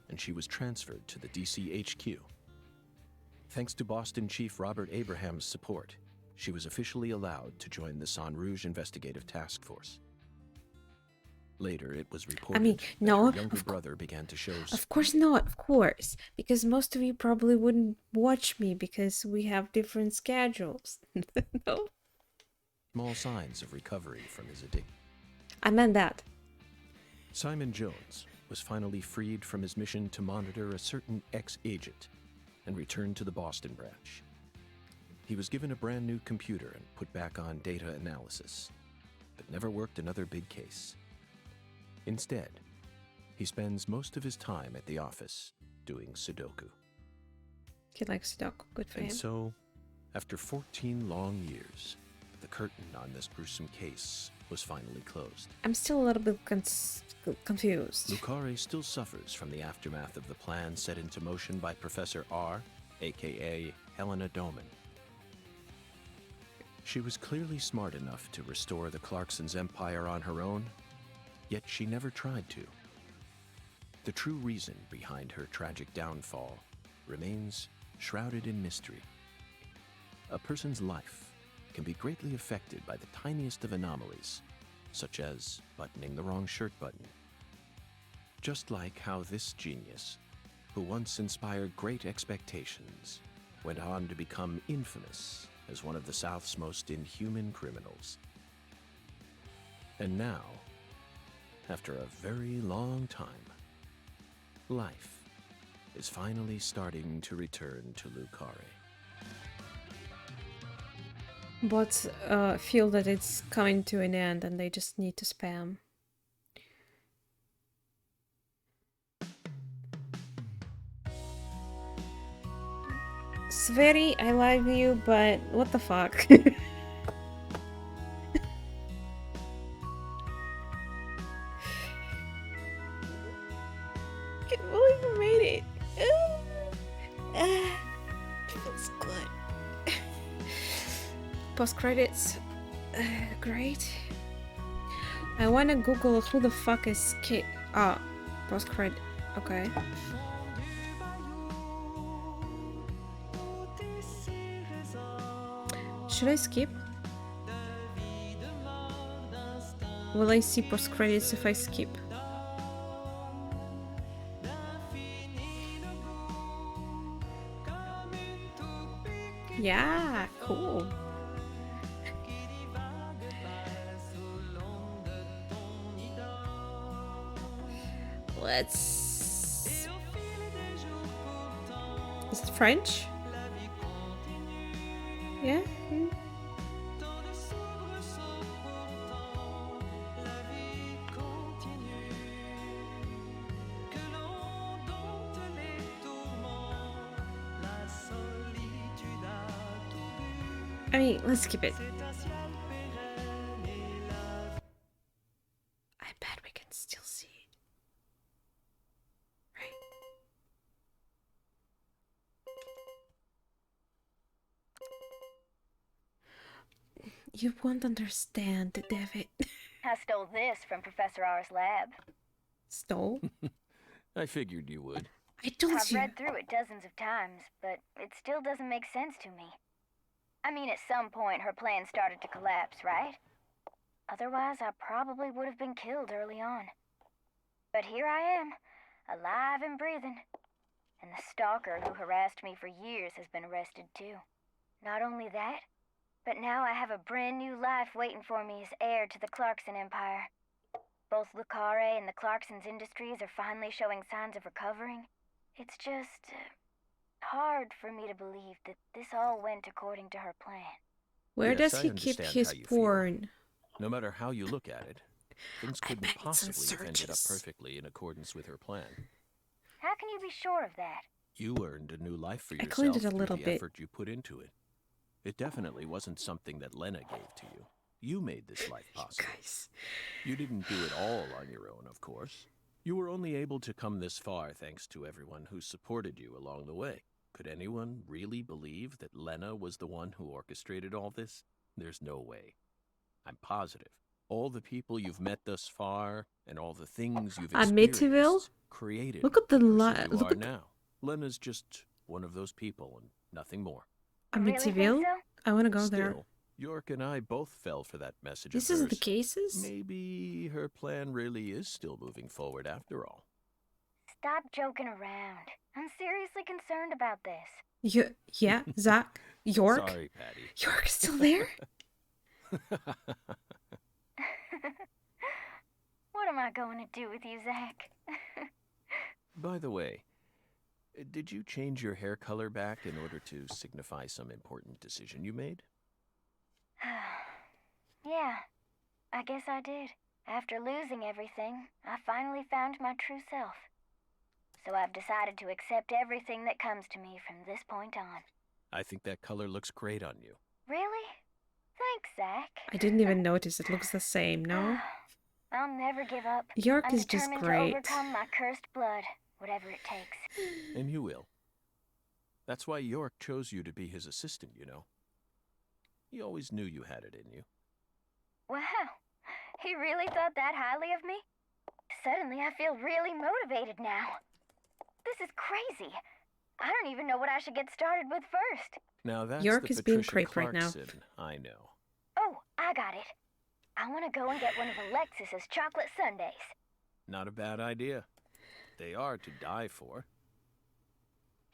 and she was transferred to the DC HQ. Thanks to Boston Chief Robert Abraham's support, she was officially allowed to join the Sang Rouge Investigative Task Force. Later, it was reported that her younger brother began to show... Of course not, of course. Because most of you probably wouldn't watch me because we have different schedules. No? small signs of recovery from his addiction. I meant that. Simon Jones was finally freed from his mission to monitor a certain ex-agent and returned to the Boston branch. He was given a brand new computer and put back on data analysis, but never worked another big case. Instead, he spends most of his time at the office doing Sudoku. He likes Sudoku, good for him. And so, after 14 long years, the curtain on this gruesome case was finally closed. I'm still a little bit confused. Lucare still suffers from the aftermath of the plan set into motion by Professor R, aka Helena Doman. She was clearly smart enough to restore the Clarksons' empire on her own, yet she never tried to. The true reason behind her tragic downfall remains shrouded in mystery. A person's life can be greatly affected by the tiniest of anomalies, such as buttoning the wrong shirt button. Just like how this genius, who once inspired great expectations, went on to become infamous as one of the South's most inhuman criminals. And now, after a very long time, life is finally starting to return to Lucare. Bots feel that it's coming to an end and they just need to spam. Sveri, I love you, but what the fuck? Can't believe I made it. Feels good. Post credits. Great. I wanna Google who the fuck is Kit. Ah, post credit. Okay. Should I skip? Will I see post credits if I skip? Yeah, cool. Let's... Is it French? Yeah? I mean, let's skip it. I bet we can still see it. Right? You won't understand, David. I stole this from Professor R's lab. Stole? I figured you would. I told I've you. read through it dozens of times, but it still doesn't make sense to me. I mean, at some point her plan started to collapse, right? Otherwise, I probably would have been killed early on. But here I am, alive and breathing. And the stalker who harassed me for years has been arrested too. Not only that, but now I have a brand new life waiting for me as heir to the Clarkson Empire. Both Lucare and the Clarkson's industries are finally showing signs of recovering. It's just hard for me to believe that this all went according to her plan. Where Yes, does I he keep understand his how you porn? No matter how you look at it, things couldn't bet it's in possibly have ended up searches. perfectly in accordance with her plan. How can you be sure of that? You earned a new life for I yourself cleaned it a through little the bit. effort you put into it. It definitely wasn't something that Lena gave to you. You made this life possible. Guys. You didn't do it all on your own, of course. You were only able to come this far thanks to everyone who supported you along the way. Could anyone really believe that Lena was the one who orchestrated all this? There's no way. I'm positive. All the people you've met thus far and all the things you've Amityville? experienced created Look at the the person you look are at now. Lena's just one of those people and nothing more. Amityville. I want to go there. Still, York and I both fell for that message This of is hers. the cases. Maybe her plan really is still moving forward after all. Stop joking around. I'm seriously concerned about this. Yeah, Zach. York. Sorry, Patty. York is still there. What am I going to do with you, Zach? By the way, did you change your hair color back in order to signify some important decision you made? Yeah, I guess I did. After losing everything, I finally found my true self. So I've decided to accept everything that comes to me from this point on. I think that color looks great on you. Really? Thanks, Zach. I didn't even notice. It looks the same, no? I'll never give up. York I'm is just determined great. to overcome my cursed blood, whatever it takes. And you will. That's why York chose you to be his assistant, you know. He always knew you had it in you. Wow, he really thought that highly of me? Suddenly I feel really motivated now. This is crazy. I don't even know what I should get started with first. Now that's York the is being Patricia creep right now. Clarkson I know. Oh, I got it. I want to go and get one of Alexis's chocolate sundaes. Not a bad idea. They are to die for.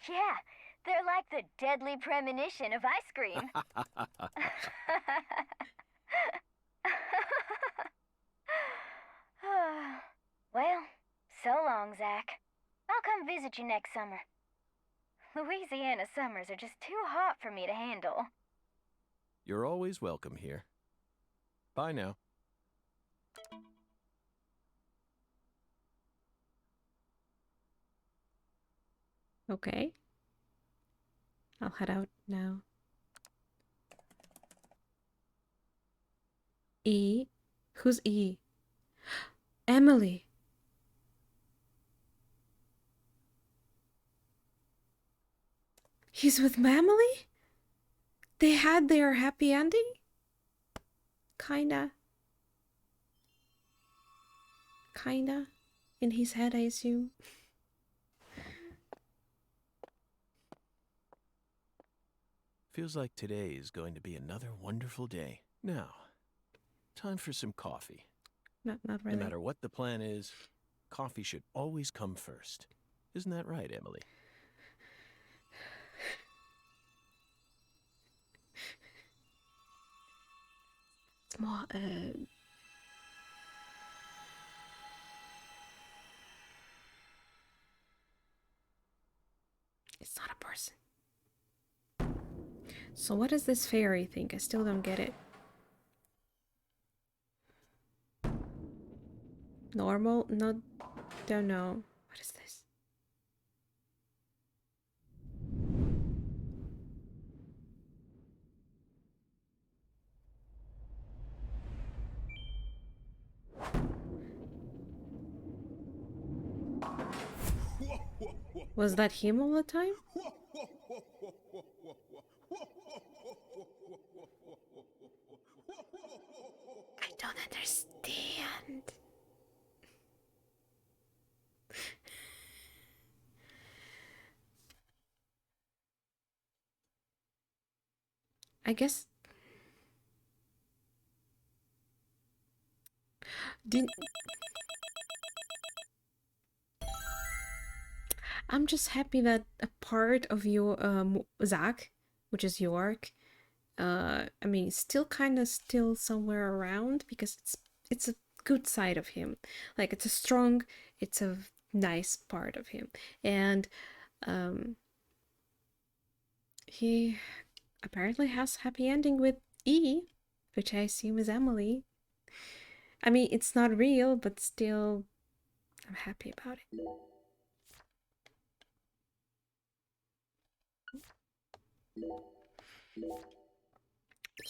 Yeah, they're like the deadly premonition of ice cream. Well, so long, Zach. I'll come visit you next summer. Louisiana summers are just too hot for me to handle. You're always welcome here. Bye now. Okay. I'll head out now. E? Who's E? Emily. He's with Emily? They had their happy ending? Kinda. Kinda. In his head, I assume. Feels like today is going to be another wonderful day. Now, time for some coffee. Not really. No matter what the plan is, coffee should always come first. Isn't that right, Emily? More, it's not a person. So what is this fairy thing? I still don't get it. Normal? Not... Don't know. What is this? Was that him all the time? I don't understand. I guess... Didn't... I'm just happy that a part of your Zach, which is York, I mean, still kind of still somewhere around, because it's a good side of him. Like, it's a nice part of him, and he apparently has happy ending with E, which I assume is Emily. I mean, it's not real, but still, I'm happy about it.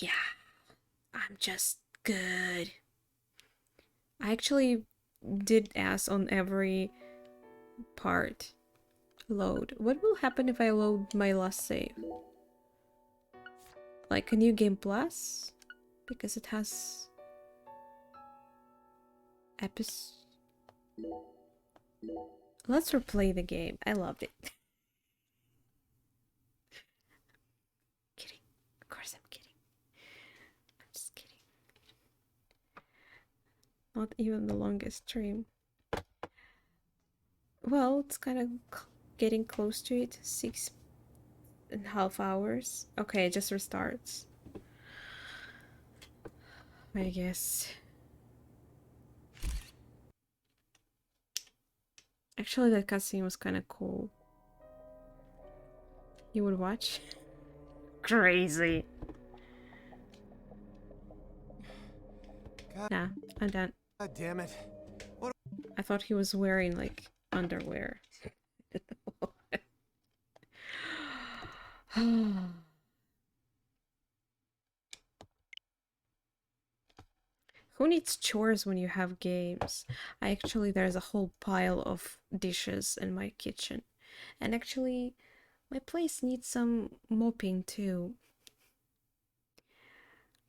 Yeah, I'm just good. I actually did ask on every part. Load. What will happen if I load my last save? Like a new game plus? Because it has episodes. Let's replay the game. I loved it. Kidding. Of course I'm kidding. I'm just kidding. Not even the longest stream. Well, it's kind of getting close to it. 6.5 hours. Okay, it just restarts. I guess. Actually, that cutscene was kind of cool. You would watch? Crazy. God, Nah, I'm done. God damn it. What? I thought he was wearing, like, underwear. Who needs chores when you have games? There's a whole pile of dishes in my kitchen. And actually, my place needs some mopping too.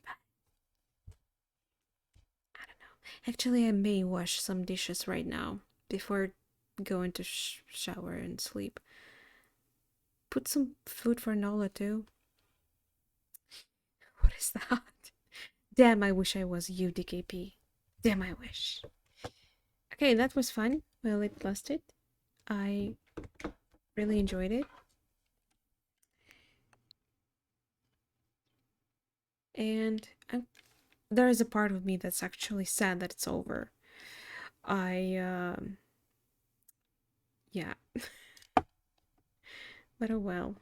I don't know. Actually, I may wash some dishes right now before going to shower and sleep. Put some food for Nola too. What is that? Damn, I wish I was you, DKP. Damn, I wish. Okay, that was fun. Well, it lasted. I really enjoyed it. And there is a part of me that's actually sad that it's over. Yeah. But oh well.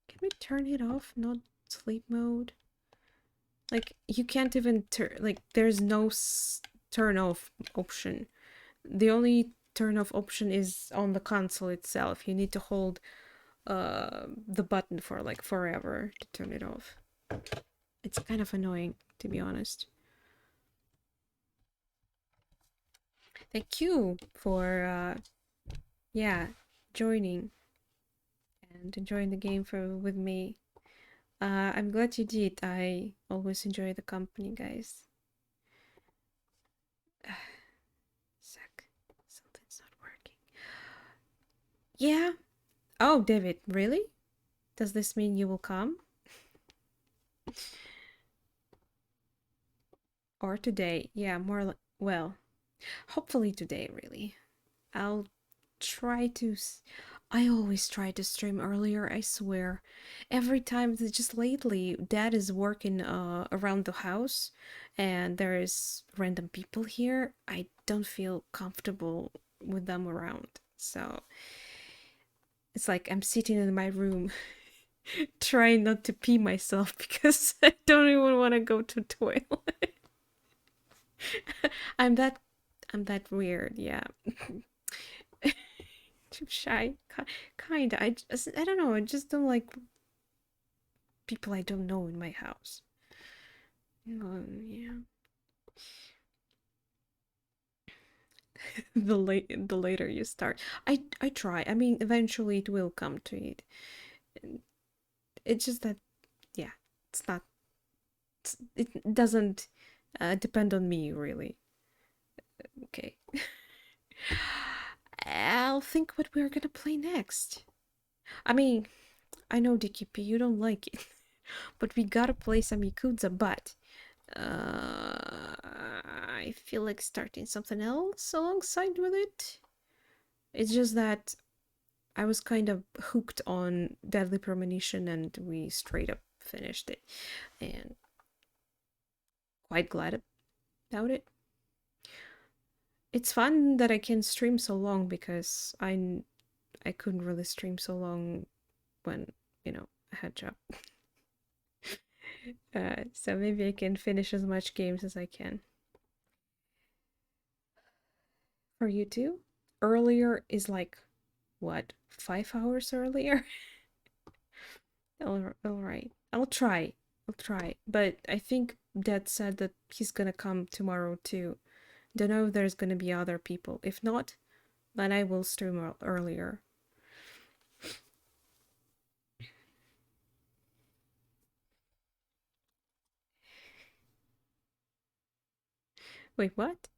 Can we turn it off? Not sleep mode? Like, you can't even turn, like, there's no turn off option. The only turn off option is on the console itself. You need to hold the button for like forever to turn it off. It's kind of annoying, to be honest. Thank you for yeah, joining and enjoying the game with me. I'm glad you did. I always enjoy the company, guys. Sec. Something's not working. Yeah. Oh, David, really? Does this mean you will come? Or today? Yeah, more like, well, hopefully today, really. I'll try to... I always try to stream earlier, I swear. Every time, just lately, Dad is working around the house, and there's random people here. I don't feel comfortable with them around, so... It's like I'm sitting in my room, trying not to pee myself because I don't even want to go to toilet. I'm that weird, yeah. Too shy, kinda. I don't know. I just don't like people I don't know in my house. Yeah. The later you start, I try. I mean, eventually it will come to it. It's just that, yeah, it's not. It doesn't depend on me really. Okay. I'll think what we're gonna play next. I mean, I know DKP, you don't like it, but we gotta play some Yakuza, but I feel like starting something else alongside with it. It's just that I was kind of hooked on Deadly Premonition and we straight up finished it, and quite glad about it. It's fun that I can stream so long because I couldn't really stream so long when, you know, I had a job. So maybe I can finish as much games as I can. For you too? Earlier is like, what, 5 hours earlier? Alright. I'll try. But I think Dad said that he's gonna come tomorrow too. Don't know if there's gonna be other people. If not, then I will stream earlier. Wait, what?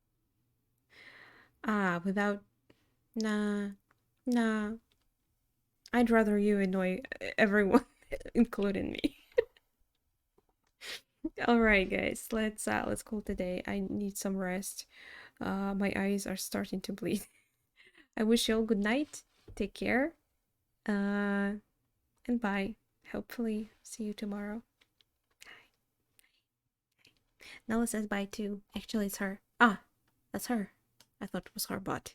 Ah, without... Nah. Nah. I'd rather you annoy everyone, including me. Alright, guys, let's call today. I need some rest. My eyes are starting to bleed. I wish you all good night. Take care. And bye. Hopefully see you tomorrow. Nella says bye too. Actually, it's her. Ah, that's her. I thought it was her bot.